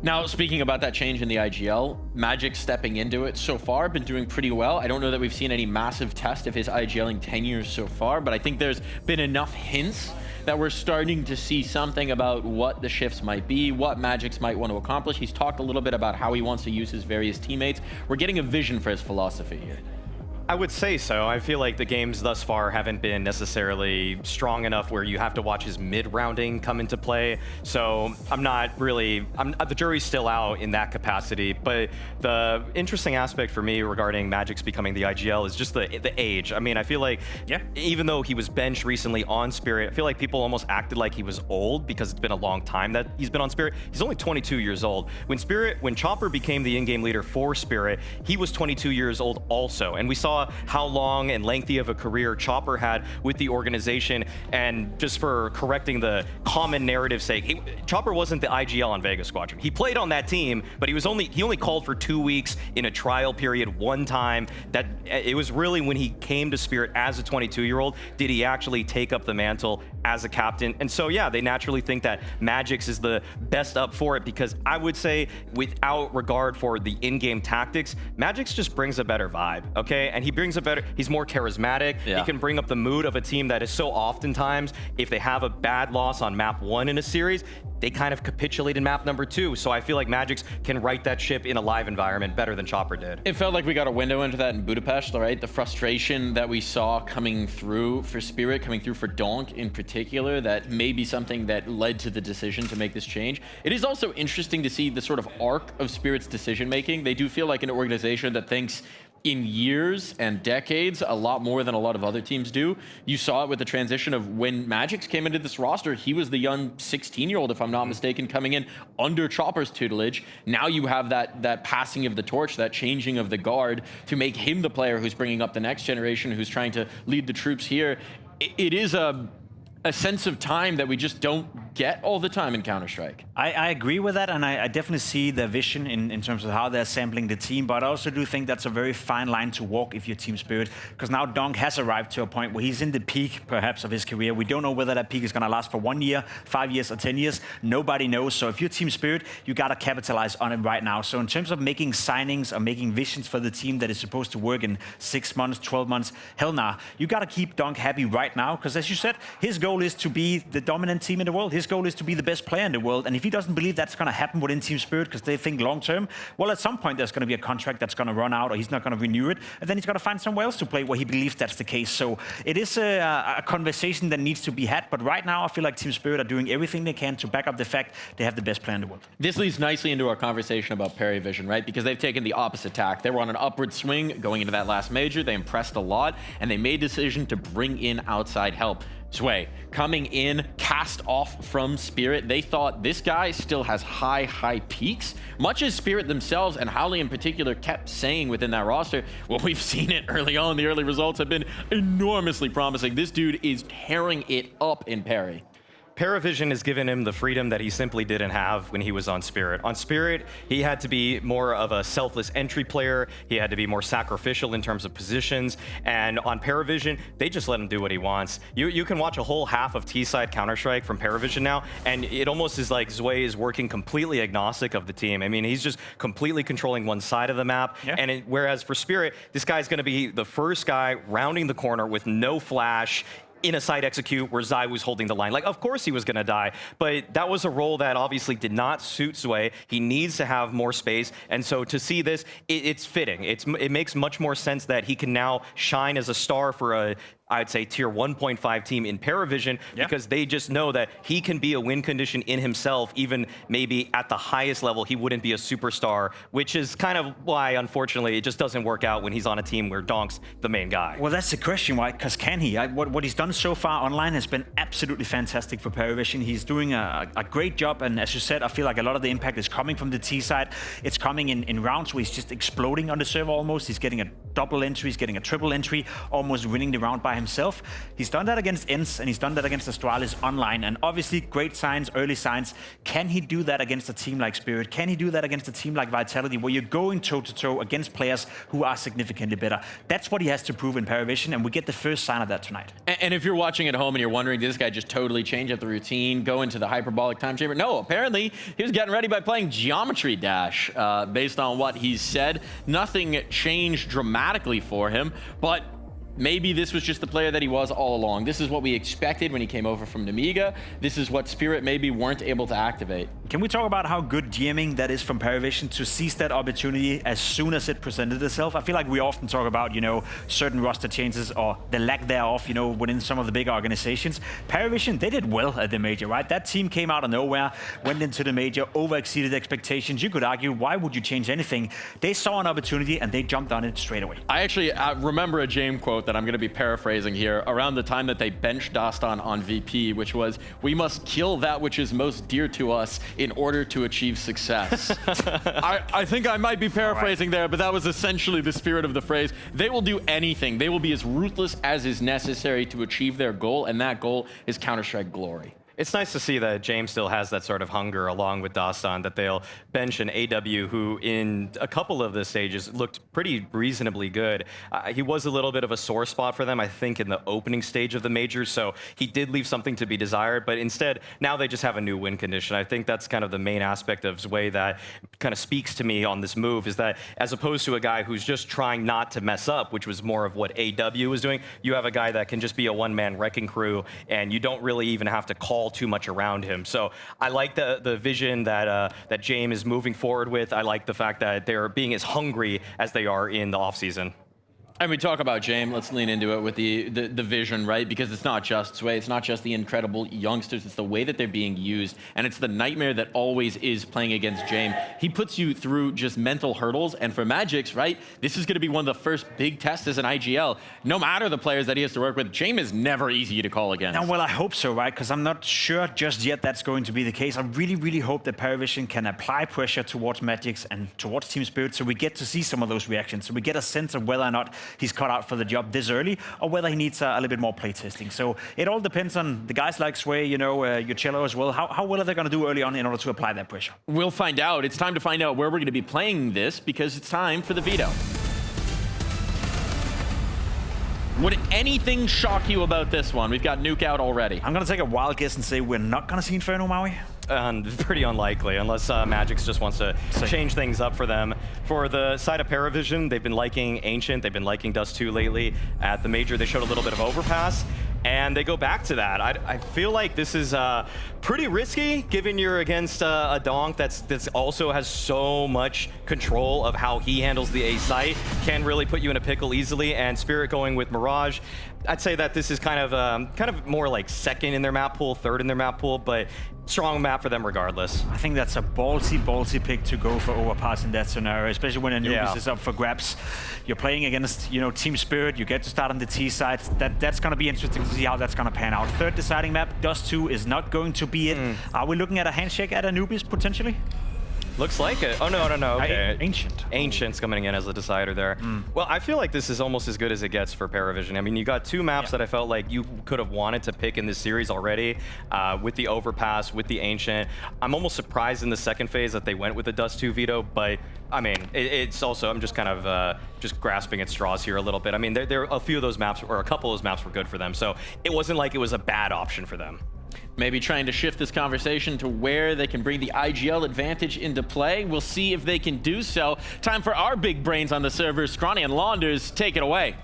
[SPEAKER 1] Now, speaking about that change in the IGL, Magic stepping into it so far, been doing pretty well. I don't know that we've seen any massive test of his IGLing tenure so far, but I think there's been enough hints that we're starting to see something about what the shifts might be, what Magix might want to accomplish. He's talked a little bit about how he wants to use his various teammates. We're getting a vision for his philosophy here.
[SPEAKER 2] I would say so. I feel like the games thus far haven't been necessarily strong enough where you have to watch his mid-rounding come into play. So the jury's still out in that capacity. But the interesting aspect for me regarding Magix becoming the IGL is just the age. I mean, I feel like even though he was benched recently on Spirit, I feel like people almost acted like he was old because it's been a long time that he's been on Spirit. He's only 22 years old. When Chopper became the in-game leader for Spirit, he was 22 years old also. And we saw how long and lengthy of a career Chopper had with the organization. And just for correcting the common narrative sake, Chopper wasn't the IGL on Vega Squadron. He played on that team, but he only called for 2 weeks in a trial period one time. That it was really when he came to Spirit as a 22-year-old did he actually take up the mantle as a captain. And so yeah, they naturally think that Magix is the best up for it, because I would say, without regard for the in-game tactics, Magix just brings a better vibe, okay? And he's more charismatic.
[SPEAKER 1] Yeah.
[SPEAKER 2] He can bring up the mood of a team that is so oftentimes, if they have a bad loss on map 1 in a series, they kind of capitulate in map number 2. So I feel like Magix can right that ship in a live environment better than Chopper did.
[SPEAKER 1] It felt like we got a window into that in Budapest, right? The frustration that we saw coming through for Spirit, coming through for Donk in particular, that may be something that led to the decision to make this change. It is also interesting to see the sort of arc of Spirit's decision making. They do feel like an organization that thinks in years and decades a lot more than a lot of other teams do. You saw it with the transition of when Magix came into this roster. He was the young 16-year-old, if I'm not mistaken, coming in under Chopper's tutelage. Now you have that passing of the torch, that changing of the guard to make him the player who's bringing up the next generation, who's trying to lead the troops here. It is a sense of time that we just don't get all the time in Counter-Strike.
[SPEAKER 3] I agree with that, and I definitely see the vision in terms of how they're assembling the team, but I also do think that's a very fine line to walk if you're Team Spirit, because now Donk has arrived to a point where he's in the peak, perhaps, of his career. We don't know whether that peak is going to last for 1 year, 5 years, or 10 years. Nobody knows. So if you're Team Spirit, you got to capitalize on it right now. So in terms of making signings or making visions for the team that is supposed to work in 6 months, 12 months, hell nah. You got to keep Donk happy right now, because as you said, his goal is to be the dominant team in the world. His goal is to be the best player in the world. And if he doesn't believe that's going to happen within Team Spirit because they think long term, well, at some point there's going to be a contract that's going to run out, or he's not going to renew it. And then he's got to find somewhere else to play where he believes that's the case. So it is a conversation that needs to be had. But right now, I feel like Team Spirit are doing everything they can to back up the fact they have the best player in the world.
[SPEAKER 1] This leads nicely into our conversation about PARIVISION, right? Because they've taken the opposite tack. They were on an upward swing going into that last major. They impressed a lot, and they made a decision to bring in outside help. Sway, coming in, cast off from Spirit. They thought this guy still has high peaks, much as Spirit themselves and Howley in particular kept saying within that roster. Well, we've seen it early on. The early results have been enormously promising. This dude is tearing it up in Pari.
[SPEAKER 2] PARIVISION has given him the freedom that he simply didn't have when he was on Spirit. On Spirit, he had to be more of a selfless entry player. He had to be more sacrificial in terms of positions. And on PARIVISION, they just let him do what he wants. You can watch a whole half of T-side Counter-Strike from PARIVISION now, and it almost is like Zwei is working completely agnostic of the team. I mean, he's just completely controlling one side of the map. Yeah. And whereas for Spirit, this guy's going to be the first guy rounding the corner with no flash, in a side execute where Zai was holding the line. Like, of course he was going to die, but that was a role that obviously did not suit Zwei. He needs to have more space, and so to see this, it's fitting. It makes much more sense that he can now shine as a star for a, I'd say, tier 1.5 team in PARIVISION, because they just know that he can be a win condition in himself. Even maybe at the highest level, he wouldn't be a superstar, which is kind of why, unfortunately, it just doesn't work out when he's on a team where Donk's the main guy.
[SPEAKER 3] Well, that's the question, right? Because can he? What he's done so far online has been absolutely fantastic for PARIVISION. He's doing a great job, and as you said, I feel like a lot of the impact is coming from the T side. It's coming in rounds where he's just exploding on the server almost. He's getting a double entry, he's getting a triple entry, almost winning the round by himself. himself. He's done that against ENCE, and he's done that against Astralis online, and obviously great signs, early signs. Can he do that against a team like Spirit? Can he do that against a team like Vitality, where you're going toe-to-toe against players who are significantly better? That's what he has to prove in PARIVISION, and we get the first sign of that tonight.
[SPEAKER 1] And if you're watching at home and you're wondering, did this guy just totally change up the routine, go into the hyperbolic time chamber? No, apparently he was getting ready by playing Geometry Dash. Based on what he's said, nothing changed dramatically for him, but maybe this was just the player that he was all along. This is what we expected when he came over from Nemiga. This is what Spirit maybe weren't able to activate.
[SPEAKER 3] Can we talk about how good GMing that is from PARIVISION to seize that opportunity as soon as it presented itself? I feel like we often talk about, certain roster changes or the lack thereof, within some of the big organizations. PARIVISION, they did well at the major, right? That team came out of nowhere, went into the major, over-exceeded expectations. You could argue, why would you change anything? They saw an opportunity and they jumped on it straight away.
[SPEAKER 1] I actually remember a James quote that I'm going to be paraphrasing here around the time that they benched Dastan on VP, which was, "We must kill that which is most dear to us in order to achieve success." I think I might be paraphrasing there, but that was essentially the spirit of the phrase. They will do anything. They will be as ruthless as is necessary to achieve their goal, and that goal is Counter-Strike Glory.
[SPEAKER 2] It's nice to see that James still has that sort of hunger along with Dastan, that they'll bench an AW who in a couple of the stages looked pretty reasonably good. He was a little bit of a sore spot for them, I think, in the opening stage of the majors, so he did leave something to be desired, but instead, now they just have a new win condition. I think that's kind of the main aspect of Zwei that kind of speaks to me on this move, is that as opposed to a guy who's just trying not to mess up, which was more of what AW was doing, you have a guy that can just be a one-man wrecking crew, and you don't really even have to call too much around him. So I like the vision that that James is moving forward with. I like the fact that they're being as hungry as they are in the offseason.
[SPEAKER 1] And we talk about James, let's lean into it with the vision, right? Because it's not just Zwei, it's not just the incredible youngsters, it's the way that they're being used, and it's the nightmare that always is playing against James. He puts you through just mental hurdles, and for Magix, right, this is going to be one of the first big tests as an IGL. No matter the players that he has to work with, James is never easy to call against.
[SPEAKER 3] Now, well, I hope so, right? Because I'm not sure just yet that's going to be the case. I really, really hope that PARIVISION can apply pressure towards Magix and towards Team Spirit, so we get to see some of those reactions, so we get a sense of whether or not he's cut out for the job this early, or whether he needs a little bit more playtesting. So it all depends on the guys like Zwei, Uccello as well. How well are they going to do early on in order to apply that pressure?
[SPEAKER 1] We'll find out. It's time to find out where we're going to be playing this, because it's time for the veto. Would anything shock you about this one? We've got Nuke out already.
[SPEAKER 3] I'm going to take a wild guess and say we're not going to see Inferno, Maui.
[SPEAKER 2] Pretty unlikely, unless Magix just wants to change things up for them. For the side of PARIVISION, they've been liking Ancient, they've been liking Dust 2 lately. At the major, they showed a little bit of Overpass, and they go back to that. I feel like this is pretty risky, given you're against a Donk that's also has so much control of how he handles the A site, can really put you in a pickle easily, and Spirit going with Mirage. I'd say that this is kind of more like second in their map pool, third in their map pool, but strong map for them regardless.
[SPEAKER 3] I think that's a ballsy pick to go for Overpass in that scenario, especially when Anubis is up for grabs. You're playing against, Team Spirit, you get to start on the T side. That's going to be interesting to see how that's going to pan out. Third deciding map, Dust 2 is not going to be it. Are we looking at a handshake at Anubis potentially?
[SPEAKER 2] Looks like it. Oh, no, okay.
[SPEAKER 3] Ancient.
[SPEAKER 2] Ancient's coming in as a decider there. Well, I feel like this is almost as good as it gets for PARIVISION. I mean, you got two maps that I felt like you could have wanted to pick in this series already, with the Overpass, with the Ancient. I'm almost surprised in the second phase that they went with the Dust 2 veto, but I mean, it's also, I'm just kind of just grasping at straws here a little bit. I mean, there a few of those maps, or a couple of those maps were good for them, so it wasn't like it was a bad option for them.
[SPEAKER 1] Maybe trying to shift this conversation to where they can bring the IGL advantage into play. We'll see if they can do so. Time for our big brains on the server. Scrawny and Launders, take it away.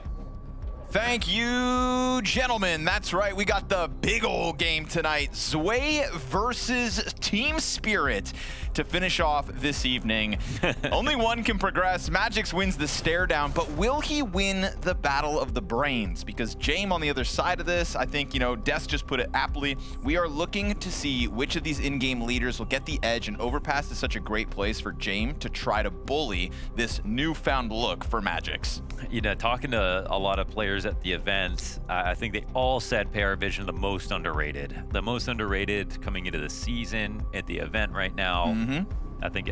[SPEAKER 5] Thank you, gentlemen. That's right, we got the big old game tonight. Zwei versus Team Spirit to finish off this evening. Only one can progress. Magix wins the stare down, but will he win the battle of the brains? Because James on the other side of this, I think, Des just put it aptly. We are looking to see which of these in-game leaders will get the edge, and Overpass is such a great place for James to try to bully this newfound look for Magix.
[SPEAKER 21] Talking to a lot of players at the event, I think they all said PARIVISION the most underrated. The most underrated coming into the season at the event right now. I think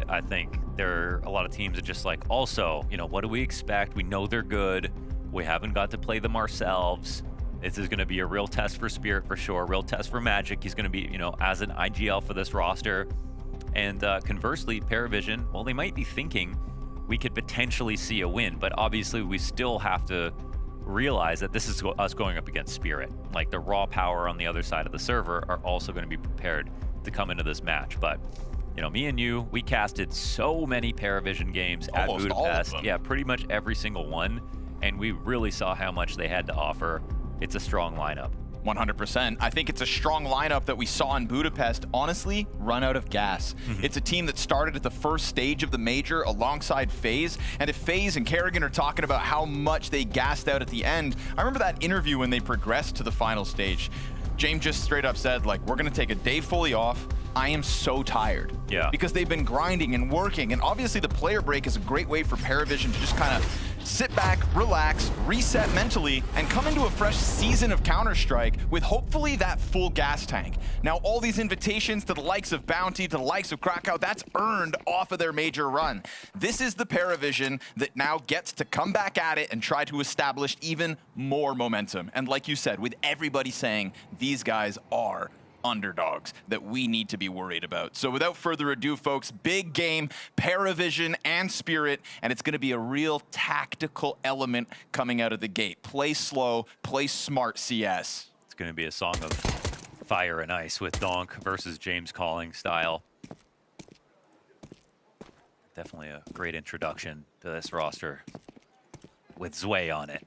[SPEAKER 21] there are a lot of teams that just like, also, what do we expect? We know they're good. We haven't got to play them ourselves. This is going to be a real test for Spirit for sure, real test for Magic. He's going to be, you know, as an IGL for this roster. And conversely, PARIVISION, well, they might be thinking we could potentially see a win, but obviously we still have to realize that this is us going up against Spirit. Like, the raw power on the other side of the server are also going to be prepared to come into this match. But, you know, me and you, we casted so many PARIVISION games at
[SPEAKER 5] Almost
[SPEAKER 21] Budapest.
[SPEAKER 5] all of them.
[SPEAKER 21] Yeah, pretty much every single one. And we really saw how much they had to offer. It's a strong lineup.
[SPEAKER 5] 100%. I think it's a strong lineup that we saw in Budapest. Honestly, run out of gas. It's a team that started at the first stage of the major alongside FaZe. And if FaZe and Kerrigan are talking about how much they gassed out at the end, I remember that interview when they progressed to the final stage. James just straight up said, like, we're going to take a day fully off. I am so tired.
[SPEAKER 21] Yeah.
[SPEAKER 5] Because they've been grinding and working. And obviously the player break is a great way for PARIVISION to just kind of sit back, relax, reset mentally, and come into a fresh season of Counter-Strike with hopefully that full gas tank. Now, all these invitations to the likes of Bounty, to the likes of Krakow, that's earned off of their major run. This is the PARIVISION that now gets to come back at it and try to establish even more momentum. And like you said, with everybody saying these guys are underdogs that we need to be worried about. So without further ado, folks, big game, PARIVISION and Spirit, and it's going to be a real tactical element coming out of the gate. Play slow, play smart CS.
[SPEAKER 21] It's going to be a song of fire and ice with Donk versus James Calling style. Definitely a great introduction to this roster with Zwei on it.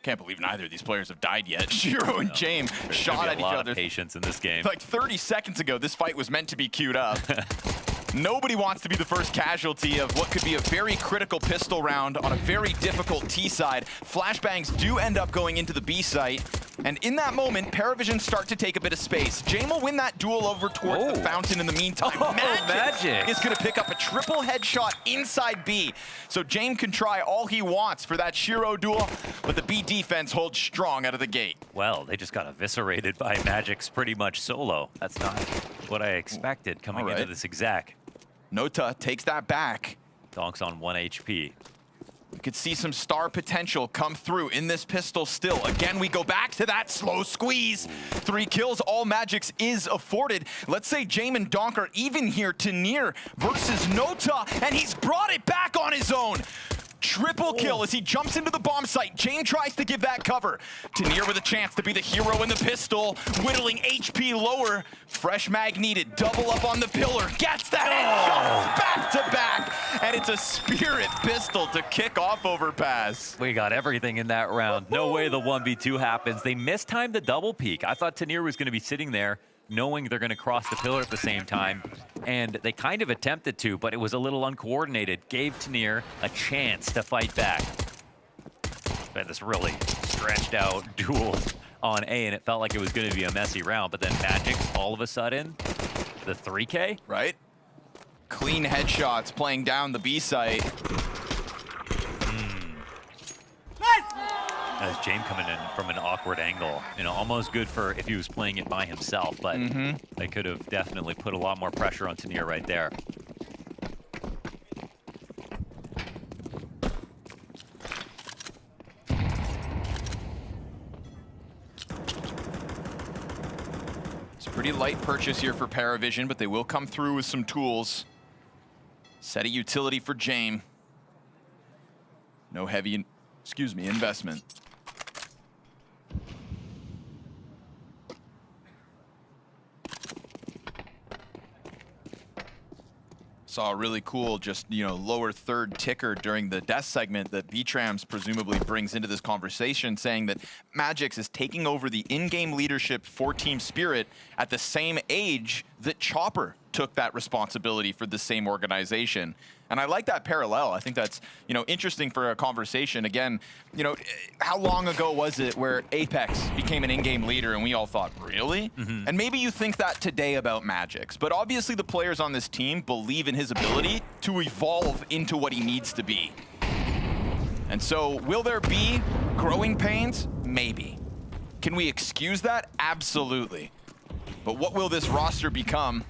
[SPEAKER 5] Can't believe neither of these players have died yet. Shiro and James shot at each
[SPEAKER 21] A lot
[SPEAKER 5] other.
[SPEAKER 21] of patience in this game.
[SPEAKER 5] Like 30 seconds ago, this fight was meant to be queued up. Nobody wants to be the first casualty of what could be a very critical pistol round on a very difficult T side. Flashbangs do end up going into the B site. And in that moment, PARIVISION start to take a bit of space. Jame will win that duel over towards the fountain in the meantime. Magic is going to pick up a triple headshot inside B. So Jame can try all he wants for that Shiro duel, but the B defense holds strong out of the gate.
[SPEAKER 21] Well, they just got eviscerated by Magic's pretty much solo. That's not what I expected coming into this exec.
[SPEAKER 5] Nota takes that back.
[SPEAKER 21] Donk's on 1 HP.
[SPEAKER 5] You could see some star potential come through in this pistol still. Again, we go back to that slow squeeze. 3 kills, all Magic's is afforded. Let's say Jame and Donk are even here. Tanir versus Nota, and he's brought it back on his own. Triple kill as he jumps into the bomb site. Jame tries to give that cover. Tanir with a chance to be the hero in the pistol, whittling HP lower. Fresh mag needed, double up on the pillar. Gets that headshot back to back. And it's a Spirit pistol to kick off overpass.
[SPEAKER 21] We got everything in that round. No way the 1v2 happens. They mistimed the double peek. I thought Tanir was going to be sitting there knowing they're going to cross the pillar at the same time. And they kind of attempted to, but it was a little uncoordinated. Gave Tanir a chance to fight back. We had this really stretched out duel on A, and it felt like it was going to be a messy round. But then Magic, all of a sudden, the 3K?
[SPEAKER 5] Right? Clean headshots playing down the B site.
[SPEAKER 21] As Jame coming in from an awkward angle, you know, almost good for if he was playing it by himself, but they could have definitely put a lot more pressure on Tanir right there.
[SPEAKER 5] It's a pretty light purchase here for PARIVISION, but they will come through with some tools. Set a utility for Jame. No heavy, investment. Saw a really cool, just, you know, lower third ticker during the death segment that V-Trams presumably brings into this conversation, saying that Magix is taking over the in-game leadership for Team Spirit at the same age that Chopper took that responsibility for the same organization. And I like that parallel. I think that's, you know, interesting for a conversation. Again, you know, how long ago was it where Apex became an in-game leader and we all thought, really? And maybe you think that today about Magix, but obviously the players on this team believe in his ability to evolve into what he needs to be. And so will there be growing pains? Maybe. Can we excuse that? Absolutely. But what will this roster become?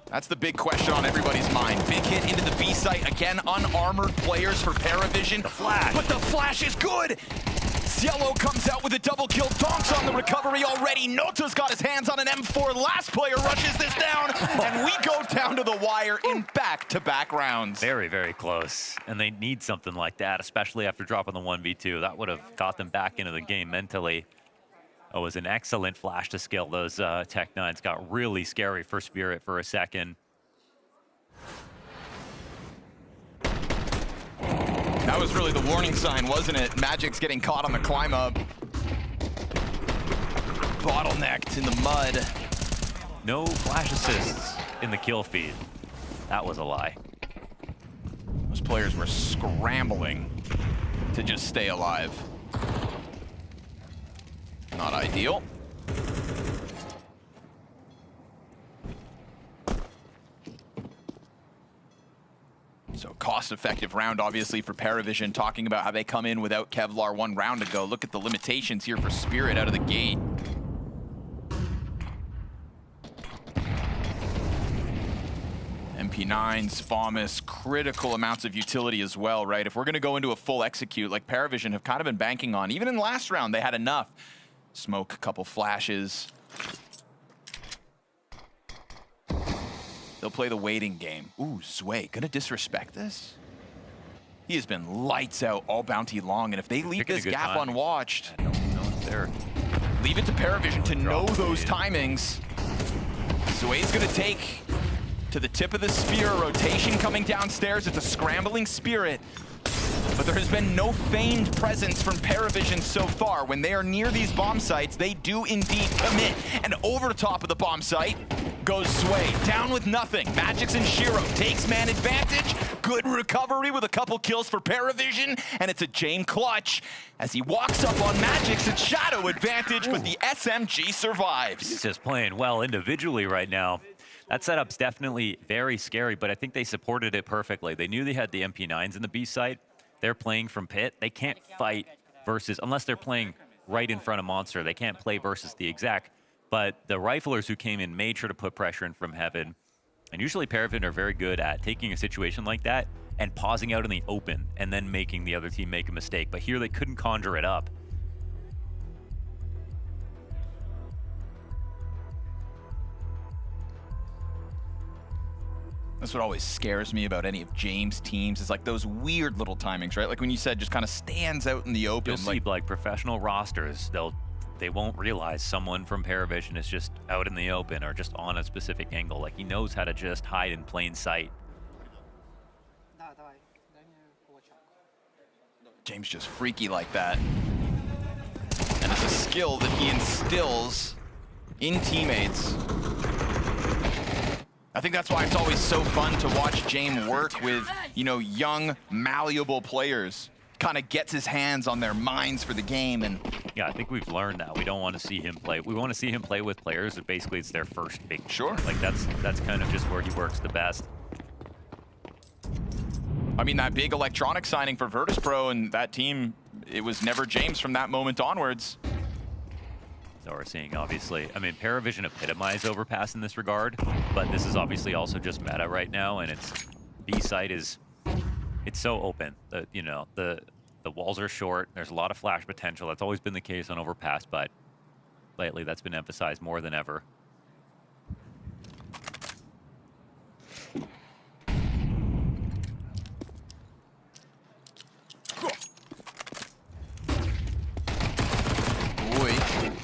[SPEAKER 5] That's the big question on everybody's mind. Big hit into the B site. Again, unarmored players for PARIVISION. The flash. But the flash is good. Cielo comes out with a double kill. Donks on the recovery already. Nota's got his hands on an M4. Last player rushes this down, and we go down to the wire in back-to-back rounds.
[SPEAKER 21] Very, very close. And they need something like that, especially after dropping the 1v2. That would have got them back into the game mentally. It was an excellent flash to skill. Those Tech-9s got really scary for Spirit for a second.
[SPEAKER 5] That was really the warning sign, wasn't it? Magic's getting caught on the climb up. Bottlenecked in the mud.
[SPEAKER 21] No flash assists in the kill feed. That was a lie.
[SPEAKER 5] Those players were scrambling to just stay alive. Not ideal. So cost-effective round, obviously, for PARIVISION, talking about how they come in without Kevlar 1 round ago. Look at the limitations here for Spirit out of the gate. MP9s, FAMAS, critical amounts of utility as well, right? If we're going to go into a full execute, like PARIVISION have kind of been banking on, even in the last round, they had enough. Smoke, a couple flashes. They'll play the waiting game. Ooh, Zway, gonna disrespect this? He has been lights out all bounty long, and if they leave this gap unwatched,
[SPEAKER 21] no one's there.
[SPEAKER 5] Leave it to PARIVISION to know those timings. Zway's gonna take to the tip of the spear, rotation coming downstairs. It's a scrambling Spirit. But there has been no feigned presence from PARIVISION so far. When they are near these bomb sites, they do indeed commit. And over top of the bomb site goes Sway, down with nothing. Magix and Shiro takes man advantage. Good recovery with a couple kills for PARIVISION, and it's a Jame clutch. As he walks up on Magix, it's shadow advantage, but the SMG survives.
[SPEAKER 21] He's just playing well individually right now. That setup's definitely very scary, but I think they supported it perfectly. They knew they had the MP9s in the B site. They're playing from pit. They can't fight versus, unless they're playing right in front of Monster, they can't play versus the exec. But the riflers who came in made sure to put pressure in from heaven. And usually PARIVISION are very good at taking a situation like that and pausing out in the open and then making the other team make a mistake. But here they couldn't conjure it up.
[SPEAKER 5] That's what always scares me about any of James' teams, is like those weird little timings, right? Like when you said just kind of stands out in the open.
[SPEAKER 21] You'll see like professional rosters, they won't realize someone from PARIVISION is just out in the open or just on a specific angle. Like he knows how to just hide in plain sight.
[SPEAKER 5] James just freaky like that. And it's a skill that he instills in teammates. I think that's why it's always so fun to watch James work with, you know, young, malleable players. Kind of gets his hands on their minds for the game. And
[SPEAKER 21] yeah, I think we've learned that. We don't want to see him play. We want to see him play with players that basically it's their first big.
[SPEAKER 5] Sure.
[SPEAKER 21] Like that's kind of just where he works the best.
[SPEAKER 5] I mean, that big electronic signing for Virtus Pro and that team, it was never James from that moment onwards.
[SPEAKER 21] So we're seeing, obviously, I mean, PARIVISION epitomize overpass in this regard, but this is obviously also just meta right now, and it's B site is, it's so open that, you know, the walls are short. There's a lot of flash potential. That's always been the case on overpass, but lately that's been emphasized more than ever.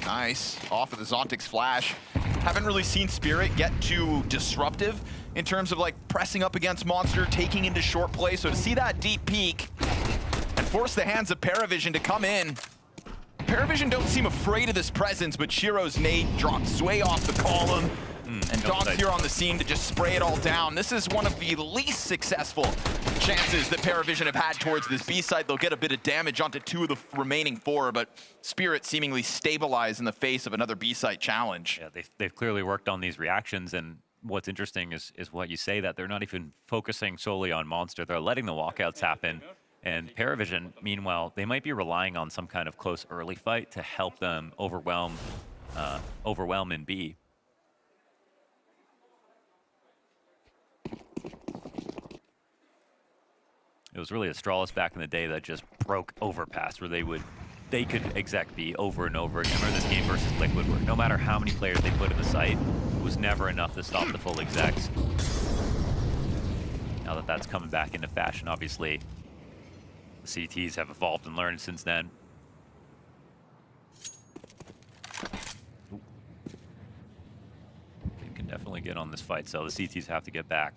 [SPEAKER 5] Nice, off of the Zontix flash. Haven't really seen Spirit get too disruptive in terms of like pressing up against Monster, taking into short play. So to see that deep peek and force the hands of PARIVISION to come in. PARIVISION don't seem afraid of this presence, but Shiro's nade drops way off the column. And Donk here on the scene to just spray it all down. This is one of the least successful chances that PARIVISION have had towards this B side. They'll get a bit of damage onto 2 of the remaining 4, but Spirit seemingly stabilized in the face of another B side challenge.
[SPEAKER 21] Yeah, they've clearly worked on these reactions, and what's interesting is what you say, that they're not even focusing solely on Monster. They're letting the walkouts happen. And PARIVISION, meanwhile, they might be relying on some kind of close early fight to help them overwhelm in B. It was really Astralis back in the day that just broke overpass, where they would they could exec B over and over again. Remember this game versus Liquid, where no matter how many players they put in the site, it was never enough to stop the full execs. Now that that's coming back into fashion, obviously, the CTs have evolved and learned since then. They can definitely get on this fight, so the CTs have to get back.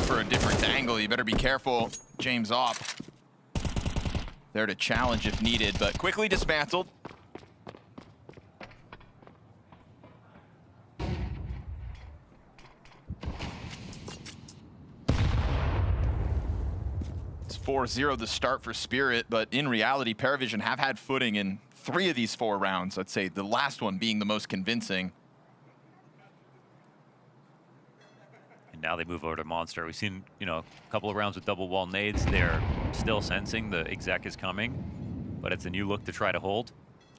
[SPEAKER 5] For a different angle, you better be careful. James Opp there to challenge if needed, but quickly dismantled. It's 4-0 the start for Spirit, but in reality, PARIVISION have had footing in 3 of these 4 rounds. I'd say the last one being the most convincing.
[SPEAKER 21] Now they move over to Monster. We've seen, you know, a couple of rounds with double wall nades. They're still sensing the exec is coming, but it's a new look to try to hold.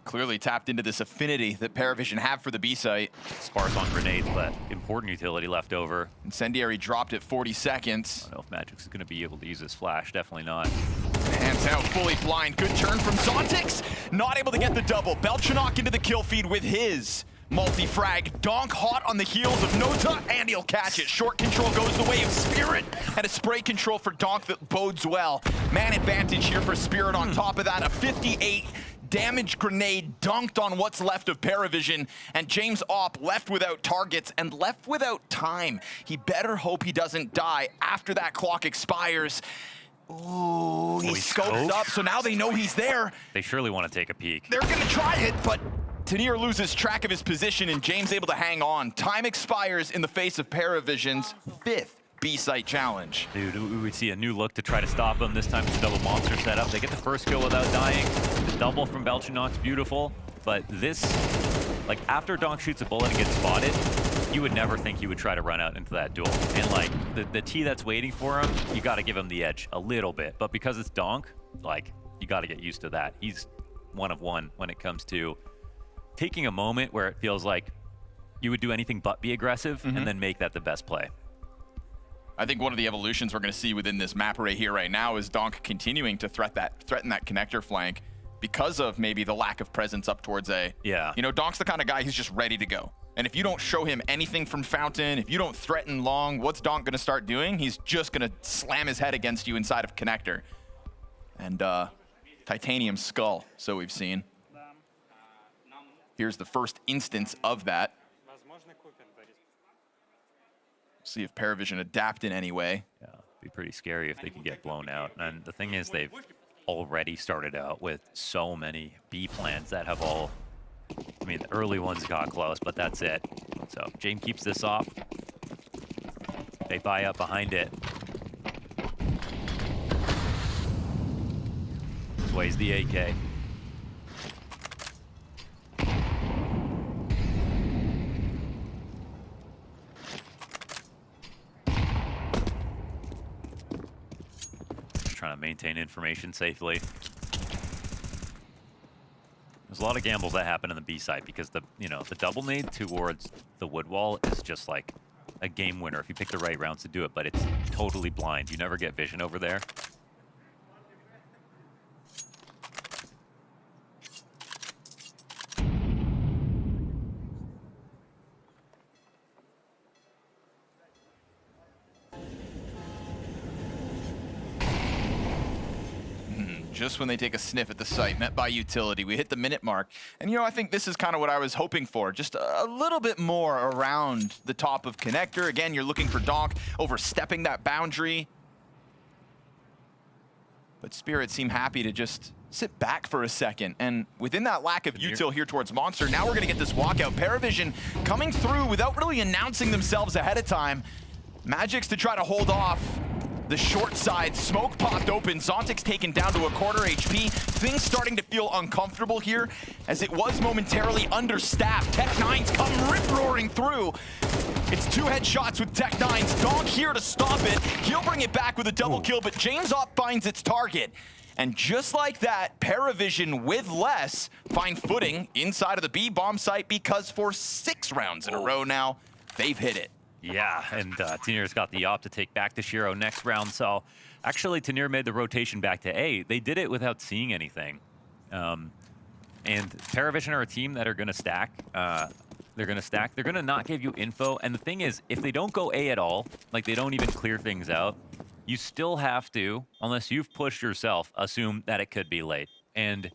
[SPEAKER 5] Clearly tapped into this affinity that PARIVISION have for the B site.
[SPEAKER 21] Sparse on grenades, but important utility left over.
[SPEAKER 5] Incendiary dropped at 40 seconds.
[SPEAKER 21] I don't know if Magic's going to be able to use his flash. Definitely not.
[SPEAKER 5] Hands out, fully blind. Good turn from Zontix. Not able to get the double. Belchanok into the kill feed with his multi-frag. Donk hot on the heels of Nota, and he'll catch it. Short control goes the way of Spirit, and a spray control for Donk that bodes well. Man advantage here for Spirit. On top of that, a 58 damage grenade dunked on what's left of PARIVISION, and James Opp left without targets and left without time. He better hope he doesn't die after that clock expires. Ooh, he scopes up, so now they know he's there.
[SPEAKER 21] They surely want to take a peek.
[SPEAKER 5] They're gonna try it, but Tanir loses track of his position, and James able to hang on. Time expires in the face of PARIVISION's 5th B-site challenge.
[SPEAKER 21] Dude, we would see a new look to try to stop him. This time it's a double monster setup. They get the first kill without dying. The double from Belchanok's beautiful, but this, like, after Donk shoots a bullet and gets spotted, you would never think he would try to run out into that duel. And like, the T that's waiting for him, you gotta give him the edge a little bit. But because it's Donk, like, you gotta get used to that. He's 1 of 1 when it comes to taking a moment where it feels like you would do anything but be aggressive and then make that the best play.
[SPEAKER 5] I think one of the evolutions we're going to see within this map array here right now is Donk continuing to threaten that connector flank because of maybe the lack of presence up towards A.
[SPEAKER 21] Yeah.
[SPEAKER 5] You know, Donk's the kind of guy who's just ready to go. And if you don't show him anything from Fountain, if you don't threaten long, what's Donk going to start doing? He's just going to slam his head against you inside of connector. And Titanium Skull, so we've seen. Here's the first instance of that. See if PARIVISION adapt in any way.
[SPEAKER 21] Yeah, it'd be pretty scary if they can get blown out. And the thing is, they've already started out with so many B plans that have all, I mean, the early ones got close, but that's it. So James keeps this off. They buy up behind it. Sways the AK. Trying to maintain information safely. There's a lot of gambles that happen in the B side because the double nade towards the wood wall is just like a game winner if you pick the right rounds to do it, but it's totally blind. You never get vision over there.
[SPEAKER 5] Just when they take a sniff at the site, met by utility. We hit the minute mark. And, you know, I think this is kind of what I was hoping for. Just a little bit more around the top of connector. Again, you're looking for Donk overstepping that boundary. But Spirit seem happy to just sit back for a second. And within that lack of util here towards Monster, now we're going to get this walkout. PARIVISION coming through without really announcing themselves ahead of time. Magic's to try to hold off the short side. Smoke popped open. Zontix taken down to a quarter HP. Things starting to feel uncomfortable here as it was momentarily understaffed. Tech9's come rip-roaring through. It's 2 headshots with Tech9's. Donk here to stop it. He'll bring it back with a double kill, but James Opp finds its target. And just like that, PARIVISION with less find footing inside of the B bomb site because for 6 rounds in a row now, they've hit it.
[SPEAKER 21] Yeah, and Tanir's got the op to take back to Shiro next round. So actually, Tanir made the rotation back to A. They did it without seeing anything. And PARIVISION are a team that are going to stack. They're going to stack. They're going to not give you info. And the thing is, if they don't go A at all, like they don't even clear things out, you still have to, unless you've pushed yourself, assume that it could be late. And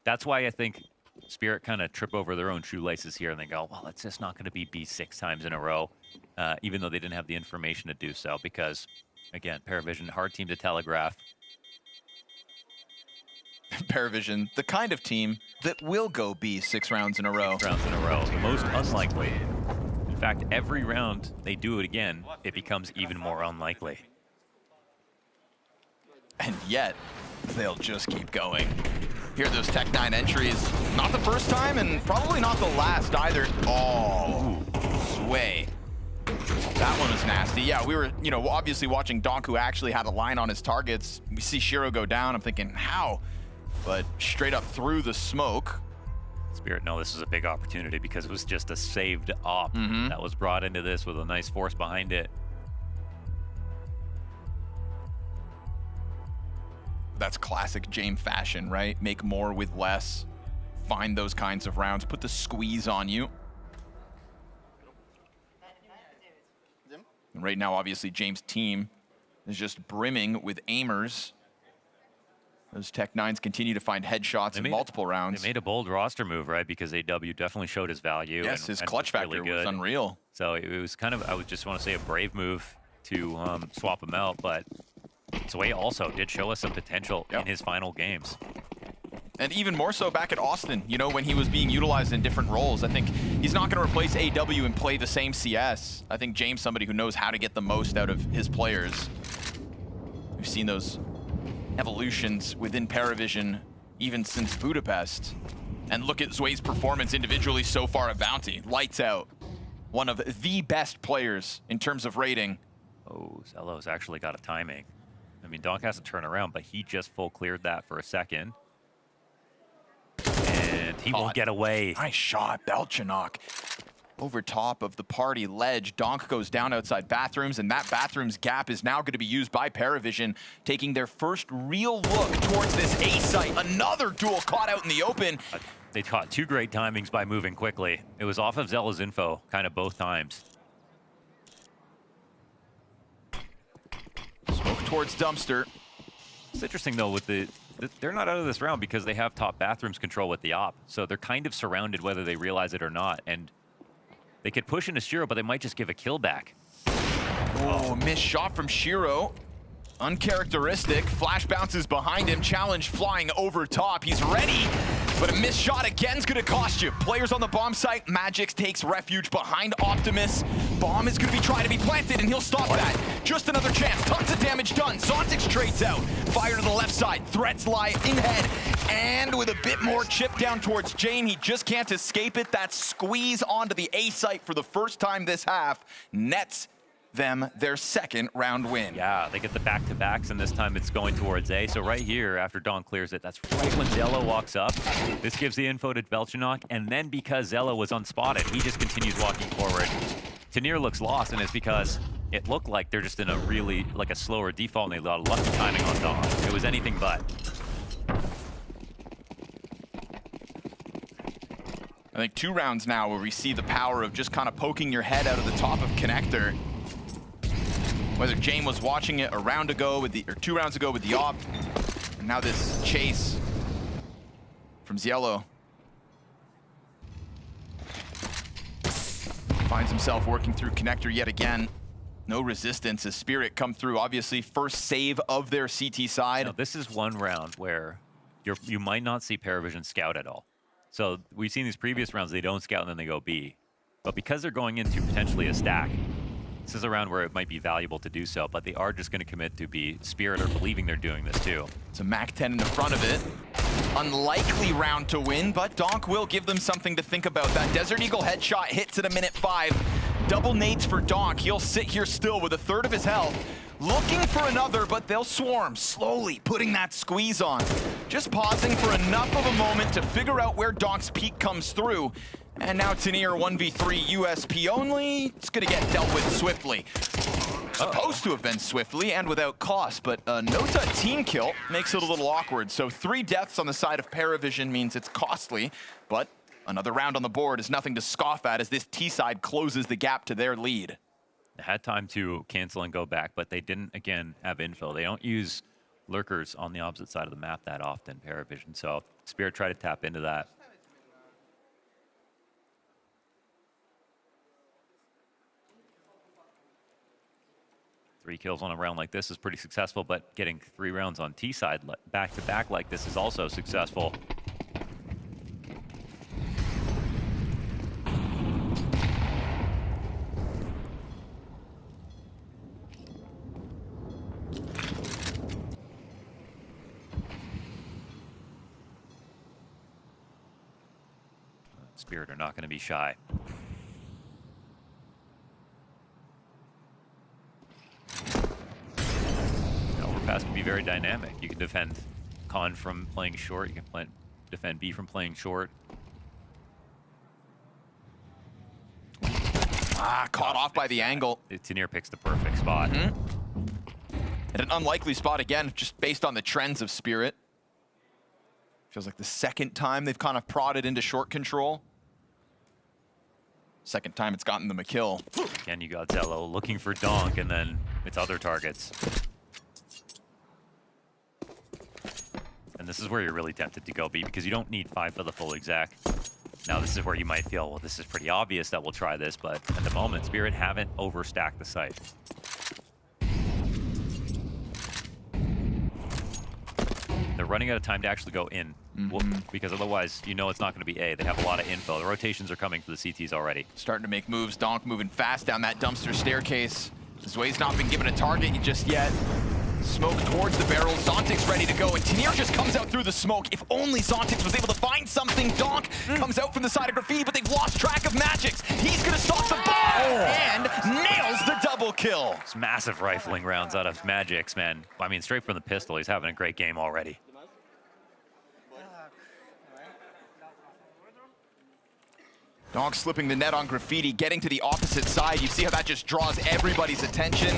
[SPEAKER 21] that's why I think Spirit kind of trip over their own shoelaces here and they go, well, it's just not going to be B 6 times in a row, even though they didn't have the information to do so. Because, again, PARIVISION, hard team to telegraph.
[SPEAKER 5] PARIVISION, the kind of team that will go B 6 rounds in a row.
[SPEAKER 21] 6 rounds in a row, the most unlikely. In fact, every round they do it again, it becomes even more unlikely.
[SPEAKER 5] And yet, they'll just keep going. Here are those Tech-9 entries. Not the first time, and probably not the last either. Oh, Sway. That one was nasty. Yeah, we were, you know, obviously watching Donk, who actually had a line on his targets. We see Shiro go down. I'm thinking, how? But straight up through the smoke.
[SPEAKER 21] Spirit, no, this is a big opportunity because it was just a saved op that was brought into this with a nice force behind it.
[SPEAKER 5] That's classic James fashion, right? Make more with less. Find those kinds of rounds. Put the squeeze on you. And right now, obviously, James' team is just brimming with aimers. Those Tech-9s continue to find headshots in multiple rounds.
[SPEAKER 21] They made a bold roster move, right? Because AW definitely showed his value.
[SPEAKER 5] Yes, his clutch factor was unreal.
[SPEAKER 21] So it was kind of, I would just want to say, a brave move to swap him out. But Sway also did show us some potential in his final games.
[SPEAKER 5] And even more so back at Austin, you know, when he was being utilized in different roles. I think he's not going to replace AW and play the same CS. I think James, somebody who knows how to get the most out of his players. We've seen those evolutions within PARIVISION even since Budapest. And look at Zway's performance individually so far at Bounty. Lights out. One of the best players in terms of rating.
[SPEAKER 21] Oh, Zello's actually got a timing. I mean, Donk has to turn around, but he just full cleared that for a second. And he won't get away.
[SPEAKER 5] Nice shot, Belchinok. Over top of the party ledge, Donk goes down outside bathrooms, and that bathrooms gap is now going to be used by PARIVISION, taking their first real look towards this A site. Another duel caught out in the open.
[SPEAKER 21] They caught two great timings by moving quickly. It was off of Zella's info, kind of both times.
[SPEAKER 5] Smoke towards dumpster.
[SPEAKER 21] It's interesting though, with they're not out of this round because they have top bathrooms control with the op. So they're kind of surrounded whether they realize it or not. And they could push into Shiro, but they might just give a kill back.
[SPEAKER 5] Oh, missed shot from Shiro. Uncharacteristic. Flash bounces behind him. Challenge flying over top. He's ready, but a missed shot again is going to cost you. Players on the bomb site. Magix takes refuge behind Optimus. Bomb is going to be trying to be planted, and he'll stop that. Just another chance. Tons of damage done. Zontix trades out. Fire to the left side. Threats lie in head. And with a bit more chip down towards Jane, he just can't escape it. That squeeze onto the A site for the first time this half nets them their second round win.
[SPEAKER 21] Yeah, they get the back-to-backs, and this time it's going towards A. So right here, after Dawn clears it, that's right when Zella walks up. This gives the info to Belchinok, and then because Zella was unspotted, he just continues walking forward. Tanir looks lost, and it's because it looked like they're just in a really, like a slower default, and they got lucky timing on Dawn. It was anything but.
[SPEAKER 5] I think 2 rounds now where we see the power of just kind of poking your head out of the top of connector. Whether Jane was watching it a round ago with the, or 2 rounds ago with the op, and now this chase from Ziello. Finds himself working through connector yet again. No resistance as Spirit come through. Obviously, first save of their CT side.
[SPEAKER 21] Now, this is one round where you might not see PARIVISION scout at all. So we've seen these previous rounds, they don't scout and then they go B. But because they're going into potentially a stack, this is a round where it might be valuable to do so, but they are just going to commit to be Spirit or believing they're doing this too.
[SPEAKER 5] It's a Mac 10 in the front of it. Unlikely round to win, but Donk will give them something to think about. That Desert Eagle headshot hits at a minute 5. Double nades for Donk. He'll sit here still with 1/3 of his health. Looking for another, but they'll swarm, slowly putting that squeeze on. Just pausing for enough of a moment to figure out where Donk's peak comes through. And now Tanier 1v3 USP only. It's gonna get dealt with swiftly. Supposed to have been swiftly and without cost, but Nota team kill makes it a little awkward. So 3 deaths on the side of PARIVISION means it's costly, but another round on the board is nothing to scoff at as this T side closes the gap to their lead.
[SPEAKER 21] They had time to cancel and go back, but they didn't, again, have info. They don't use lurkers on the opposite side of the map that often, PARIVISION. So Spirit tried to tap into that. Three kills on a round like this is pretty successful, but getting 3 rounds on T side back to back like this is also successful. Spirit are not going to be shy. Overpass can be very dynamic. You can defend Con from playing short. You can defend B from playing short.
[SPEAKER 5] Caught off by the angle.
[SPEAKER 21] Tanier picks the perfect spot.
[SPEAKER 5] And an unlikely spot again, just based on the trends of Spirit. Feels like the second time they've kind of prodded into short control. Second time it's gotten them a kill.
[SPEAKER 21] Again, you got Zello looking for Donk, and then it's other targets. And this is where you're really tempted to go B, because you don't need 5 for the full exec. Now this is where you might feel, well, this is pretty obvious that we'll try this, but at the moment, Spirit haven't overstacked the site. They're running out of time to actually go in, because otherwise, you know it's not going to be A. They have a lot of info. The rotations are coming for the CTs already.
[SPEAKER 5] Starting to make moves. Donk moving fast down that dumpster staircase. Zway's not been given a target just yet. Smoke towards the barrel. Zontic's ready to go, and Tanier just comes out through the smoke. If only Zontix was able to find something. Donk comes out from the side of Graffiti, but they've lost track of Magix. He's going to stop the bomb and nails the double kill.
[SPEAKER 21] It's massive rifling rounds out of Magix, man. I mean, straight from the pistol, he's having a great game already.
[SPEAKER 5] Donk slipping the net on Graffiti, getting to the opposite side. You see how that just draws everybody's attention.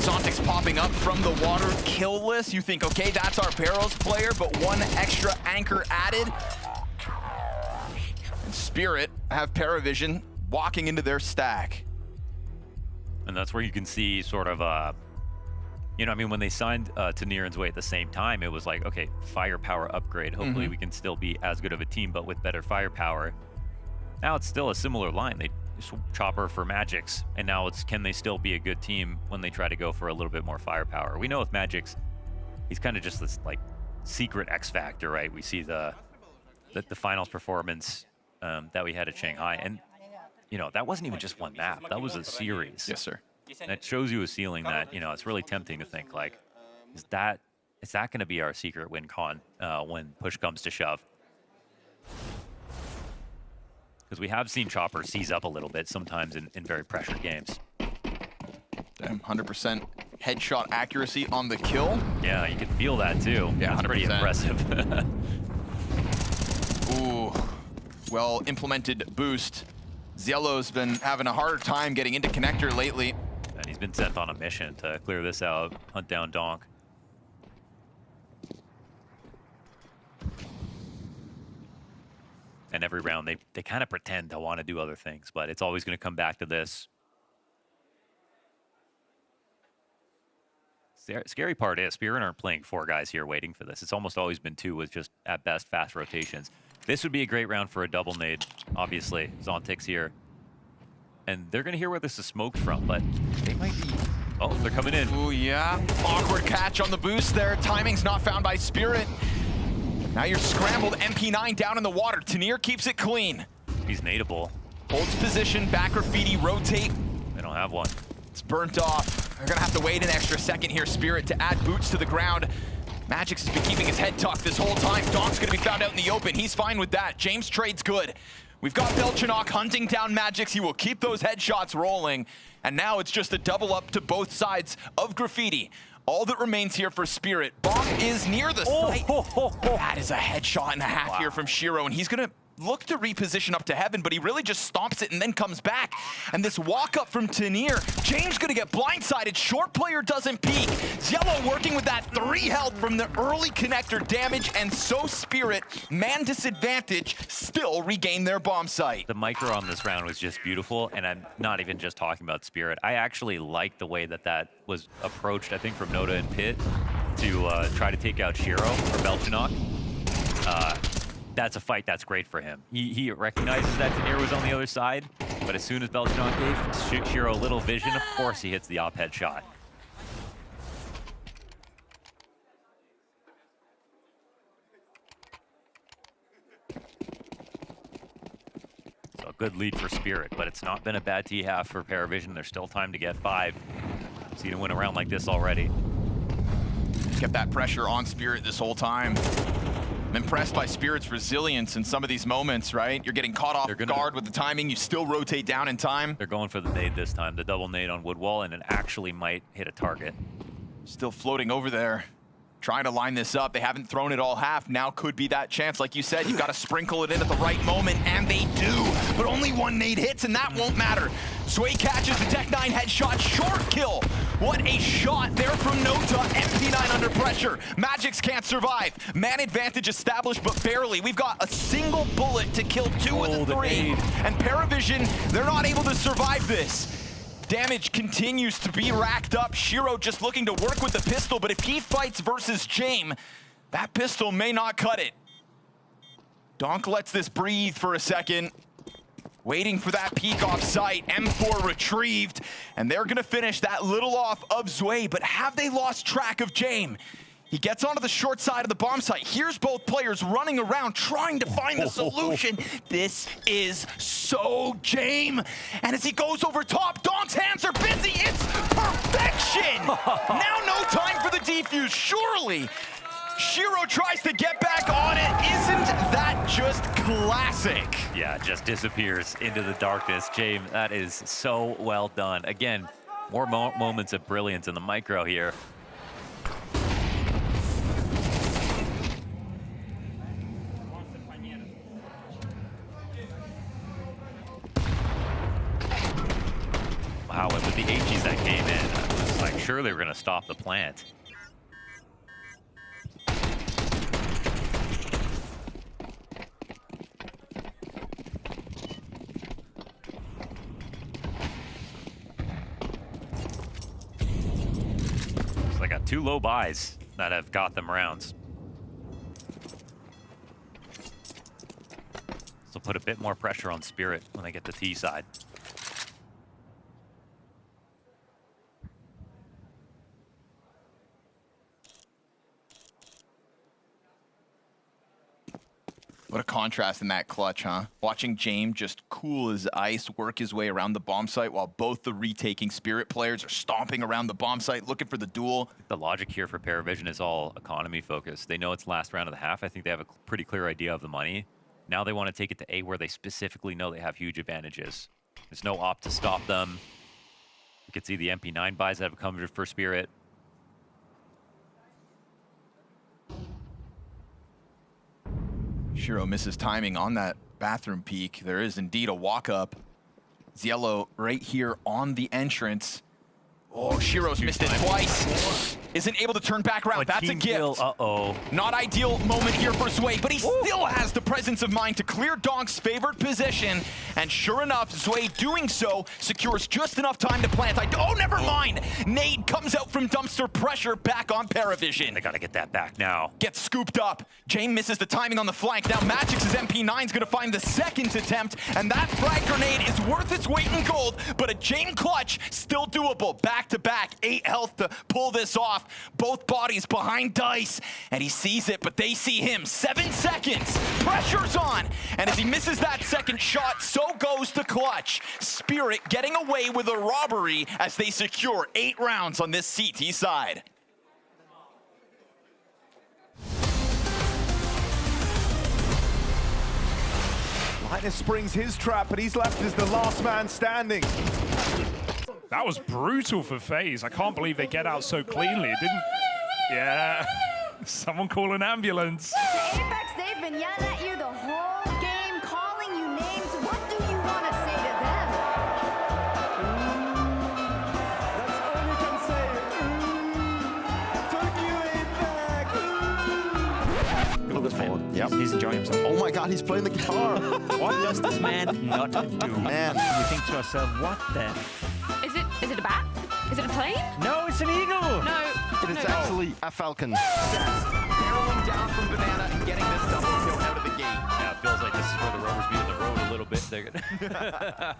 [SPEAKER 5] Zontix popping up from the water, killless. You think, okay, that's our Barrows player, but 1 extra anchor added. And Spirit have PARIVISION walking into their stack.
[SPEAKER 21] And that's where you can see sort of, you know, I mean, when they signed Tanier and Zway at the same time, it was like, okay, firepower upgrade. Hopefully we can still be as good of a team, but with better firepower. Now it's still a similar line. They Chopper for Magix, and now it's, can they still be a good team when they try to go for a little bit more firepower? We know with Magix, he's kind of just this like secret X factor, right? We see the finals performance that we had at Shanghai, and you know that wasn't even just one map. That was a series.
[SPEAKER 5] Yes, sir.
[SPEAKER 21] That shows you a ceiling that, you know, it's really tempting to think like, is that going to be our secret win con when push comes to shove? Because we have seen Chopper seize up a little bit sometimes in very pressured games.
[SPEAKER 5] Damn, 100% headshot accuracy on the kill.
[SPEAKER 21] Yeah, you can feel that too.
[SPEAKER 5] Yeah,
[SPEAKER 21] that's
[SPEAKER 5] 100%.
[SPEAKER 21] Pretty impressive.
[SPEAKER 5] Ooh, well implemented boost. Ziello's been having a harder time getting into connector lately.
[SPEAKER 21] And he's been sent on a mission to clear this out, hunt down Donk. And every round, they kind of pretend to want to do other things, but it's always going to come back to this. Scary part is, Spirit aren't playing 4 guys here waiting for this. It's almost always been 2 with just, at best, fast rotations. This would be a great round for a double nade, obviously. Zontic's here. And they're going to hear where this is smoked from, but they might be... Oh, they're coming in.
[SPEAKER 5] Ooh, yeah. Awkward catch on the boost there. Timing's not found by Spirit. Now you're scrambled. MP9 down in the water. Tanier keeps it clean.
[SPEAKER 21] He's nadeable.
[SPEAKER 5] Holds position, back Graffiti, rotate.
[SPEAKER 21] They don't have one.
[SPEAKER 5] It's burnt off. They're gonna have to wait an extra second here, Spirit, to add boots to the ground. Magix has been keeping his head tucked this whole time. Donk's gonna be found out in the open. He's fine with that. James trade's good. We've got Belchanok hunting down Magix. He will keep those headshots rolling. And now it's just a double up to both sides of Graffiti. All that remains here for Spirit. Bomb is near the site. That is a headshot and a half here from Shiro, and he's gonna looked to reposition up to heaven, but he really just stomps it and then comes back. And this walk up from Tanir, James gonna get blindsided. Short player doesn't peek. Yellow working with that 3 health from the early connector damage, and so Spirit, man disadvantage, still regain their bomb site.
[SPEAKER 21] The micro on this round was just beautiful, and I'm not even just talking about Spirit. I actually like the way that that was approached, I think, from Noda and Pit to try to take out Shiro or Belchinok. That's a fight that's great for him. He recognizes that Tanir was on the other side, but as soon as Belchinok gave Shiro a little vision, of course he hits the op-head shot. So a good lead for Spirit, but it's not been a bad T-half for PARIVISION. There's still time to get 5. Seen him win a round like this already.
[SPEAKER 5] Kept that pressure on Spirit this whole time. I'm impressed by Spirit's resilience in some of these moments, right? You're getting caught off guard with the timing. You still rotate down in time.
[SPEAKER 21] They're going for the nade this time, the double nade on Woodwall, and it actually might hit a target.
[SPEAKER 5] Still floating over there, trying to line this up. They haven't thrown it all half. Now could be that chance. Like you said, you've got to sprinkle it in at the right moment, and they do. But only 1 nade hits, and that won't matter. Sway catches the Tech 9 headshot, short kill. What a shot there from Nota. MP9 under pressure. Magics can't survive. Man advantage established, but barely. We've got a single bullet to kill 2 of the 3. And PARIVISION, they're not able to survive this. Damage continues to be racked up. Shiro just looking to work with the pistol, but if he fights versus James, that pistol may not cut it. Donk lets this breathe for a second. Waiting for that peek off site. M4 retrieved, and they're gonna finish that little off of Zway, but have they lost track of James? He gets onto the short side of the bomb site. Here's both players running around trying to find the solution. This is so James. And as he goes over top, Donk's hands are busy. It's perfection. Now no time for the defuse, surely. Shiro tries to get back on it. Isn't that just classic?
[SPEAKER 21] Yeah, just disappears into the darkness. James, that is so well done. Again, more moments of brilliance in the micro here. Wow, and with the HEs that came in, I was like, sure they were going to stop the plant. So I got 2 low buys that have got them rounds. So put a bit more pressure on Spirit when they get the T side.
[SPEAKER 5] What a contrast in that clutch, huh? Watching James just cool as ice, work his way around the bomb site while both the retaking Spirit players are stomping around the bomb site looking for the duel.
[SPEAKER 21] The logic here for PARIVISION is all economy focused. They know it's last round of the half. I think they have a pretty clear idea of the money. Now they want to take it to A where they specifically know they have huge advantages. There's no op to stop them. You can see the MP9 buys that have come for Spirit.
[SPEAKER 5] Shiro misses timing on that bathroom peek. There is indeed a walk up. It's Yellow right here on the entrance. Oh, Shiro's missed it twice. Isn't able to turn back around. That's a gift.
[SPEAKER 21] Uh-oh.
[SPEAKER 5] Not ideal moment here for Zway, but he still has the presence of mind to clear Donk's favored position. And sure enough, Zway doing so secures just enough time to plant. Oh, never mind. Nade comes out from dumpster pressure back on PARIVISION.
[SPEAKER 21] They got to get that back now.
[SPEAKER 5] Gets scooped up. James misses the timing on the flank. Now Magic's MP9 is going to find the second attempt, and that frag grenade is worth its weight in gold, but a James clutch still doable. Back to back, 8 health to pull this off. Both bodies behind Dice, and he sees it, but they see him. 7 seconds, pressure's on, and as he misses that second shot, so goes the clutch. Spirit getting away with a robbery as they secure 8 rounds on this CT side.
[SPEAKER 10] Linus springs his trap, but he's left as the last man standing.
[SPEAKER 4] That was brutal for FaZe. I can't believe they get out so cleanly. It didn't... Yeah. Someone call an ambulance.
[SPEAKER 11] Apex, they've been yelling at you the whole game.
[SPEAKER 3] on the phone.
[SPEAKER 6] Yep.
[SPEAKER 3] He's enjoying himself.
[SPEAKER 6] Oh my God, he's playing the guitar.
[SPEAKER 3] What does this man not do?
[SPEAKER 6] Man.
[SPEAKER 3] We think to ourselves, what the?
[SPEAKER 11] Is it a bat? Is it a plane?
[SPEAKER 3] No, it's an eagle.
[SPEAKER 11] No.
[SPEAKER 6] It is actually a falcon.
[SPEAKER 5] Barreling down from Banana and getting this double kill out of the gate.
[SPEAKER 21] Yeah, it feels like this is where the Rovers meet the road a little bit. They're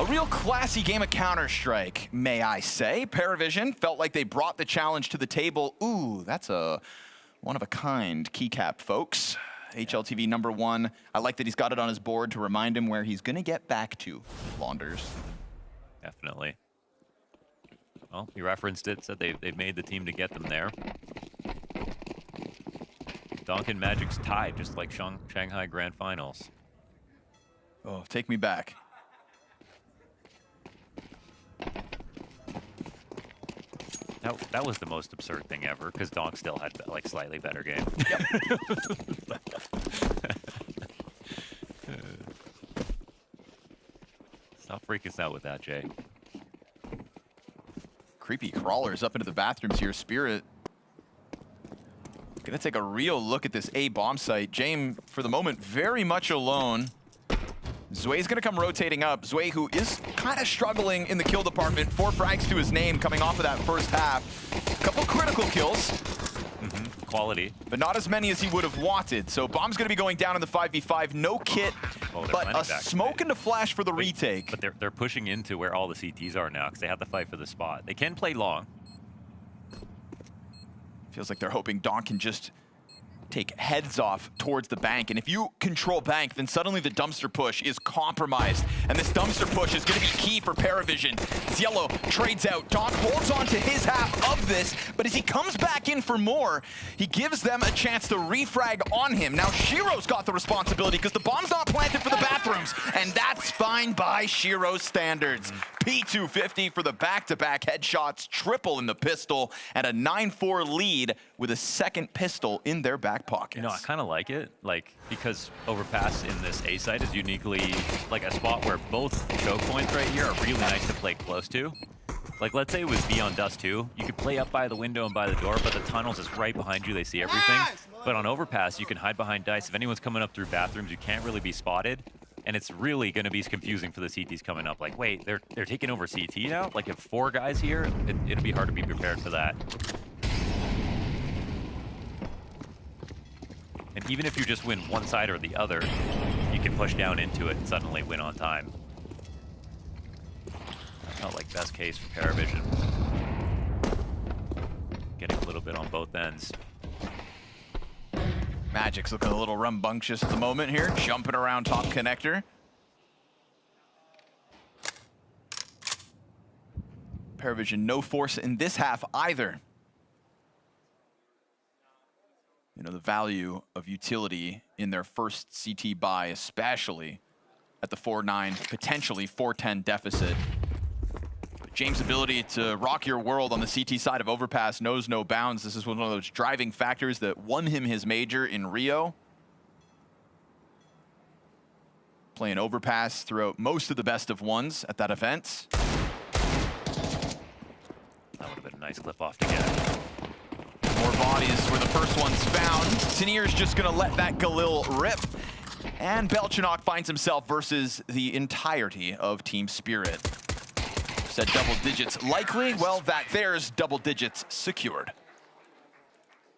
[SPEAKER 5] A real classy game of Counter-Strike, may I say. PARIVISION felt like they brought the challenge to the table. Ooh, that's a one-of-a-kind keycap, folks. HLTV #1. I like that he's got it on his board to remind him where he's going to get back to, Launders.
[SPEAKER 21] Definitely. Well, you referenced it, said they've made the team to get them there. Donk and Magic's tied, just like Shanghai Grand Finals.
[SPEAKER 5] Oh, take me back.
[SPEAKER 21] That was the most absurd thing ever, because Donk still had like slightly better game. Stop freaking us out with that, Jay.
[SPEAKER 5] Creepy crawlers up into the bathrooms here. Spirit gonna take a real look at this A bomb site. James, for the moment, very much alone. Zway's gonna come rotating up. Zway, who is kind of struggling in the kill department. 4 frags to his name coming off of that first half. A couple critical kills.
[SPEAKER 21] Quality.
[SPEAKER 5] But not as many as he would have wanted. So Bomb's gonna be going down in the 5v5. No kit, but a smoke and a flash for the retake.
[SPEAKER 21] But they're pushing into where all the CTs are now, because they have to fight for the spot. They can play long.
[SPEAKER 5] Feels like they're hoping Don can just take heads off towards the bank. And if you control bank, then suddenly the dumpster push is compromised. And this dumpster push is going to be key for PARIVISION. Yellow trades out. Don holds on to his half of this, but as he comes back in for more, he gives them a chance to refrag on him. Now Shiro's got the responsibility because the bomb's not planted for the bathrooms, and that's fine by Shiro's standards. P250 for the back-to-back headshots, triple in the pistol, and a 9-4 lead with a second pistol in their back pockets.
[SPEAKER 21] You know, I kind of like it, because Overpass in this A site is uniquely like a spot where both choke points right here are really nice to play close to. Like, let's say it was Beyond Dust 2. You could play up by the window and by the door, but the tunnel's just right behind you. They see everything. But on Overpass, you can hide behind dice. If anyone's coming up through bathrooms, you can't really be spotted. And it's really going to be confusing for the CTs coming up. Like, wait, they're taking over CT now? Like, if 4 guys here, it'll be hard to be prepared for that. even if you just win one side or the other, you can push down into it and suddenly win on time. Not like best case for PARIVISION. Getting a little bit on both ends.
[SPEAKER 5] Magic's looking a little rambunctious at the moment here, jumping around top connector. PARIVISION no force in this half either. You know, the value of utility in their first CT buy, especially at the 4-9, potentially 4-10 deficit. James' ability to rock your world on the CT side of Overpass knows no bounds. This is one of those driving factors that won him his major in Rio. Playing Overpass throughout most of the best of ones at that event.
[SPEAKER 21] That would have been a nice clip off to get.
[SPEAKER 5] More bodies where the first one's found. Tanir's just gonna let that Galil rip. And Belchanok finds himself versus the entirety of Team Spirit. Said double digits likely. Well, that there's double digits secured.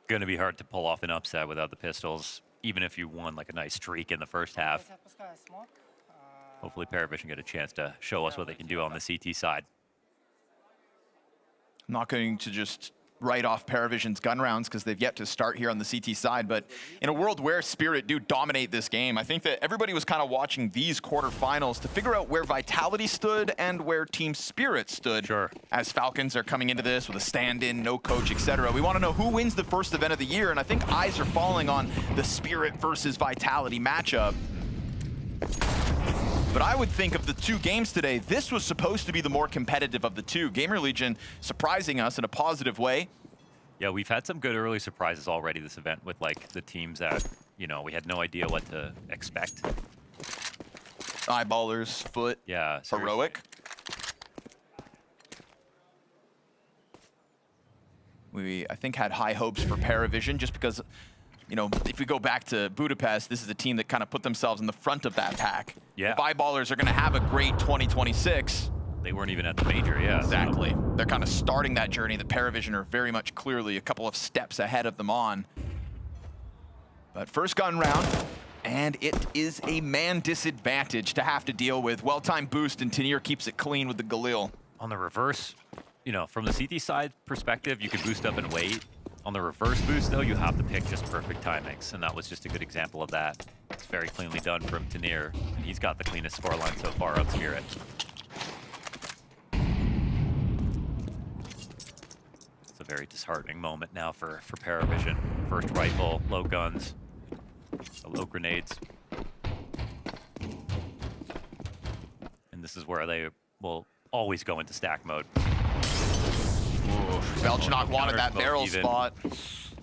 [SPEAKER 21] Gonna be hard to pull off an upset without the pistols, even if you won like a nice streak in the first half. Hopefully PARIVISION get a chance to show us what they can do on the CT side.
[SPEAKER 5] I'm not going to just write off PARIVISION's gun rounds because they've yet to start here on the CT side, but in a world where Spirit do dominate this game, I think that everybody was kind of watching these quarterfinals to figure out where Vitality stood and where Team Spirit stood.
[SPEAKER 21] Sure.
[SPEAKER 5] As Falcons are coming into this with a stand-in, no coach, etc. We want to know who wins the first event of the year, and I think eyes are falling on the Spirit versus Vitality matchup. But I would think of the two games today, this was supposed to be the more competitive of the two. GamerLegion surprising us in a positive way.
[SPEAKER 21] Yeah, we've had some good early surprises already this event with like the teams that, you know, we had no idea what to expect.
[SPEAKER 5] Eyeballers, Foot,
[SPEAKER 21] yeah,
[SPEAKER 5] Heroic. We, I think, had high hopes for PARIVISION just because, you know, if we go back to Budapest, this is a team that kind of put themselves in the front of that pack.
[SPEAKER 21] Yeah.
[SPEAKER 5] If Eyeballers are going to have a great 2026.
[SPEAKER 21] They weren't even at the major, yeah.
[SPEAKER 5] Exactly. So. They're kind of starting that journey. The PARIVISION are very much clearly a couple of steps ahead of them on. But first gun round, and it is a man disadvantage to have to deal with. Well-timed boost, and Tanir keeps it clean with the Galil.
[SPEAKER 21] On the reverse, you know, from the CT side perspective, you can boost up and wait. On the reverse boost, though, you have to pick just perfect timings, and that was just a good example of that. It's very cleanly done from Tanir, and he's got the cleanest scoreline so far on Spirit. It's a very disheartening moment now for PARIVISION. First rifle, low guns, low grenades. And this is where they will always go into stack mode.
[SPEAKER 5] Belchanok wanted that barrel spot.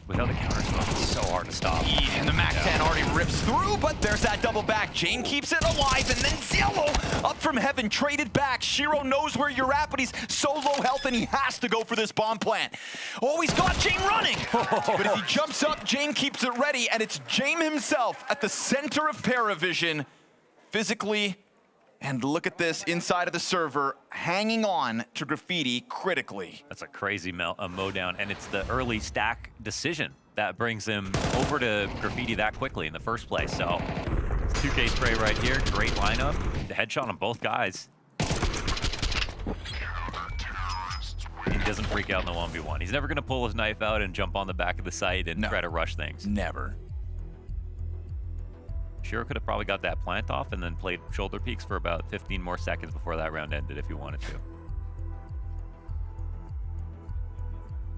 [SPEAKER 21] Without the counter smoke, it's so hard to stop.
[SPEAKER 5] And the MAC-10 already rips through, but there's that double back. Jane keeps it alive, and then Ziello up from heaven, traded back. Shiro knows where you're at, but he's so low health, and he has to go for this bomb plant. Oh, he's got Jane running! But if he jumps up, Jane keeps it ready, and it's Jane himself at the center of PARIVISION, physically. And look at this inside of the server, hanging on to Graffiti critically.
[SPEAKER 21] That's a crazy mow down, and it's the early stack decision that brings him over to Graffiti that quickly in the first place. So, 2K spray right here, great lineup. The headshot on both guys. He doesn't freak out in the 1v1. He's never gonna pull his knife out and jump on the back of the site and try to rush things.
[SPEAKER 5] Never.
[SPEAKER 21] Shiro could have probably got that plant off and then played shoulder peaks for about 15 more seconds before that round ended if he wanted to.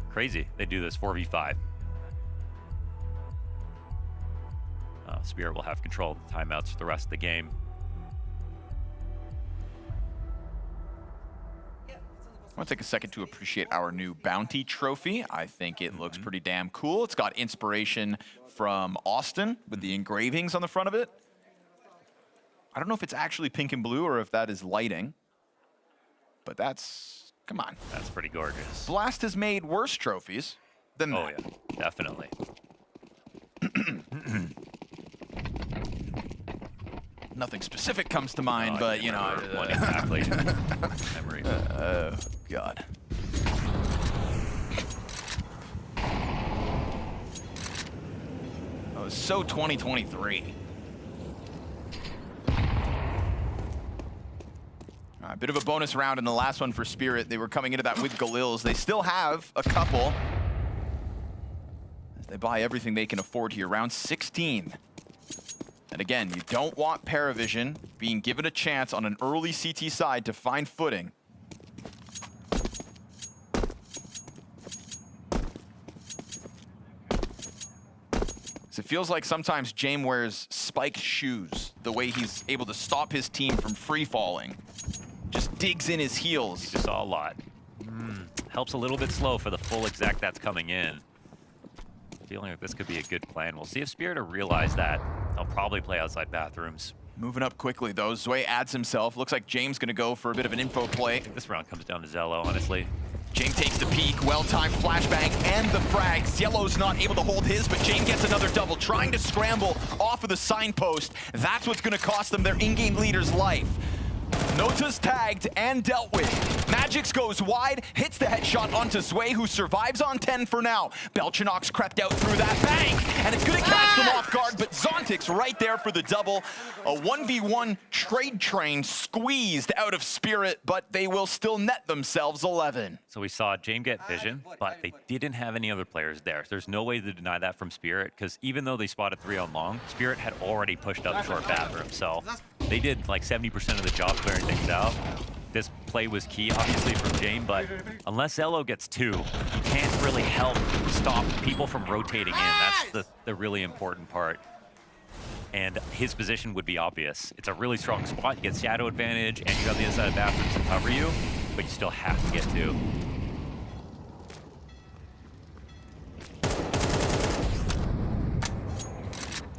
[SPEAKER 21] Crazy, they do this 4v5. Spirit will have control of the timeouts for the rest of the game.
[SPEAKER 5] I want to take a second to appreciate our new Bounty trophy. I think it looks pretty damn cool. It's got inspiration from Austin with the engravings on the front of it. I don't know if it's actually pink and blue or if that is lighting, but that's, come on.
[SPEAKER 21] That's pretty gorgeous.
[SPEAKER 5] Blast has made worse trophies than that.
[SPEAKER 21] Oh yeah, definitely.
[SPEAKER 5] Nothing specific comes to mind, but you know.
[SPEAKER 21] One exactly. Memory.
[SPEAKER 5] Oh, God. It was so 2023. A bit of a bonus round in the last one for Spirit. They were coming into that with Galils. They still have a couple as they buy everything they can afford here. Round 16. And again, you don't want PARIVISION being given a chance on an early CT side to find footing. So it feels like sometimes James wears spiked shoes, the way he's able to stop his team from free falling. Just digs in his heels.
[SPEAKER 21] You just saw a lot. Helps a little bit slow for the full exec that's coming in. Feeling like this could be a good plan. We'll see if Spirit will realize that. They'll probably play outside bathrooms.
[SPEAKER 5] Moving up quickly though, Zwei adds himself. Looks like James gonna go for a bit of an info play.
[SPEAKER 21] I think this round comes down to Zello, honestly.
[SPEAKER 5] James takes the peek, well-timed flashbang and the frag. Yellow's not able to hold his, but James gets another double, trying to scramble off of the signpost. That's what's gonna cost them their in-game leader's life. Nota's tagged and dealt with. Magix goes wide, hits the headshot onto Zwei, who survives on 10 for now. Belchinox crept out through that bank, and it's gonna catch them off guard, but Zontic's right there for the double. A 1v1 trade train squeezed out of Spirit, but they will still net themselves 11.
[SPEAKER 21] So we saw James get vision, but they didn't have any other players there. There's no way to deny that from Spirit, because even though they spotted 3 on long, Spirit had already pushed up short bathroom. So they did like 70% of the job clearing things out. This play was key, obviously, from James, but unless Zello gets 2, he can't really help stop people from rotating in. That's the really important part. And his position would be obvious. It's a really strong spot. You get shadow advantage, and you have the inside of bathrooms to cover you, but you still have to get 2.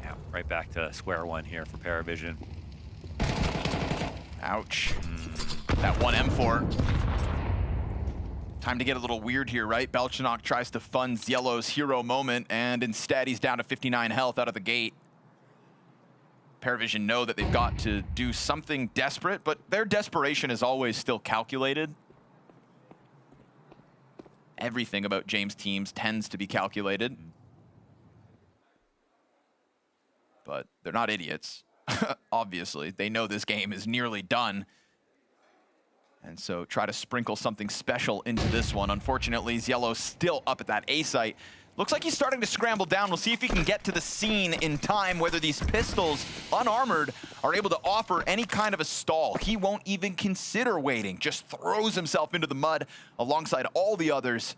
[SPEAKER 21] Yeah, right back to square one here for PARIVISION.
[SPEAKER 5] Ouch. That one M4. Time to get a little weird here, right? Belchinock tries to fund Yellow's hero moment, and instead he's down to 59 health out of the gate. PARIVISION know that they've got to do something desperate, but their desperation is always still calculated. Everything about James' teams tends to be calculated. But they're not idiots. Obviously, they know this game is nearly done. And so try to sprinkle something special into this one. Unfortunately, Yellow's still up at that A site. Looks like he's starting to scramble down. We'll see if he can get to the scene in time, whether these pistols, unarmored, are able to offer any kind of a stall. He won't even consider waiting, just throws himself into the mud alongside all the others.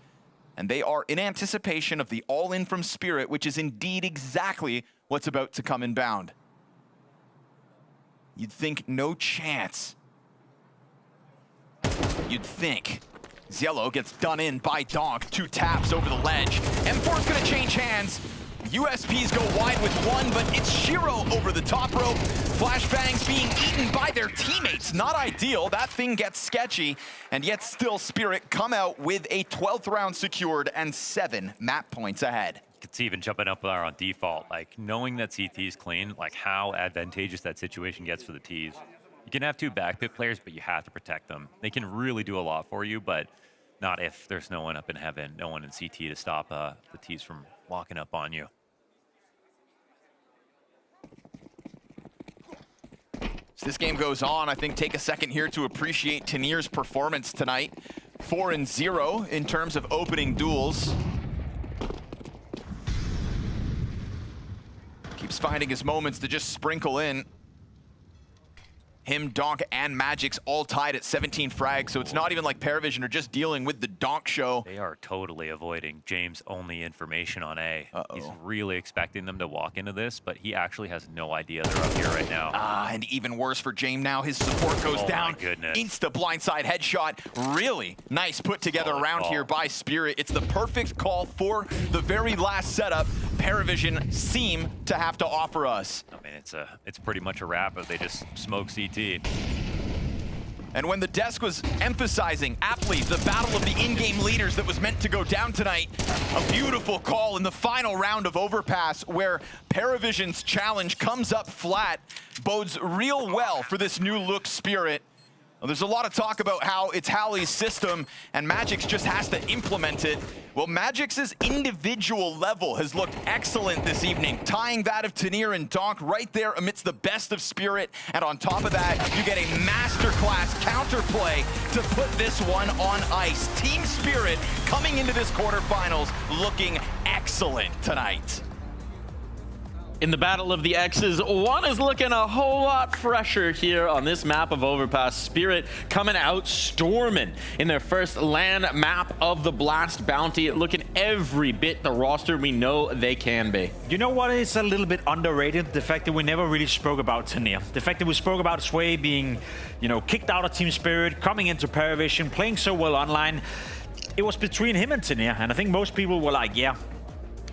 [SPEAKER 5] And they are in anticipation of the all-in from Spirit, which is indeed exactly what's about to come inbound. You'd think no chance. You'd think. Zello gets done in by Donk. 2 taps over the ledge. M4's gonna change hands. USPs go wide with 1, but it's Shiro over the top rope. Flashbangs being eaten by their teammates. Not ideal. That thing gets sketchy. And yet still Spirit come out with a 12th round secured and 7 map points ahead.
[SPEAKER 21] It's even jumping up there on default. Like, knowing that CT is clean, like how advantageous that situation gets for the Ts. You can have 2 backpit players, but you have to protect them. They can really do a lot for you, but not if there's no one up in heaven, no one in CT to stop the Ts from walking up on you.
[SPEAKER 5] As this game goes on, I think take a second here to appreciate Tanir's performance tonight. 4-0 in terms of opening duels. Keeps finding his moments to just sprinkle in. Him, Donk, and Magix all tied at 17 frags, so it's not even like PARIVISION are just dealing with the Donk show.
[SPEAKER 21] They are totally avoiding James' only information on A. He's really expecting them to walk into this, but he actually has no idea they're up here right now.
[SPEAKER 5] And even worse for James now, his support goes down.
[SPEAKER 21] My goodness.
[SPEAKER 5] Insta blindside headshot. Really nice put together around here by Spirit. It's the perfect call for the very last setup PARIVISION seem to have to offer us.
[SPEAKER 21] I mean, it's pretty much a wrap if they just smoke CT.
[SPEAKER 5] And when the desk was emphasizing aptly the battle of the in-game leaders that was meant to go down tonight, a beautiful call in the final round of Overpass where PARIVISION's challenge comes up flat, bodes real well for this new look Spirit. Well, there's a lot of talk about how it's Hallie's system and Magix just has to implement it. Well, Magix's individual level has looked excellent this evening, tying that of Tanir and Donk right there amidst the best of Spirit. And on top of that, you get a masterclass counterplay to put this one on ice. Team Spirit coming into this quarterfinals looking excellent tonight.
[SPEAKER 1] In the Battle of the X's, one is looking a whole lot fresher here on this map of Overpass. Spirit coming out storming in their first LAN map of the Blast Bounty, looking every bit the roster we know they can be.
[SPEAKER 3] You know what is a little bit underrated? The fact that we never really spoke about Tanir. The fact that we spoke about Sway being, you know, kicked out of Team Spirit, coming into PARIVISION, playing so well online. It was between him and Tanir, and I think most people were like, yeah,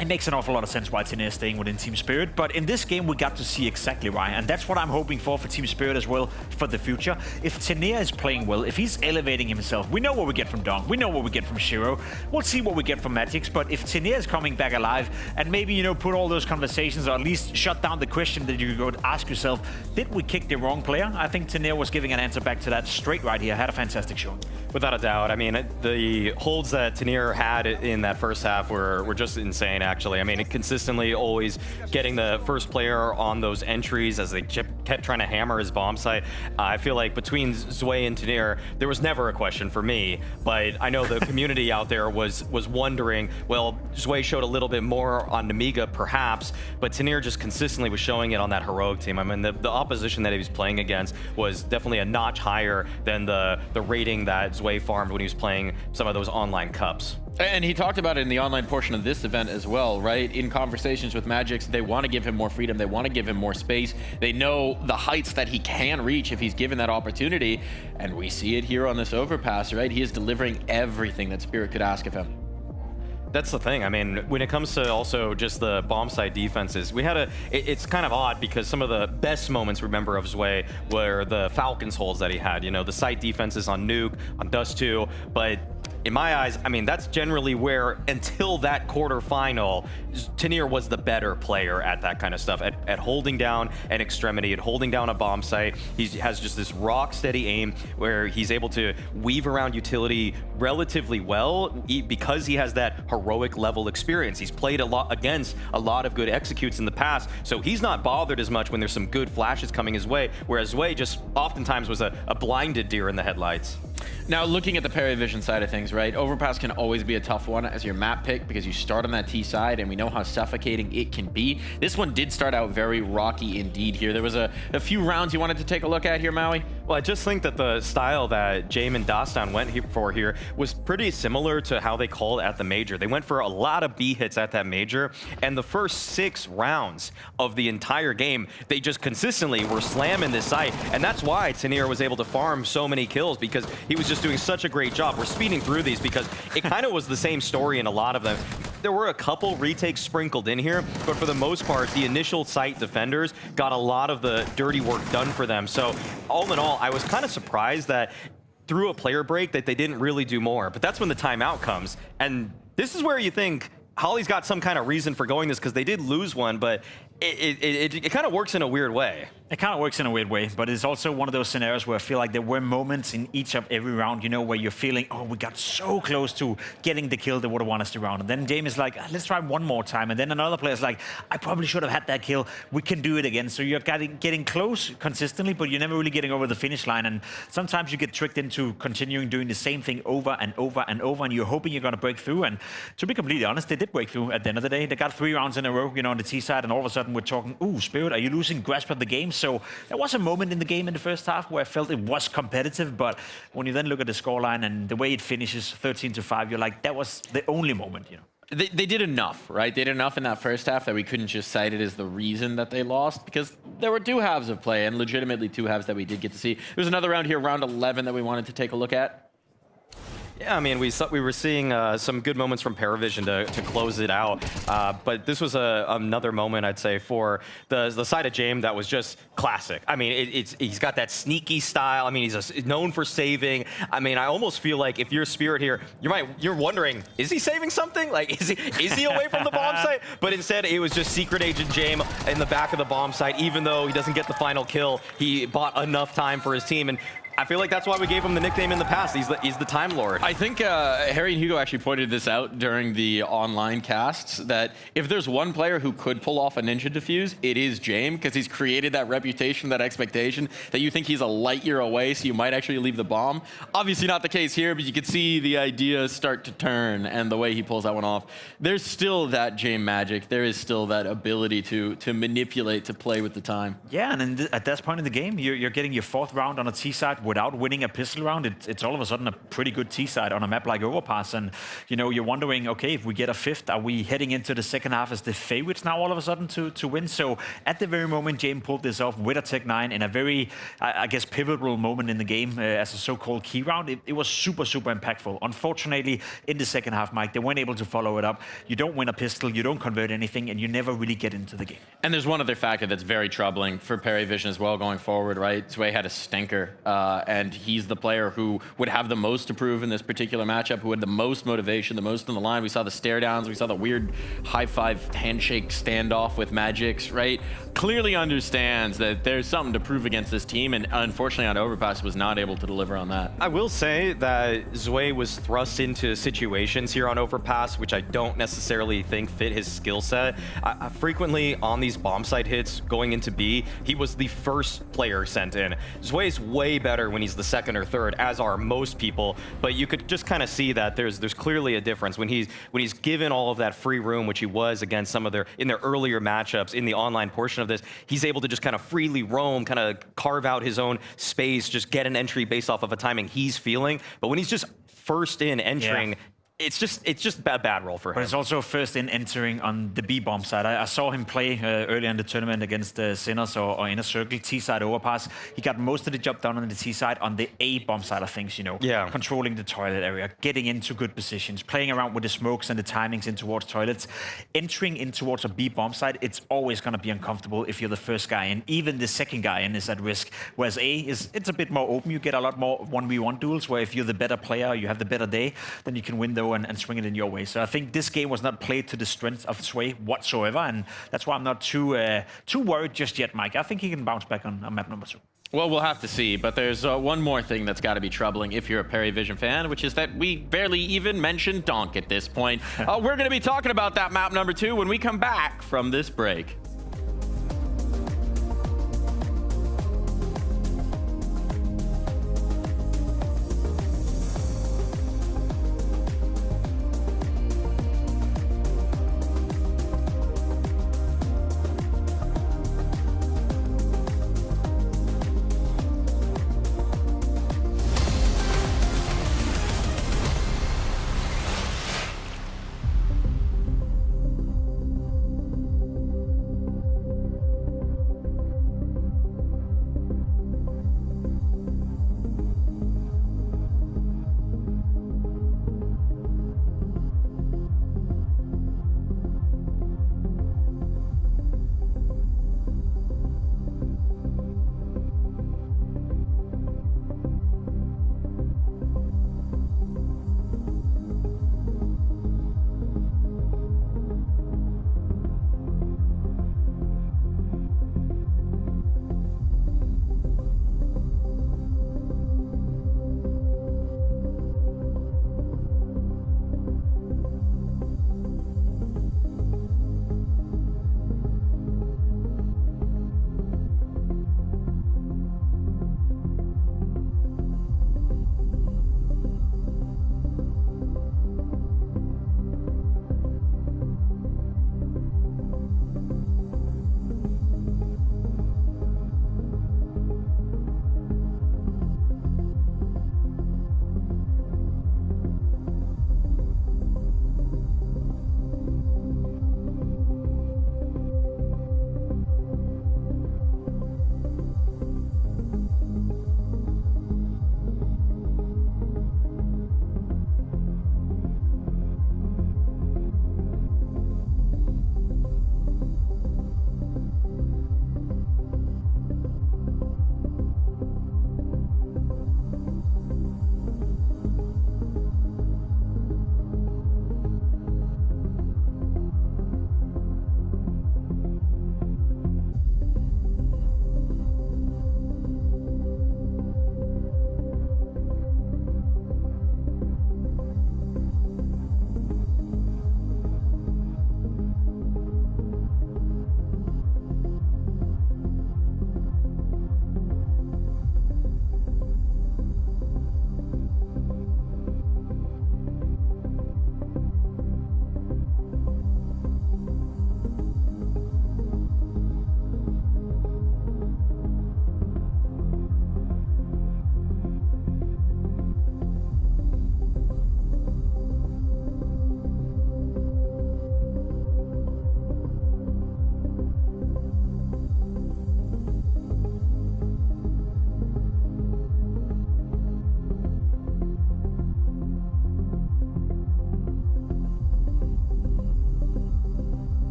[SPEAKER 3] it makes an awful lot of sense why Tanir is staying within Team Spirit, but in this game we got to see exactly why, and that's what I'm hoping for Team Spirit as well for the future. If Tanir is playing well, if he's elevating himself, we know what we get from Donk, we know what we get from Shiro, we'll see what we get from Magix, but if Tanir is coming back alive and maybe, you know, put all those conversations or at least shut down the question that you could ask yourself, did we kick the wrong player? I think Tanir was giving an answer back to that straight right here, had a fantastic show.
[SPEAKER 2] Without a doubt. I mean, the holds that Tanir had in that first half were just insane, actually. I mean, it consistently always getting the first player on those entries as they kept trying to hammer his bomb site. I feel like between Zwei and Tanir, there was never a question for me, but I know the community out there was wondering, well, Zwei showed a little bit more on Namiga, perhaps, but Tanir just consistently was showing it on that heroic team. I mean, the opposition that he was playing against was definitely a notch higher than the rating that Zwei farmed when he was playing some of those online cups.
[SPEAKER 1] And he talked about it in the online portion of this event as well, right? In conversations with Magix, they want to give him more freedom. They want to give him more space. They know the heights that he can reach if he's given that opportunity. And we see it here on this Overpass, right? He is delivering everything that Spirit could ask of him.
[SPEAKER 2] That's the thing. I mean, when it comes to also just the bomb site defenses, we had it's kind of odd because some of the best moments, remember, of Zwei were the Falcons holds that he had. You know, the site defenses on Nuke, on Dust 2, but in my eyes, I mean, that's generally where, until that quarterfinal, Tanir was the better player at that kind of stuff, at holding down an extremity, at holding down a bomb site. He has just this rock steady aim where he's able to weave around utility relatively well because he has that heroic level experience. He's played a lot against a lot of good executes in the past, so he's not bothered as much when there's some good flashes coming his way, whereas Zwei just oftentimes was a blinded deer in the headlights.
[SPEAKER 1] Now, looking at the PARIVISION side of things, right, Overpass can always be a tough one as your map pick because you start on that T side and we know how suffocating it can be. This one did start out very rocky indeed here. There was a few rounds you wanted to take a look at here, Maui?
[SPEAKER 2] Well, I just think that the style that Jaime and Dastan went for here was pretty similar to how they called at the major. They went for a lot of B hits at that major, and the first 6 rounds of the entire game, they just consistently were slamming this site, and that's why Tanir was able to farm so many kills, because he was just doing such a great job. We're speeding through these because it kind of was the same story in a lot of them. There were a couple retakes sprinkled in here, but for the most part, the initial site defenders got a lot of the dirty work done for them. So all in all, I was kind of surprised that through a player break that they didn't really do more, but that's when the timeout comes. And this is where you think Holly's got some kind of reason for going this, because they did lose one, but it kind of works in a weird way.
[SPEAKER 3] It kind of works in a weird way, but it's also one of those scenarios where I feel like there were moments in each of every round, you know, where you're feeling, oh, we got so close to getting the kill that would have won us the round. And then Jaime is like, let's try one more time. And then another player's like, I probably should have had that kill. We can do it again. So you're getting close consistently, but you're never really getting over the finish line. And sometimes you get tricked into continuing doing the same thing over and over and over, and you're hoping you're going to break through. And to be completely honest, they did break through at the end of the day. They got 3 rounds in a row, you know, on the T side, and all of a sudden we're talking, ooh, Spirit, are you losing grasp of the game? So there was a moment in the game in the first half where I felt it was competitive, but when you then look at the scoreline and the way it finishes 13-5, you're like, that was the only moment, you know.
[SPEAKER 1] They did enough, right? They did enough in that first half that we couldn't just cite it as the reason that they lost, because there were 2 halves of play, and legitimately 2 halves that we did get to see. There's another round here, round 11, that we wanted to take a look at.
[SPEAKER 2] Yeah, I mean, we were seeing some good moments from PARIVISION to close it out, but this was another moment, I'd say, for the side of Jaime that was just classic. I mean, he's got that sneaky style. I mean, he's known for saving. I mean, I almost feel like if you're Spirit here, you're wondering, is he saving something? Like, is he away from the bomb site? But instead, it was just Secret Agent Jaime in the back of the bomb site. Even though he doesn't get the final kill, he bought enough time for his team. And I feel like that's why we gave him the nickname in the past. He's the Time Lord.
[SPEAKER 1] I think Harry and Hugo actually pointed this out during the online casts, that if there's one player who could pull off a ninja defuse, it is James, because he's created that reputation, that expectation, that you think he's a light year away, so you might actually leave the bomb. Obviously not the case here, but you can see the ideas start to turn, and the way he pulls that one off. There's still that James magic. There is still that ability to manipulate, to play with the time.
[SPEAKER 3] Yeah, and at this point in the game, you're getting your 4th round on a T-side without winning a pistol round. It's all of a sudden a pretty good T-side on a map like Overpass. And, you know, you're wondering, okay, if we get a 5th, are we heading into the second half as the favorites now all of a sudden to win? So at the very moment, James pulled this off with a Tech 9 in a very, I guess, pivotal moment in the game as a so-called key round. It was super, super impactful. Unfortunately, in the second half, Mike, they weren't able to follow it up. You don't win a pistol, you don't convert anything, and you never really get into the game.
[SPEAKER 1] And there's one other factor that's very troubling for PARIVISION as well going forward, right? Sway had a stinker, and he's the player who would have the most to prove in this particular matchup, who had the most motivation, the most on the line. We saw the stare downs, we saw the weird high-five handshake standoff with Magix, right? Clearly understands that there's something to prove against this team, and unfortunately on Overpass was not able to deliver on that.
[SPEAKER 2] I will say that Zway was thrust into situations here on Overpass, which I don't necessarily think fit his skill set. Frequently on these bomb site hits going into B, he was the first player sent in. Zway's way better when he's the second or third, as are most people, but you could just kind of see that there's clearly a difference when he's given all of that free room, which he was against some of their earlier matchups in the online portion of this. He's able to just kind of freely roam, kind of carve out his own space, just get an entry based off of a timing he's feeling. But when he's just first in entering, it's just a bad roll for him.
[SPEAKER 3] But it's also first in entering on the B bomb side. I saw him play earlier in the tournament against Sinners or Inner Circle, T-side Overpass. He got most of the job done on the T-side, on the A bomb side of things, you know.
[SPEAKER 2] Yeah.
[SPEAKER 3] Controlling the toilet area, getting into good positions, playing around with the smokes and the timings in towards toilets. Entering in towards a B bomb side, it's always going to be uncomfortable if you're the first guy in. Even the second guy in is at risk. Whereas A it's a bit more open. You get a lot more 1v1 duels where if you're the better player, you have the better day, then you can win though and swing it in your way. So I think this game was not played to the strength of Sway whatsoever, and that's why I'm not too worried just yet, Mike. I think he can bounce back on map number 2.
[SPEAKER 1] Well, we'll have to see, but there's one more thing that's got to be troubling if you're a PARIVISION fan, which is that we barely even mentioned Donk at this point. We're going to be talking about that map number 2 when we come back from this break.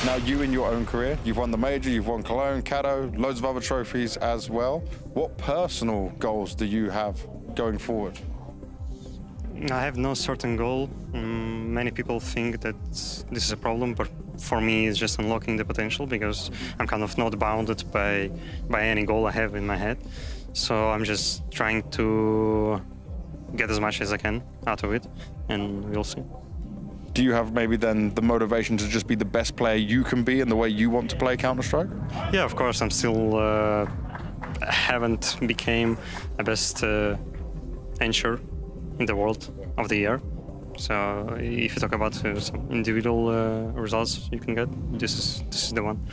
[SPEAKER 6] Now, you in your own career, you've won the Major, you've won Cologne, Caddo, loads of other trophies as well. What personal goals do you have going forward?
[SPEAKER 9] I have no certain goal. Many people think that this is a problem, but for me it's just unlocking the potential because I'm kind of not bounded by any goal I have in my head. So I'm just trying to get as much as I can out of it, and we'll see.
[SPEAKER 6] Do you have maybe then the motivation to just be the best player you can be in the way you want to play Counter-Strike?
[SPEAKER 9] Yeah, of course. I'm still haven't became the best Ensure in the world of the year. So if you talk about some individual results you can get, this is the one.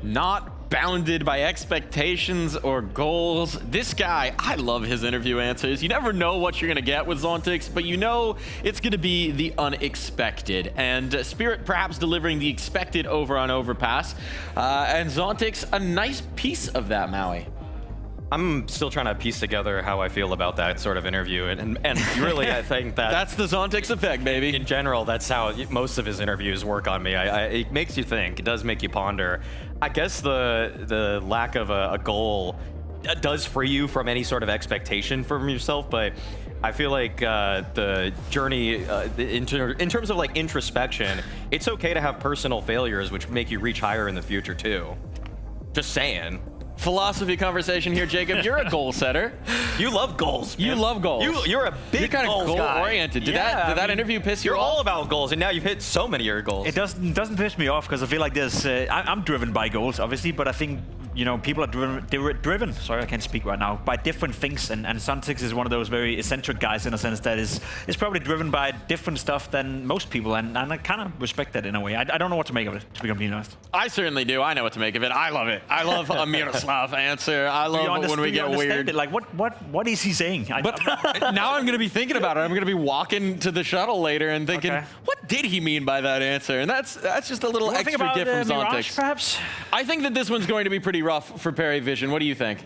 [SPEAKER 1] Not bounded by expectations or goals. This guy, I love his interview answers. You never know what you're going to get with Zontix, but you know it's going to be the unexpected. And Spirit perhaps delivering the expected over on overpass. And Zontix, a nice piece of that, Maui.
[SPEAKER 2] I'm still trying to piece together how I feel about that sort of interview, and really I think that
[SPEAKER 1] that's the Zontix effect, baby.
[SPEAKER 2] In general, that's how most of his interviews work on me. It makes you think. It does make you ponder. I guess the lack of a goal does free you from any sort of expectation from yourself, but I feel like the journey in terms of like introspection, it's okay to have personal failures which make you reach higher in the future too. Just saying.
[SPEAKER 1] Philosophy conversation here, Jacob. You're a goal setter.
[SPEAKER 2] You love goals, man.
[SPEAKER 1] You love goals.
[SPEAKER 2] You're a big
[SPEAKER 1] kind of
[SPEAKER 2] goals guy.
[SPEAKER 1] goal-oriented. Did that interview piss you off?
[SPEAKER 2] You're all about goals, and now you've hit so many of your goals.
[SPEAKER 3] It doesn't piss me off because I feel like there's. I'm driven by goals, obviously, but I think people are driven. Sorry, I can't speak right now. By different things, and Zontix is one of those very eccentric guys in a sense that is probably driven by different stuff than most people, and I kind of respect that in a way. I don't know what to make of it, to be completely honest.
[SPEAKER 1] I certainly do. I know what to make of it. I love it. I love a Miroslav answer. I love when we get weird.
[SPEAKER 3] Like what is he saying?
[SPEAKER 1] But now I'm going to be thinking about it. I'm going to be walking to the shuttle later and thinking, what did he mean by that answer? And that's just a little extra gift from Zontix.
[SPEAKER 3] Perhaps.
[SPEAKER 1] I think that this one's going to be pretty rough for PARIVISION. What do you think?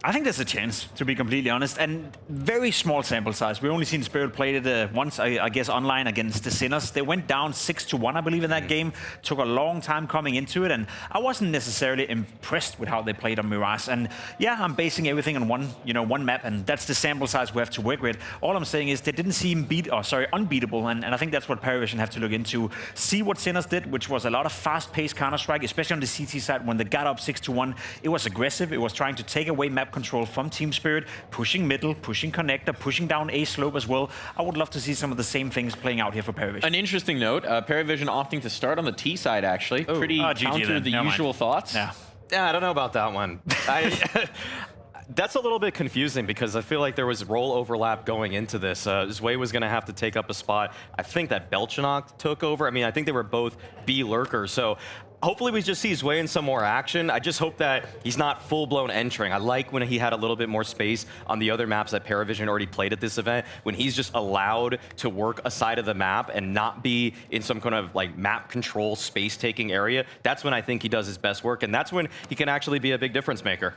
[SPEAKER 3] I think there's a chance, to be completely honest, and very small sample size. We've only seen Spirit play it once, I guess, online against the Sinners. They went down 6-1, I believe, in that game. Took a long time coming into it, and I wasn't necessarily impressed with how they played on Mirage. And yeah, I'm basing everything on one map, and that's the sample size we have to work with. All I'm saying is they didn't seem unbeatable, and I think that's what PARIVISION have to look into. See what Sinners did, which was a lot of fast-paced Counter-Strike, especially on the CT side when they got up 6-1. It was aggressive. It was trying to take away map control from Team Spirit, pushing middle, pushing connector, pushing down A slope as well. I would love to see some of the same things playing out here for PARIVISION.
[SPEAKER 1] An interesting note, PARIVISION opting to start on the T side, actually. Pretty counter the usual thoughts.
[SPEAKER 2] Yeah, I don't know about that one. That's a little bit confusing because I feel like there was role overlap going into this. Zwei was going to have to take up a spot. I think that Belchanok took over. I mean, I think they were both B lurkers. So hopefully we just see Zwei in some more action. I just hope that he's not full-blown entering. I like when he had a little bit more space on the other maps that PARIVISION already played at this event, when he's just allowed to work a side of the map and not be in some kind of like map control space-taking area. That's when I think he does his best work, and that's when he can actually be a big difference maker.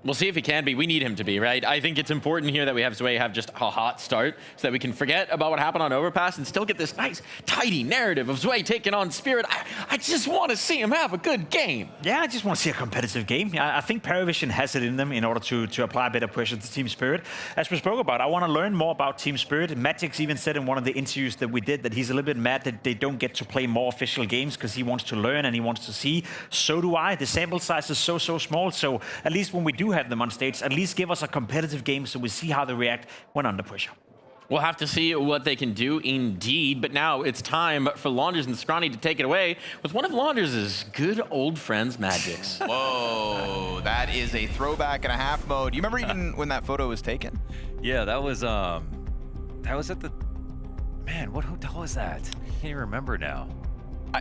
[SPEAKER 1] We'll see if he can be. We need him to be, right? I think it's important here that we have Zwei have just a hot start so that we can forget about what happened on Overpass and still get this nice, tidy narrative of Zwei taking on Spirit. I just want to see him have a good game.
[SPEAKER 3] Yeah, I just want to see a competitive game. I think PARIVISION has it in them in order to apply a bit of pressure to Team Spirit. As we spoke about, I want to learn more about Team Spirit. Magic's even said in one of the interviews that we did that he's a little bit mad that they don't get to play more official games because he wants to learn and he wants to see. So do I. The sample size is so small. So at least when we do have them on stage, at least give us a competitive game so we see how they react when under pressure.
[SPEAKER 1] We'll have to see what they can do indeed, but now it's time for Launders and Scrawny to take it away with one of Launders' good old friends, Magic's.
[SPEAKER 5] Whoa, that is a throwback and a half mode. You remember even when that photo was taken?
[SPEAKER 21] Yeah, that was at the, man, what hotel was that? I can't even remember now.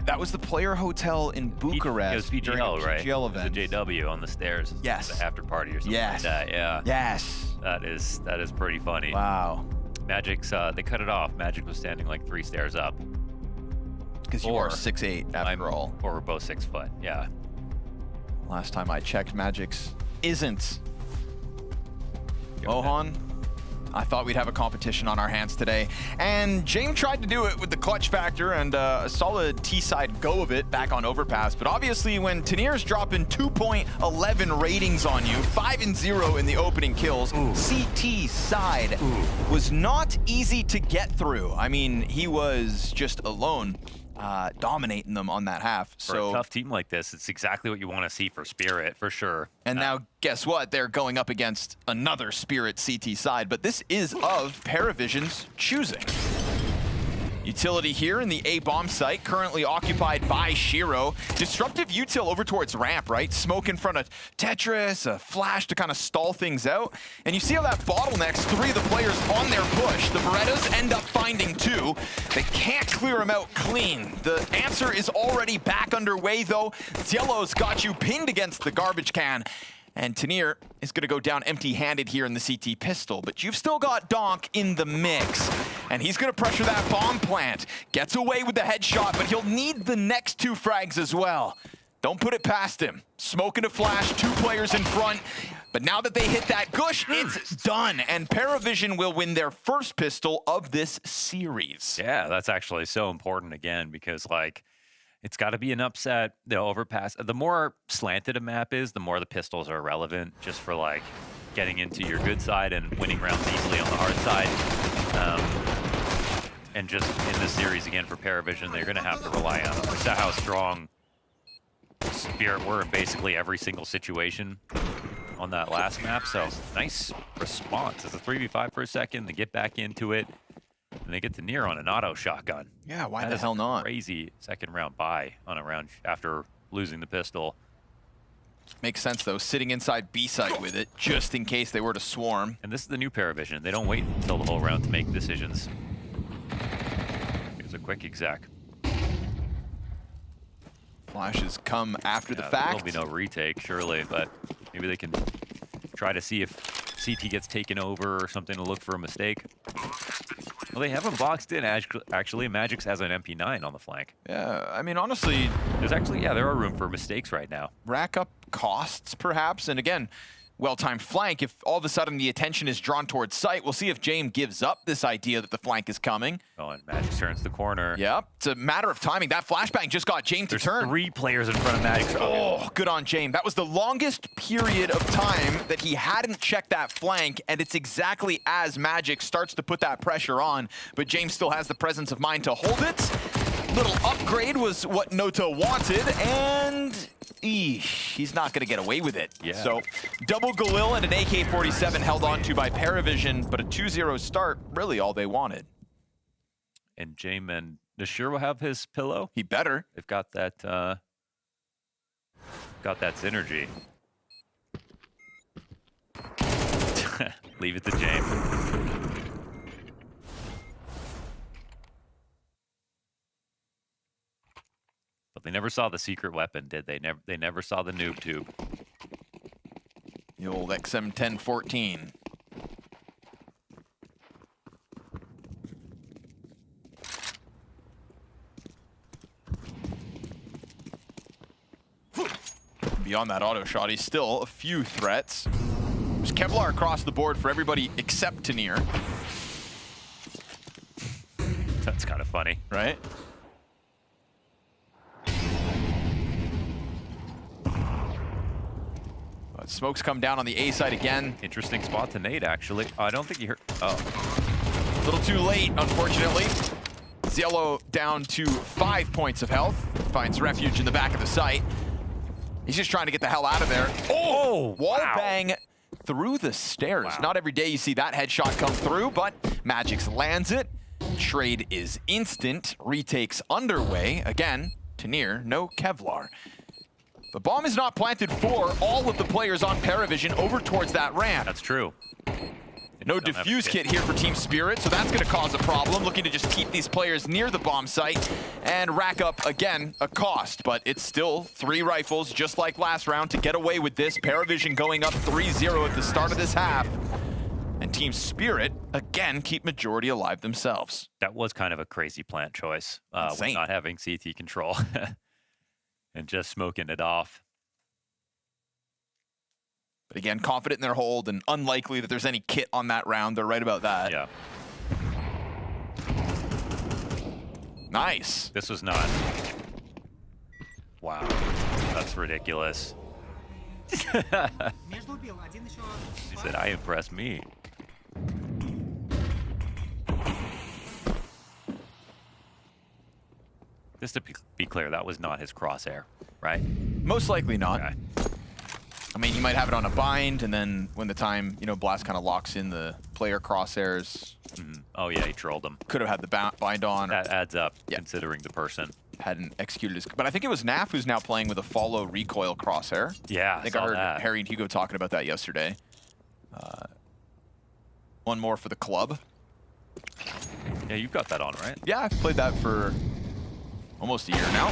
[SPEAKER 5] That was the player hotel in Bucharest.
[SPEAKER 21] It was PGL, right?
[SPEAKER 5] PGL event.
[SPEAKER 21] The JW on the stairs.
[SPEAKER 5] Yes.
[SPEAKER 21] The after party or something like that. Yeah.
[SPEAKER 5] Yes.
[SPEAKER 21] That is pretty funny.
[SPEAKER 5] Wow.
[SPEAKER 21] Magic's they cut it off. Magic was standing like 3 stairs up.
[SPEAKER 5] Because you are 6'8" after all.
[SPEAKER 21] Or we're both 6 foot. Yeah.
[SPEAKER 5] Last time I checked, Magic's isn't. Mohan, I thought we'd have a competition on our hands today. And James tried to do it with the clutch factor and a solid T-side go of it back on Overpass. But obviously when Tanir's dropping 2.11 ratings on you, 5-0 in the opening kills, CT side was not easy to get through. I mean, he was just alone. Dominating them on that half.
[SPEAKER 21] For a tough team like this, it's exactly what you want to see for Spirit, for sure.
[SPEAKER 5] And now, guess what? They're going up against another Spirit CT side, but this is of PARIVISION's choosing. Utility here in the A bomb site, currently occupied by Shiro. Disruptive util over towards ramp, right? Smoke in front of Tetris, a flash to kind of stall things out. And you see how that bottlenecks 3 of the players on their push. The Berettas end up finding 2. They can't clear them out clean. The answer is already back underway, though. Zielo's got you pinned against the garbage can. And Tanir is going to go down empty-handed here in the CT pistol. But you've still got Donk in the mix. And he's going to pressure that bomb plant. Gets away with the headshot, but he'll need the next 2 frags as well. Don't put it past him. Smoking a flash, 2 players in front. But now that they hit that gush, it's done. And PARIVISION will win their first pistol of this series.
[SPEAKER 21] Yeah, that's actually so important again because, like, it's got to be an upset. The Overpass. The more slanted a map is, the more the pistols are relevant, just for like getting into your good side and winning rounds easily on the hard side. And just in this series again for PARIVISION, they're going to have to rely on them. We saw how strong Spirit were in basically every single situation on that last map. So nice response. It's a 3v5 for a second. They get back into it. And they get to Tanir on an auto shotgun.
[SPEAKER 5] Yeah, why
[SPEAKER 21] that
[SPEAKER 5] the hell not?
[SPEAKER 21] Crazy second round buy on a round after losing the pistol.
[SPEAKER 5] Makes sense, though, sitting inside B site with it, just in case they were to swarm.
[SPEAKER 21] And this is the new PARIVISION. They don't wait until the whole round to make decisions. Here's a quick exec.
[SPEAKER 5] Flashes come after the fact.
[SPEAKER 21] There'll be no retake, surely, but maybe they can try to see if CT gets taken over or something to look for a mistake. Well, they have him boxed in, actually. Magix has an MP9 on the flank.
[SPEAKER 5] Yeah, I mean, honestly...
[SPEAKER 21] There's actually, yeah, there are room for mistakes right now.
[SPEAKER 5] Rack up costs, perhaps, and again, well-timed flank. If all of a sudden the attention is drawn towards site, we'll see if James gives up this idea that the flank is coming.
[SPEAKER 21] Oh, and Magix turns the corner.
[SPEAKER 5] Yep, it's a matter of timing. That flashbang just got James to turn.
[SPEAKER 21] 3 players in front of Magix.
[SPEAKER 5] Oh, good on James. That was the longest period of time that he hadn't checked that flank, and it's exactly as Magix starts to put that pressure on, but James still has the presence of mind to hold it. Little upgrade was what Noto wanted, and he's not going to get away with it.
[SPEAKER 21] Yeah.
[SPEAKER 5] So double Galil and an AK-47 held on to by PARIVISION, but a 2-0 start, really all they wanted.
[SPEAKER 21] And James and Nashir will have his pillow.
[SPEAKER 5] He better.
[SPEAKER 21] They've got that synergy. Leave it to James. But they never saw the secret weapon, did they? They never saw the noob tube.
[SPEAKER 5] The old XM1014. Beyond that auto shot, he's still a few threats. There's Kevlar across the board for everybody except Tanir.
[SPEAKER 21] That's kind of funny,
[SPEAKER 5] right? Smokes come down on the A side again.
[SPEAKER 21] Interesting spot to nade, actually. I don't think he heard. Oh.
[SPEAKER 5] A little too late, unfortunately. Zielo down to 5 points of health. Finds refuge in the back of the site. He's just trying to get the hell out of there. Oh, wall bang through the stairs. Wow. Not every day you see that headshot come through, but Magix lands it. Trade is instant. Retakes underway. Again, Tanir, no Kevlar. The bomb is not planted for all of the players on PARIVISION over towards that ramp.
[SPEAKER 21] That's true.
[SPEAKER 5] No defuse kit here for Team Spirit, so that's going to cause a problem. Looking to just keep these players near the bomb site and rack up, again, a cost. But it's still 3 rifles, just like last round, to get away with this. PARIVISION going up 3-0 at the start of this half. And Team Spirit, again, keep majority alive themselves.
[SPEAKER 21] That was kind of a crazy plant choice, with not having CT control. And just smoking it off.
[SPEAKER 5] But again, confident in their hold and unlikely that there's any kit on that round. They're right about that.
[SPEAKER 21] Yeah.
[SPEAKER 5] Nice.
[SPEAKER 21] This was not. Wow. That's ridiculous. He said, I impressed me. Just to be clear, that was not his crosshair, right?
[SPEAKER 5] Most likely not.
[SPEAKER 21] Okay.
[SPEAKER 5] I mean, you might have it on a bind, and then when the time, you know, Blast kind of locks in the player crosshairs.
[SPEAKER 21] Oh, yeah, he trolled him.
[SPEAKER 5] Could have had the bind on.
[SPEAKER 21] That adds up, considering the person.
[SPEAKER 5] Hadn't executed his... But I think it was Naf who's now playing with a follow recoil crosshair.
[SPEAKER 21] Yeah,
[SPEAKER 5] I think I heard Harry and Hugo talking about that yesterday. One more for the club.
[SPEAKER 21] Yeah, you've got that on, right?
[SPEAKER 5] Yeah, I've played that for almost a year now.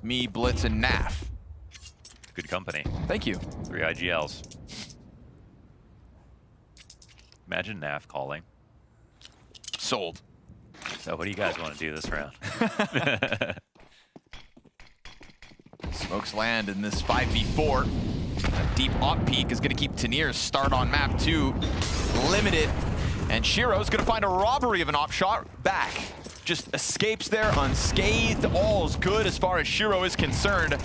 [SPEAKER 5] Me, Blitz, and Naf.
[SPEAKER 21] Good company.
[SPEAKER 5] Thank you.
[SPEAKER 21] 3 IGLs. Imagine Naf calling.
[SPEAKER 5] Sold.
[SPEAKER 21] So what do you guys want to do this round?
[SPEAKER 5] Smokes land in this 5v4. A deep op peek is going to keep Tanir's start on map 2 limited. And Shiro's going to find a robbery of an op shot back. Just escapes there unscathed. All's good as far as Shiro is concerned.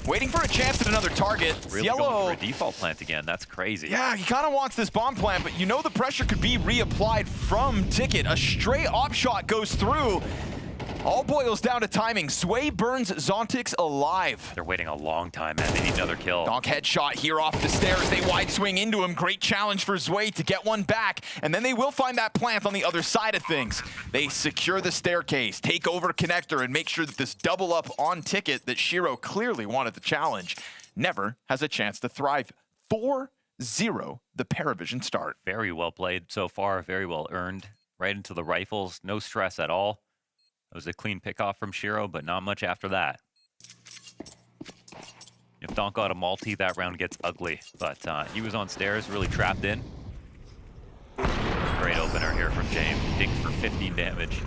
[SPEAKER 5] Waiting for a chance at another target.
[SPEAKER 21] Really
[SPEAKER 5] Yellow.
[SPEAKER 21] going for a default plant again. That's crazy.
[SPEAKER 5] Yeah, he kind of wants this bomb plant, but you know the pressure could be reapplied from Ticket. A stray op shot goes through. All boils down to timing. Sway burns Zontix alive.
[SPEAKER 21] They're waiting a long time, man. They need another kill.
[SPEAKER 5] Donk headshot here off the stairs. They wide swing into him. Great challenge for Zway to get one back. And then they will find that plant on the other side of things. They secure the staircase, take over connector, and make sure that this double up on Ticket that Shiro clearly wanted the challenge never has a chance to thrive. 4-0 the PARIVISION start.
[SPEAKER 21] Very well played so far. Very well earned. Right into the rifles. No stress at all. It was a clean pickoff from Shiro, but not much after that. If Donk got a multi, that round gets ugly. But he was on stairs, really trapped in. Great opener here from James. Dinked for 15 damage.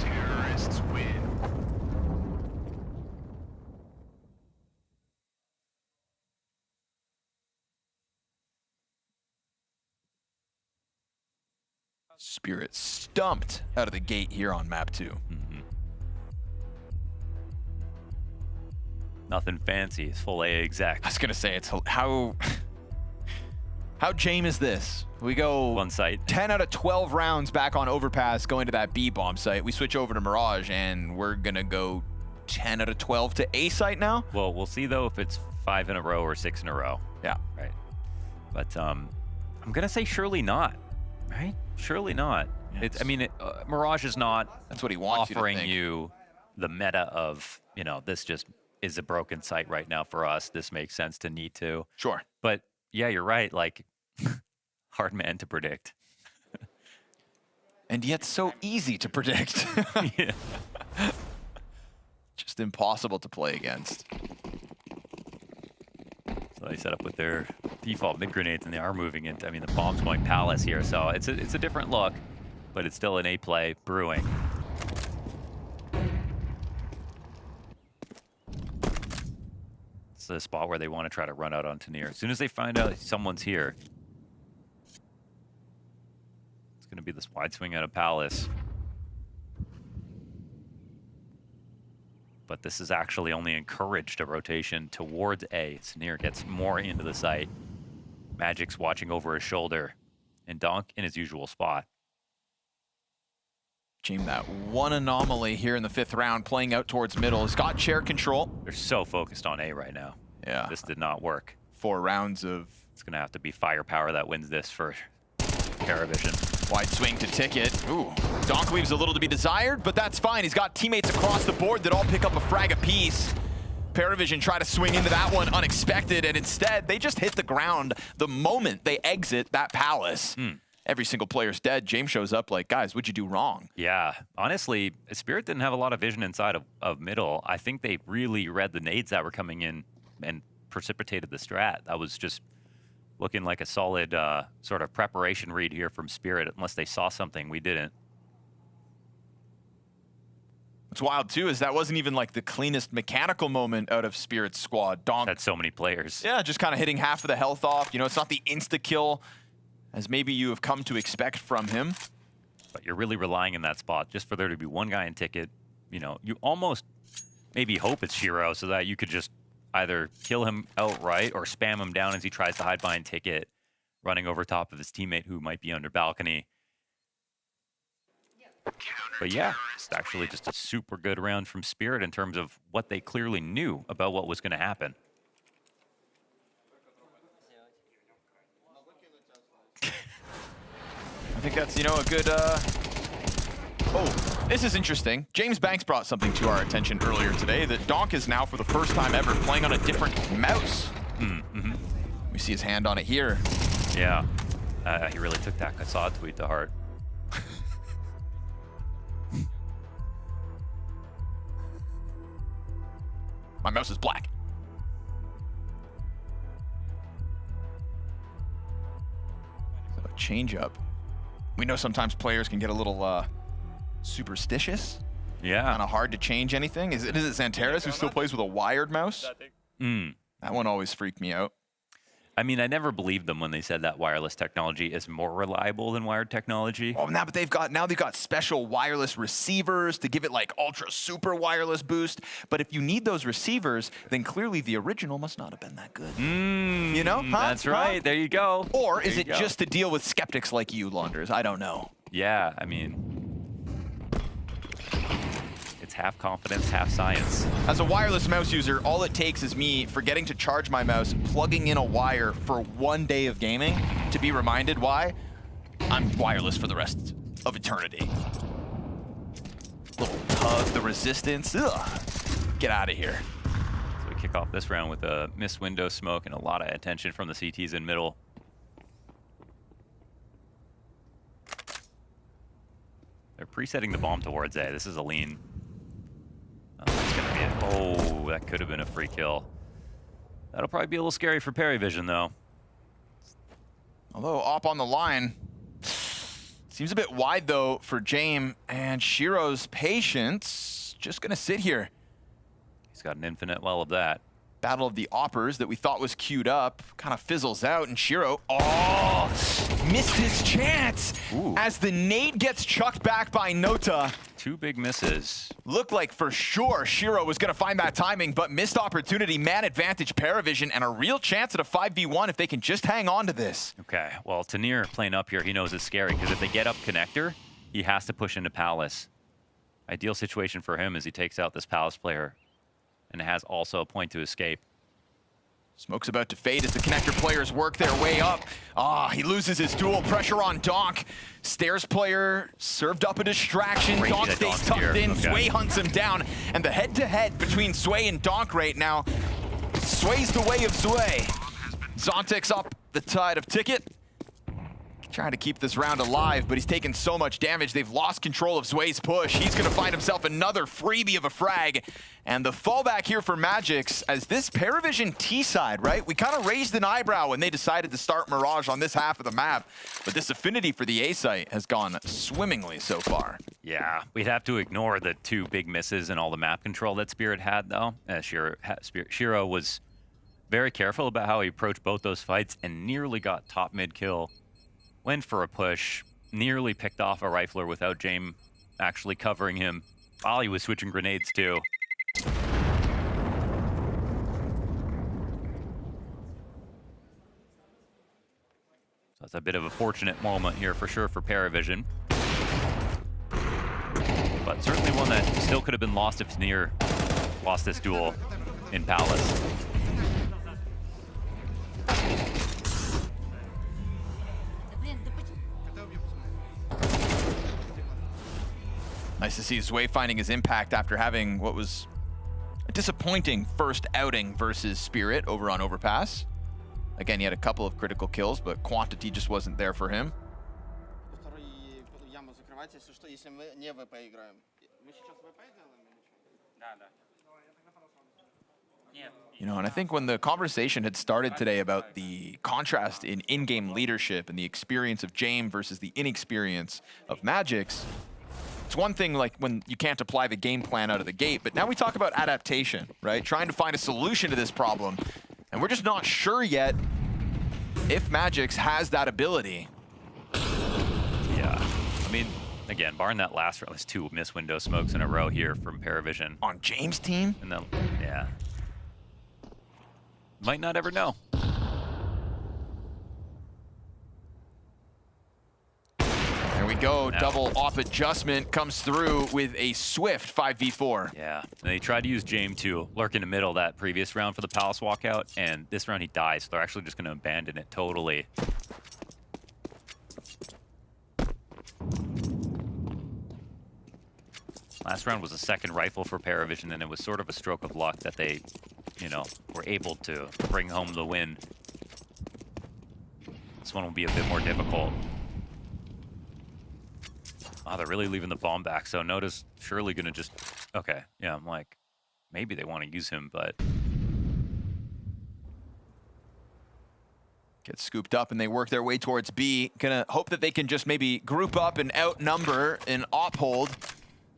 [SPEAKER 10] Terrorists win.
[SPEAKER 5] Spirit stumped out of the gate here on map 2.
[SPEAKER 21] Nothing fancy. It's full A exec.
[SPEAKER 5] I was gonna say, it's how Jame is this? We go
[SPEAKER 21] one site.
[SPEAKER 5] 10 out of 12 rounds back on overpass going to that B bomb site. We switch over to Mirage and we're gonna go 10 out of 12 to A site now.
[SPEAKER 21] Well, we'll see though if it's 5 in a row or 6 in a row.
[SPEAKER 5] Yeah.
[SPEAKER 21] Right. But I'm gonna say surely not. Right? Surely not. I mean, Mirage is not.
[SPEAKER 5] That's what he wants
[SPEAKER 21] offering you the meta of, you know, this just is a broken site right now for us. This makes sense to need to.
[SPEAKER 5] Sure.
[SPEAKER 21] But yeah, you're right. Like, hard man to predict.
[SPEAKER 5] And yet so easy to predict.
[SPEAKER 21] Yeah.
[SPEAKER 5] Just impossible to play against.
[SPEAKER 21] So they set up with their default mid grenades, and they are moving into. I mean, the bomb's going Palace here, so it's a different look, but it's still an A play brewing. It's the spot where they want to try to run out on Tanir. As soon as they find out someone's here, it's going to be this wide swing out of Palace. But this is actually only encouraged a rotation towards A. Tanir gets more into the site. Magic's watching over his shoulder, and Donk in his usual spot.
[SPEAKER 5] Jame, that one anomaly here in the 5th round, playing out towards middle. He's got chair control.
[SPEAKER 21] They're so focused on A right now.
[SPEAKER 5] Yeah.
[SPEAKER 21] This did not work.
[SPEAKER 5] 4 rounds of...
[SPEAKER 21] It's going to have to be firepower that wins this for PARIVISION.
[SPEAKER 5] Wide swing to Ticket. Ooh, Donk leaves a little to be desired, but that's fine. He's got teammates across the board that all pick up a frag apiece. PARIVISION try to swing into that one unexpected, and instead they just hit the ground the moment they exit that Palace. Every single player's dead. James shows up like, guys, what'd you do wrong?
[SPEAKER 21] Yeah, honestly, Spirit didn't have a lot of vision inside of middle. I think they really read the nades that were coming in and precipitated the strat. That was just looking like a solid sort of preparation read here from Spirit, unless they saw something we didn't.
[SPEAKER 5] What's wild too is that wasn't even like the cleanest mechanical moment out of Spirit's squad. Donk
[SPEAKER 21] had so many players.
[SPEAKER 5] Yeah, just kind of hitting half of the health off. You know, it's not the insta-kill as maybe you have come to expect from him.
[SPEAKER 21] But you're really relying in that spot just for there to be one guy in ticket. You know, you almost maybe hope it's Shiro so that you could just either kill him outright or spam him down as he tries to hide behind ticket, running over top of his teammate who might be under balcony. But yeah, it's actually just a super good round from Spirit in terms of what they clearly knew about what was going to happen.
[SPEAKER 5] I think that's, you know, a good... Oh, this is interesting. James Banks brought something to our attention earlier today, that Donk is now, for the first time ever, playing on a different mouse.
[SPEAKER 21] Mm-hmm.
[SPEAKER 5] We see his hand on it here.
[SPEAKER 21] Yeah, he really took that Kasad tweet to heart.
[SPEAKER 5] My mouse is black. So a change up. We know sometimes players can get a little superstitious.
[SPEAKER 21] Yeah.
[SPEAKER 5] Kind of hard to change anything. Is it Xantares who still plays with a wired mouse? That one always freaked me out.
[SPEAKER 21] I mean, I never believed them when they said that wireless technology is more reliable than wired technology.
[SPEAKER 5] Oh, now, but they've got special wireless receivers to give it like ultra super wireless boost. But if you need those receivers, then clearly the original must not have been that good. You know?
[SPEAKER 21] That's right. There you go.
[SPEAKER 5] Or is it just to deal with skeptics like you, Launders? I don't know.
[SPEAKER 21] Yeah, I mean, it's half confidence, half science.
[SPEAKER 5] As a wireless mouse user, all it takes is me forgetting to charge my mouse, plugging in a wire for 1 day of gaming to be reminded why I'm wireless for the rest of eternity. Little tug, the resistance. Ugh. Get out of here.
[SPEAKER 21] So we kick off this round with a missed window smoke and a lot of attention from the CTs in middle. They're presetting the bomb towards A. This is a lean. Oh, that's gonna be it. Oh, that could have been a free kill. That'll probably be a little scary for PARIVISION, though.
[SPEAKER 5] Although Op on the line seems a bit wide, though, for Jame, and Shiro's patience just gonna sit here.
[SPEAKER 21] He's got an infinite well of that.
[SPEAKER 5] Battle of the Oppers that we thought was queued up kind of fizzles out, and Shiro, missed his chance as the nade gets chucked back by Nota.
[SPEAKER 21] Two big misses.
[SPEAKER 5] Looked like for sure Shiro was going to find that timing, but missed opportunity, man advantage, PARIVISION, and a real chance at a 5v1 if they can just hang on to this.
[SPEAKER 21] Okay, well, Tanir playing up here, he knows it's scary, because if they get up connector, he has to push into Palace. Ideal situation for him is he takes out this Palace player, and has also a point to escape.
[SPEAKER 5] Smoke's about to fade as the connector players work their way up. He loses his duel. Pressure on Donk. Stairs player served up a distraction.
[SPEAKER 21] Crazy
[SPEAKER 5] Donk
[SPEAKER 21] that
[SPEAKER 5] stays
[SPEAKER 21] Donk's
[SPEAKER 5] tucked
[SPEAKER 21] here.
[SPEAKER 5] in.
[SPEAKER 21] Okay.
[SPEAKER 5] Sway hunts him down. And the head-to-head between Sway and Donk right now sways the way of Sway. Zontic's up the tide of Ticket. Trying to keep this round alive, but he's taken so much damage. They've lost control of Sway's push. He's going to find himself another freebie of a frag. And the fallback here for Magix as this PARIVISION T side, right? We kind of raised an eyebrow when they decided to start Mirage on this half of the map. But this affinity for the A site has gone swimmingly so far.
[SPEAKER 21] Yeah, we'd have to ignore the two big misses and all the map control that Spirit had, though. Shiro was very careful about how he approached both those fights and nearly got top mid kill. Went for a push, nearly picked off a rifler without Jame actually covering him while he was switching grenades too. So that's a bit of a fortunate moment here for sure for PARIVISION. But certainly one that still could have been lost if Tanir lost this duel in Palace.
[SPEAKER 5] Nice to see Sway finding his impact after having what was a disappointing first outing versus Spirit over on Overpass. Again, he had a couple of critical kills, but quantity just wasn't there for him. You know, and I think when the conversation had started today about the contrast in in-game leadership and the experience of James versus the inexperience of Magix. It's one thing like when you can't apply the game plan out of the gate, but now we talk about adaptation, right? Trying to find a solution to this problem. And we're just not sure yet if Magix has that ability.
[SPEAKER 21] Yeah, I mean, again, barring that last round, there's 2 missed window smokes in a row here from PARIVISION.
[SPEAKER 5] On James' team?
[SPEAKER 21] And then, yeah. Might not ever know.
[SPEAKER 5] There we go,
[SPEAKER 21] Now.
[SPEAKER 5] double off adjustment comes through with a swift 5v4.
[SPEAKER 21] Yeah, and they tried to use James to lurk in the middle that previous round for the Palace walkout, and this round he dies, so they're actually just going to abandon it totally. Last round was a second rifle for PARIVISION, and it was sort of a stroke of luck that they, you know, were able to bring home the win. This one will be a bit more difficult. Oh, they're really leaving the bomb back, so Noda's surely gonna just... Okay, yeah, I'm like, maybe they want to use him, but...
[SPEAKER 5] Get scooped up and they work their way towards B. Gonna hope that they can just maybe group up and outnumber an op hold.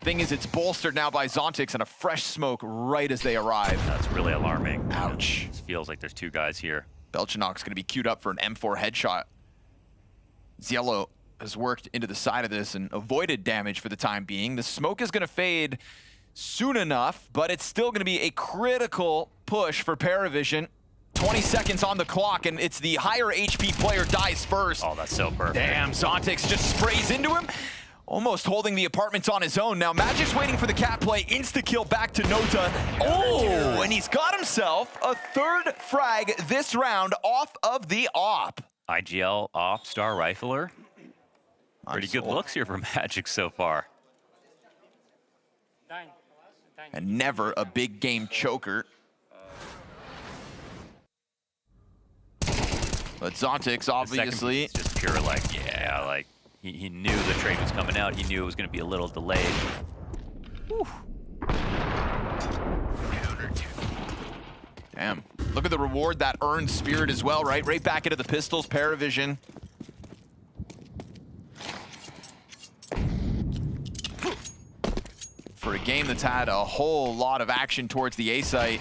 [SPEAKER 5] Thing is, it's bolstered now by Zontix and a fresh smoke right as they arrive.
[SPEAKER 21] That's really alarming.
[SPEAKER 5] Ouch.
[SPEAKER 21] It feels like there's 2 guys here.
[SPEAKER 5] Belchinok's gonna be queued up for an M4 headshot. Ziello has worked into the side of this and avoided damage for the time being. The smoke is gonna fade soon enough, but it's still gonna be a critical push for PARIVISION. 20 seconds on the clock, and it's the higher HP player dies first.
[SPEAKER 21] Oh, that's so perfect.
[SPEAKER 5] Damn, Zontix just sprays into him. Almost holding the apartments on his own. Now Magic's waiting for the cat play. Insta-kill back to Nota. Oh, and he's got himself a 3rd frag this round off of the op.
[SPEAKER 21] IGL op star rifler. Pretty good looks here from Magic so far.
[SPEAKER 5] And never a big game choker. But Zontix obviously...
[SPEAKER 21] It's just pure like, yeah, like he knew the trade was coming out. He knew it was going to be a little delayed. Whew.
[SPEAKER 5] Damn. Look at the reward that earned Spirit as well, right? Right back into the pistols, PARIVISION. For a game that's had a whole lot of action towards the A site.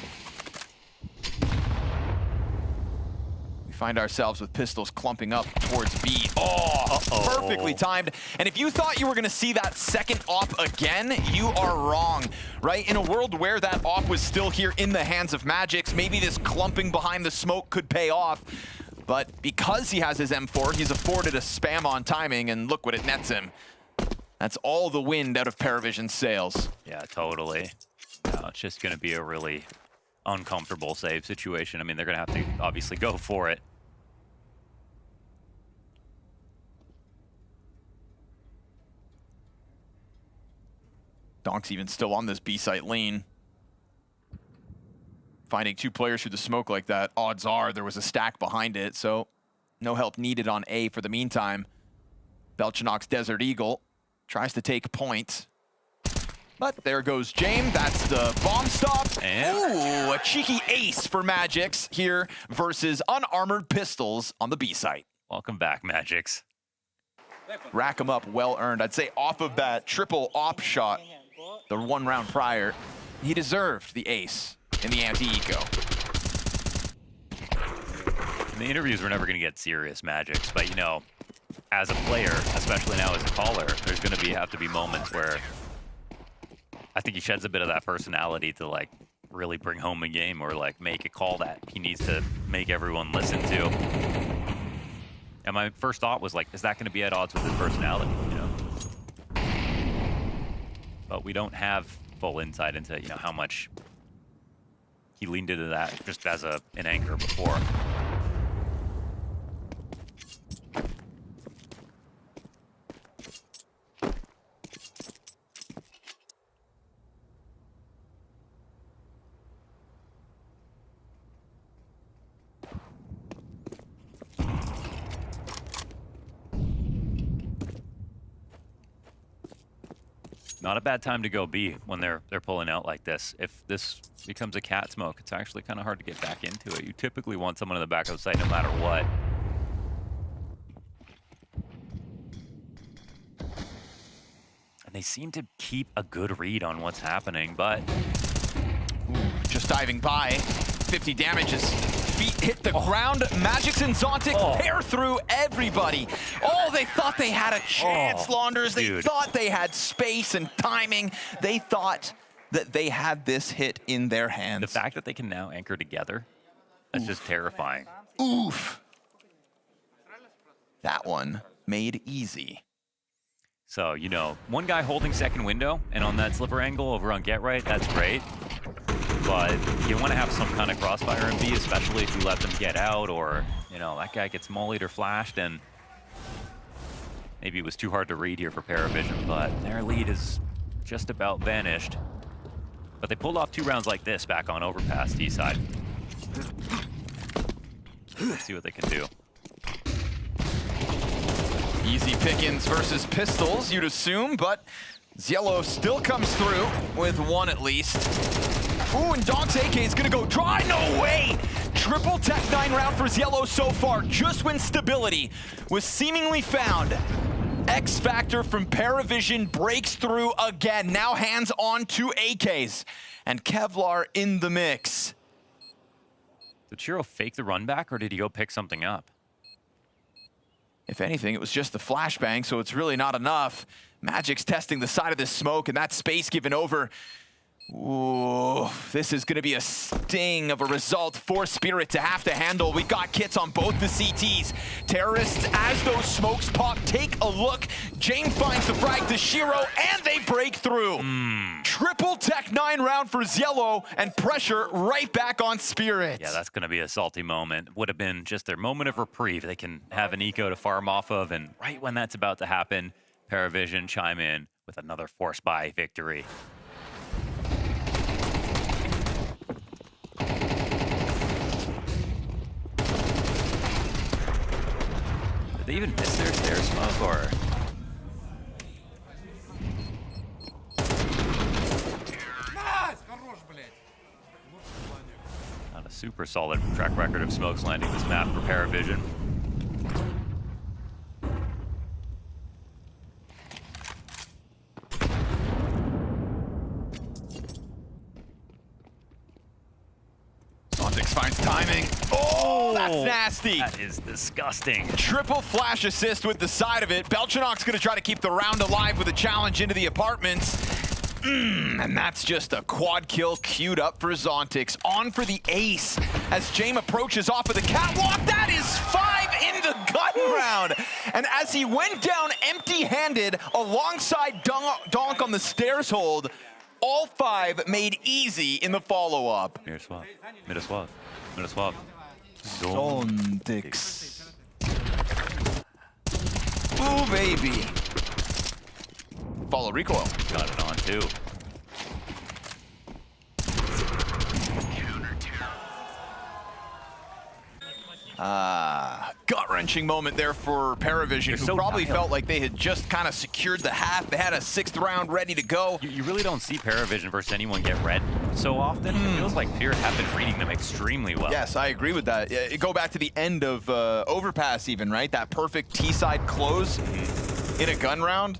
[SPEAKER 5] We find ourselves with pistols clumping up towards B. Oh, perfectly timed. And if you thought you were gonna see that second op again, you are wrong, right? In a world where that op was still here in the hands of Magix, maybe this clumping behind the smoke could pay off. But because he has his M4, he's afforded a spam on timing, and look what it nets him. That's all the wind out of PARIVISION's sails.
[SPEAKER 21] Yeah, totally. No, it's just going to be a really uncomfortable save situation. I mean, they're going to have to obviously go for it.
[SPEAKER 5] Donk's even still on this B site lane. Finding 2 players through the smoke like that, odds are there was a stack behind it, so no help needed on A for the meantime. Belchinok's Desert Eagle tries to take point. But there goes James. That's the bomb stop.
[SPEAKER 21] And
[SPEAKER 5] ooh, a cheeky ace for Magix here versus unarmored pistols on the B site.
[SPEAKER 21] Welcome back, Magix.
[SPEAKER 5] Rack him up, well earned. I'd say off of that triple op shot, the 1 round prior, he deserved the ace in the anti-eco.
[SPEAKER 21] The interviews were never going to get serious, Magix, but you know, as a player, especially now as a caller, there's going to have to be moments where I think he sheds a bit of that personality to like really bring home a game or like make a call that he needs to make everyone listen to. And my first thought was like, is that going to be at odds with his personality? You know, but we don't have full insight into how much he leaned into that just as an anchor before. Not a bad time to go B when they're pulling out like this. If this becomes a cat smoke, it's actually kind of hard to get back into it. You typically want someone in the back of the site no matter what. And they seem to keep a good read on what's happening, but...
[SPEAKER 5] Just diving by. 50 damage as feet hit the ground. Magix and Zontic tear through everybody. Oh, they thought they had a chance, Launders. They thought they had space and timing. They thought that they had this hit in their hands.
[SPEAKER 21] The fact that they can now anchor together, that's just terrifying.
[SPEAKER 5] Oof. That one made easy.
[SPEAKER 21] So, you know, one guy holding second window, and on that slipper angle over on Get Right, that's great. But you want to have some kind of crossfire in B, especially if you let them get out, or, you know, that guy gets mollied or flashed, and maybe it was too hard to read here for PARIVISION, but their lead is just about vanished. But they pulled off 2 rounds like this back on Overpass D side. Let's see what they can do.
[SPEAKER 5] Easy pickings versus pistols, you'd assume, but Ziello still comes through with 1 at least. Ooh, and Donk's AK is gonna go dry. No way! Triple Tech 9 round for Ziello so far, just when stability was seemingly found. X Factor from PARIVISION breaks through again. Now hands on to AKs. And Kevlar in the mix.
[SPEAKER 21] Did Shiro fake the run back, or did he go pick something up?
[SPEAKER 5] If anything, it was just the flashbang, so it's really not enough. Magic's testing the side of this smoke, and that space given over. Ooh, this is going to be a sting of a result for Spirit to have to handle. We've got kits on both the CTs. Terrorists, as those smokes pop, take a look. Jane finds the frag to Shiro, and they break through. Triple Tech 9 round for Ziello, and pressure right back on Spirit.
[SPEAKER 21] Yeah, that's going to be a salty moment. Would have been just their moment of reprieve. They can have an eco to farm off of, and right when that's about to happen, PARIVISION chime in with another force buy victory. Did they even miss their stairs smoke, or? Not a super solid track record of smokes landing this map for PARIVISION.
[SPEAKER 5] Finds timing. Oh, that's nasty.
[SPEAKER 21] That is disgusting.
[SPEAKER 5] Triple flash assist with the side of it. Belchanok's going to try to keep the round alive with a challenge into the apartments. And that's just a quad kill queued up for Zontix. On for the ace as Jame approaches off of the catwalk. That is 5 in the gun round. And as he went down empty-handed alongside Donk on the stairs hold, all 5 made easy in the follow-up.
[SPEAKER 21] Miroslav. Miroslav. Miroslav.
[SPEAKER 5] Zontix. Ooh, baby. Follow recoil.
[SPEAKER 21] Got it on, too.
[SPEAKER 5] Gut-wrenching moment there for PARIVISION, who probably felt like they had just kind of secured the half. They had a 6th round ready to go.
[SPEAKER 21] You really don't see PARIVISION versus anyone get red so often. It feels like Spirit have been reading them extremely well.
[SPEAKER 5] Yes, I agree with that. Go back to the end of Overpass even, right? That perfect T-side close in a gun round.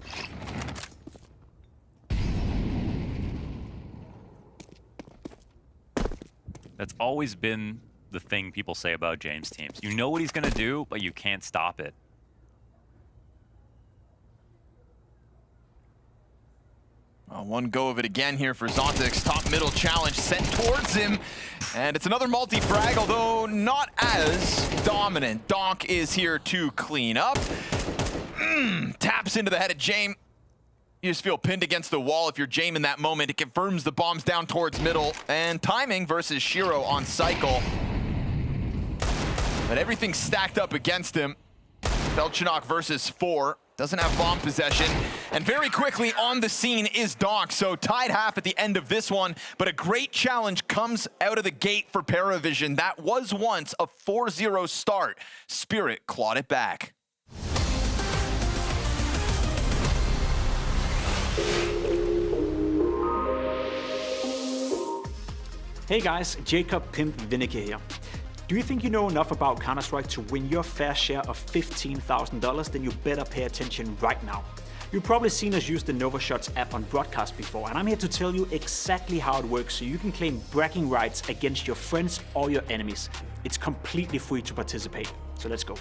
[SPEAKER 21] That's always been the thing people say about James teams. You know what he's going to do, but you can't stop it.
[SPEAKER 5] Well, one go of it again here for Zontix. Top middle challenge sent towards him. And it's another multi-frag, although not as dominant. Donk is here to clean up. Taps into the head of Jame. You just feel pinned against the wall if you're Jame in that moment. It confirms the bombs down towards middle. And timing versus Shiro on cycle. But everything's stacked up against him. Belchanok versus 4. Doesn't have bomb possession. And very quickly on the scene is Donk. So tied half at the end of this one. But a great challenge comes out of the gate for PARIVISION. That was once a 4-0 start. Spirit clawed it back.
[SPEAKER 12] Hey guys, Jacob Pimp Vinegar here. Do you think you know enough about Counter-Strike to win your fair share of $15,000? Then you better pay attention right now. You've probably seen us use the NovaShots app on broadcast before, and I'm here to tell you exactly how it works so you can claim bragging rights against your friends or your enemies. It's completely free to participate, so let's go.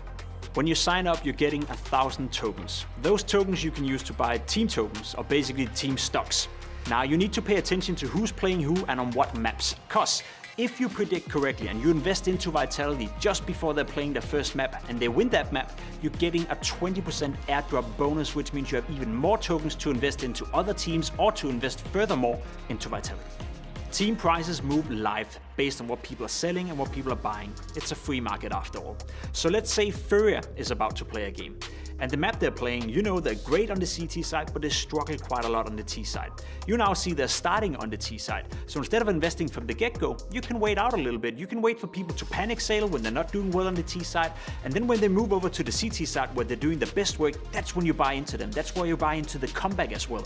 [SPEAKER 12] When you sign up, you're getting 1,000 tokens. Those tokens you can use to buy team tokens, or basically team stocks. Now you need to pay attention to who's playing who and on what maps, cause if you predict correctly and you invest into Vitality just before they're playing their first map and they win that map, you're getting a 20% airdrop bonus, which means you have even more tokens to invest into other teams or to invest furthermore into Vitality. Team prices move live based on what people are selling and what people are buying. It's a free market after all. So let's say Furia is about to play a game. And the map they're playing, you know they're great on the CT side, but they struggle quite a lot on the T side. You now see they're starting on the T side. So instead of investing from the get-go, you can wait out a little bit. You can wait for people to panic sale when they're not doing well on the T side. And then when they move over to the CT side where they're doing the best work, that's when you buy into them. That's where you buy into the comeback as well.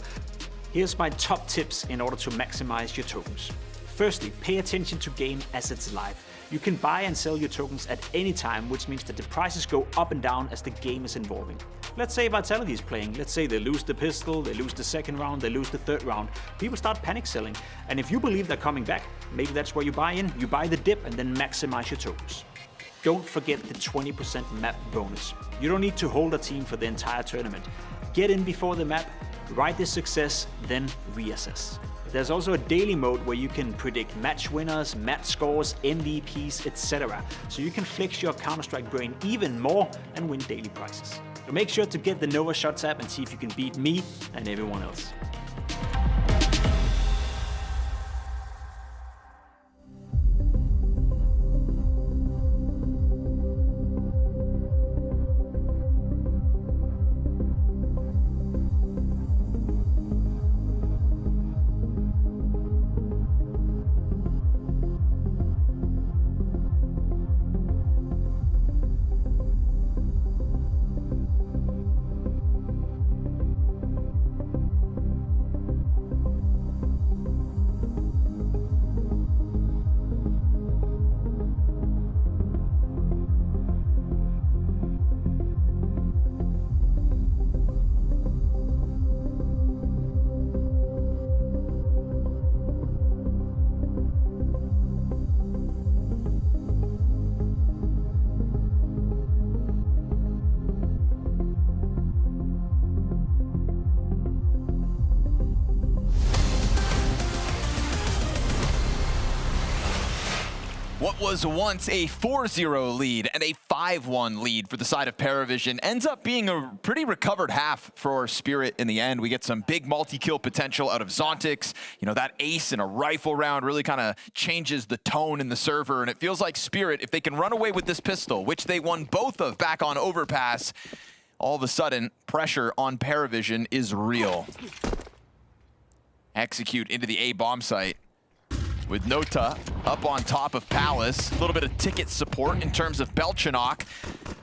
[SPEAKER 12] Here's my top tips in order to maximize your tokens. Firstly, pay attention to game as it's live. You can buy and sell your tokens at any time, which means that the prices go up and down as the game is evolving. Let's say Vitality is playing. Let's say they lose the pistol, they lose the second round, they lose the third round. People start panic selling. And if you believe they're coming back, maybe that's where you buy in. You buy the dip and then maximize your tokens. Don't forget the 20% map bonus. You don't need to hold a team for the entire tournament. Get in before the map, ride the success, then reassess. There's also a daily mode where you can predict match winners, match scores, MVPs, etc. So you can flex your Counter-Strike brain even more and win daily prizes. So make sure to get the NovaShots app and see if you can beat me and everyone else.
[SPEAKER 5] What was once a 4-0 lead and a 5-1 lead for the side of PARIVISION ends up being a pretty recovered half for Spirit in the end. We get some big multi-kill potential out of Zontix. You know, that ace in a rifle round really kind of changes the tone in the server, and it feels like Spirit, if they can run away with this pistol, which they won both of back on Overpass, all of a sudden, pressure on PARIVISION is real. Execute into the A bomb site. With Nota up on top of Palace, a little bit of ticket support in terms of Belchanok,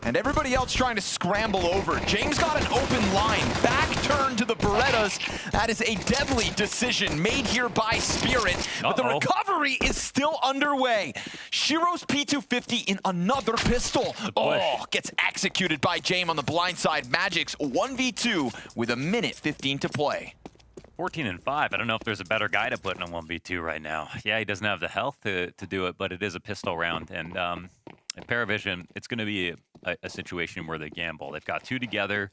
[SPEAKER 5] and everybody else trying to scramble over. James got an open line, back turn to the Berettas. That is a deadly decision made here by Spirit, but the recovery is still underway. Shiro's P250 in another pistol. Oh, gets executed by James on the blind side. Magic's 1v2 with a minute 15 to play.
[SPEAKER 21] 14-5. I don't know if there's a better guy to put in a 1v2 right now. Yeah, he doesn't have the health to do it, but it is a pistol round. And at PARIVISION, it's going to be a situation where they gamble. They've got two together.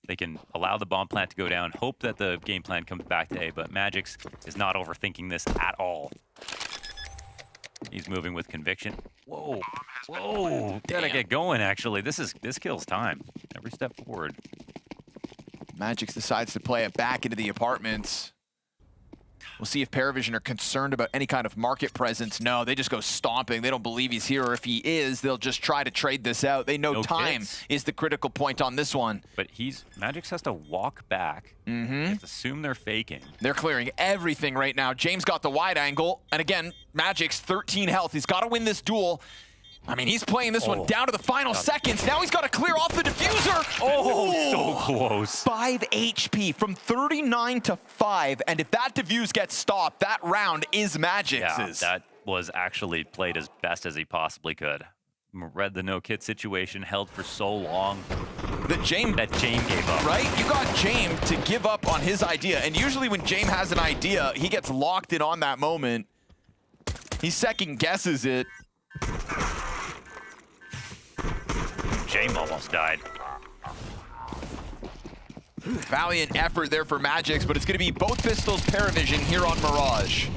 [SPEAKER 21] They can allow the bomb plant to go down, hope that the game plan comes back to A, but Magix is not overthinking this at all. He's moving with conviction. Whoa, whoa, gotta get going, actually. This kills time. Every step forward.
[SPEAKER 5] Magix decides to play it back into the apartments. We'll see if PARIVISION are concerned about any kind of market presence. No, they just go stomping. They don't believe he's here, or if he is, they'll just try to trade this out. They know no time is the critical point on this one.
[SPEAKER 21] But Magix has to walk back. Just assume they're faking.
[SPEAKER 5] They're clearing everything right now. James got the wide angle, and again, Magix 13 health. He's got to win this duel. I mean, he's playing this one down to the final seconds. Now he's got to clear off the diffuser.
[SPEAKER 21] Oh, so close.
[SPEAKER 5] 5 HP from 39 to 5. And if that diffuse gets stopped, that round is Magix's.
[SPEAKER 21] Yeah, was actually played as best as he possibly could. Read the no-kit situation, held for so long.
[SPEAKER 5] That James
[SPEAKER 21] gave up.
[SPEAKER 5] Right? You got James to give up on his idea. And usually when James has an idea, he gets locked in on that moment. He second guesses it.
[SPEAKER 21] James almost died.
[SPEAKER 5] Valiant effort there for Magix, but it's going to be both pistols, PARIVISION here on Mirage.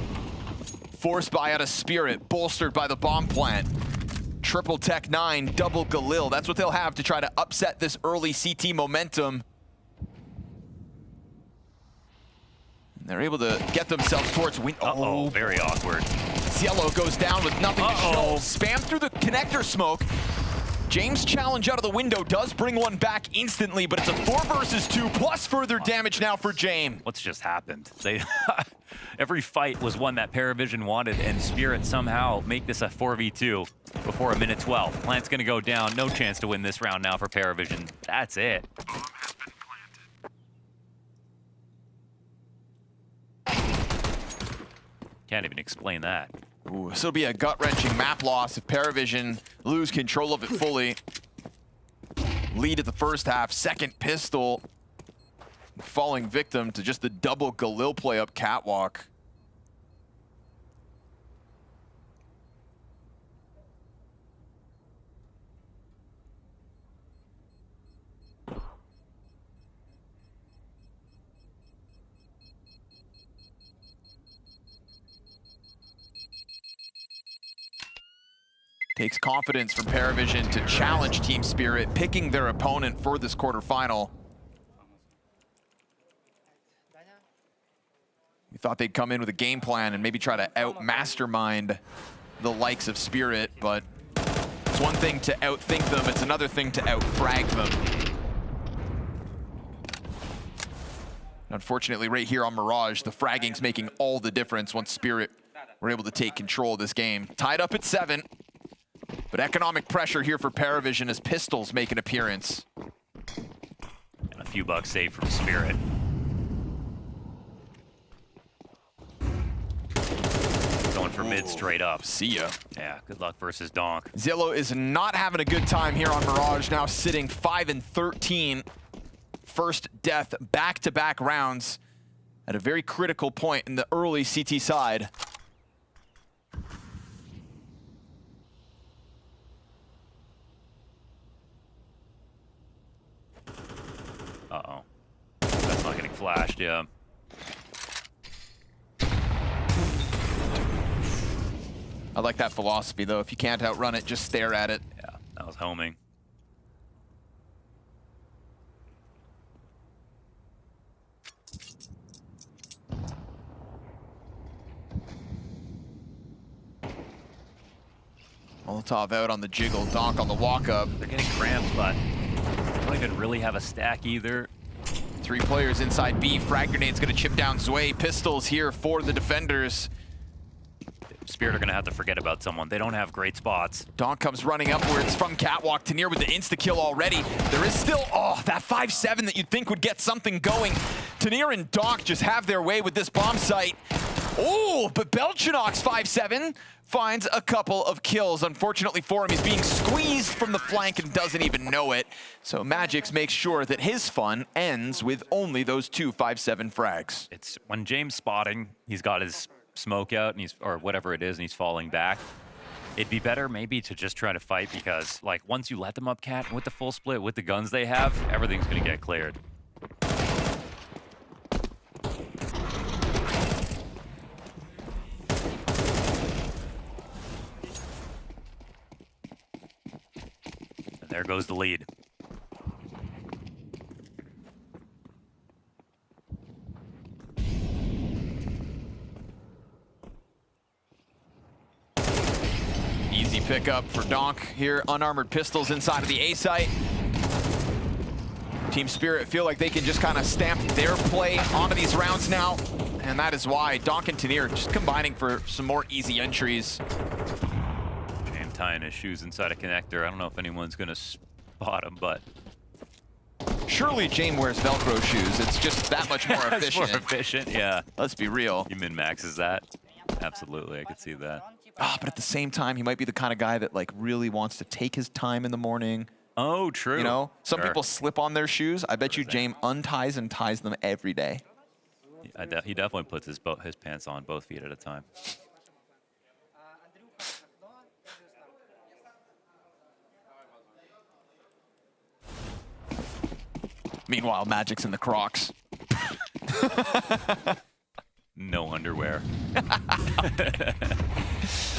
[SPEAKER 5] Forced by out of Spirit, bolstered by the bomb plant. Triple Tech 9, double Galil. That's what they'll have to try to upset this early CT momentum. And they're able to get themselves towards win.
[SPEAKER 21] Oh, very awkward.
[SPEAKER 5] Cielo goes down with nothing to show. Spam through the connector smoke. James' challenge out of the window does bring one back instantly, but it's a 4 versus 2 plus further damage now for James.
[SPEAKER 21] What's just happened? They every fight was one that PARIVISION wanted, and Spirit somehow make this a 4v2 before a minute 12. Plant's gonna go down. No chance to win this round now for PARIVISION. That's it. Can't even explain that.
[SPEAKER 5] Ooh, this will be a gut-wrenching map loss if PARIVISION lose control of it fully. Lead at the first half, second pistol. Falling victim to just the double Galil play up catwalk. Takes confidence from PARIVISION to challenge Team Spirit, picking their opponent for this quarterfinal. We thought they'd come in with a game plan and maybe try to out-mastermind the likes of Spirit, but it's one thing to outthink them, it's another thing to out-frag them. Unfortunately, right here on Mirage, the fragging's making all the difference once Spirit were able to take control of this game. Tied up at 7. But economic pressure here for PARIVISION as pistols make an appearance.
[SPEAKER 21] And a few bucks saved from Spirit. Going for mid straight up.
[SPEAKER 5] See ya.
[SPEAKER 21] Yeah, good luck versus Donk.
[SPEAKER 5] Zillow is not having a good time here on Mirage, now sitting 5-13. First death back-to-back rounds at a very critical point in the early CT side.
[SPEAKER 21] Uh-oh. That's not getting flashed, yeah.
[SPEAKER 5] I like that philosophy, though. If you can't outrun it, just stare at it.
[SPEAKER 21] Yeah, that was homing.
[SPEAKER 5] Molotov out on the jiggle, Donk on the walk-up.
[SPEAKER 21] They're getting cramped, but they don't even really have a stack either.
[SPEAKER 5] 3 players inside B. Frag Grenade's gonna chip down Zway. Pistols here for the defenders.
[SPEAKER 21] Spirit are gonna have to forget about someone. They don't have great spots.
[SPEAKER 5] Donk comes running upwards from catwalk. Tanir with the insta-kill already. There is still, that 5-7 that you'd think would get something going. Tanir and Donk just have their way with this bomb site. Oh, but Belchinok's 5-7 finds a couple of kills. Unfortunately for him, he's being squeezed from the flank and doesn't even know it. So Magix makes sure that his fun ends with only those 2 5-7 frags.
[SPEAKER 21] It's when James spotting, he's got his smoke out and or whatever it is, and he's falling back. It'd be better maybe to just try to fight, because like once you let them up cat with the full split, with the guns they have, everything's gonna get cleared. And there goes the lead.
[SPEAKER 5] Easy pickup for Donk here. Unarmored pistols inside of the A site. Team Spirit feel like they can just kind of stamp their play onto these rounds now. And that is why Donk and Tanir just combining for some more easy entries.
[SPEAKER 21] James tying his shoes inside a connector. I don't know if anyone's going to spot him, but...
[SPEAKER 5] Surely James wears Velcro shoes. It's just that much more efficient.
[SPEAKER 21] More efficient, yeah.
[SPEAKER 5] Let's be real.
[SPEAKER 21] He min-maxes that. Absolutely, I could see that.
[SPEAKER 5] But at the same time, he might be the kind of guy that like really wants to take his time in the morning.
[SPEAKER 21] Oh, true.
[SPEAKER 5] You know, some people slip on their shoes. I bet you James unties and ties them every day.
[SPEAKER 21] He definitely puts his pants on both feet at a time.
[SPEAKER 5] Meanwhile, Magic's in the Crocs.
[SPEAKER 21] No underwear.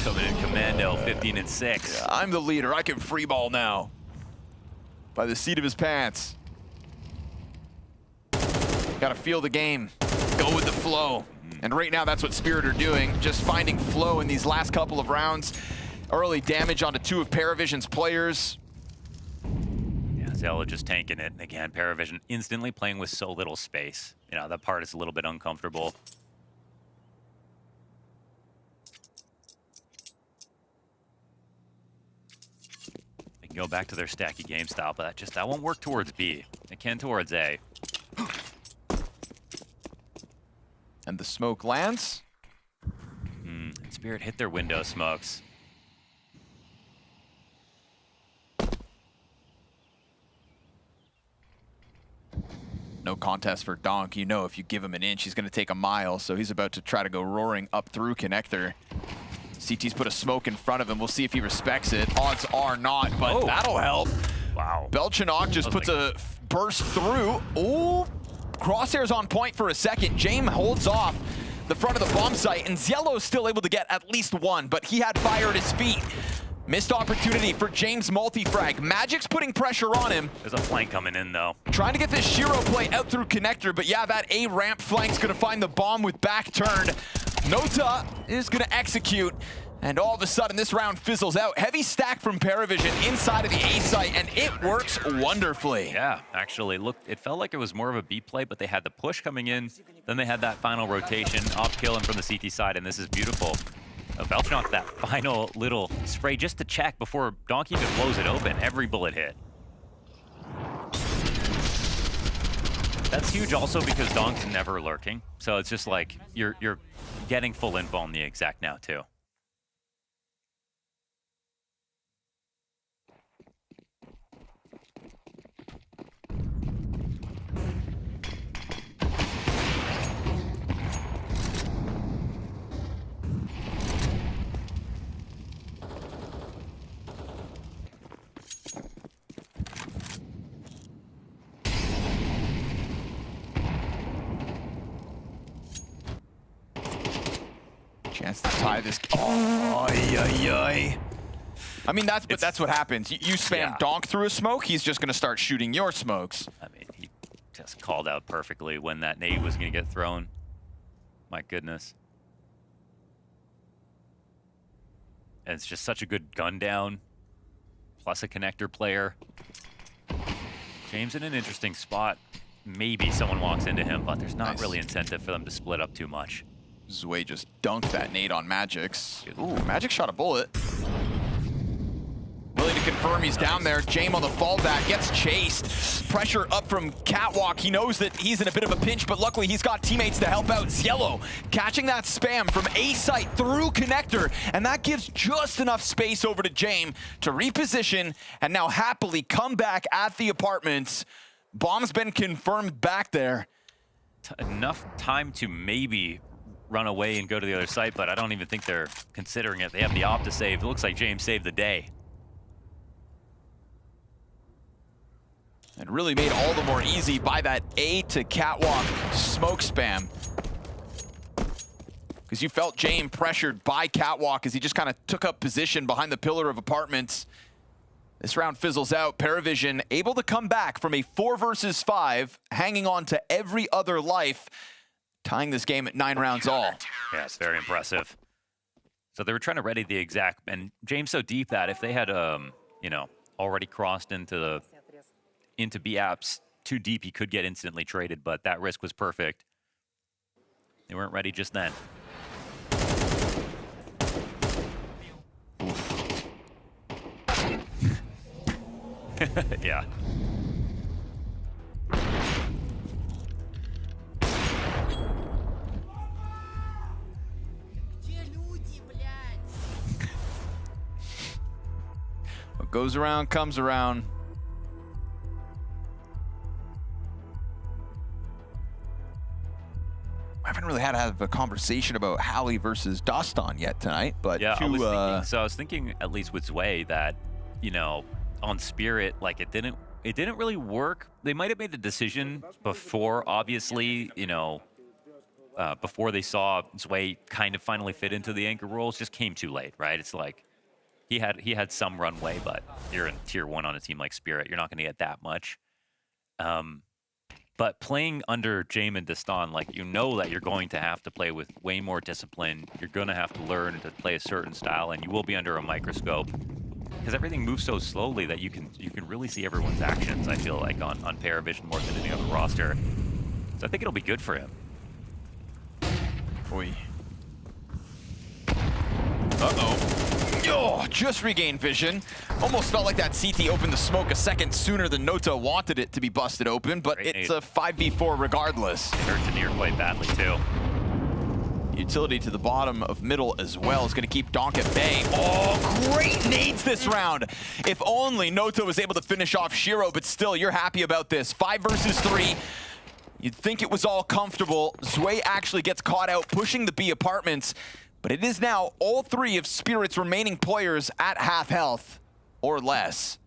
[SPEAKER 21] Coming in commando, 15-6.
[SPEAKER 5] I'm the leader. I can free ball now. By the seat of his pants. Gotta feel the game. Go with the flow. And right now, that's what Spirit are doing. Just finding flow in these last couple of rounds. Early damage onto 2 of PARIVISION's players.
[SPEAKER 21] Yeah, Zella just tanking it. And again, PARIVISION instantly playing with so little space. You know, that part is a little bit uncomfortable. They can go back to their stacky game style, but that won't work towards B. It can towards A.
[SPEAKER 5] And the smoke lands.
[SPEAKER 21] Spirit hit their window smokes.
[SPEAKER 5] No contest for Donk. You know if you give him an inch, he's going to take a mile. So he's about to try to go roaring up through connector. CT's put a smoke in front of him. We'll see if he respects it. Odds are not, but that'll help.
[SPEAKER 21] Wow.
[SPEAKER 5] Belchinok just puts a burst through. Oh, crosshairs on point for a second. James holds off the front of the bomb site, and Ziello's still able to get at least one, but he had fire at his feet. Missed opportunity for James multi-frag. Magic's putting pressure on him.
[SPEAKER 21] There's a flank coming in, though.
[SPEAKER 5] Trying to get this Shiro play out through connector, but yeah, that A ramp flank's gonna find the bomb with back turned. Nota is gonna execute, and all of a sudden this round fizzles out. Heavy stack from PARIVISION inside of the A site, and it works wonderfully.
[SPEAKER 21] Yeah, actually, look, it felt like it was more of a B play, but they had the push coming in, then they had that final rotation, off killing from the CT side, and this is beautiful. Belchinok, that final little spray just to check before Donkey even blows it open. Every bullet hit. That's huge also because Donk's never lurking. So it's just like you're getting full info on the exact now too.
[SPEAKER 5] Chance to tie this. Oh, I mean, that's what happens. You spam Donk through a smoke, he's just going to start shooting your smokes.
[SPEAKER 21] I mean, he just called out perfectly when that nade was going to get thrown. My goodness. And it's just such a good gun down, plus a connector player. James in an interesting spot. Maybe someone walks into him, but there's not really incentive for them to split up too much.
[SPEAKER 5] Zwei just dunked that nade on Magic's. Ooh, Magic shot a bullet. Willing to confirm he's down there. James on the fallback, gets chased. Pressure up from Catwalk. He knows that he's in a bit of a pinch, but luckily he's got teammates to help out. Ziello catching that spam from A site through connector, and that gives just enough space over to James to reposition and now happily come back at the apartments. Bomb's been confirmed back there.
[SPEAKER 21] Enough time to maybe run away and go to the other site, but I don't even think they're considering it. They have the op to save. It looks like James saved the day.
[SPEAKER 5] And really made all the more easy by that A to Catwalk smoke spam. Because you felt James pressured by Catwalk as he just kind of took up position behind the pillar of apartments. This round fizzles out. PARIVISION able to come back from a 4 versus 5, hanging on to every other life, tying this game at 9 rounds all.
[SPEAKER 21] Yeah, it's very impressive. So they were trying to ready the exact, and James so deep that if they had, you know, already crossed into B apps too deep, he could get instantly traded, but that risk was perfect. They weren't ready just then. Yeah.
[SPEAKER 5] goes around, comes around. I haven't really had to have a conversation about Hallie versus Doston yet tonight, but
[SPEAKER 21] yeah, I was thinking at least with Zwei that, you know, on Spirit, like it didn't really work. They might have made the decision before, obviously, you know, before they saw Zwei kind of finally fit into the anchor roles. Just came too late, right? It's like he had some runway, but you're in tier 1 on a team like Spirit, you're not going to get that much. But playing under Jaime and Doston, like, you know that you're going to have to play with way more discipline. You're going to have to learn to play a certain style, and you will be under a microscope because everything moves so slowly that you can really see everyone's actions, I feel like, on PARIVISION more than any other roster. So I think it'll be good for him.
[SPEAKER 5] Oi. Uh-oh. Oh, just regained vision. Almost felt like that CT opened the smoke a second sooner than Nota wanted it to be busted open, but it's a 5v4 regardless.
[SPEAKER 21] It hurt Tanier quite badly, too.
[SPEAKER 5] Utility to the bottom of middle as well is going to keep Donk at bay. Oh, great nades this round. If only Nota was able to finish off Shiro, but still, you're happy about this. 5 versus 3. You'd think it was all comfortable. Zwei actually gets caught out pushing the B apartments, but it is now all 3 of Spirit's remaining players at half health or less.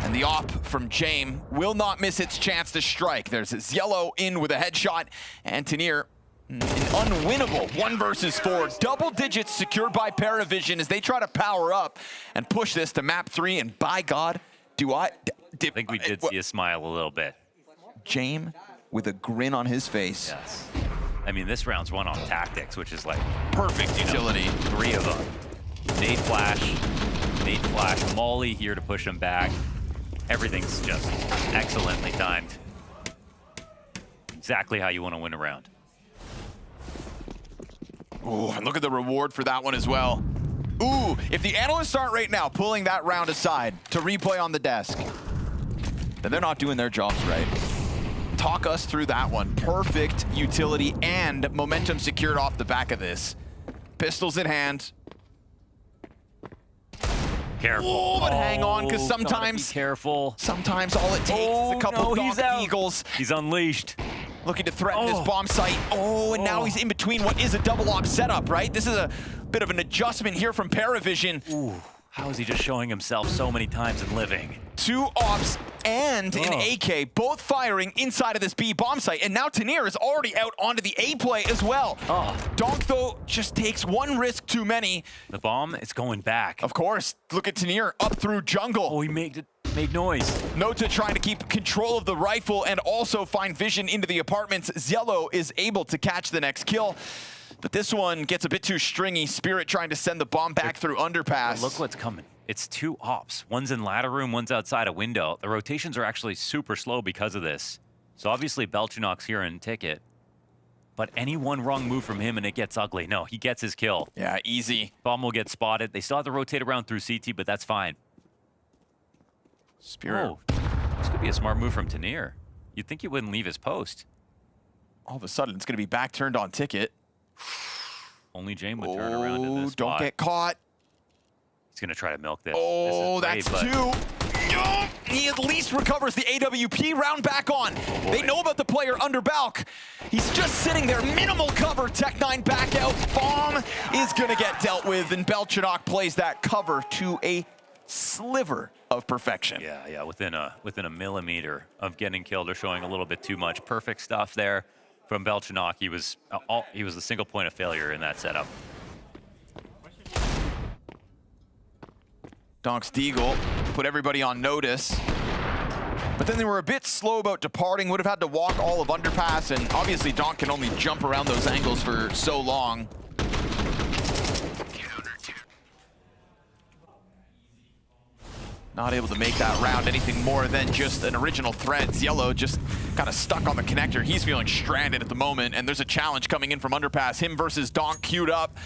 [SPEAKER 5] And the op from Jaime will not miss its chance to strike. There's Ziello in with a headshot, and Tanier, an unwinnable 1 versus 4. Double digits secured by PARIVISION as they try to power up and push this to map 3. And by God, I
[SPEAKER 21] think we did see a smile a little bit.
[SPEAKER 5] Jaime with a grin on his face.
[SPEAKER 21] Yes. I mean, this round's won on tactics, which is like
[SPEAKER 5] perfect utility.
[SPEAKER 21] 3 of them. Nade flash, Molly here to push him back. Everything's just excellently timed. Exactly how you want to win a round.
[SPEAKER 5] Ooh, and look at the reward for that one as well. Ooh, if the analysts aren't right now pulling that round aside to replay on the desk, then they're not doing their jobs right. Talk us through that one. Perfect utility and momentum secured off the back of this. Pistols in hand.
[SPEAKER 21] Careful.
[SPEAKER 5] Oh, but hang on, because sometimes, sometimes all it takes is a couple Donk Eagles.
[SPEAKER 21] He's unleashed.
[SPEAKER 5] Looking to threaten this bomb site. Oh, and now he's in between what is a double op setup, right? This is a bit of an adjustment here from PARIVISION.
[SPEAKER 21] Ooh, how is he just showing himself so many times and living?
[SPEAKER 5] 2 ops and an AK, both firing inside of this B bomb site. And now Tanier is already out onto the A play as well. Donk, though, just takes 1 risk too many.
[SPEAKER 21] The bomb is going back.
[SPEAKER 5] Of course. Look at Tanier up through jungle.
[SPEAKER 21] Oh, he made noise.
[SPEAKER 5] Nota trying to keep control of the rifle and also find vision into the apartments. Ziello is able to catch the next kill. But this one gets a bit too stringy. Spirit trying to send the bomb back through underpass.
[SPEAKER 21] Look what's coming. It's 2 ops. One's in ladder room, one's outside a window. The rotations are actually super slow because of this. So obviously Belchinok's here in ticket. But any one wrong move from him and it gets ugly. No, he gets his kill.
[SPEAKER 5] Yeah, easy.
[SPEAKER 21] Bomb will get spotted. They still have to rotate around through CT, but that's fine.
[SPEAKER 5] Spirit.
[SPEAKER 21] Oh, this could be a smart move from Tanier. You'd think he wouldn't leave his post.
[SPEAKER 5] All of a sudden, it's going to be back turned on ticket.
[SPEAKER 21] Only Jaime would turn around in this spot.
[SPEAKER 5] Don't get caught.
[SPEAKER 21] He's going to try to milk this.
[SPEAKER 5] Oh,
[SPEAKER 21] this is
[SPEAKER 5] that's
[SPEAKER 21] great,
[SPEAKER 5] 2. Oh, he at least recovers the AWP round back on. They know about the player under Balk. He's just sitting there. Minimal cover. Tech9 back out. Bomb is going to get dealt with, and Belchinok plays that cover to a sliver of perfection.
[SPEAKER 21] Yeah, within a millimeter of getting killed or showing a little bit too much. Perfect stuff there from Belchinok. He was the single point of failure in that setup.
[SPEAKER 5] Donk's Deagle put everybody on notice. But then they were a bit slow about departing, would have had to walk all of underpass, and obviously Donk can only jump around those angles for so long. Not able to make that round anything more than just an original threat. Ziello just kind of stuck on the connector. He's feeling stranded at the moment, and there's a challenge coming in from underpass. Him versus Donk queued up.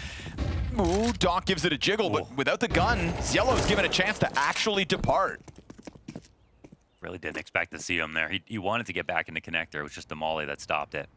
[SPEAKER 5] Ooh, Donk gives it a jiggle, but without the gun, Ziello's given a chance to actually depart.
[SPEAKER 21] Really didn't expect to see him there. He wanted to get back into connector. It was just the molly that stopped it.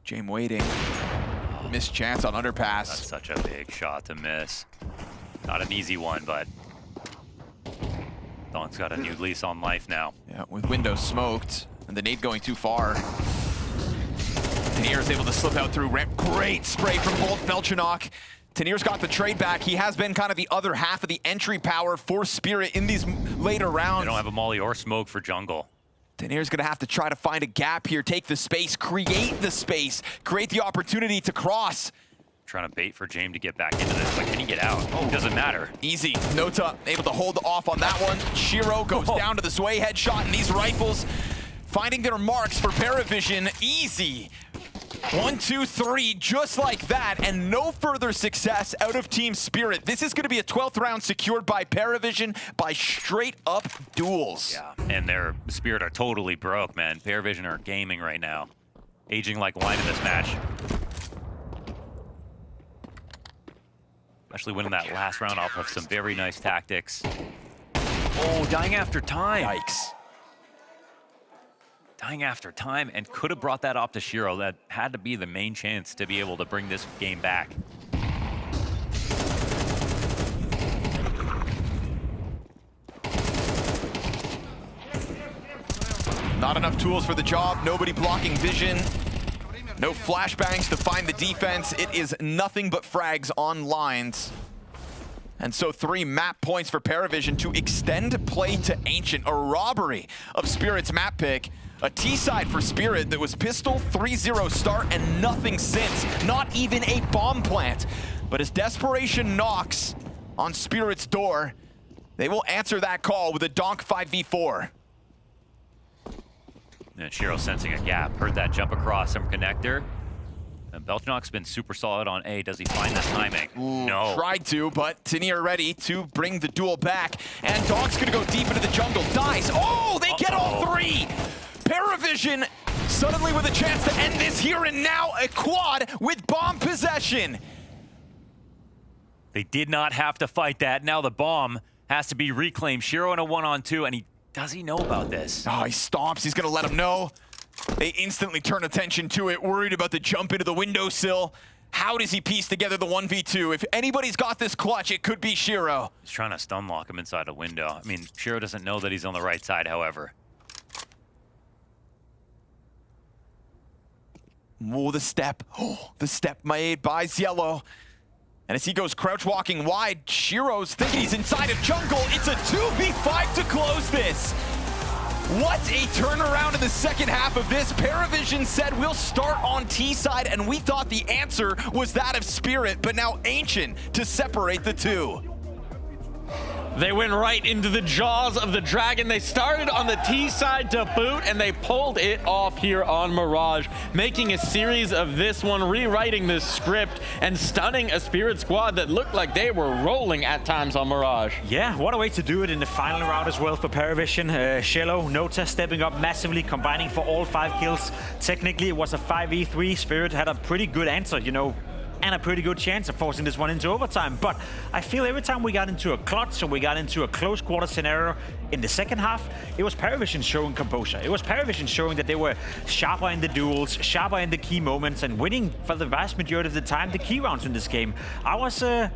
[SPEAKER 5] Jame waiting. Missed chance on underpass.
[SPEAKER 21] That's such a big shot to miss. Not an easy one, but Don's got a new lease on life now.
[SPEAKER 5] Yeah, with window smoked and the nade going too far. Tanier's able to slip out through ramp. Great spray from Bolt Belchanok. Tanier's got the trade back. He has been kind of the other half of the entry power for Spirit in these later rounds.
[SPEAKER 21] They don't have a molly or smoke for jungle.
[SPEAKER 5] Tanier's gonna have to try to find a gap here, take the space, create the space, create the opportunity to cross.
[SPEAKER 21] Trying to bait for Jame to get back into this, but can he get out? Oh, doesn't matter.
[SPEAKER 5] Easy. Nota able to hold off on that one. Shiro goes down to the Sway headshot, and these rifles finding their marks for PARIVISION. Easy. 1, 2, 3, just like that, and no further success out of Team Spirit. This is going to be a 12th round secured by PARIVISION by straight up duels.
[SPEAKER 21] Yeah, and their Spirit are totally broke, man. PARIVISION are gaming right now. Aging like wine in this match. Especially winning that last round off of some very nice tactics. Oh, dying after time.
[SPEAKER 5] Yikes.
[SPEAKER 21] Dying after time, and could have brought that up to Shiro. That had to be the main chance to be able to bring this game back.
[SPEAKER 5] Not enough tools for the job. Nobody blocking vision. No flashbangs to find the defense. It is nothing but frags on lines. And so 3 map points for PARIVISION to extend play to Ancient. A robbery of Spirit's map pick. A T-side for Spirit that was pistol 3-0 start and nothing since. Not even a bomb plant. But as desperation knocks on Spirit's door, they will answer that call with a Donk 5v4.
[SPEAKER 21] And Shiro sensing a gap. Heard that jump across some connector. And Belchanok's been super solid on A. Does he find the timing?
[SPEAKER 5] Ooh,
[SPEAKER 21] no.
[SPEAKER 5] Tried to, but Tanier ready to bring the duel back. And Donk's gonna go deep into the jungle. Dies. Oh, they get all 3! PARIVISION suddenly with a chance to end this here and now. A quad with bomb possession.
[SPEAKER 21] They did not have to fight that. Now the bomb has to be reclaimed. Shiro in a 1-on-2, and does he know about this?
[SPEAKER 5] Oh, he stomps. He's gonna let him know. They instantly turn attention to it, worried about the jump into the windowsill. How does he piece together the 1v2? If anybody's got this clutch, it could be Shiro.
[SPEAKER 21] He's trying to stun lock him inside a window. I mean, Shiro doesn't know that he's on the right side, however.
[SPEAKER 5] Oh, the step. Oh, the step made by Yellow. And as he goes crouch walking wide, Shiro's thinking he's inside a jungle. It's a 2v5 to close this. What a turnaround in the second half of this. PARIVISION said we'll start on T side, and we thought the answer was that of Spirit, but now Ancient to separate the two.
[SPEAKER 1] They went right into the jaws of the dragon. They started on the T side to boot, and they pulled it off here on Mirage, making a series of this one, rewriting this script, and stunning a Spirit squad that looked like they were rolling at times on Mirage.
[SPEAKER 3] Yeah, what a way to do it in the final round as well for PARIVISION. Shello, Nota stepping up massively, combining for all 5 kills. Technically, it was a 5v3. Spirit had a pretty good answer, you know, and a pretty good chance of forcing this one into overtime. But I feel every time we got into a clutch or we got into a close quarter scenario in the second half, it was PARIVISION showing composure. It was PARIVISION showing that they were sharper in the duels, sharper in the key moments, and winning for the vast majority of the time the key rounds in this game. I was a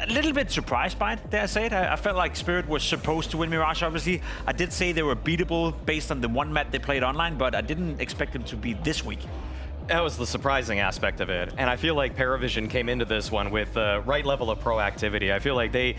[SPEAKER 3] little bit surprised by it, dare I say it. I felt like Spirit was supposed to win Mirage, obviously. I did say they were beatable based on the one map they played online, but I didn't expect them to be this weak.
[SPEAKER 2] That was the surprising aspect of it. And I feel like PARIVISION came into this one with the right level of proactivity. I feel like they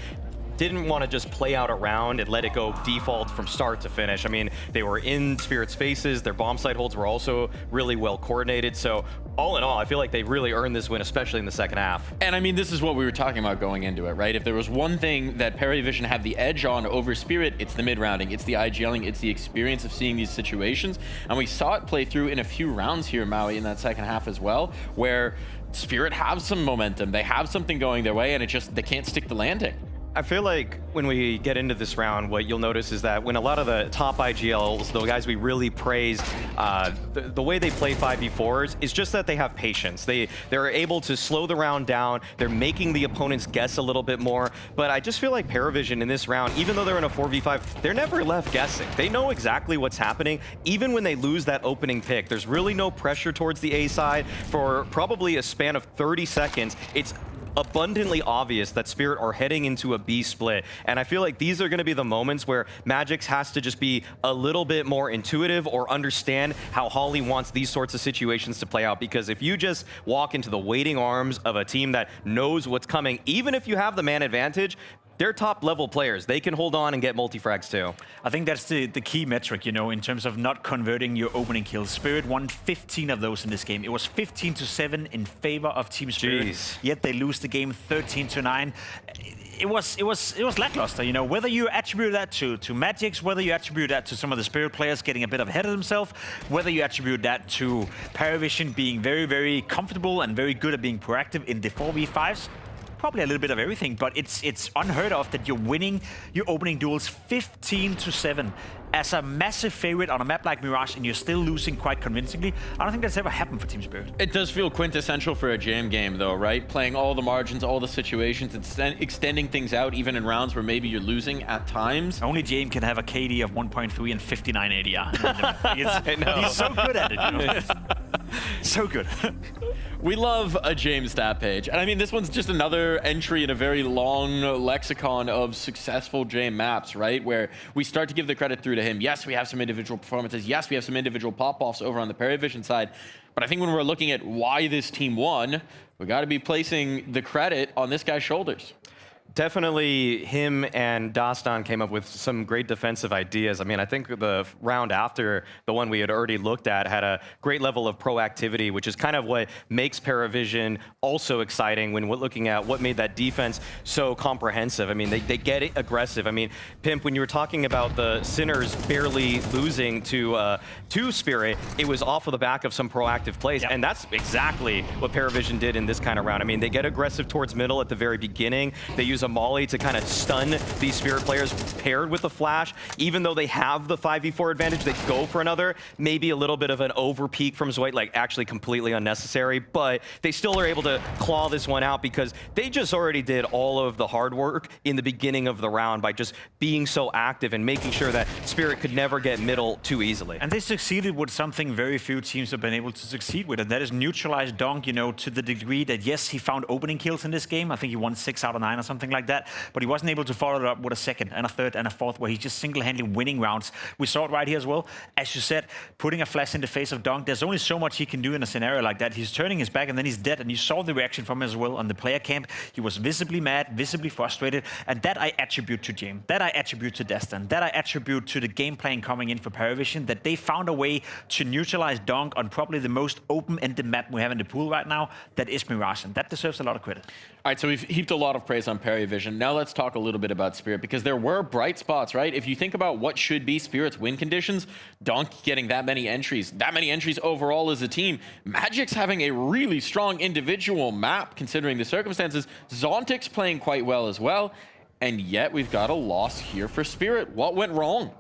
[SPEAKER 2] didn't want to just play out a round and let it go default from start to finish. I mean, they were in Spirit's faces. Their bomb site holds were also really well coordinated. So all in all, I feel like they really earned this win, especially in the second half.
[SPEAKER 1] And I mean, this is what we were talking about going into it, right? If there was one thing that PARIVISION had the edge on over Spirit, it's the mid-rounding, it's the IGLing, it's the experience of seeing these situations. And we saw it play through in a few rounds here, Maui, in that second half as well, where Spirit have some momentum. They have something going their way, and it just, they can't stick the landing.
[SPEAKER 2] I feel like when we get into this round, what you'll notice is that when a lot of the top IGLs, the guys we really praise, the way they play 5v4s is just that they have patience. They're able to slow the round down. They're making the opponents guess a little bit more. But I just feel like PARIVISION in this round, even though they're in a 4v5, they're never left guessing. They know exactly what's happening. Even when they lose that opening pick, there's really no pressure towards the A side. For probably a span of 30 seconds, it's abundantly obvious that Spirit are heading into a B split. And I feel like these are going to be the moments where Magic has to just be a little bit more intuitive or understand how Holly wants these sorts of situations to play out. Because if you just walk into the waiting arms of a team that knows what's coming, even if you have the man advantage, they're top level players. They can hold on and get multi-frags too.
[SPEAKER 3] I think that's the key metric, you know, in terms of not converting your opening kills. Spirit won 15 of those in this game. It was 15-7 in favor of Team Spirit.
[SPEAKER 2] Jeez.
[SPEAKER 3] Yet they lose the game 13-9. It was lackluster, you know. Whether you attribute that to Magic's, whether you attribute that to some of the Spirit players getting a bit ahead of themselves, whether you attribute that to PARIVISION being very, very comfortable and very good at being proactive in the 4v5s. Probably a little bit of everything, but it's unheard of that you're winning your opening duels 15-7 as a massive favorite on a map like Mirage, and you're still losing quite convincingly. I don't think that's ever happened for Team Spirit.
[SPEAKER 1] It does feel quintessential for a jam game, though, right? Playing all the margins, all the situations, extending things out, even in rounds where maybe you're losing at times.
[SPEAKER 3] Only Jam can have a KD of 1.3 and 59 ADR. He's so good at it, you know? So good.
[SPEAKER 1] We love a James stat page. And I mean, this one's just another entry in a very long lexicon of successful Jam maps, right? Where we start to give the credit through to him. Yes, we have some individual performances. Yes, we have some individual pop-offs over on the PARIVISION side. But I think when we're looking at why this team won, we got to be placing the credit on this guy's shoulders.
[SPEAKER 2] Definitely him and Dastan came up with some great defensive ideas. I mean, I think the round after, the one we had already looked at, had a great level of proactivity, which is kind of what makes PARIVISION also exciting when we're looking at what made that defense so comprehensive. I mean, they get it aggressive. I mean, Pimp, when you were talking about the Sinners barely losing to Spirit, it was off of the back of some proactive plays, and that's exactly what PARIVISION did in this kind of round. I mean, they get aggressive towards middle at the very beginning. They use a molly to kind of stun these Spirit players paired with a flash. Even though they have the 5v4 advantage, they go for another. Maybe a little bit of an over peak from Zweig, like actually completely unnecessary, but they still are able to claw this one out because they just already did all of the hard work in the beginning of the round by just being so active and making sure that Spirit could never get middle too easily.
[SPEAKER 3] And they succeeded with something very few teams have been able to succeed with, and that is neutralize Donk, you know, to the degree that, yes, he found opening kills in this game. I think he won 6 out of 9 or something like that, but he wasn't able to follow it up with a second and a third and a fourth where he's just single-handedly winning rounds. We saw it right here as well. As you said, putting a flash in the face of Donk, there's only so much he can do in a scenario like that. He's turning his back and then he's dead, and you saw the reaction from him as well on the player camp. He was visibly mad, visibly frustrated, and that I attribute to Jam. That I attribute to Destin. That I attribute to the game plan coming in for PARIVISION, that they found a way to neutralize Donk on probably the most open-ended map we have in the pool right now, that is Mirage, and that deserves a lot of credit.
[SPEAKER 1] All right, so we've heaped a lot of praise on PARIVISION. Now let's talk a little bit about Spirit, because there were bright spots, right? If you think about what should be Spirit's win conditions, Donk getting that many entries overall as a team. Magic's having a really strong individual map considering the circumstances. Zontic's playing quite well as well, and yet we've got a loss here for Spirit. What went wrong?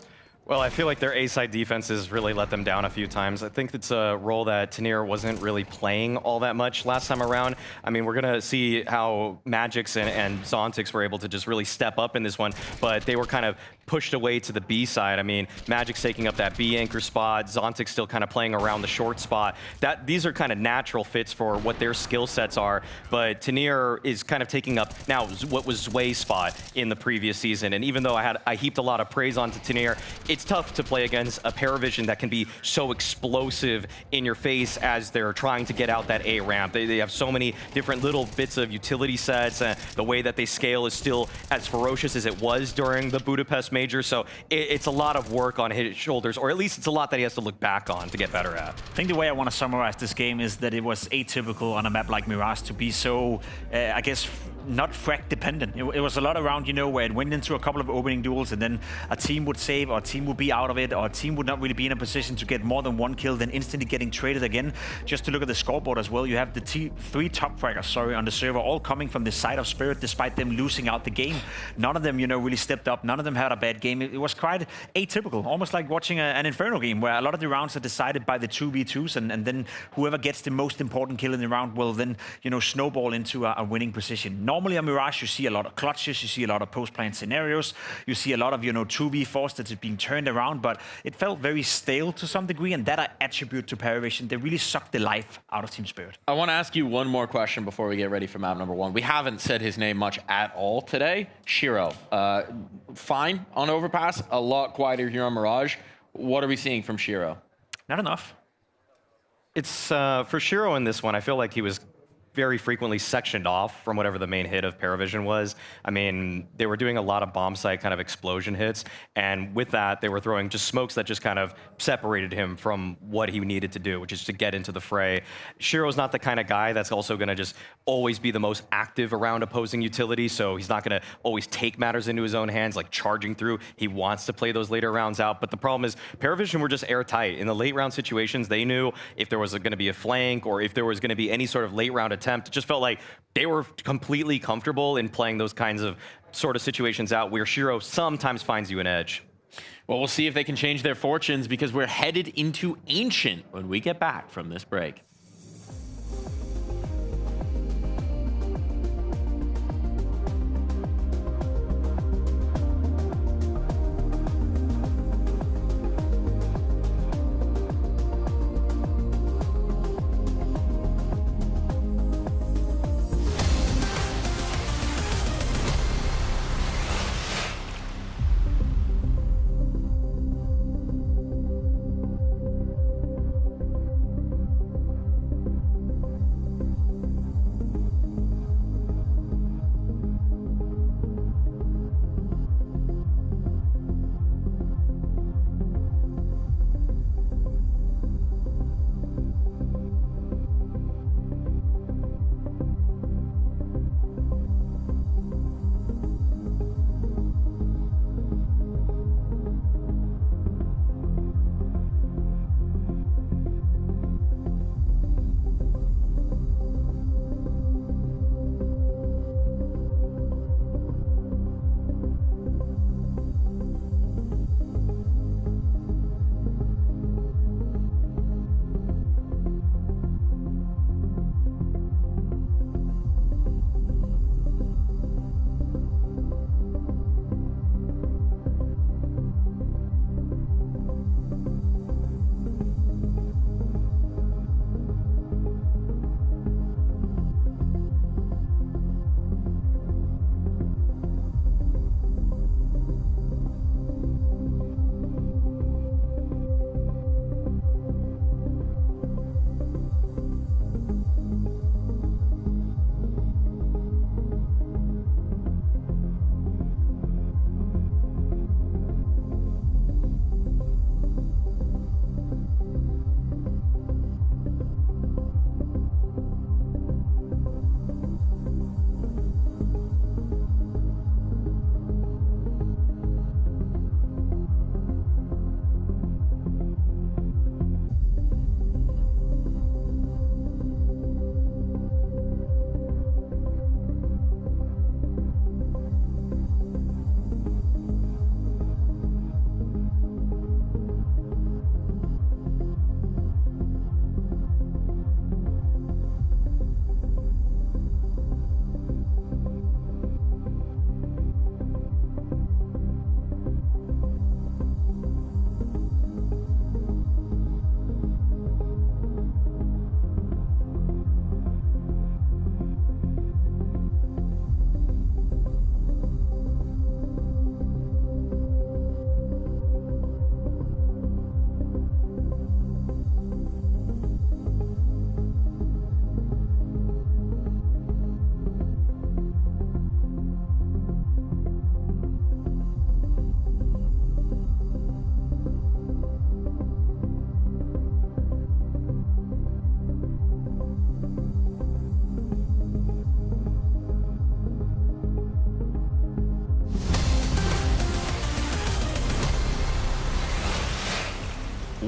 [SPEAKER 2] Well, I feel like their A-side defenses really let them down a few times. I think it's a role that Tanir wasn't really playing all that much last time around. I mean, we're going to see how Magic's and Zontic's were able to just really step up in this one, but they were kind of pushed away to the B side. I mean, Magic's taking up that B anchor spot, Zontic's still kind of playing around the short spot. These are kind of natural fits for what their skill sets are, but Tanir is kind of taking up now what was Zwei's spot in the previous season. And even though I heaped a lot of praise onto Tanir, it's tough to play against a PARIVISION that can be so explosive in your face as they're trying to get out that A ramp. They have so many different little bits of utility sets, and the way that they scale is still as ferocious as it was during the Budapest major, so it's a lot of work on his shoulders, or at least it's a lot that he has to look back on to get better at.
[SPEAKER 3] I think the way I want to summarize this game is that it was atypical on a map like Mirage to be so, I guess, not frag dependent. It was a lot around, you know, where it went into a couple of opening duels and then a team would save or a team would be out of it or a team would not really be in a position to get more than one kill, then instantly getting traded again. Just to look at the scoreboard as well, you have the three top fraggers, on the server, all coming from the side of Spirit despite them losing out the game. None of them, you know, really stepped up. None of them had a bad game. It was quite atypical, almost like watching an Inferno game where a lot of the rounds are decided by the 2v2s and then whoever gets the most important kill in the round will then, you know, snowball into a winning position. Normally on Mirage, you see a lot of clutches, you see a lot of post-plant scenarios, you see a lot of, you know, 2v4s that is being turned around, but it felt very stale to some degree, and that I attribute to PARIVISION. They really sucked the life out of Team Spirit.
[SPEAKER 1] I want to ask you one more question before we get ready for map number 1. We haven't said his name much at all today. Shiro, fine on Overpass, a lot quieter here on Mirage. What are we seeing from Shiro?
[SPEAKER 3] Not enough.
[SPEAKER 2] It's for Shiro in this one, I feel like he was very frequently sectioned off from whatever the main hit of PARIVISION was. I mean, they were doing a lot of bomb site kind of explosion hits, and with that, they were throwing just smokes that just kind of separated him from what he needed to do, which is to get into the fray. Shiro's not the kind of guy that's also going to just always be the most active around opposing utility, so he's not going to always take matters into his own hands, like charging through. He wants to play those later rounds out, but the problem is PARIVISION were just airtight. In the late round situations, they knew if there was going to be a flank or if there was going to be any sort of late round attempt. It just felt like they were completely comfortable in playing those kinds of sort of situations out where Shiro sometimes finds you an edge.
[SPEAKER 1] Well, we'll see if they can change their fortunes because we're headed into Ancient when we get back from this break.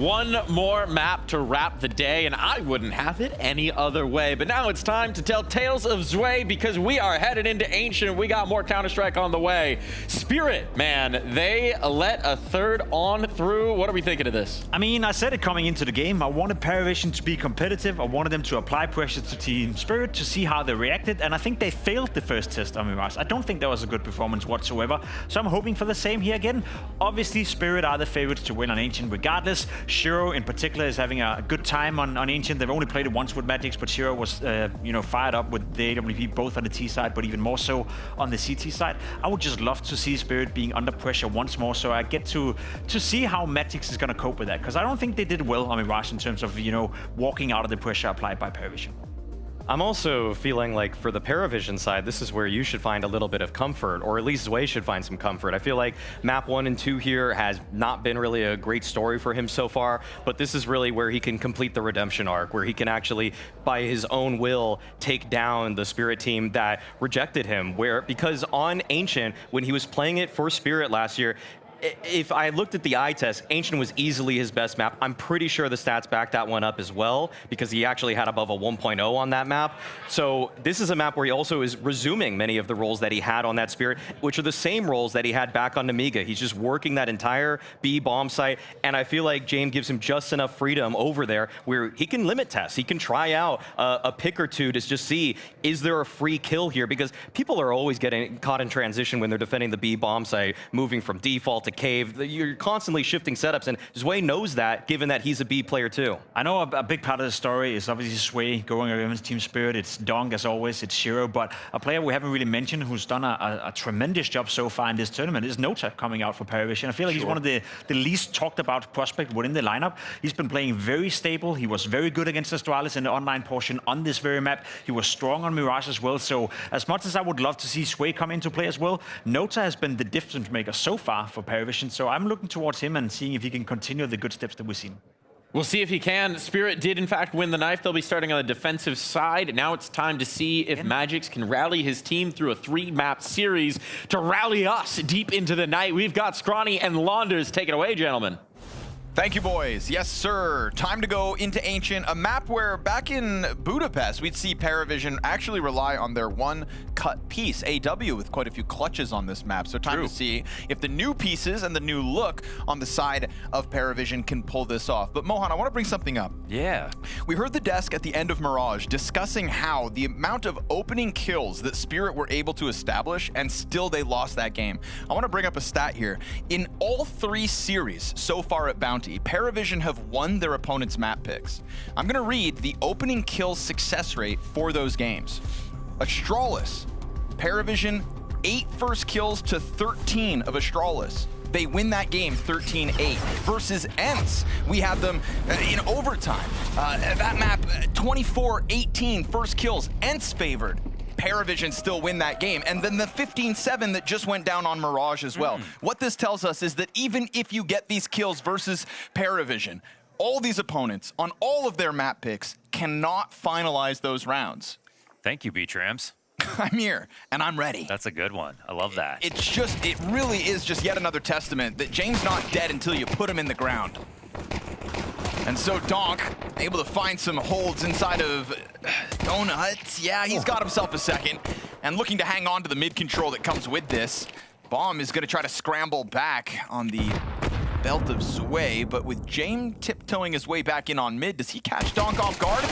[SPEAKER 1] One more map to wrap the day, and I wouldn't have it any other way. But now it's time to tell tales of Zwei, because we are headed into Ancient. We got more Counter-Strike on the way. Spirit, man, they let a third on through. What are we thinking of this?
[SPEAKER 3] I mean, I said it coming into the game. I wanted PARIVISION to be competitive. I wanted them to apply pressure to Team Spirit to see how they reacted, and I think they failed the first test on Mirage. I don't think that was a good performance whatsoever, so I'm hoping for the same here again. Obviously, Spirit are the favorites to win on Ancient regardless. Shiro in particular is having a good time on Ancient. They've only played it once with Magix, but Shiro was fired up with the AWP both on the T side, but even more so on the CT side. I would just love to see Spirit being under pressure once more, so I get to see how Magix is going to cope with that, because I don't think they did well on Mirage in terms of walking out of the pressure applied by PARIVISION.
[SPEAKER 2] I'm also feeling like for the PARIVISION side, this is where you should find a little bit of comfort, or at least Zwei should find some comfort. I feel like map 1 and 2 here has not been really a great story for him so far, but this is really where he can complete the redemption arc, where he can actually, by his own will, take down the Spirit team that rejected him. Because on Ancient, when he was playing it for Spirit last year, if I looked at the eye test, Ancient was easily his best map. I'm pretty sure the stats back that one up as well, because he actually had above a 1.0 on that map. So this is a map where he also is resuming many of the roles that he had on that Spirit, which are the same roles that he had back on Namiga. He's just working that entire B bomb site, and I feel like James gives him just enough freedom over there where he can limit test. He can try out a pick or two to just see, is there a free kill here? Because people are always getting caught in transition when they're defending the B bomb site, moving from default to cave. You're constantly shifting setups, and Zwei knows that, given that he's a B player too.
[SPEAKER 3] I know a big part of the story is obviously Zwei going against Team Spirit. It's Donk as always, it's Shiro, but a player we haven't really mentioned who's done a tremendous job so far in this tournament is Nota coming out for PARIVISION. I feel like he's one of the least talked about prospect within the lineup. He's been playing very stable. He was very good against Astralis in the online portion on this very map. He was strong on Mirage as well. So as much as I would love to see Zwei come into play as well, Nota has been the difference maker so far for PARIVISION. So I'm looking towards him and seeing if he can continue the good steps that we've seen.
[SPEAKER 1] We'll see if he can. Spirit did, in fact, win the knife. They'll be starting on the defensive side. Now it's time to see if Magix can rally his team through a 3-map series to rally us deep into the night. We've got Scrawny and Launders. Take it away, gentlemen.
[SPEAKER 5] Thank you, boys. Yes, sir. Time to go into Ancient, a map where back in Budapest, we'd see PARIVISION actually rely on their one cut piece, AW, with quite a few clutches on this map. So time to see if the new pieces and the new look on the side of PARIVISION can pull this off. But Mohan, I want to bring something up.
[SPEAKER 21] Yeah.
[SPEAKER 5] We heard the desk at the end of Mirage discussing how the amount of opening kills that Spirit were able to establish, and still they lost that game. I want to bring up a stat here. In all 3 series so far at Bounty, PARIVISION have won their opponent's map picks. I'm going to read the opening kill success rate for those games. Astralis, PARIVISION 8 first kills to 13 of Astralis. They win that game 13-8. Versus ENCE, we have them in overtime. That map, 24-18 first kills, ENCE favored. PARIVISION still win that game. And then the 15-7 that just went down on Mirage as well. What this tells us is that even if you get these kills versus PARIVISION, all these opponents on all of their map picks cannot finalize those rounds.
[SPEAKER 21] Thank you, B-Trams.
[SPEAKER 5] I'm here, and I'm ready.
[SPEAKER 21] That's a good one. I love that.
[SPEAKER 5] It really is just yet another testament that James not dead until you put him in the ground. And so Donk, able to find some holds inside of Donuts. Yeah, he's got himself a second. And looking to hang on to the mid control that comes with this. Bomb is going to try to scramble back on the belt of Zwei, but with James tiptoeing his way back in on mid, does he catch Donk off guard?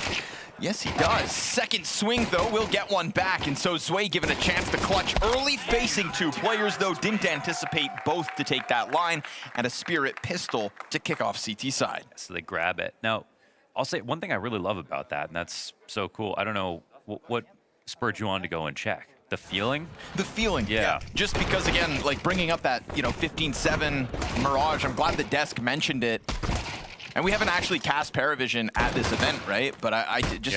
[SPEAKER 5] Yes, he does. Second swing, though, will get one back, and so Zwei given a chance to clutch early, facing 2 players, though didn't anticipate both to take that line, and a Spirit pistol to kick off CT side.
[SPEAKER 21] So they grab it. Now, I'll say one thing I really love about that, and that's so cool. I don't know what spurred you on to go and check. The feeling?
[SPEAKER 5] The feeling, yeah. Just because, again, like bringing up that, 15-7 Mirage, I'm glad the desk mentioned it. And we haven't actually cast PARIVISION at this event, right? But I just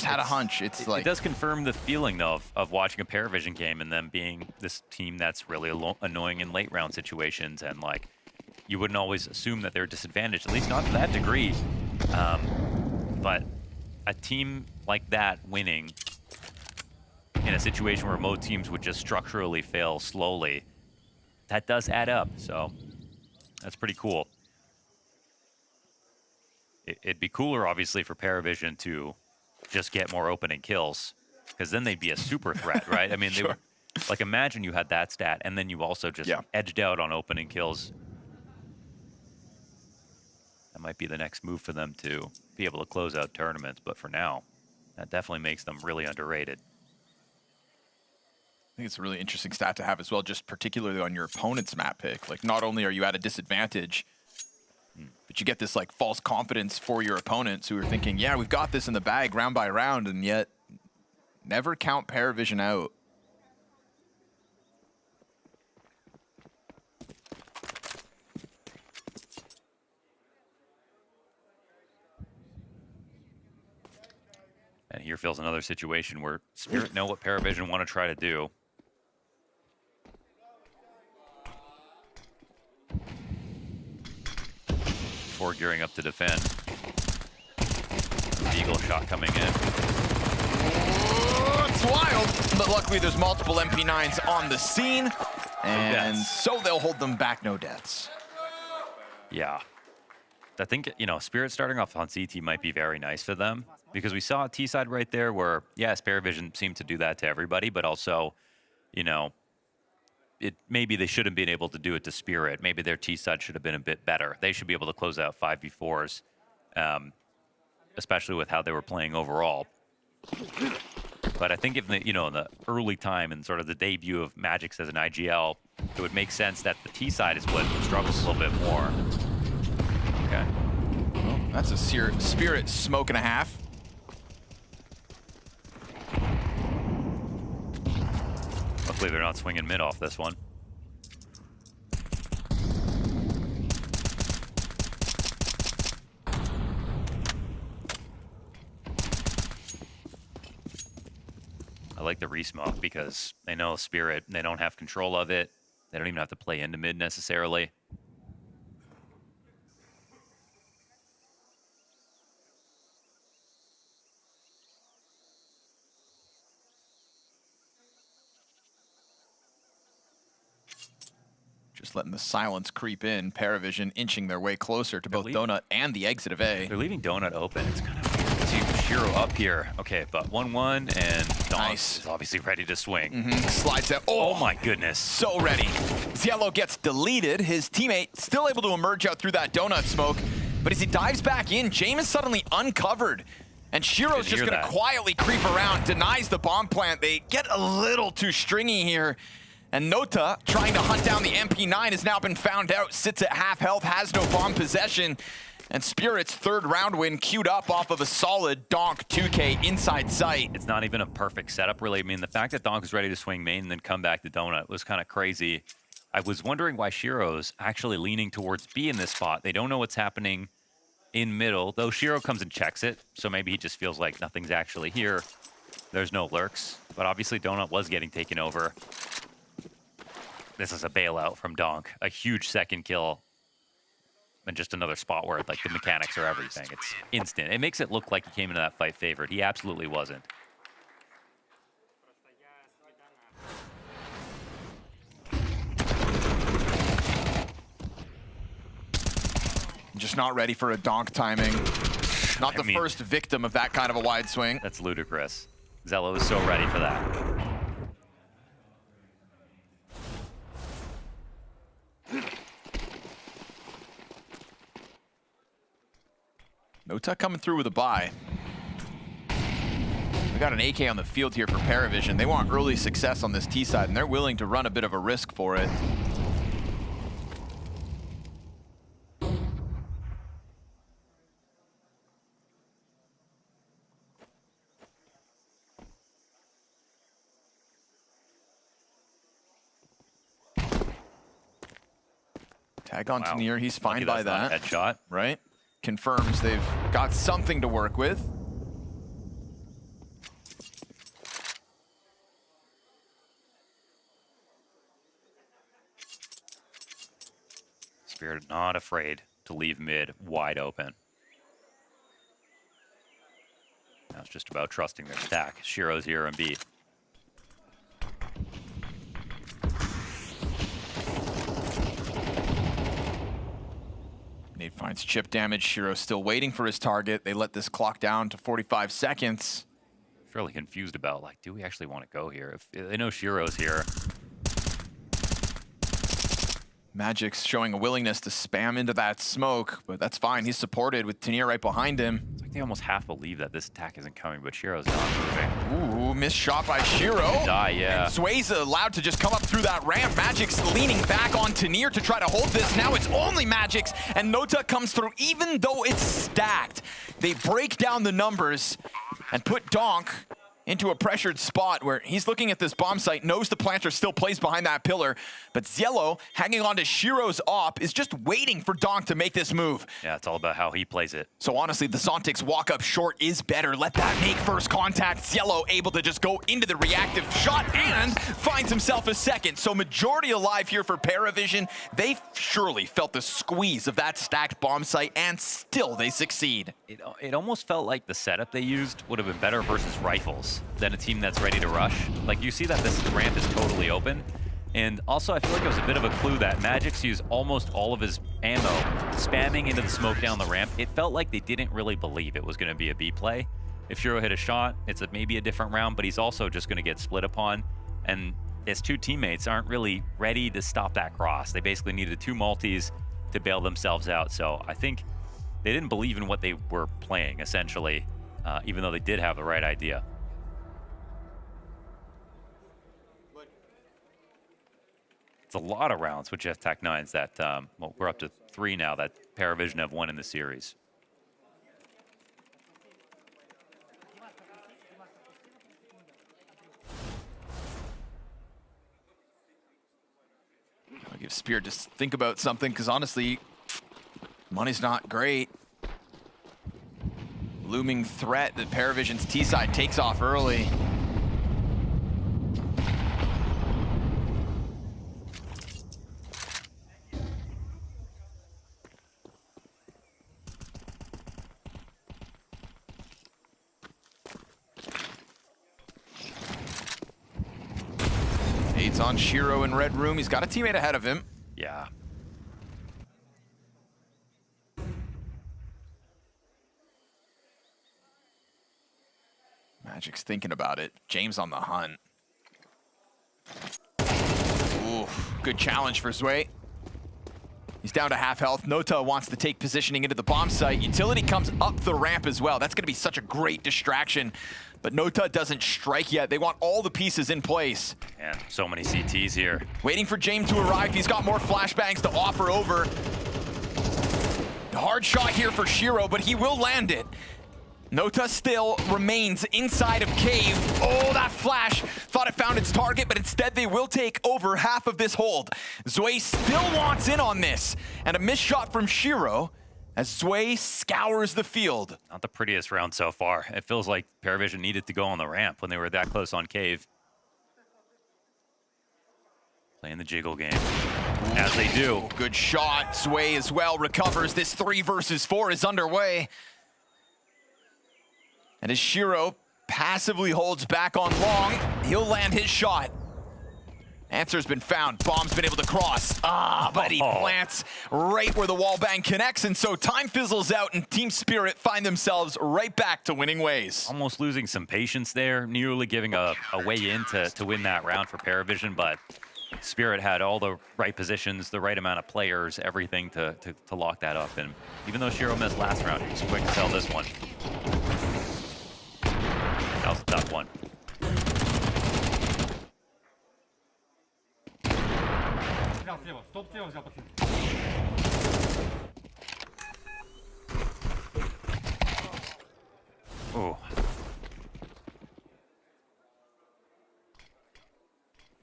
[SPEAKER 5] had a hunch. It
[SPEAKER 21] does confirm the feeling, though, of watching a PARIVISION game and them being this team that's really annoying in late round situations. And, like, you wouldn't always assume that they're disadvantaged, at least not to that degree. But a team like that winning in a situation where most teams would just structurally fail slowly, that does add up. So that's pretty cool. It'd be cooler, obviously, for PARIVISION to just get more opening kills, because then they'd be a super threat, right? I mean, they were, like, imagine you had that stat, and then you also just edged out on opening kills. That might be the next move for them to be able to close out tournaments, but for now, that definitely makes them really underrated.
[SPEAKER 5] I think it's a really interesting stat to have as well, just particularly on your opponent's map pick. Like, not only are you at a disadvantage, but you get this like false confidence for your opponents who are thinking, yeah, we've got this in the bag round by round, and yet never count PARIVISION out.
[SPEAKER 21] And here feels another situation where Spirit know what PARIVISION want to try to do. Before gearing up to defend. Eagle shot coming in.
[SPEAKER 5] Oh, it's wild, but luckily there's multiple MP9s on the scene, and so they'll hold them back, no deaths.
[SPEAKER 21] Yeah. I think, you know, Spirit starting off on CT might be very nice for them, because we saw a T-side right there where, yes, PARIVISION seemed to do that to everybody, but also, you know, maybe they shouldn't have been able to do it to Spirit. Maybe their T-side should have been a bit better. They should be able to close out 5v4s, especially with how they were playing overall. But I think if, you know, in the early time and sort of the debut of Magix as an IGL, it would make sense that the T-side is what struggles a little bit more. Okay.
[SPEAKER 5] Well, that's a Spirit smoke and a half.
[SPEAKER 21] Luckily, they're not swinging mid off this one. I like the resmoke because they know Spirit, they don't have control of it. They don't even have to play into mid necessarily.
[SPEAKER 5] Just letting the silence creep in. PARIVISION inching their way closer to both Donut and the exit of A.
[SPEAKER 21] They're leaving Donut open. It's kind of weird to see Shiro up here. Okay, but 1-1, and Donk is obviously ready to swing.
[SPEAKER 5] Slides out. Oh my goodness. So ready. Cielo gets deleted. His teammate still able to emerge out through that Donut smoke. But as he dives back in, James is suddenly uncovered. And Shiro's just going to quietly creep around, denies the bomb plant. They get a little too stringy here. And Nota, trying to hunt down the MP9, has now been found out, sits at half health, has no bomb possession. And Spirit's third round win queued up off of a solid Donk 2K inside sight.
[SPEAKER 21] It's not even a perfect setup, really. I mean, the fact that Donk was ready to swing main and then come back to Donut was kind of crazy. I was wondering why Shiro's actually leaning towards B in this spot. They don't know what's happening in middle, though Shiro comes and checks it, so maybe he just feels like nothing's actually here. There's no lurks, but obviously Donut was getting taken over. This is a bailout from Donk. A huge second kill. And just another spot where like the mechanics are everything. It's instant. It makes it look like he came into that fight favored. He absolutely wasn't.
[SPEAKER 5] Just not ready for a Donk timing. Not the first victim of that kind of a wide swing.
[SPEAKER 21] That's ludicrous. Zello is so ready for that.
[SPEAKER 5] Nota coming through with a buy. We got an AK on the field here for PARIVISION. They want early success on this T side, and they're willing to run a bit of a risk for it. Tag on to near, he's fine by that.
[SPEAKER 21] Headshot.
[SPEAKER 5] Right? Confirms they've got something to work with.
[SPEAKER 21] Spirit not afraid to leave mid wide open. Now it's just about trusting their stack. Shiro's here and B.
[SPEAKER 5] Nate Finds chip damage. Shiro still waiting for his target. They let this clock down to 45 seconds.
[SPEAKER 21] Fairly confused about, like, do we actually want to go here? If they know Shiro's here.
[SPEAKER 5] Magic's showing a willingness to spam into that smoke, but that's fine. He's supported with Tanier right behind him.
[SPEAKER 21] It's like they almost half believe that this attack isn't coming, but Shiro's not moving.
[SPEAKER 5] Ooh, missed shot by Shiro.
[SPEAKER 21] Die, yeah.
[SPEAKER 5] And Sway's allowed to just come up through that ramp. Magic's leaning back on Tanier to try to hold this. Now it's only Magic's, and Nota comes through even though it's stacked. They break down the numbers and put Donk into a pressured spot where he's looking at this bomb site, knows the planter still plays behind that pillar, but Ziello, hanging on to Shiro's op, is just waiting for Donk to make this move.
[SPEAKER 21] Yeah, it's all about how he plays it.
[SPEAKER 5] So honestly, the Zontic's walk up short is better. Let that make first contact. Ziello able to just go into the reactive shot and finds himself a second. So majority alive here for PARIVISION. They surely felt the squeeze of that stacked bomb site, and still they succeed.
[SPEAKER 21] It almost felt like the setup they used would have been better versus rifles than a team that's ready to rush. Like, you see that this ramp is totally open. And also, I feel like it was a bit of a clue that Magic's used almost all of his ammo spamming into the smoke down the ramp. It felt like they didn't really believe it was going to be a B play. If Shiro hit a shot, it's maybe a different round, but he's also just going to get split upon. And his two teammates aren't really ready to stop that cross. They basically needed two multis to bail themselves out. So I think they didn't believe in what they were playing, essentially, even though they did have the right idea. It's a lot of rounds with Jet Tac 9s that, well, we're up to 3 now that PARIVISION have won in the series.
[SPEAKER 5] I'll give Spear just think about something, because honestly, money's not great. Looming threat that PARIVISION's T-side takes off early. It's on Shiro in red room. He's got a teammate ahead of him.
[SPEAKER 21] Yeah.
[SPEAKER 5] Magic's thinking about it. James on the hunt. Ooh, good challenge for Zwei. He's down to half health. Nota wants to take positioning into the bomb site. Utility comes up the ramp as well. That's going to be such a great distraction. But Nota doesn't strike yet. They want all the pieces in place.
[SPEAKER 21] And so many CTs here.
[SPEAKER 5] Waiting for James to arrive. He's got more flashbangs to offer over. Hard shot here for Shiro, but he will land it. Nota still remains inside of Cave. Oh, that flash. Thought it found its target, but instead they will take over half of this hold. Zwei still wants in on this. And a missed shot from Shiro as Zwei scours the field.
[SPEAKER 21] Not the prettiest round so far. It feels like PARIVISION needed to go on the ramp when they were that close on Cave. Playing the jiggle game, as they do.
[SPEAKER 5] Good shot. Zwei as well recovers. This 3 versus 4 is underway. And as Shiro passively holds back on long, he'll land his shot. Answer's been found. Bomb's been able to cross. But he plants right where the wall bang connects, and so time fizzles out, and Team Spirit find themselves right back to winning ways.
[SPEAKER 21] Almost losing some patience there, nearly giving a way in to win that round for PARIVISION, but Spirit had all the right positions, the right amount of players, everything to lock that up. And even though Shiro missed last round, he was quick to sell this one. That was a tough one.
[SPEAKER 5] Oh.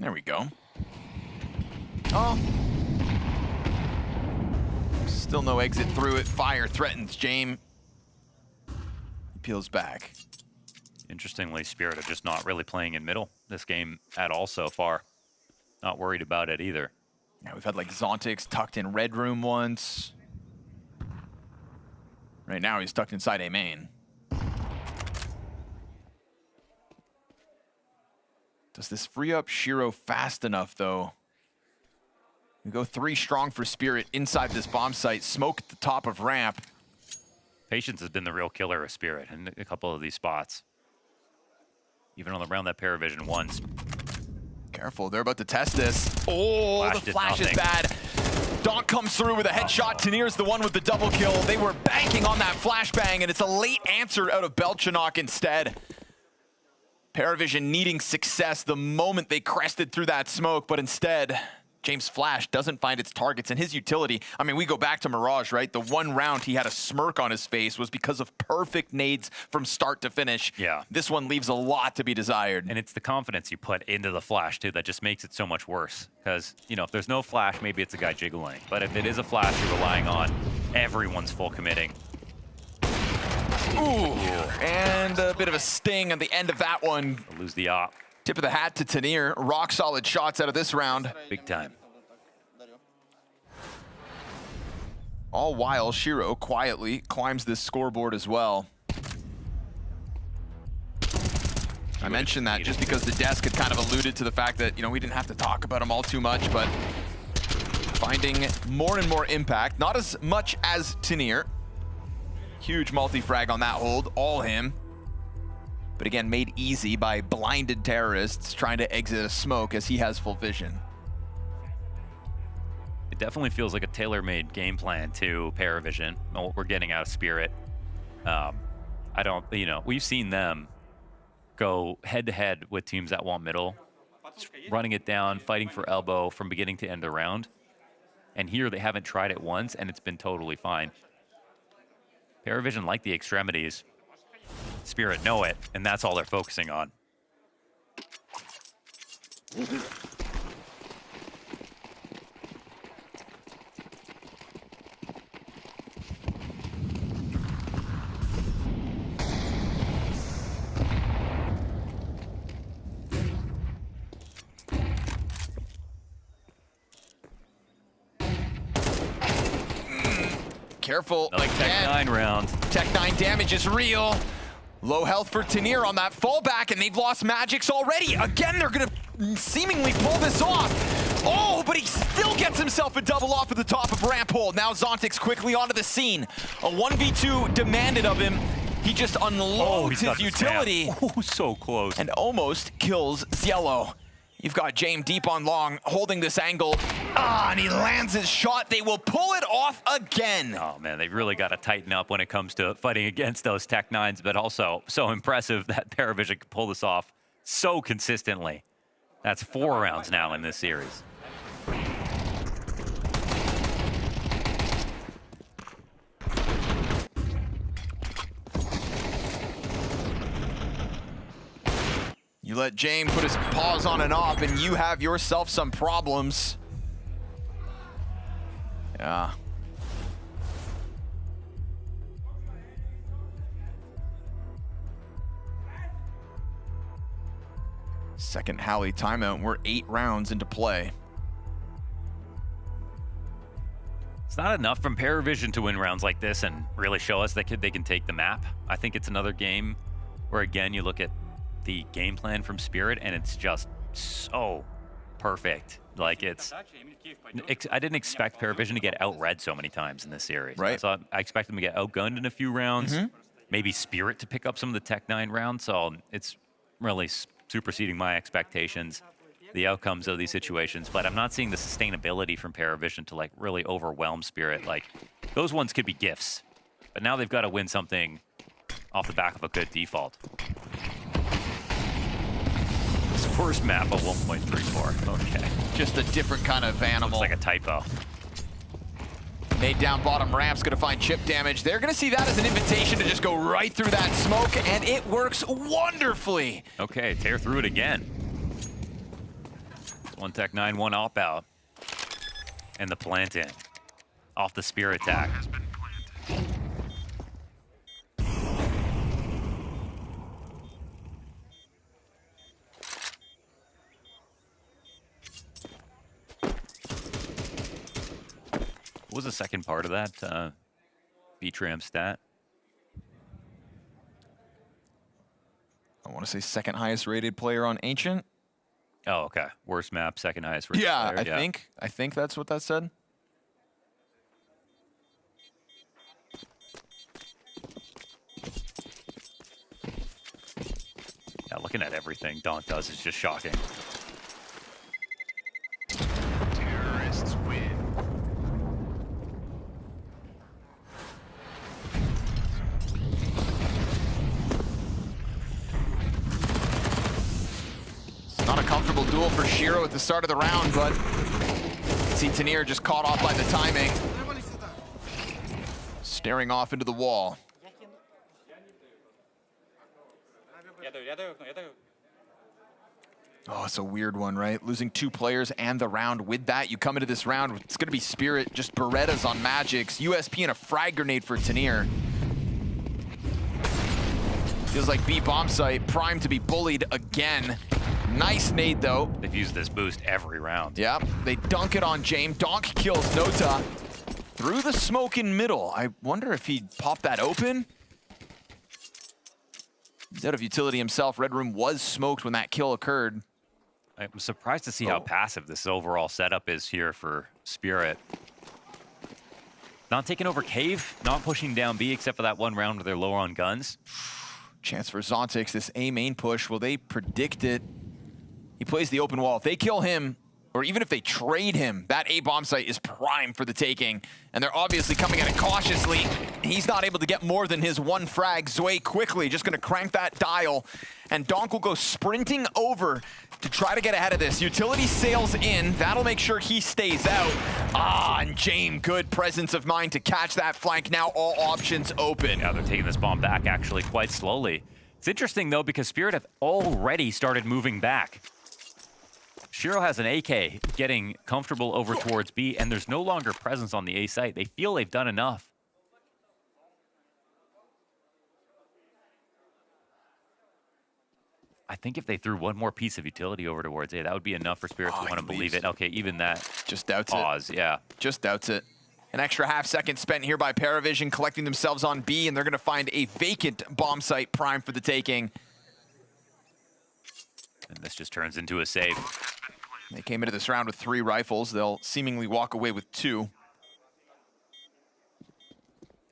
[SPEAKER 5] There we go. Oh. Still no exit through it. Fire threatens James. He peels back.
[SPEAKER 21] Interestingly, Spirit are just not really playing in middle this game at all so far. Not worried about it either.
[SPEAKER 5] Yeah, we've had like Zontix tucked in red room once. Right now he's tucked inside A main. Does this free up Shiro fast enough though? We go 3 strong for Spirit inside this bomb site. Smoke at the top of ramp.
[SPEAKER 21] Patience has been the real killer of Spirit in a couple of these spots. Even on the round that PARIVISION won.
[SPEAKER 5] Careful, they're about to test this. Oh, the flash is bad. Donk comes through with a headshot. Tanir's the one with the double kill. They were banking on that flashbang, and it's a late answer out of Belchanok instead. PARIVISION needing success the moment they crested through that smoke, but instead, James Flash doesn't find its targets, and his utility, I mean, we go back to Mirage, right? The one round he had a smirk on his face was because of perfect nades from start to finish.
[SPEAKER 21] Yeah.
[SPEAKER 5] This one leaves a lot to be desired.
[SPEAKER 21] And it's the confidence you put into the flash, too, that just makes it so much worse. Because, you know, if there's no flash, maybe it's a guy jiggling. But if it is a flash you're relying on, everyone's full committing.
[SPEAKER 5] Ooh, and a bit of a sting at the end of that one.
[SPEAKER 21] Lose the op.
[SPEAKER 5] Tip of the hat to Tanir. Rock solid shots out of this round.
[SPEAKER 21] Big time.
[SPEAKER 5] All while Shiro quietly climbs this scoreboard as well. I mentioned that just because the desk had kind of alluded to the fact that, you know, we didn't have to talk about him all too much, but finding more and more impact. Not as much as Tanir. Huge multi-frag on that hold, all him. But again, made easy by blinded terrorists trying to exit a smoke as he has full vision.
[SPEAKER 21] It definitely feels like a tailor-made game plan to PARIVISION, and what we're getting out of Spirit. I don't, you know, we've seen them go head-to-head with teams that want middle, running it down, fighting for elbow from beginning to end of the round. And here they haven't tried it once, and it's been totally fine. PARIVISION like the extremities. Spirit know it, and that's all they're focusing on.
[SPEAKER 5] Careful,
[SPEAKER 21] Another Tech 9 round.
[SPEAKER 5] Tech 9 damage is real. Low health for Tanir on that fallback, and they've lost Magics already. Again, they're gonna seemingly pull this off. Oh, but he still gets himself a double off at the top of ramp hole. Now Zontix quickly onto the scene. A 1v2 demanded of him. He just unloads his utility.
[SPEAKER 21] Oh, so close.
[SPEAKER 5] And almost kills Ziello. You've got James deep on long, holding this angle. Ah, and he lands his shot. They will pull it off again.
[SPEAKER 21] Oh, man, they've really got to tighten up when it comes to fighting against those Tech 9s, but also so impressive that PARIVISION can pull this off so consistently. That's 4 rounds now in this series.
[SPEAKER 5] You let James put his paws on an op, and you have yourself some problems. Yeah. Second Halley timeout. We're 8 rounds into play.
[SPEAKER 21] It's not enough from PARIVISION to win rounds like this and really show us that they can take the map. I think it's another game where, again, you look at the game plan from Spirit, and it's just so perfect. Like, I didn't expect PARIVISION to get out-read so many times in this series.
[SPEAKER 5] Right.
[SPEAKER 21] So I expect them to get outgunned in a few rounds. Maybe Spirit to pick up some of the Tech 9 rounds. So it's really superseding my expectations, the outcomes of these situations. But I'm not seeing the sustainability from PARIVISION to, like, really overwhelm Spirit. Like, those ones could be gifts. But now they've got to win something off the back of a good default. First map of 1.34. Okay.
[SPEAKER 5] Just a different kind of animal.
[SPEAKER 21] Looks like a typo.
[SPEAKER 5] Nade down bottom ramp's gonna find chip damage. They're gonna see that as an invitation to just go right through that smoke, and it works wonderfully.
[SPEAKER 21] Okay, tear through it again. 1 Tech 9, 1 op out. And the plant in. Off the spear attack. What was the second part of that VTram stat?
[SPEAKER 5] I want to say second highest rated player on Ancient.
[SPEAKER 21] Oh, okay. Worst map, second highest rated
[SPEAKER 5] Yeah,
[SPEAKER 21] player.
[SPEAKER 5] I think that's what that said.
[SPEAKER 21] Yeah, looking at everything Daunt does is just shocking.
[SPEAKER 10] Terrorists win.
[SPEAKER 5] Not a comfortable duel for Shiro at the start of the round, but see Tanir just caught off by the timing. Staring off into the wall. Oh, it's a weird one, right? Losing 2 players and the round. With that, you come into this round, it's gonna be Spirit, just Berettas on Magic's, USP and a frag grenade for Tanir. Feels like B bomb site, primed to be bullied again. Nice nade though.
[SPEAKER 21] They've used this boost every round.
[SPEAKER 5] Yep, they dunk it on James. Donk kills Nota through the smoke in middle. I wonder if he'd pop that open. He's out of utility himself. Red Room was smoked when that kill occurred.
[SPEAKER 21] I'm surprised to see how passive this overall setup is here for Spirit. Not taking over Cave, not pushing down B except for that one round where they're lower on guns.
[SPEAKER 5] Chance for Zontix, this A main push. Will they predict it? He plays the open wall. If they kill him, or even if they trade him, that A bomb site is prime for the taking. And they're obviously coming at it cautiously. He's not able to get more than his 1 frag. Zwei quickly just gonna crank that dial. And Donk will go sprinting over to try to get ahead of this. Utility sails in. That'll make sure he stays out. Ah, and James, good presence of mind to catch that flank. Now all options open.
[SPEAKER 21] Yeah, they're taking this bomb back actually quite slowly. It's interesting though because Spirit have already started moving back. Shiro has an AK getting comfortable over towards B, and there's no longer presence on the A site. They feel they've done enough. I think if they threw one more piece of utility over towards A, that would be enough for Spirit to want to believe it. Okay, even that.
[SPEAKER 5] Just doubts
[SPEAKER 21] pause, yeah.
[SPEAKER 5] Just doubts it. An extra half second spent here by PARIVISION, collecting themselves on B, and they're going to find a vacant bomb site prime for the taking.
[SPEAKER 21] And this just turns into a save.
[SPEAKER 5] They came into this round with 3 rifles. They'll seemingly walk away with 2.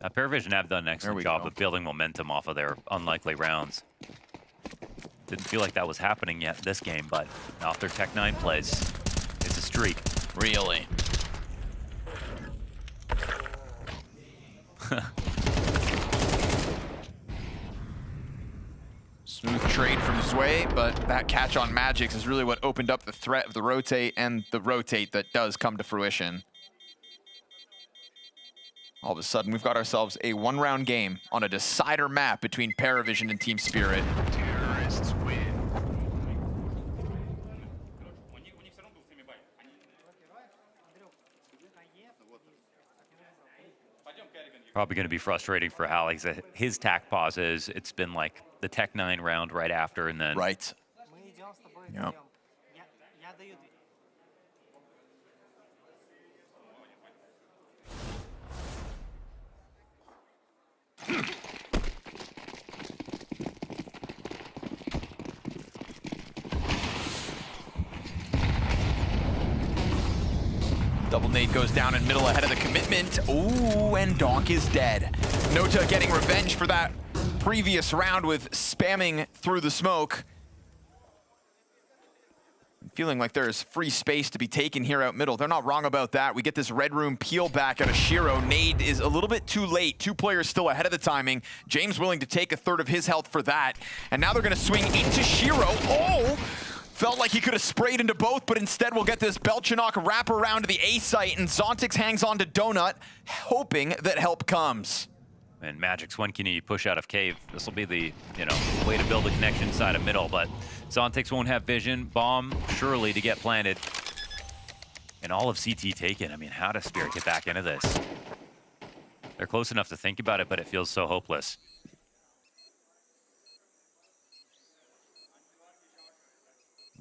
[SPEAKER 21] PARIVISION have done an excellent job of building momentum off of their unlikely rounds. Didn't feel like that was happening yet this game, but off their Tech 9 plays, it's a streak.
[SPEAKER 5] Really? Smooth trade from Zwei, but that catch on Magix is really what opened up the threat of the rotate and the rotate that does come to fruition. All of a sudden, we've got ourselves a 1-round game on a decider map between PARIVISION and Team Spirit.
[SPEAKER 10] Terrorists win.
[SPEAKER 21] Probably going to be frustrating for Alex. His tac pauses. It's been like the Tech 9 round right after, and then
[SPEAKER 5] right. Yep. Double nade goes down in middle ahead of the commitment. Ooh, and Donk is dead. Nota getting revenge for that previous round with spamming through the smoke. Feeling like there's free space to be taken here out middle. They're not wrong about that. We get this Red Room peel back out of Shiro. Nade is a little bit too late. 2 players still ahead of the timing. James willing to take a third of his health for that. And now they're gonna swing into Shiro. Oh! Felt like he could have sprayed into both, but instead we'll get this Belchanok wrap around to the A site, and Zontix hangs on to Donut, hoping that help comes.
[SPEAKER 21] And Magic's when can you push out of Cave? This will be the, way to build a connection inside of middle, but Zontix won't have vision. Bomb surely to get planted. And all of CT taken. I mean, how does Spirit get back into this? They're close enough to think about it, but it feels so hopeless.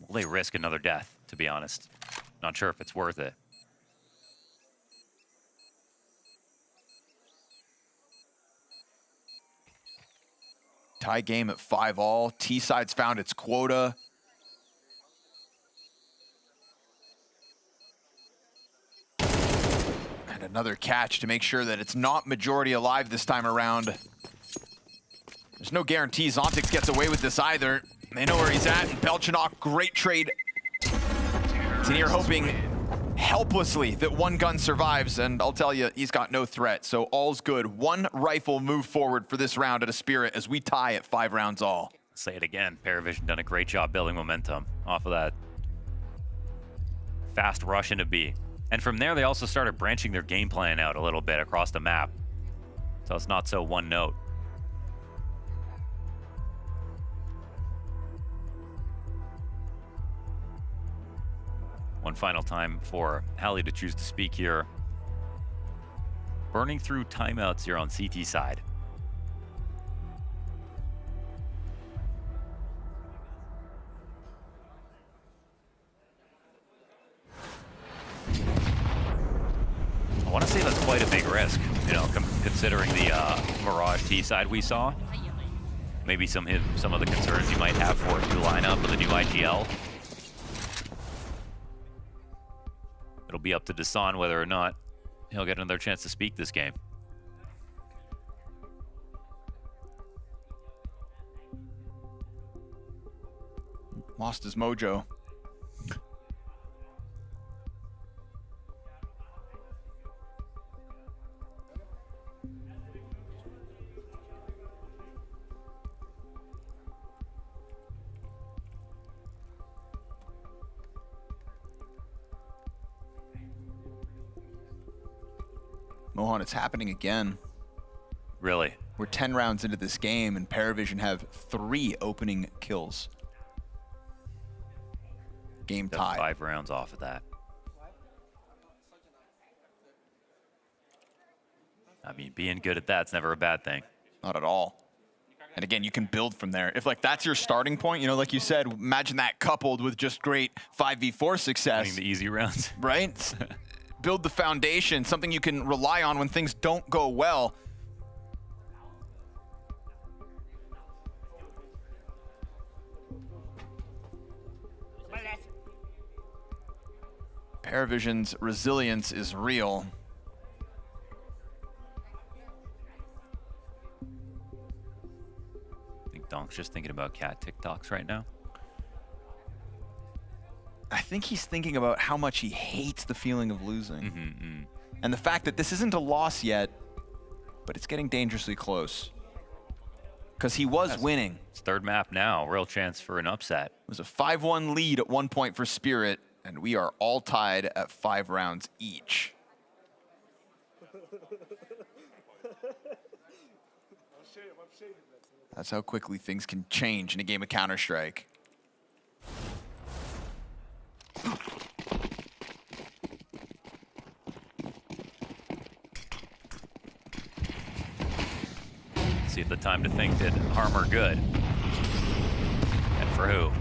[SPEAKER 21] Will they risk another death, to be honest? Not sure if it's worth it.
[SPEAKER 5] Tie game at 5-all. T-side's found its quota. And another catch to make sure that it's not majority alive this time around. There's no guarantee Zontix gets away with this either. They know where he's at, and Belchinok, great trade. Tenier hoping helplessly that one gun survives, and I'll tell you, he's got no threat, so all's good. One rifle move forward for this round at a Spirit as we tie at 5 rounds all.
[SPEAKER 21] Say it again, PARIVISION done a great job building momentum off of that fast rush into B. And from there, they also started branching their game plan out a little bit across the map. So it's not so one note. One final time for Hallie to choose to speak here. Burning through timeouts here on CT side. I want to say that's quite a big risk, you know, considering the Mirage T side we saw. Maybe some of the concerns you might have for a new lineup with a new IGL. It'll be up to Dasan whether or not he'll get another chance to speak this game.
[SPEAKER 5] Lost his mojo. Mohan, it's happening again.
[SPEAKER 21] Really?
[SPEAKER 5] We're 10 rounds into this game, and PARIVISION have 3 opening kills. Game tied.
[SPEAKER 21] 5 rounds off of that. I mean, being good at that's never a bad thing.
[SPEAKER 5] Not at all. And again, you can build from there. If like that's your starting point, you know, like you said, imagine that coupled with just great 5v4 success.
[SPEAKER 21] Winning the easy rounds.
[SPEAKER 5] Right? Build the foundation, something you can rely on when things don't go well. PARIVISION's resilience is real.
[SPEAKER 21] I think Donk's just thinking about cat TikToks right now.
[SPEAKER 5] I think he's thinking about how much he hates the feeling of losing. And the fact that this isn't a loss yet, but it's getting dangerously close. Because he was winning.
[SPEAKER 21] It's third map now, real chance for an upset.
[SPEAKER 5] It was a 5-1 lead at one point for Spirit, and we are all tied at 5 rounds each. That's how quickly things can change in a game of Counter-Strike.
[SPEAKER 21] See if the time to think did harm or good. And for who?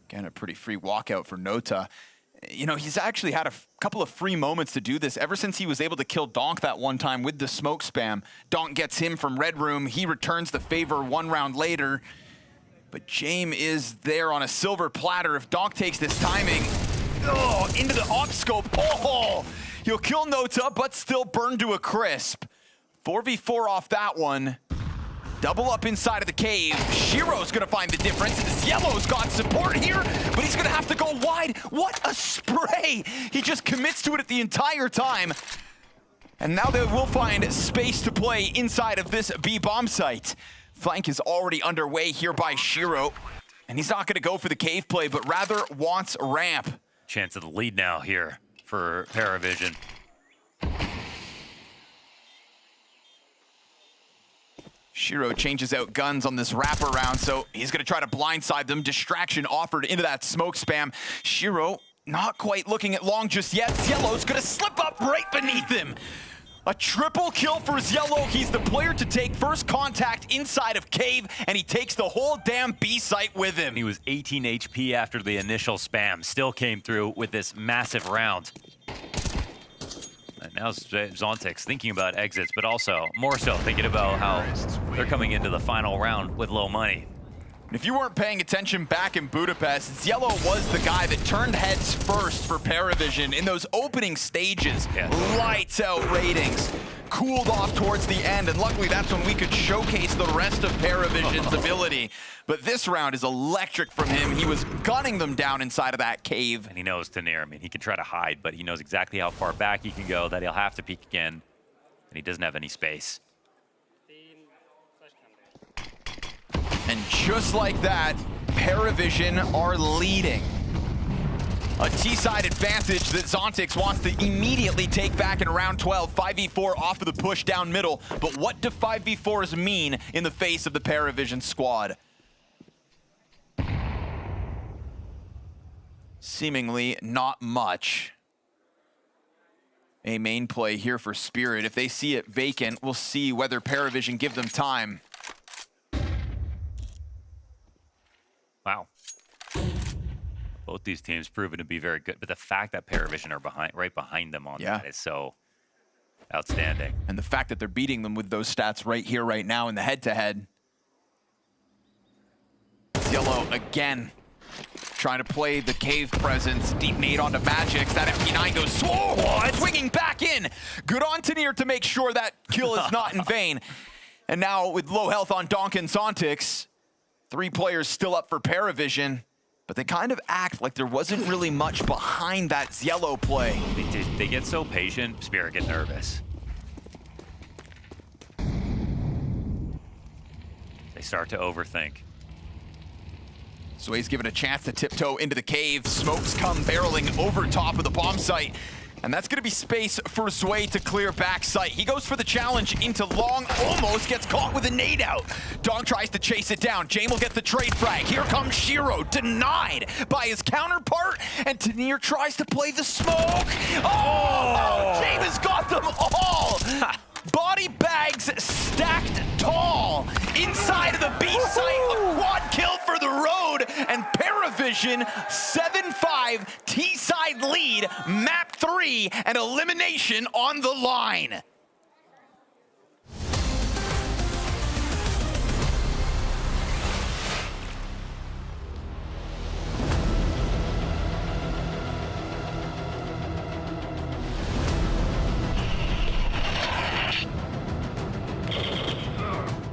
[SPEAKER 5] Again, a pretty free walkout for Nota. You know, he's actually had a couple of free moments to do this ever since he was able to kill Donk that one time with the smoke spam. Donk gets him from Red Room. He returns the favor 1 round later. But James is there on a silver platter. If Donk takes this timing, oh, into the op scope. Oh, he'll kill Nota, but still burn to a crisp. 4v4 off that one. Double up inside of the cave. Shiro's gonna find the difference. This Yellow's got support here, but he's gonna have to go wide. What a spray! He just commits to it the entire time. And now they will find space to play inside of this B bomb site. Flank is already underway here by Shiro. And he's not gonna go for the cave play, but rather wants ramp.
[SPEAKER 21] Chance of the lead now here for PARIVISION.
[SPEAKER 5] Shiro changes out guns on this wraparound, so he's gonna try to blindside them. Distraction offered into that smoke spam. Shiro not quite looking at long just yet. Yellow's gonna slip up right beneath him. A triple kill for Yellow. He's the player to take first contact inside of Cave, and he takes the whole damn B site with him.
[SPEAKER 21] He was 18 HP after the initial spam. Still came through with this massive round. And now Zontix thinking about exits, but also more so thinking about how they're coming into the final round with low money.
[SPEAKER 5] And if you weren't paying attention back in Budapest, Ziello was the guy that turned heads first for PARIVISION in those opening stages. Lights out ratings. Cooled off towards the end, and luckily that's when we could showcase the rest of PARIVISION's ability. But this round is electric from him. He was gunning them down inside of that cave.
[SPEAKER 21] And he knows Tanir. I mean, he can try to hide, but he knows exactly how far back he can go, that he'll have to peek again, and he doesn't have any space.
[SPEAKER 5] And just like that, PARIVISION are leading. A T-side advantage that Zontix wants to immediately take back in round 12. 5v4 off of the push down middle. But what do 5v4s mean in the face of the PARIVISION squad? Seemingly not much. A main play here for Spirit. If they see it vacant, we'll see whether PARIVISION give them time.
[SPEAKER 21] Wow. Both these teams proven to be very good, but the fact that PARIVISION are right behind them on that is so outstanding.
[SPEAKER 5] And the fact that they're beating them with those stats right here, right now in the head-to-head. Ziello again, trying to play the cave presence. Deep nade onto Magix. That MP9 goes swinging back in. Good on Tanir to make sure that kill is not in vain. And now with low health on Donk and Zontix, 3 players still up for PARIVISION. But they kind of act like there wasn't really much behind that Ziello play.
[SPEAKER 21] They get so patient, Spirit get nervous. They start to overthink.
[SPEAKER 5] Zway's given a chance to tiptoe into the cave. Smokes come barreling over top of the bomb site. And that's going to be space for Zway to clear backside. He goes for the challenge into long, almost gets caught with a nade out. Dong tries to chase it down. Jame will get the trade frag. Here comes Shiro, denied by his counterpart. And Tanir tries to play the smoke. Oh! Jame has got them all! Body bags stacked tall. Inside of the B site, a quad kill for the road. And PARIVISION, 7-5, T-side lead, map 3, and elimination on the line.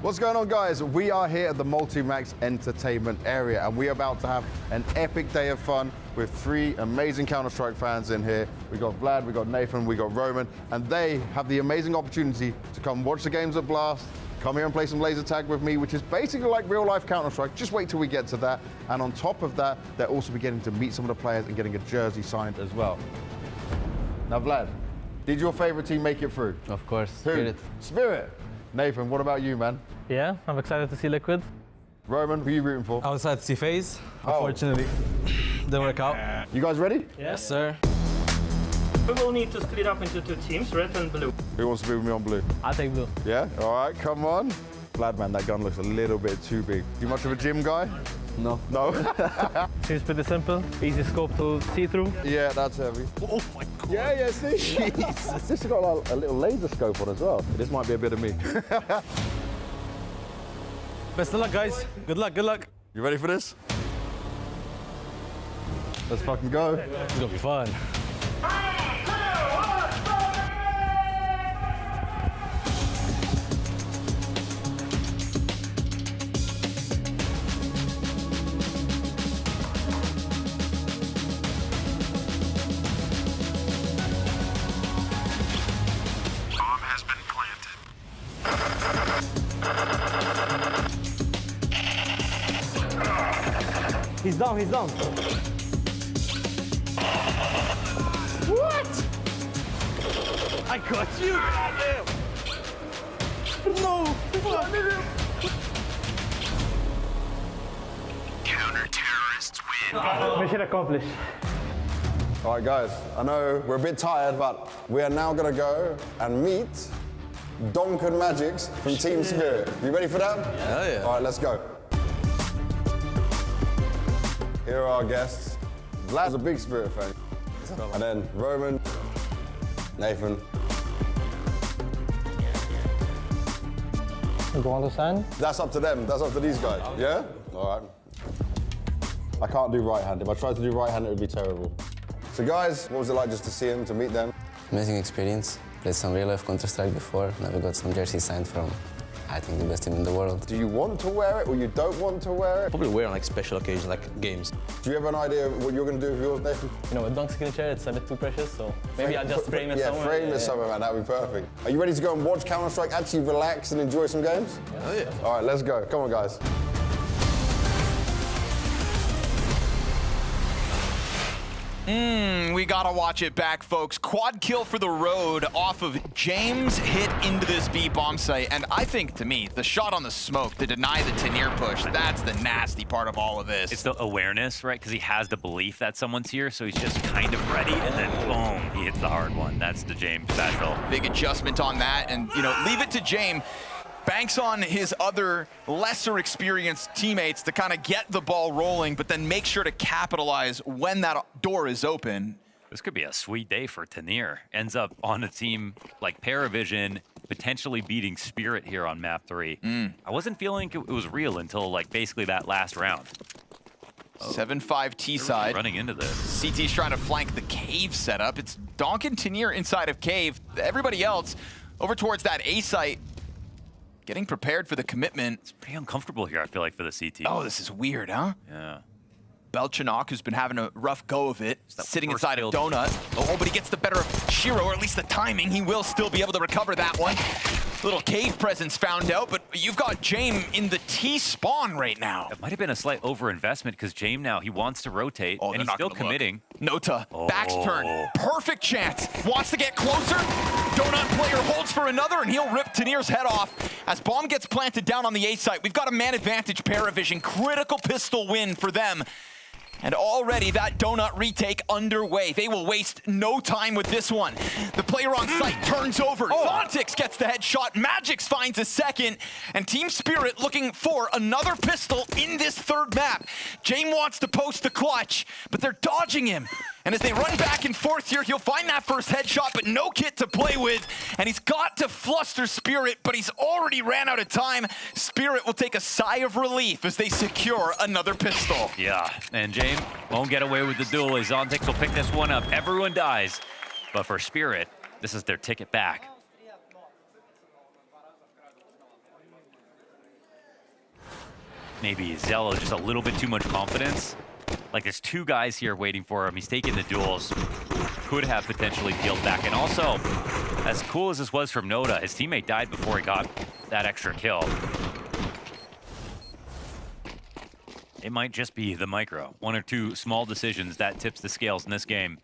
[SPEAKER 6] What's going on, guys? We are here at the Multimax Entertainment area, and we're about to have an epic day of fun with 3 amazing Counter-Strike fans in here. We got Vlad, we got Nathan, we got Roman, and they have the amazing opportunity to come watch the games at Blast, come here and play some laser tag with me, which is basically like real-life Counter-Strike. Just wait till we get to that. And on top of that, they'll also be getting to meet some of the players and getting a jersey signed as well. Now, Vlad, did your favorite team make it through?
[SPEAKER 15] Of course,
[SPEAKER 6] Who?
[SPEAKER 15] Spirit.
[SPEAKER 6] Spirit. Nathan, what about you, man?
[SPEAKER 15] Yeah, I'm excited to see Liquid.
[SPEAKER 6] Roman, who are you rooting for?
[SPEAKER 15] I was excited to see FaZe. Unfortunately, didn't work out.
[SPEAKER 6] You guys ready?
[SPEAKER 15] Yes, sir.
[SPEAKER 13] We will need to split up into 2 teams, red and blue.
[SPEAKER 6] Who wants to be with me on blue?
[SPEAKER 15] I'll take blue.
[SPEAKER 6] Yeah? All right, come on. Vlad, man, that gun looks a little bit too big. You much of a gym guy?
[SPEAKER 15] No.
[SPEAKER 6] No?
[SPEAKER 15] Seems pretty simple. Easy scope to see through.
[SPEAKER 6] Yeah, that's heavy. Oh my God. Yeah, see? It's just got a little laser scope on as well. This might be a bit of me.
[SPEAKER 15] Best of luck, guys. Good luck, good luck.
[SPEAKER 6] You ready for this? Let's fucking go.
[SPEAKER 15] It's gonna be fun. He's down, he's down.
[SPEAKER 13] What?
[SPEAKER 15] I got you!
[SPEAKER 13] No!
[SPEAKER 14] Counter-terrorists win.
[SPEAKER 15] Mission accomplished.
[SPEAKER 6] All right, guys, I know we're a bit tired, but we are now gonna go and meet Donk and Magix from Team Spirit. You ready for that?
[SPEAKER 15] Yeah.
[SPEAKER 6] All right, let's go. Here are our guests. Vlad's a big Spirit fan. And then Roman, Nathan.
[SPEAKER 15] You want to sign?
[SPEAKER 6] That's up to them. That's up to these guys. Yeah? All right. I can't do right-handed. If I tried to do right-handed, it would be terrible. So guys, what was it like just to see them, to meet them?
[SPEAKER 15] Amazing experience. Played some real-life Counter-Strike before. Never got some jersey signed from, I think, the best team in the world.
[SPEAKER 6] Do you want to wear it or you don't want to wear it?
[SPEAKER 15] Probably wear on like special occasions, like games.
[SPEAKER 6] Do you have an idea of what you're going to do with yours, Nathan?
[SPEAKER 15] You know, a dunk skill chair, it's a bit too precious, so maybe I'll just frame it somewhere.
[SPEAKER 6] Yeah, frame it somewhere, man. That'd be perfect. Are you ready to go and watch Counter-Strike, actually relax and enjoy some games?
[SPEAKER 15] Yeah.
[SPEAKER 6] All right, let's go. Come on, guys.
[SPEAKER 5] We gotta watch it back, folks. Quad kill for the road off of James hit into this B bomb site. And I think, to me, the shot on the smoke to deny the Tenier push, that's the nasty part of all of this.
[SPEAKER 21] It's the awareness, right? Because he has the belief that someone's here, so he's just kind of ready, and then boom, he hits the hard one. That's the James special.
[SPEAKER 5] Big adjustment on that, and, you know, leave it to James. Banks on his other lesser experienced teammates to kind of get the ball rolling, but then make sure to capitalize when that door is open.
[SPEAKER 21] This could be a sweet day for Tenier. Ends up on a team like PARIVISION, potentially beating Spirit here on map 3. I wasn't feeling it was real until like basically that last round.
[SPEAKER 5] 7-5 T side.
[SPEAKER 21] Running into this.
[SPEAKER 5] CT's trying to flank the cave setup. It's Donk and Tenier inside of cave. Everybody else over towards that A site. Getting prepared for the commitment.
[SPEAKER 21] It's pretty uncomfortable here, I feel like, for the CT.
[SPEAKER 5] Oh, this is weird, huh?
[SPEAKER 21] Yeah.
[SPEAKER 5] Belchanok, who's been having a rough go of it, sitting inside of Donut. Oh, but he gets the better of Shiro, or at least the timing. He will still be able to recover that one. Little cave presence found out, but you've got James in the T spawn right now.
[SPEAKER 21] It might have been a slight overinvestment because James now, he wants to rotate, and he's still committing.
[SPEAKER 5] Nota, back's turn, perfect chance. Wants to get closer. Donut player holds for another, and he'll rip Tenier's head off as bomb gets planted down on the A site. We've got a man advantage, PARIVISION. Critical pistol win for them. And already that Donut retake underway. They will waste no time with this one. The player on site turns over. Zontix gets the headshot. Magix finds a second. And Team Spirit looking for another pistol in this third map. James wants to post the clutch, but they're dodging him. And as they run back and forth here, he'll find that first headshot, but no kit to play with. And he's got to fluster Spirit, but he's already ran out of time. Spirit will take a sigh of relief as they secure another pistol.
[SPEAKER 21] Yeah, and James won't get away with the duel. Zontix will pick this one up. Everyone dies. But for Spirit, this is their ticket back. Maybe Zello just a little bit too much confidence. Like, there's two guys here waiting for him. He's taking the duels. Could have potentially peeled back. And also, as cool as this was from Noda, his teammate died before he got that extra kill. It might just be the micro. One or two small decisions that tips the scales in this game.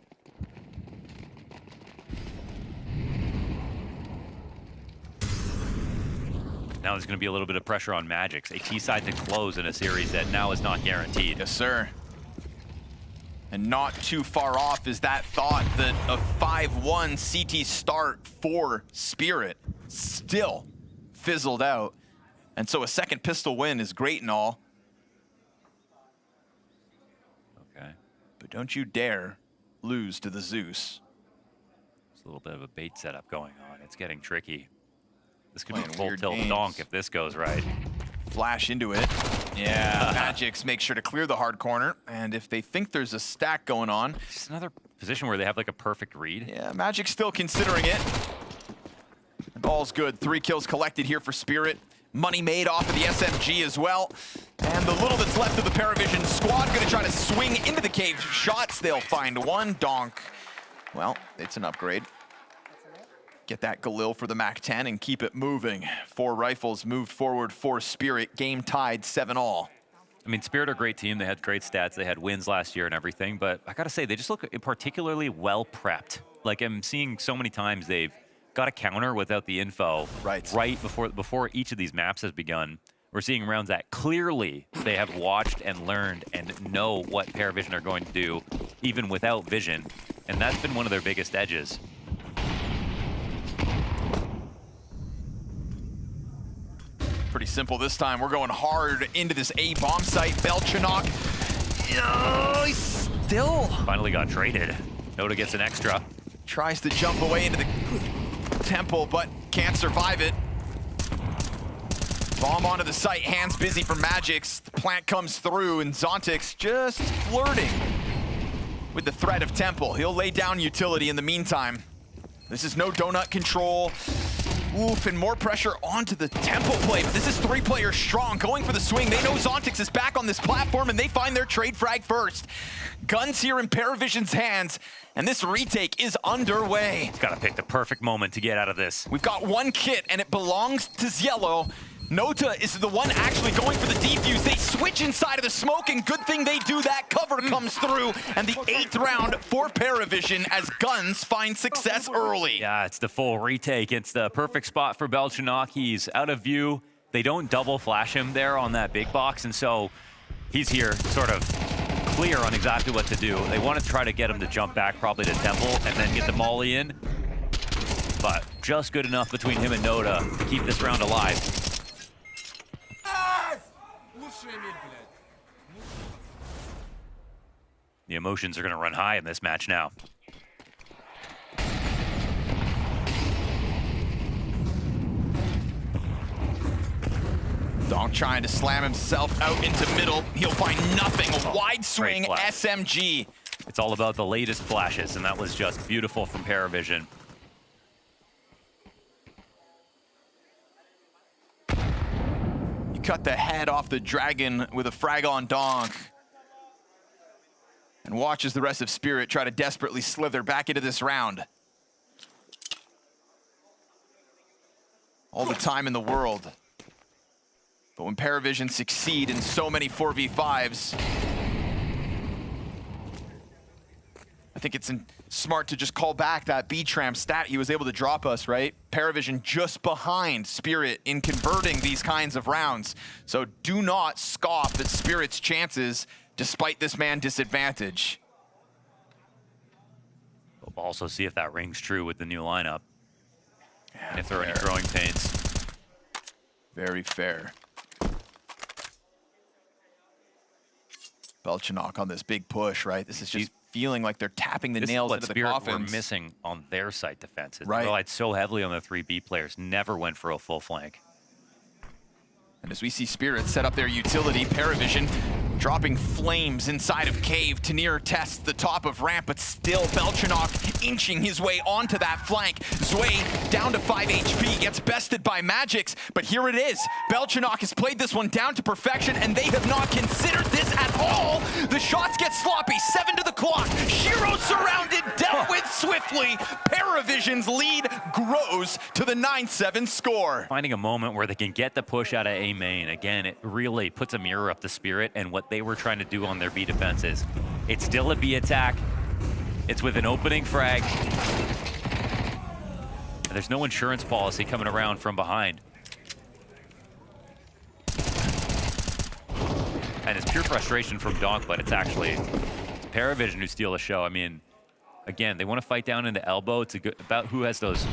[SPEAKER 21] Now there's going to be a little bit of pressure on Magix. A T side to close in a series that now is not guaranteed.
[SPEAKER 5] Yes, sir. And not too far off is that thought that a 5-1 CT start for Spirit still fizzled out. And so a second pistol win is great and all.
[SPEAKER 21] Okay.
[SPEAKER 5] But don't you dare lose to the Zeus.
[SPEAKER 21] There's a little bit of a bait setup going on. It's getting tricky. This could be full tilt donk if this goes right.
[SPEAKER 5] Flash into it. Yeah, Magix makes sure to clear the hard corner. And if they think there's a stack going on.
[SPEAKER 21] It's another position where they have like a perfect read.
[SPEAKER 5] Yeah, Magix still considering it. And all's good. 3 kills collected here for Spirit. Money made off of the SMG as well. And the little that's left of the PARIVISION squad gonna try to swing into the cave. Shots, they'll find one. Donk. Well, it's an upgrade. Get that Galil for the MAC-10 and keep it moving. 4 rifles moved forward for Spirit. Game tied 7-all.
[SPEAKER 21] I mean, Spirit are a great team. They had great stats. They had wins last year and everything. But I got to say, they just look particularly well prepped. Like, I'm seeing so many times they've got a counter without the info right before each of these maps has begun. We're seeing rounds that clearly they have watched and learned and know what PARIVISION are going to do, even without vision. And that's been one of their biggest edges.
[SPEAKER 5] Pretty simple this time. We're going hard into this A bomb site. Belchanok. Oh, he's still.
[SPEAKER 21] Finally got traded. Noda gets an extra.
[SPEAKER 5] Tries to jump away into the temple, but can't survive it. Bomb onto the site, hands busy for Magix. The plant comes through, and Zontix just flirting with the threat of Temple. He'll lay down utility in the meantime. This is no donut control. Oof, and more pressure onto the Temple play, but this is 3 players strong, going for the swing. They know Zontix is back on this platform, and they find their trade frag first. Guns here in PARIVISION's hands, and this retake is underway.
[SPEAKER 21] He's got to pick the perfect moment to get out of this.
[SPEAKER 5] We've got 1 kit, and it belongs to Ziello. Nota is the one actually going for the defuse. They switch inside of the smoke, and good thing they do that. Cover comes through, and the 8th round for PARIVISION as Guns find success early.
[SPEAKER 21] Yeah, it's the full retake. It's the perfect spot for Belchanok. He's out of view. They don't double flash him there on that big box, and so he's here sort of clear on exactly what to do. They want to try to get him to jump back probably to Temple and then get the molly in, but just good enough between him and Nota to keep this round alive. The emotions are going to run high in this match now.
[SPEAKER 5] Donk trying to slam himself out into middle. He'll find nothing. A wide swing SMG.
[SPEAKER 21] It's all about the latest flashes, and that was just beautiful from PARIVISION.
[SPEAKER 5] You cut the head off the dragon with a frag on Donk. And watches the rest of Spirit try to desperately slither back into this round. All the time in the world. But when PARIVISION succeed in so many 4v5s, I think it's smart to just call back that B-Tram stat he was able to drop us, right? PARIVISION just behind Spirit in converting these kinds of rounds. So do not scoff at Spirit's chances despite this man disadvantage.
[SPEAKER 21] We'll also see if that rings true with the new lineup. And if there are any growing pains.
[SPEAKER 5] Very fair. Belchanok on this big push, right? This is just feeling like they're tapping the nails into the coffins.
[SPEAKER 21] We're missing on their site defenses.
[SPEAKER 5] Right.
[SPEAKER 21] They relied so heavily on the 3B players, never went for a full flank.
[SPEAKER 5] And as we see Spirit set up their utility, PARIVISION dropping flames inside of Cave. Tanir tests the top of ramp, but still Belchanok inching his way onto that flank. Zwei down to 5 HP, gets bested by Magix, but here it is. Belchanok has played this one down to perfection, and they have not considered this at all. The shots get sloppy, 7 to the clock. Shiro surrounded, dealt with swiftly. PARIVISION's lead grows to the 9-7 score.
[SPEAKER 21] Finding a moment where they can get the push out of A main. Again, it really puts a mirror up the Spirit and what they were trying to do on their B defenses. It's still a B attack. It's with an opening frag. And there's no insurance policy coming around from behind. And it's pure frustration from Donk, but it's actually PARIVISION who steal the show. I mean, again, they want to fight down into elbow. It's about who has those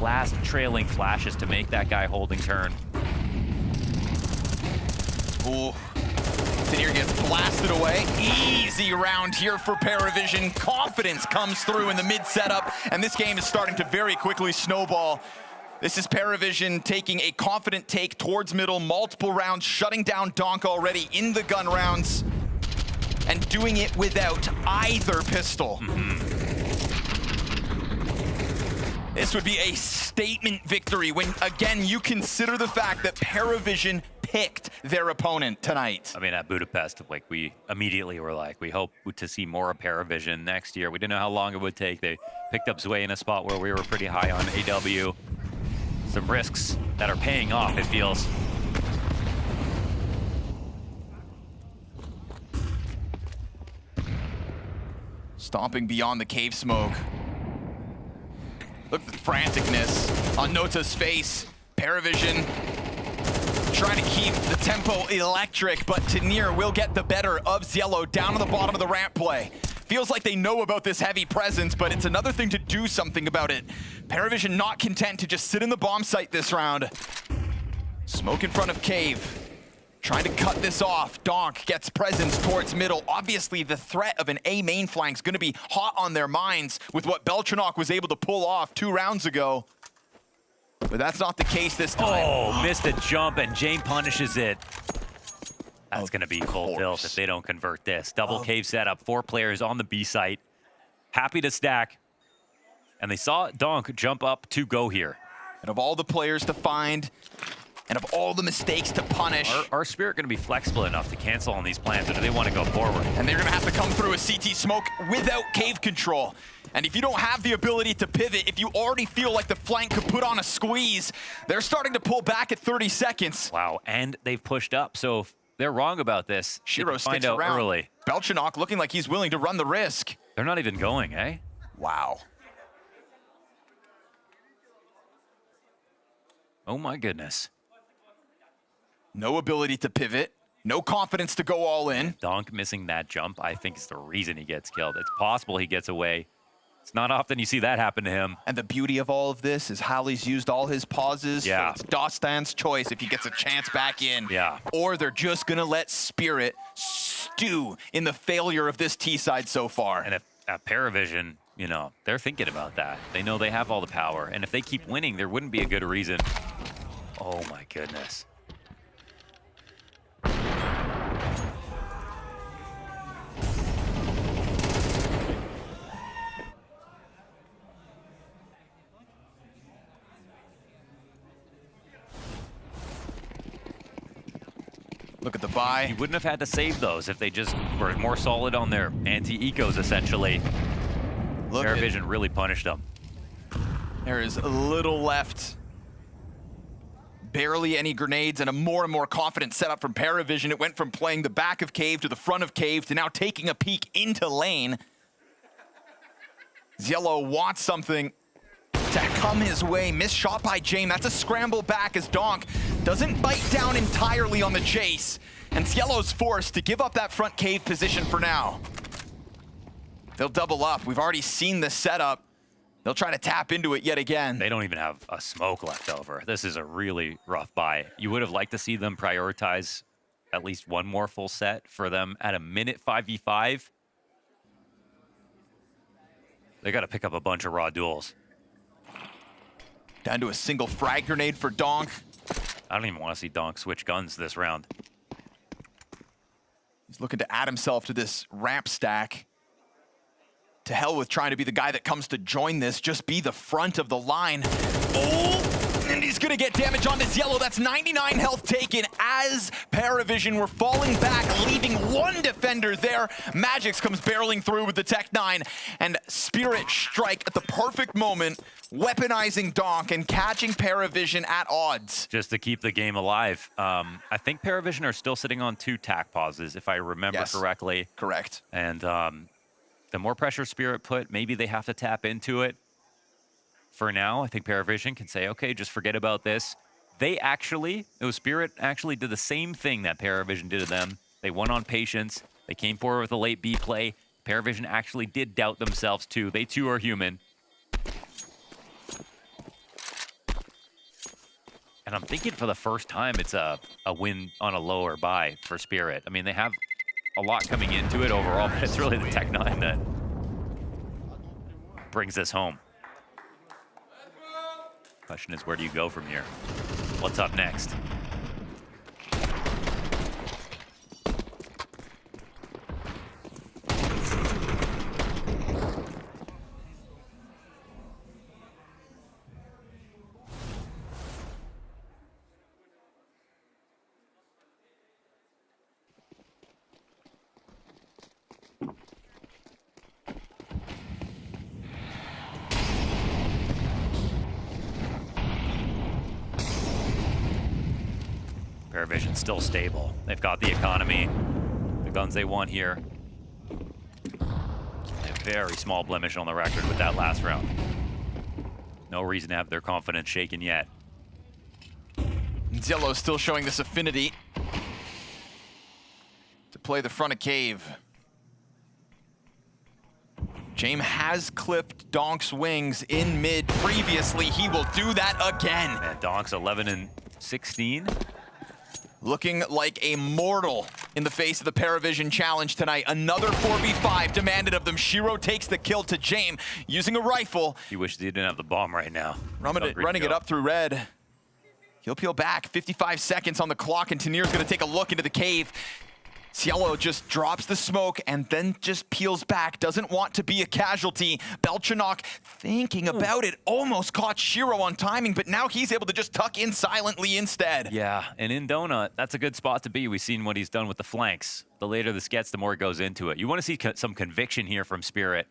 [SPEAKER 21] last trailing flashes to make that guy holding turn.
[SPEAKER 5] Ooh. Tanir gets blasted away. Easy round here for PARIVISION. Confidence comes through in the mid setup, and this game is starting to very quickly snowball. This is PARIVISION taking a confident take towards middle, multiple rounds, shutting down Donk already in the gun rounds, and doing it without either pistol. This would be a statement victory when, again, you consider the fact that PARIVISION picked their opponent tonight.
[SPEAKER 21] I mean, at Budapest, like, we immediately were like, we hope to see more of PARIVISION next year. We didn't know how long it would take. They picked up Zwei in a spot where we were pretty high on AW. Some risks that are paying off, it feels.
[SPEAKER 5] Stomping beyond the cave smoke. Look at the franticness on Nota's face. PARIVISION trying to keep the tempo electric, but Tanir will get the better of Ziello down on the bottom of the ramp play. Feels like they know about this heavy presence, but it's another thing to do something about it. PARIVISION not content to just sit in the bomb site this round. Smoke in front of Cave. Trying to cut this off. Donk gets presence towards middle. Obviously, the threat of an A main flank is going to be hot on their minds with what Belchanok was able to pull off 2 rounds ago. But that's not the case this time.
[SPEAKER 21] Oh, missed a jump, and Jane punishes it. That's going to be full tilt if they don't convert this. Double cave setup, 4 players on the B site. Happy to stack. And they saw Donk jump up to go here.
[SPEAKER 5] And of all the players to find, and of all the mistakes to punish.
[SPEAKER 21] Are Spirit going to be flexible enough to cancel on these plans, or do they want to go forward?
[SPEAKER 5] And they're going to have to come through a CT smoke without cave control. And if you don't have the ability to pivot, if you already feel like the flank could put on a squeeze, they're starting to pull back at 30 seconds.
[SPEAKER 21] Wow, and they've pushed up, so if they're wrong about this,
[SPEAKER 5] Shiro
[SPEAKER 21] find
[SPEAKER 5] sticks
[SPEAKER 21] out
[SPEAKER 5] around.
[SPEAKER 21] early.
[SPEAKER 5] Belchanok looking like he's willing to run the risk.
[SPEAKER 21] They're not even going, eh?
[SPEAKER 5] Wow.
[SPEAKER 21] Oh my goodness.
[SPEAKER 5] No ability to pivot. No confidence to go all in.
[SPEAKER 21] Donk missing that jump, I think, is the reason he gets killed. It's possible he gets away. It's not often you see that happen to him.
[SPEAKER 5] And the beauty of all of this is Hallie's used all his pauses.
[SPEAKER 21] Yeah.
[SPEAKER 5] So it's Dostan's choice if he gets a chance back in.
[SPEAKER 21] Yeah.
[SPEAKER 5] Or they're just going to let Spirit stew in the failure of this T-side so far.
[SPEAKER 21] And if at PARIVISION, you know, they're thinking about that. They know they have all the power. And if they keep winning, there wouldn't be a good reason. Oh my goodness.
[SPEAKER 5] Look at the buy.
[SPEAKER 21] You wouldn't have had to save those if they just were more solid on their anti-ecos, essentially. PARIVISION really punished them.
[SPEAKER 5] There is a little left. Barely any grenades and a more and more confident setup from PARIVISION. It went from playing the back of cave to the front of cave to now taking a peek into lane. Yellow wants something to come his way. Missed shot by Jame. That's a scramble back as Donk doesn't bite down entirely on the chase. And Ciello's forced to give up that front cave position for now. They'll double up. We've already seen this setup. They'll try to tap into it yet again.
[SPEAKER 21] They don't even have a smoke left over. This is a really rough buy. You would have liked to see them prioritize at least one more full set for them at a minute 5v5. They got to pick up a bunch of raw duels.
[SPEAKER 5] Down to a single frag grenade for Donk.
[SPEAKER 21] I don't even want to see Donk switch guns this round.
[SPEAKER 5] He's looking to add himself to this ramp stack. To hell with trying to be the guy that comes to join this. Just be the front of the line. Oh, and he's going to get damage on this Yellow. That's 99 health taken as PARIVISION were falling back, leaving one defender there. Magix comes barreling through with the Tech 9, and Spirit strike at the perfect moment, weaponizing Donk and catching PARIVISION at odds.
[SPEAKER 21] Just to keep the game alive. I think PARIVISION are still sitting on 2 tack pauses, if I remember correctly.
[SPEAKER 5] Correct.
[SPEAKER 21] And the more pressure Spirit put, maybe they have to tap into it. For now, I think PARIVISION can say, okay, just forget about this. Spirit actually did the same thing that PARIVISION did to them. They won on patience. They came forward with a late B play. PARIVISION actually did doubt themselves too. They too are human. And I'm thinking for the first time, it's a win on a lower buy for Spirit. I mean, they have a lot coming into it overall, but it's really the Tech 9 that brings this home. Question is, where do you go from here? What's up next? PARIVISION still stable. They've got the economy, the guns they want here. A very small blemish on the record with that last round. No reason to have their confidence shaken yet.
[SPEAKER 5] Yellow still showing this affinity to play the front of cave. Jame has clipped Donk's wings in mid previously. He will do that again.
[SPEAKER 21] And Donk's 11 and 16.
[SPEAKER 5] looking like a mortal in the face of the PARIVISION challenge tonight. Another 4v5 demanded of them. Shiro takes the kill to James using a rifle.
[SPEAKER 21] You wish they didn't have the bomb right now.
[SPEAKER 5] Running it up through red. He'll peel back. 55 seconds on the clock, and Tanir's going to take a look into the cave. Cielo just drops the smoke and then just peels back. Doesn't want to be a casualty. Belchanok thinking about it. Almost caught Shiro on timing, but now he's able to just tuck in silently instead.
[SPEAKER 21] Yeah, and in Donut, that's a good spot to be. We've seen what he's done with the flanks. The later this gets, the more it goes into it. You want to see some conviction here from Spirit.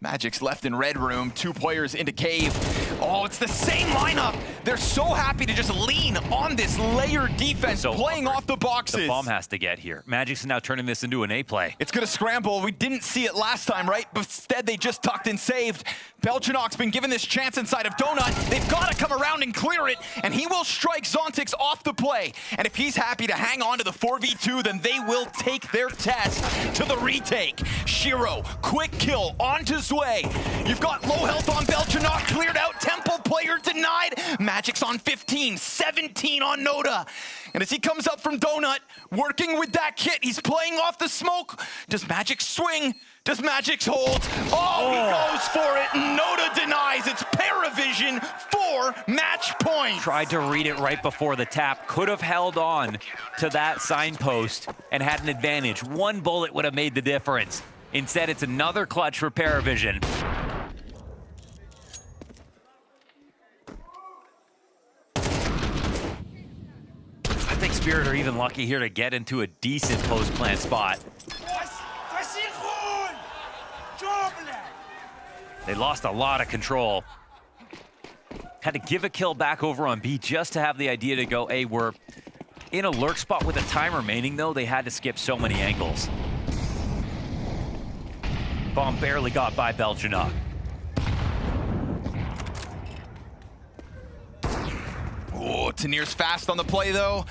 [SPEAKER 5] Magic's left in red room, 2 players into cave. Oh, it's the same lineup. They're so happy to just lean on this layered defense, playing off the boxes.
[SPEAKER 21] The bomb has to get here. Magic's now turning this into an A play.
[SPEAKER 5] It's gonna scramble. We didn't see it last time, right? But instead, they just tucked and saved. Belchanok's been given this chance inside of Donut. They've got to come around and clear it, and he will strike Zontix off the play. And if he's happy to hang on to the 4v2, then they will take their test to the retake. Shiro, quick kill onto Zwei. You've got low health on Belchanok, cleared out. Temple player denied. Magic's on 15, 17 on Noda. And as he comes up from Donut, working with that kit, he's playing off the smoke. Does Magic swing? Does Magic's hold? Oh, he goes for it. Noda denies. It's PARIVISION for match point.
[SPEAKER 21] Tried to read it right before the tap. Could have held on to that signpost and had an advantage. One bullet would have made the difference. Instead, it's another clutch for PARIVISION. I think Spirit are even lucky here to get into a decent post-plant spot. They lost a lot of control. Had to give a kill back over on B just to have the idea to go, hey, we're in a lurk spot with a time remaining, though. They had to skip so many angles. Bomb barely got by Belchanok.
[SPEAKER 5] Oh, Tanir's fast on the play, though.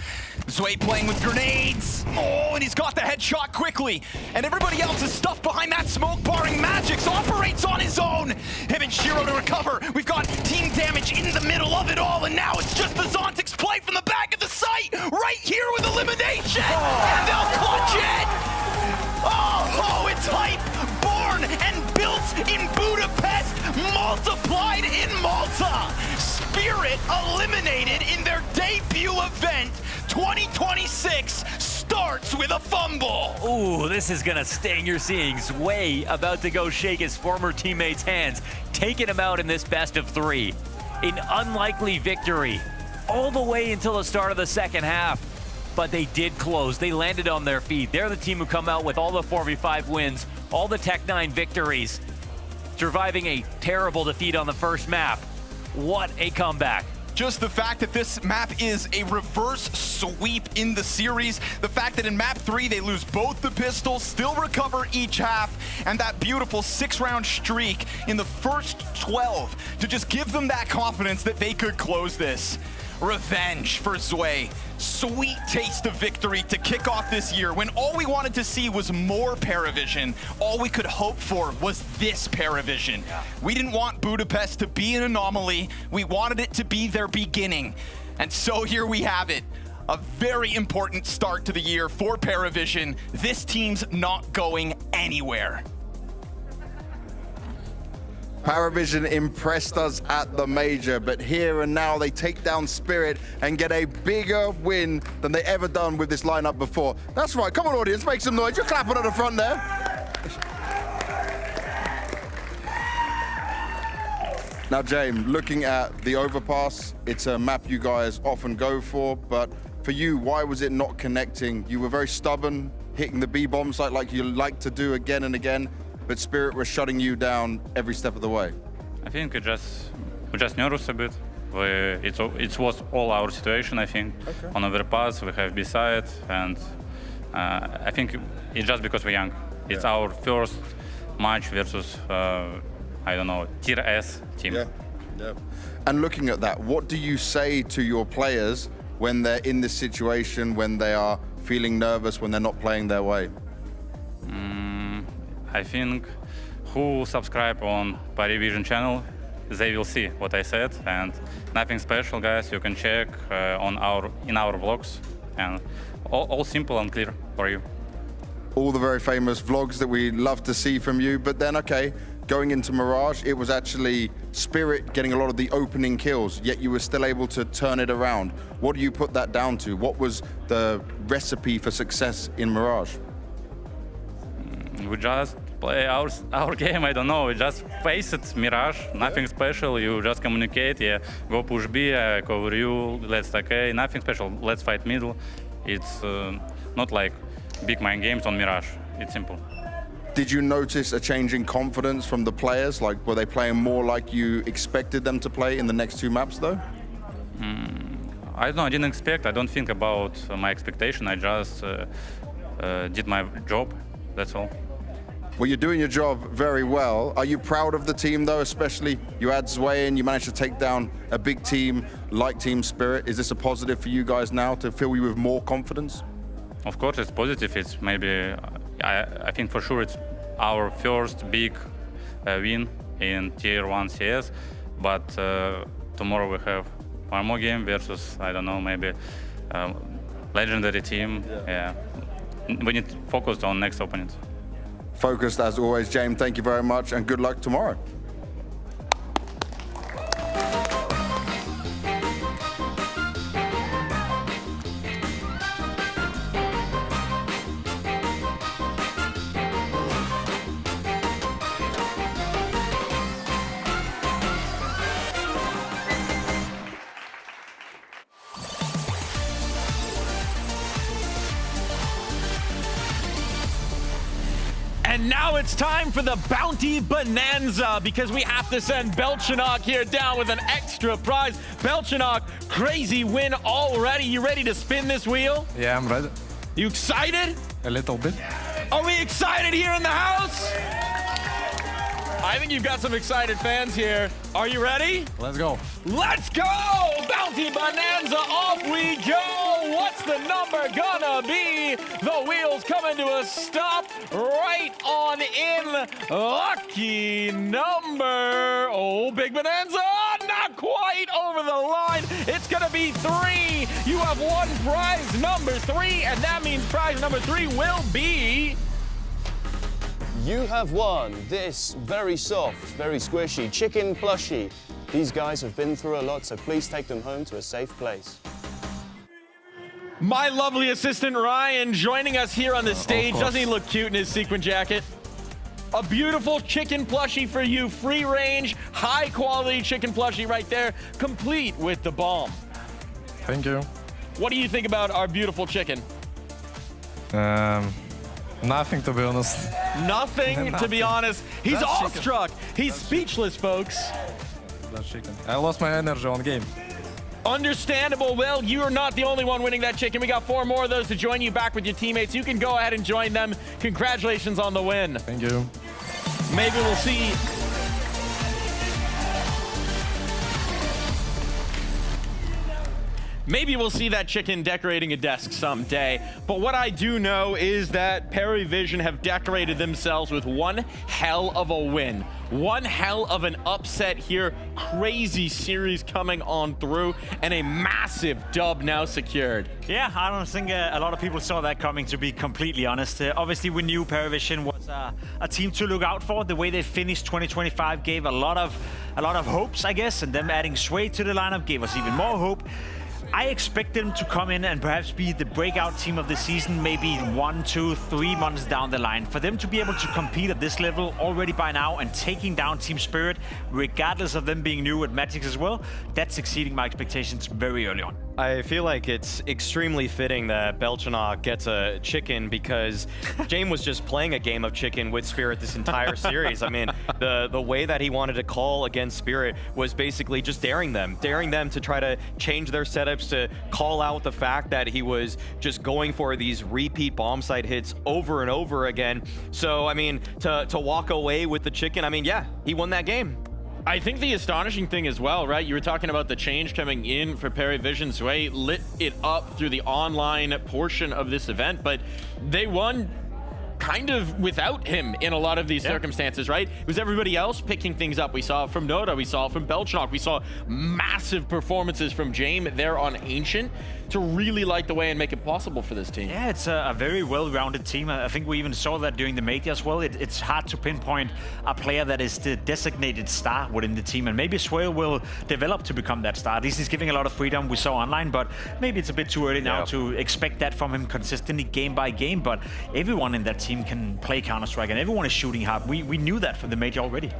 [SPEAKER 5] Zwei playing with grenades. Oh, and he's got the headshot quickly. And everybody else is stuffed behind that smoke, barring Magic's operates on his own. Him and Shiro to recover. We've got team damage in the middle of it all, and now it's just the Zontix play from the back of the site, right here with elimination. And they'll clutch it. Oh, it's hype. Born and built in Budapest, multiplied in Malta. Spirit eliminated in their debut event. 2026 starts with a fumble.
[SPEAKER 21] Ooh, this is gonna sting. You're seeing Zwei about to go shake his former teammates' hands, taking him out in this best of 3. An unlikely victory all the way until the start of the second half. But they did close. They landed on their feet. They're the team who come out with all the 4v5 wins, all the Tech-9 victories, surviving a terrible defeat on the first map. What a comeback.
[SPEAKER 5] Just the fact that this map is a reverse sweep in the series, the fact that in map 3 they lose both the pistols, still recover each half, and that beautiful 6-round streak in the first 12 to just give them that confidence that they could close this. Revenge for Zwei. Sweet taste of victory to kick off this year when all we wanted to see was more PARIVISION. All we could hope for was this PARIVISION. We didn't want Budapest to be an anomaly. We wanted it to be their beginning. And so here we have it. A very important start to the year for PARIVISION. This team's not going anywhere.
[SPEAKER 6] PARIVISION impressed us at the major, but here and now they take down Spirit and get a bigger win than they ever done with this lineup before. That's right, come on audience, make some noise. You're clapping at the front there. Now James, looking at the overpass, it's a map you guys often go for, but for you, why was it not connecting? You were very stubborn, hitting the B-bomb site like you like to do again and again, but Spirit was shutting you down every step of the way.
[SPEAKER 7] I think we just nervous a bit. It was all our situation, I think. Okay. On overpass, we have B-side, and I think it's just because we're young. It's our first match versus, I don't know, tier S team.
[SPEAKER 6] Yeah. And looking at that, what do you say to your players when they're in this situation, when they are feeling nervous, when they're not playing their way?
[SPEAKER 7] I think who subscribe on PARIVISION channel they will see what I said, and nothing special, guys. You can check in our vlogs, and all simple and clear for you.
[SPEAKER 6] All the very famous vlogs that we love to see from you, but then, okay, going into Mirage, it was actually Spirit getting a lot of the opening kills, yet you were still able to turn it around. What do you put that down to? What was the recipe for success in Mirage?
[SPEAKER 7] We just play our game, I don't know, we just face it, Mirage, nothing special, you just communicate, yeah, go push B, I cover you, let's okay, nothing special, let's fight middle. It's not like big mind games on Mirage, it's simple.
[SPEAKER 6] Did you notice a change in confidence from the players? Like, were they playing more like you expected them to play in the next two maps, though?
[SPEAKER 7] I don't know, I didn't expect, I don't think about my expectation, I just did my job, that's all.
[SPEAKER 6] Well, you're doing your job very well. Are you proud of the team, though, especially you add Zwei and you managed to take down a big team like Team Spirit? Is this a positive for you guys now to fill you with more confidence?
[SPEAKER 7] Of course, it's positive. It's maybe, I think for sure it's our first big win in Tier 1 CS, but tomorrow we have one more game versus, I don't know, maybe legendary team. Yeah. We need to focus on next opponent.
[SPEAKER 6] Focused as always, James. Thank you very much and good luck tomorrow.
[SPEAKER 1] And now it's time for the Bounty Bonanza because we have to send Belchanok here down with an extra prize. Belchanok, crazy win already. You ready to spin this wheel?
[SPEAKER 18] Yeah, I'm ready.
[SPEAKER 1] You excited?
[SPEAKER 18] A little bit.
[SPEAKER 1] Are we excited here in the house? I think you've got some excited fans here. Are you ready?
[SPEAKER 18] Let's go.
[SPEAKER 1] Let's go! Bounty Bonanza, off we go! What's the number gonna be? The wheel's coming to a stop right on in. Lucky number. Oh, big Bonanza! Not quite over the line. It's gonna be 3. You have won prize number 3, and that means prize number 3 will be...
[SPEAKER 19] You have won this very soft, very squishy chicken plushie. These guys have been through a lot, so please take them home to a safe place.
[SPEAKER 1] My lovely assistant Ryan joining us here on the stage. Doesn't he look cute in his sequin jacket? A beautiful chicken plushie for you. Free range, high quality chicken plushie right there, complete with the bomb.
[SPEAKER 18] Thank you.
[SPEAKER 1] What do you think about our beautiful chicken?
[SPEAKER 18] Nothing, to be honest.
[SPEAKER 1] Nothing, to be honest. He's awestruck. He's speechless, folks.
[SPEAKER 18] That's chicken. I lost my energy on game.
[SPEAKER 1] Understandable. Well, you are not the only one winning that chicken. We got 4 more of those to join you back with your teammates. You can go ahead and join them. Congratulations on the win.
[SPEAKER 18] Thank you.
[SPEAKER 1] Maybe we'll see... Maybe we'll see that chicken decorating a desk someday. But what I do know is that PARIVISION have decorated themselves with one hell of a win. One hell of an upset here. Crazy series coming on through and a massive dub now secured.
[SPEAKER 3] Yeah, I don't think a lot of people saw that coming, to be completely honest. Obviously, we knew PARIVISION was a team to look out for. The way they finished 2025 gave a lot of hopes, I guess, and them adding Zwei to the lineup gave us even more hope. I expect them to come in and perhaps be the breakout team of the season, maybe 1, 2, 3 months down the line. For them to be able to compete at this level already by now and taking down Team Spirit, regardless of them being new at Magic as well, that's exceeding my expectations very early on.
[SPEAKER 2] I feel like it's extremely fitting that Belchanok gets a chicken because James was just playing a game of chicken with Spirit this entire series. I mean, the way that he wanted to call against Spirit was basically just daring them to try to change their setups, to call out the fact that he was just going for these repeat bomb site hits over and over again. So, I mean, to walk away with the chicken, I mean, yeah, he won that game.
[SPEAKER 1] I think the astonishing thing as well, right? You were talking about the change coming in for PARIVISION. Zwei lit it up through the online portion of this event, but they won kind of without him in a lot of these circumstances, right? It was everybody else picking things up. We saw it from Noda, we saw it from Belchnock, we saw massive performances from Jame there on Ancient to really light the way and make it possible for this team.
[SPEAKER 3] Yeah, it's a very well-rounded team. I think we even saw that during the Major as well. It's hard to pinpoint a player that is the designated star within the team, and maybe Swale will develop to become that star. At least he's giving a lot of freedom, we saw online, but maybe it's a bit too early now to expect that from him consistently game by game, but everyone in that team can play Counter-Strike and everyone is shooting hard. We knew that from the Major already.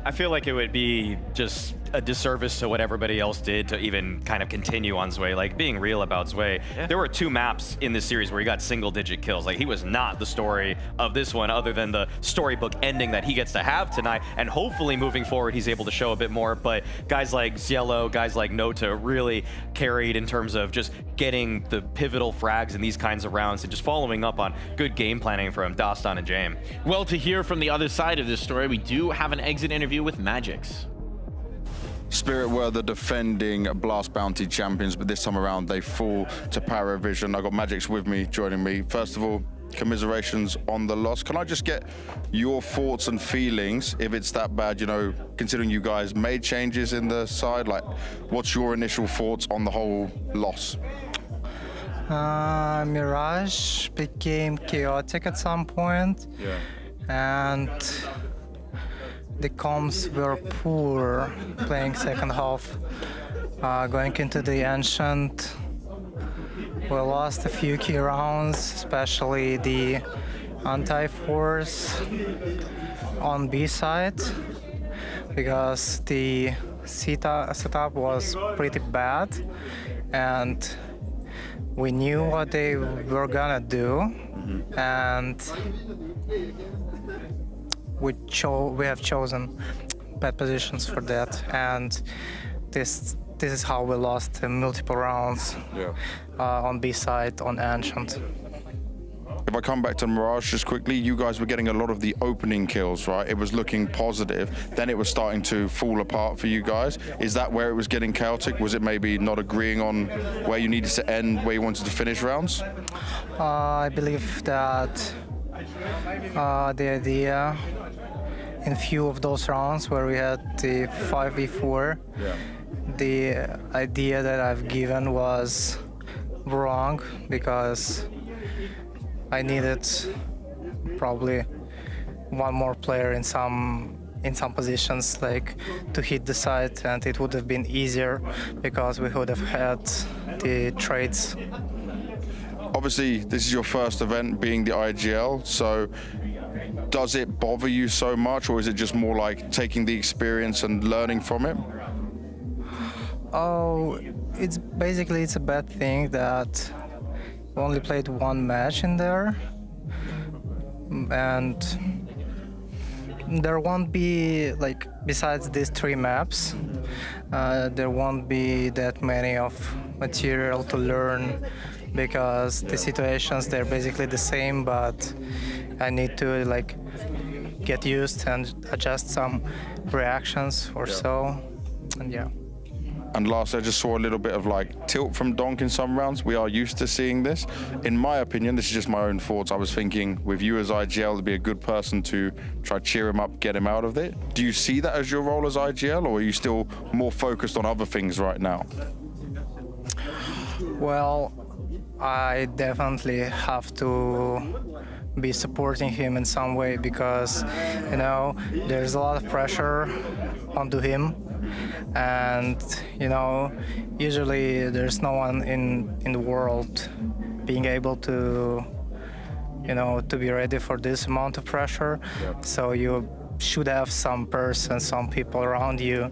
[SPEAKER 2] I feel like it would be just a disservice to what everybody else did to even kind of continue on Zwei. Like, being real about Zwei, there were 2 maps in this series where he got single-digit kills. Like, he was not the story of this one, other than the storybook ending that he gets to have tonight. And hopefully, moving forward, he's able to show a bit more. But guys like Cielo, guys like Nota really carried in terms of just getting the pivotal frags in these kinds of rounds and just following up on good game planning from Dastan and Jame.
[SPEAKER 1] Well, to hear from the other side of this story, we do have an exit interview with Magix.
[SPEAKER 6] Spirit were the defending Blast Bounty champions, but this time around they fall to PARIVISION. I got Magix with me, joining me. First of all, commiserations on the loss. Can I just get your thoughts and feelings, if it's that bad, you know, considering you guys made changes in the side? Like, what's your initial thoughts on the whole loss?
[SPEAKER 16] Mirage became chaotic at some point.
[SPEAKER 6] Yeah.
[SPEAKER 16] And the comms were poor playing second half. Going into the Ancient, we lost a few key rounds, especially the anti-force on B side, because the setup was pretty bad, and we knew what they were gonna do, and we have chosen bad positions for that, and this is how we lost multiple rounds on B side on Ancient.
[SPEAKER 6] If I come back to Mirage just quickly, you guys were getting a lot of the opening kills, right? It was looking positive. Then it was starting to fall apart for you guys. Is that where it was getting chaotic? Was it maybe not agreeing on where you needed to end, where you wanted to finish rounds?
[SPEAKER 16] I believe that the idea in few of those rounds where we had the 5v4, the idea that I've given was wrong, because I needed probably one more player in some positions, like to hit the site, and it would have been easier because we would have had the trades.
[SPEAKER 6] Obviously, this is your first event being the IGL, so does it bother you so much, or is it just more like taking the experience and learning from it?
[SPEAKER 16] Oh, it's a bad thing that we only played one match in there, and there won't be, like, besides these 3 maps, there won't be that many of material to learn, because the situations, they're basically the same, but I need to, like, get used and adjust some reactions or so, and yeah.
[SPEAKER 6] And lastly, I just saw a little bit of like tilt from Donk in some rounds. We are used to seeing this. In my opinion, this is just my own thoughts. I was thinking with you as IGL to be a good person to try cheer him up, get him out of it. Do you see that as your role as IGL, or are you still more focused on other things right now?
[SPEAKER 16] Well, I definitely have to be supporting him in some way, because, you know, there's a lot of pressure onto him, and, you know, usually there's no one in the world being able to, you know, to be ready for this amount of pressure. So you should have some people around you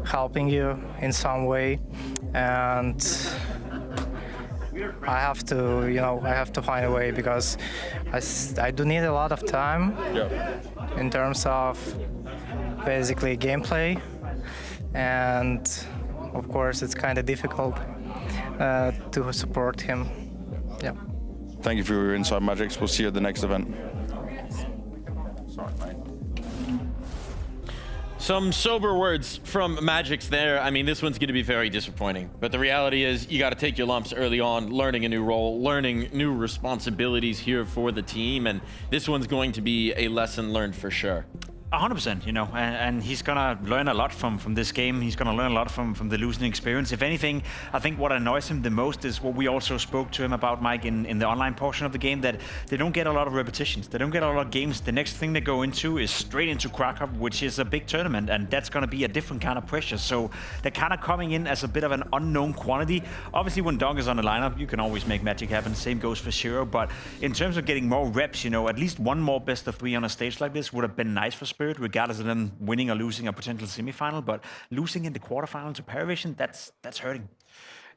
[SPEAKER 16] helping you in some way, and I have to find a way, because I do need a lot of time in terms of basically gameplay, and of course it's kind of difficult to support him. Yeah.
[SPEAKER 6] Thank you for your insight, Magix. We'll see you at the next event.
[SPEAKER 1] Some sober words from Magix there. I mean, this one's going to be very disappointing. But the reality is you got to take your lumps early on, learning a new role, learning new responsibilities here for the team. And this one's going to be a lesson learned for sure.
[SPEAKER 3] 100%, you know, and he's gonna learn a lot from this game. He's gonna learn a lot from the losing experience. If anything, I think what annoys him the most is what we also spoke to him about, Mike, in the online portion of the game, that they don't get a lot of repetitions. They don't get a lot of games. The next thing they go into is straight into Krakow, which is a big tournament, and that's gonna be a different kind of pressure. So they're kind of coming in as a bit of an unknown quantity. Obviously, when Dog is on the lineup, you can always make magic happen. Same goes for Zero. But in terms of getting more reps, you know, at least one more best of 3 on a stage like this would have been nice for Spirit, regardless of them winning or losing a potential semifinal. But losing in the quarterfinal to PARIVISION, that's hurting.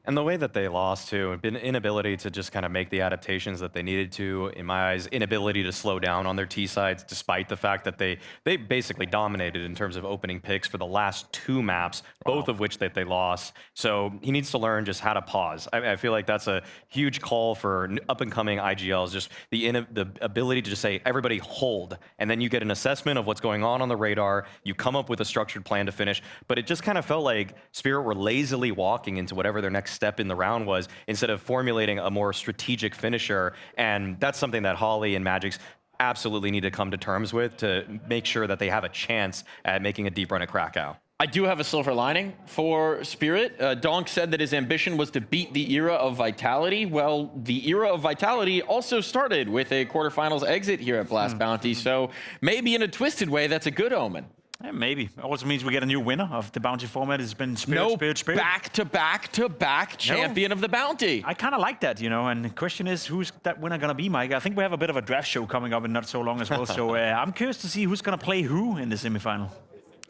[SPEAKER 2] And the way that they lost, too, been inability to just kind of make the adaptations that they needed to, in my eyes, inability to slow down on their T-sides, despite the fact that they basically dominated in terms of opening picks for the last 2 maps, both of which that they lost. So he needs to learn just how to pause. I feel like that's a huge call for up-and-coming IGLs, just the ability to just say, everybody hold, and then you get an assessment of what's going on the radar, you come up with a structured plan to finish, but it just kind of felt like Spirit were lazily walking into whatever their next step in the round was, instead of formulating a more strategic finisher. And that's something that Holly and Magix absolutely need to come to terms with to make sure that they have a chance at making a deep run at Krakow.
[SPEAKER 1] I do have a silver lining for Spirit. Donk said that his ambition was to beat the era of Vitality. Well, the era of Vitality also started with a quarterfinals exit here at Blast Bounty, so maybe in a twisted way, that's a good omen.
[SPEAKER 3] Yeah, maybe. It also means we get a new winner of the Bounty format. It's been Spirit.
[SPEAKER 1] Back-to-back champion of the Bounty.
[SPEAKER 3] I kind of like that, you know, and the question is, who's that winner going to be, Mike? I think we have a bit of a draft show coming up in not so long as well, so I'm curious to see who's going to play who in the semifinal.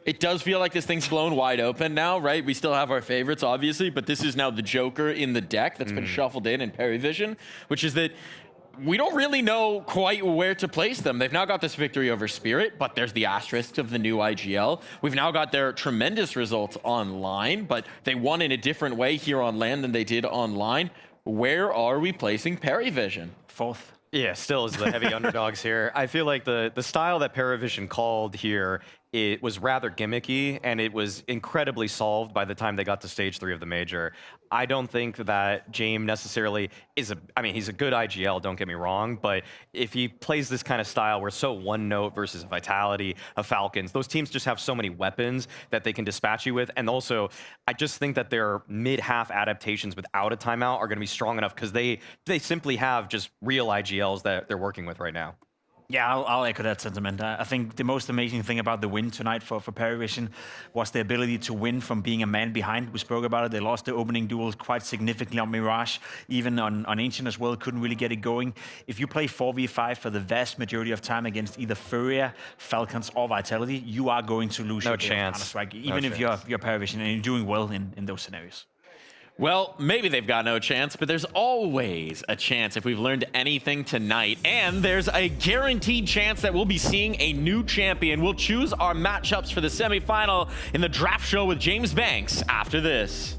[SPEAKER 1] It does feel like this thing's blown wide open now, right? We still have our favorites, obviously, but this is now the Joker in the deck that's been shuffled in PARIVISION, which is that we don't really know quite where to place them. They've now got this victory over Spirit, but there's the asterisk of the new IGL. We've now got their tremendous results online, but they won in a different way here on LAN than they did online. Where are we placing PARIVISION?
[SPEAKER 3] 4th.
[SPEAKER 2] Yeah, still is the heavy underdogs here. I feel like the style that PARIVISION called here, it was rather gimmicky, and it was incredibly solved by the time they got to stage 3 of the major. I don't think that James necessarily is he's a good IGL, don't get me wrong, but if he plays this kind of style where it's so one note versus Vitality, a Falcons, those teams just have so many weapons that they can dispatch you with. And also, I just think that their mid-half adaptations without a timeout are going to be strong enough because they simply have just real IGLs that they're working with right now.
[SPEAKER 3] Yeah, I'll echo that sentiment. I think the most amazing thing about the win tonight for PARIVISION was the ability to win from being a man behind. We spoke about it. They lost the opening duels quite significantly on Mirage, even on Ancient as well, couldn't really get it going. If you play 4v5 for the vast majority of time against either Furia, Falcons, or Vitality, you are going to lose
[SPEAKER 2] no
[SPEAKER 3] your
[SPEAKER 2] chance.
[SPEAKER 3] Counter-Strike, even if you're PARIVISION and you're doing well in those scenarios.
[SPEAKER 1] Well, maybe they've got no chance, but there's always a chance if we've learned anything tonight. And there's a guaranteed chance that we'll be seeing a new champion. We'll choose our matchups for the semifinal in the draft show with James Banks after this.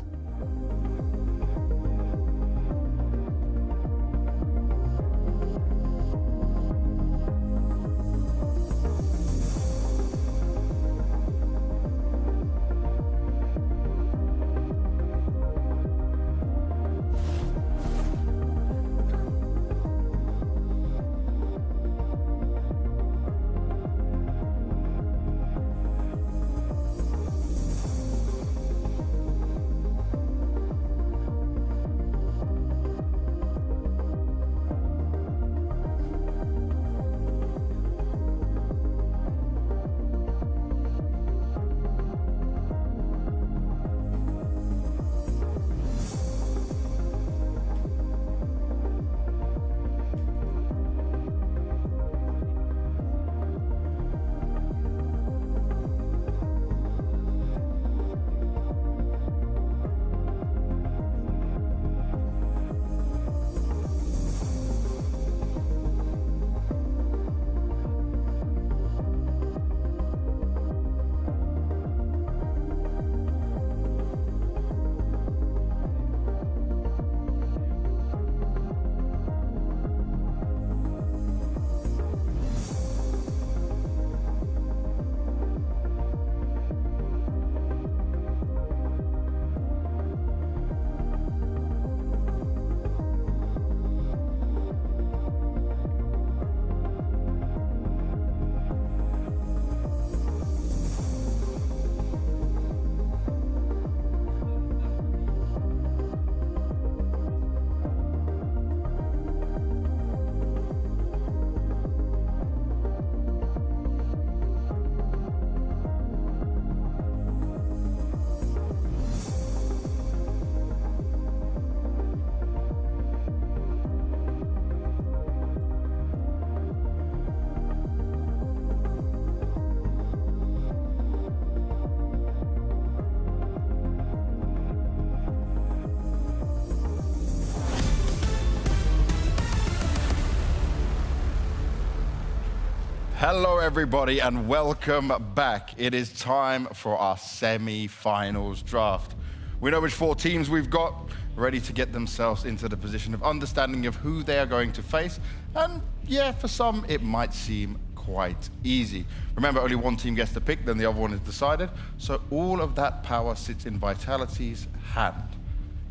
[SPEAKER 6] Hello, everybody, and welcome back. It is time for our semi-finals draft. We know which 4 teams we've got, ready to get themselves into the position of understanding of who they are going to face. And yeah, for some, it might seem quite easy. Remember, only one team gets to pick, then the other one is decided. So all of that power sits in Vitality's hand.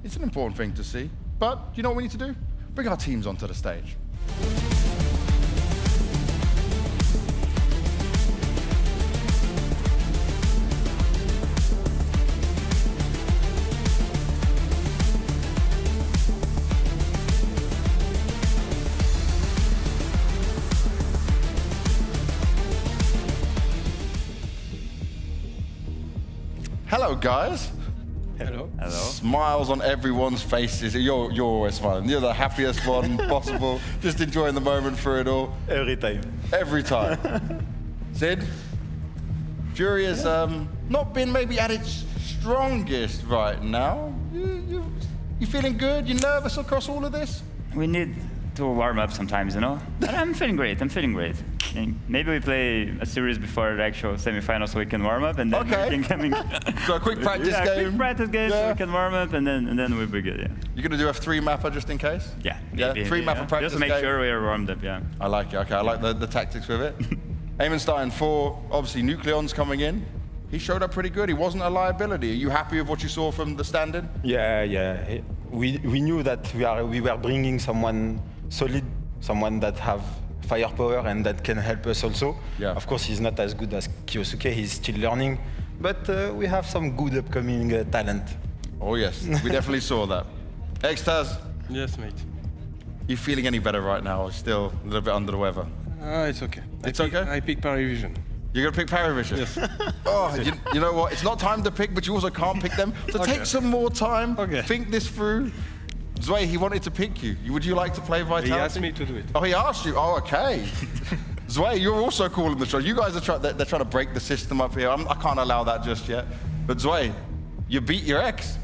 [SPEAKER 6] It's an important thing to see, but you know what we need to do? Bring our teams onto the stage. Hello, guys.
[SPEAKER 17] Hello.
[SPEAKER 21] Hello.
[SPEAKER 6] Smiles on everyone's faces. You're always smiling. You're the happiest one possible. Just enjoying the moment through it all.
[SPEAKER 17] Every time.
[SPEAKER 6] Every time. Sid, Fury has not been maybe at its strongest right now. You feeling good? You nervous across all of this?
[SPEAKER 17] We need to warm up sometimes, you know? And I'm feeling great. And maybe we play a series before the actual semifinals so we can warm up and then we can come in.
[SPEAKER 6] So a quick practice game.
[SPEAKER 17] Quick practice game so we can warm up and then we'll be good, yeah.
[SPEAKER 6] You're going to do a 3-mapper just in case?
[SPEAKER 17] Yeah.
[SPEAKER 6] Yeah, 3-mapper practice
[SPEAKER 17] just to make
[SPEAKER 6] game.
[SPEAKER 17] sure we are warmed up, yeah.
[SPEAKER 6] I like it. Okay, I like the tactics with it. Amenstein 4, obviously Nucleon's coming in. He showed up pretty good. He wasn't a liability. Are you happy with what you saw from the stand-in?
[SPEAKER 20] Yeah. We knew that we were bringing someone solid, someone that have firepower and that can help us also.
[SPEAKER 6] Yeah.
[SPEAKER 20] Of course, he's not as good as Kyosuke. He's still learning, but we have some good upcoming talent.
[SPEAKER 6] Oh yes, we definitely saw that. Extaz.
[SPEAKER 17] Yes, mate.
[SPEAKER 6] You feeling any better right now, or still a little bit under the weather?
[SPEAKER 17] It's okay.
[SPEAKER 6] It's okay?
[SPEAKER 17] I pick PARIVISION.
[SPEAKER 6] You're going to pick PARIVISION?
[SPEAKER 17] Yes.
[SPEAKER 6] Oh, you know what? It's not time to pick, but you also can't pick them. So take some more time, think this through. Zwei, he wanted to pick you. Would you like to play Vitality?
[SPEAKER 17] He asked me to do it.
[SPEAKER 6] Oh, he asked you? Oh, okay. Zwei, you're also calling the show. You guys are they're trying to break the system up here. I can't allow that just yet. But Zwei, you beat your ex.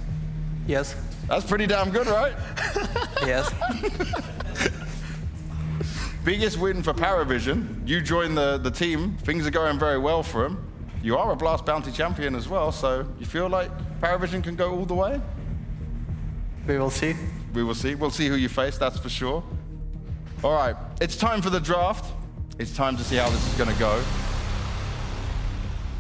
[SPEAKER 16] Yes.
[SPEAKER 6] That's pretty damn good, right?
[SPEAKER 16] Yes.
[SPEAKER 6] Biggest win for PARIVISION. You joined the team. Things are going very well for him. You are a Blast Bounty champion as well, so you feel like PARIVISION can go all the way?
[SPEAKER 16] We will see.
[SPEAKER 6] We will see. We'll see who you face, that's for sure. All right, it's time for the draft. It's time to see how this is going to go.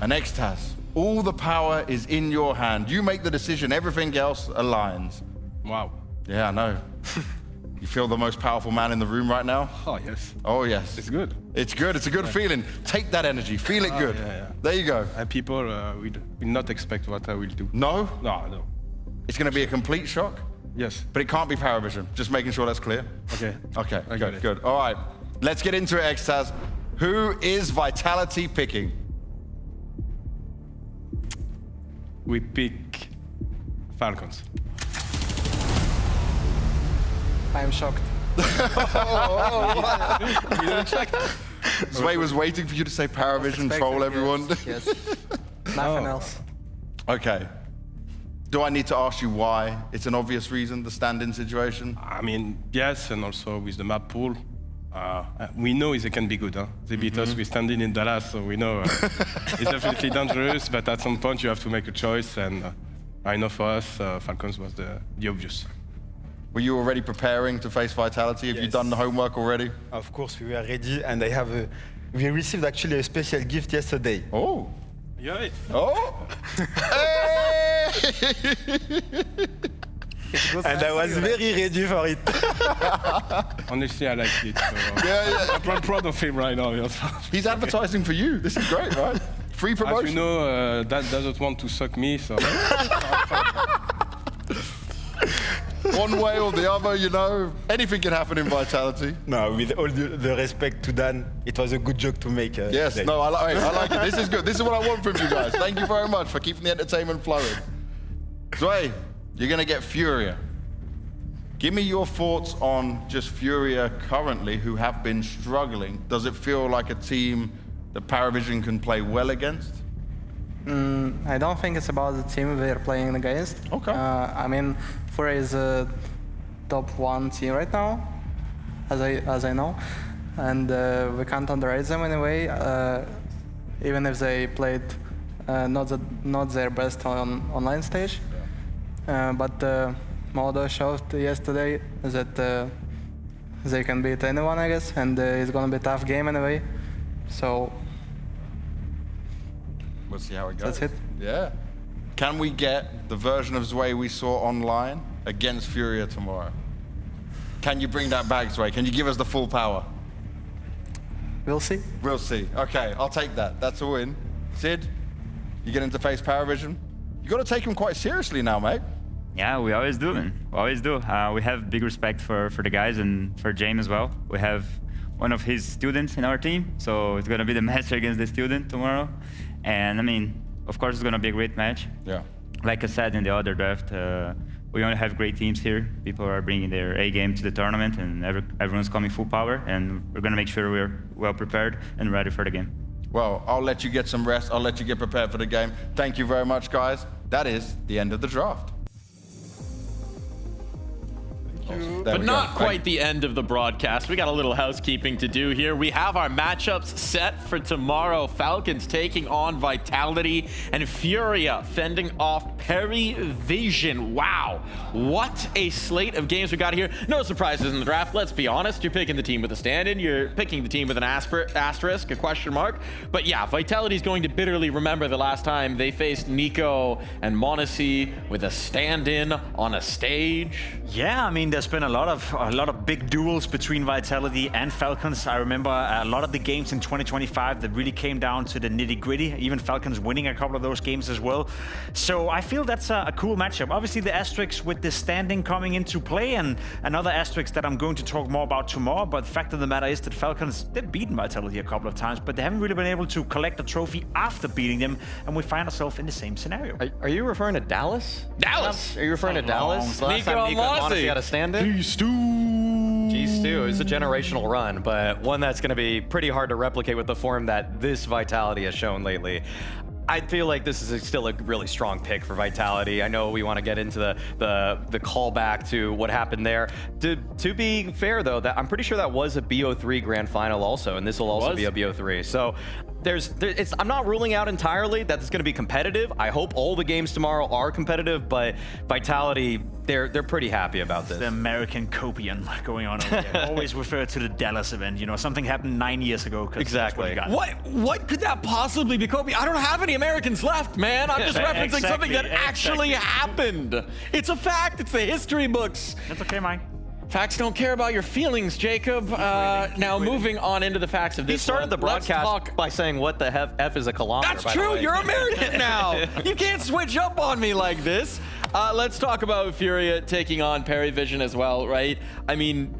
[SPEAKER 6] And Extaz, all the power is in your hand. You make the decision. Everything else aligns.
[SPEAKER 17] Wow.
[SPEAKER 6] Yeah, I know. You feel the most powerful man in the room right now?
[SPEAKER 17] Oh, yes.
[SPEAKER 6] Oh, yes.
[SPEAKER 17] It's good.
[SPEAKER 6] It's good. It's a good feeling. Take that energy. Feel it good.
[SPEAKER 17] Yeah.
[SPEAKER 6] There you go.
[SPEAKER 17] And people will not expect what I will do.
[SPEAKER 6] No?
[SPEAKER 17] No.
[SPEAKER 6] It's going to be a complete shock?
[SPEAKER 17] Yes.
[SPEAKER 6] But it can't be PARIVISION. Just making sure that's clear.
[SPEAKER 17] Okay.
[SPEAKER 6] Okay,
[SPEAKER 17] I got it.
[SPEAKER 6] good. All right, let's get into it, Extaz. Who is Vitality picking?
[SPEAKER 17] We pick Falcons.
[SPEAKER 16] I'm shocked.
[SPEAKER 17] You didn't expect?
[SPEAKER 6] Zwei was waiting for you to say PARIVISION, troll everyone.
[SPEAKER 16] Yes. Nothing else.
[SPEAKER 6] Okay. Do I need to ask you why? It's an obvious reason, the stand-in situation?
[SPEAKER 17] I mean, yes, and also with the map pool. We know it can be good. Huh? They beat us with standing in Dallas, so we know it's definitely dangerous, but at some point you have to make a choice, and I know for us, Falcons was the obvious.
[SPEAKER 6] Were you already preparing to face Vitality? Have you done the homework already?
[SPEAKER 20] Of course, we were ready, and we received actually a special gift yesterday.
[SPEAKER 6] Oh.
[SPEAKER 17] Yeah.
[SPEAKER 6] Oh.
[SPEAKER 20] And I was very ready for it.
[SPEAKER 17] Honestly, I like it. So, I'm proud of him right now.
[SPEAKER 6] He's advertising for you. This is great, right? Free promotion.
[SPEAKER 17] As you know, that doesn't want to suck me, so.
[SPEAKER 6] One way or the other, you know, anything can happen in Vitality.
[SPEAKER 20] No, with all the respect to Dan, it was a good joke to make.
[SPEAKER 6] Yes,
[SPEAKER 20] today.
[SPEAKER 6] no, I like it. This is good. This is what I want from you guys. Thank you very much for keeping the entertainment flowing. Zwei, you're going to get Furia. Give me your thoughts on just Furia currently, who have been struggling. Does it feel like a team that PARIVISION can play well against?
[SPEAKER 16] I don't think it's about the team we're playing against.
[SPEAKER 6] Okay.
[SPEAKER 16] I mean, Furia is a top 1 team right now, as I know. and we can't underrate them in a way, even if they played not their best on online stage. But Malta showed yesterday that they can beat anyone, I guess, and it's gonna be a tough game anyway. So
[SPEAKER 6] we'll see how it goes.
[SPEAKER 16] That's it.
[SPEAKER 6] Yeah. Can we get the version of Zwei we saw online against Furia tomorrow? Can you bring that back, Zwei? Can you give us the full power?
[SPEAKER 16] We'll see.
[SPEAKER 6] We'll see. Okay, I'll take that. That's a win. Sid, you get into face PARIVISION. You got to take him quite seriously now, mate.
[SPEAKER 8] Yeah, we always do, man. We always do. We have big respect for the guys and for James as well. We have one of his students in our team, so it's going to be the master against the student tomorrow. And I mean, of course, it's going to be a great match.
[SPEAKER 6] Yeah.
[SPEAKER 8] Like I said in the other draft, we only have great teams here. People are bringing their A game to the tournament, and everyone's coming full power, and we're going to make sure we're well prepared and ready for the game.
[SPEAKER 6] Well, I'll let you get some rest. I'll let you get prepared for the game. Thank you very much, guys. That is the end of the draft.
[SPEAKER 1] But not quite the end of the broadcast. We got a little housekeeping to do here. We have our matchups set for tomorrow. Falcons taking on Vitality, and Furia fending off PARIVISION. Wow, what a slate of games we got here. No surprises in the draft, let's be honest. You're picking the team with a stand-in. You're picking the team with an asterisk, a question mark. But yeah, Vitality's going to bitterly remember the last time they faced Nico and Monacy with a stand-in on a stage.
[SPEAKER 3] Yeah, I mean, there's been a lot of big duels between Vitality and Falcons. I remember a lot of the games in 2025 that really came down to the nitty-gritty, even Falcons winning a couple of those games as well. So I feel that's a cool matchup. Obviously, the asterisks with the standing coming into play, and another asterisk that I'm going to talk more about tomorrow. But the fact of the matter is that Falcons, they've beaten Vitality a couple of times, but they haven't really been able to collect a trophy after beating them, and we find ourselves in the same scenario.
[SPEAKER 2] Are you referring to Dallas?
[SPEAKER 1] Dallas!
[SPEAKER 2] Are you referring to Dallas? Last time Nico and Monacy had a stand-in? G-Stu. It was a generational run, but one that's going to be pretty hard to replicate with the form that this Vitality has shown lately. I feel like this is still a really strong pick for Vitality. I know we want to get into the callback to what happened there. To be fair, though, that I'm pretty sure that was a BO3 grand final also, and this will also be a BO3. So I'm not ruling out entirely that it's going to be competitive. I hope all the games tomorrow are competitive, but Vitality, they're pretty happy about this.
[SPEAKER 3] The American copium going on over there. Always refer to the Dallas event. You know, something happened 9 years ago.
[SPEAKER 2] Exactly.
[SPEAKER 1] What could that possibly be, Kobe? I don't have any Americans left, man. I'm just referencing something that actually happened. It's a fact. It's the history books.
[SPEAKER 3] That's okay, Mike.
[SPEAKER 1] Facts don't care about your feelings, Jacob. Now, moving on into the facts of this.
[SPEAKER 2] He started the broadcast by saying, "What the F is a kilometer?"
[SPEAKER 1] That's true. You're American now. You can't switch up on me like this. Let's talk about Furia taking on PARIVISION as well, right? I mean,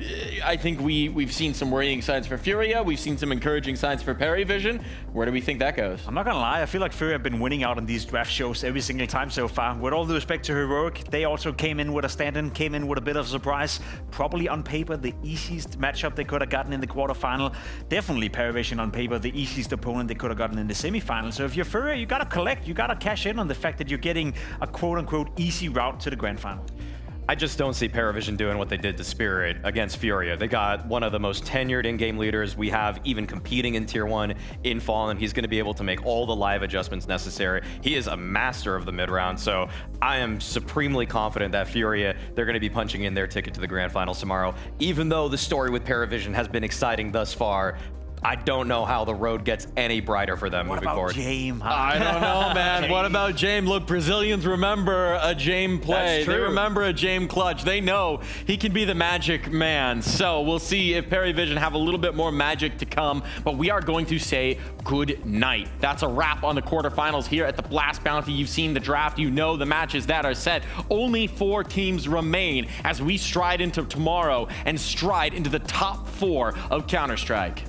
[SPEAKER 1] I think we've seen some worrying signs for Furia. We've seen some encouraging signs for PARIVISION. Where do we think that goes?
[SPEAKER 3] I'm not gonna lie. I feel like Furia have been winning out on these draft shows every single time so far. With all due respect to Heroic, they also came in with a stand-in, came in with a bit of a surprise. Probably on paper the easiest matchup they could have gotten in the quarterfinal. Definitely PARIVISION on paper the easiest opponent they could have gotten in the semifinal. So if you're Furia, you gotta collect, you gotta cash in on the fact that you're getting a quote-unquote easy route to the grand final.
[SPEAKER 2] I just don't see PARIVISION doing what they did to Spirit against Furia. They got one of the most tenured in-game leaders we have even competing in Tier 1 in Fallen. He's going to be able to make all the live adjustments necessary. He is a master of the mid-round, so I am supremely confident that Furia, they're going to be punching in their ticket to the grand finals tomorrow. Even though the story with PARIVISION has been exciting thus far, I don't know how the road gets any brighter for them moving forward.
[SPEAKER 3] James?
[SPEAKER 1] I don't know, man. What about James? Look, Brazilians remember a James play. They remember a James clutch. They know he can be the magic man. So we'll see if PARIVISION have a little bit more magic to come. But we are going to say good night. That's a wrap on the quarterfinals here at the Blast Bounty. You've seen the draft. You know the matches that are set. Only 4 teams remain as we stride into tomorrow and stride into the top 4 of Counter-Strike.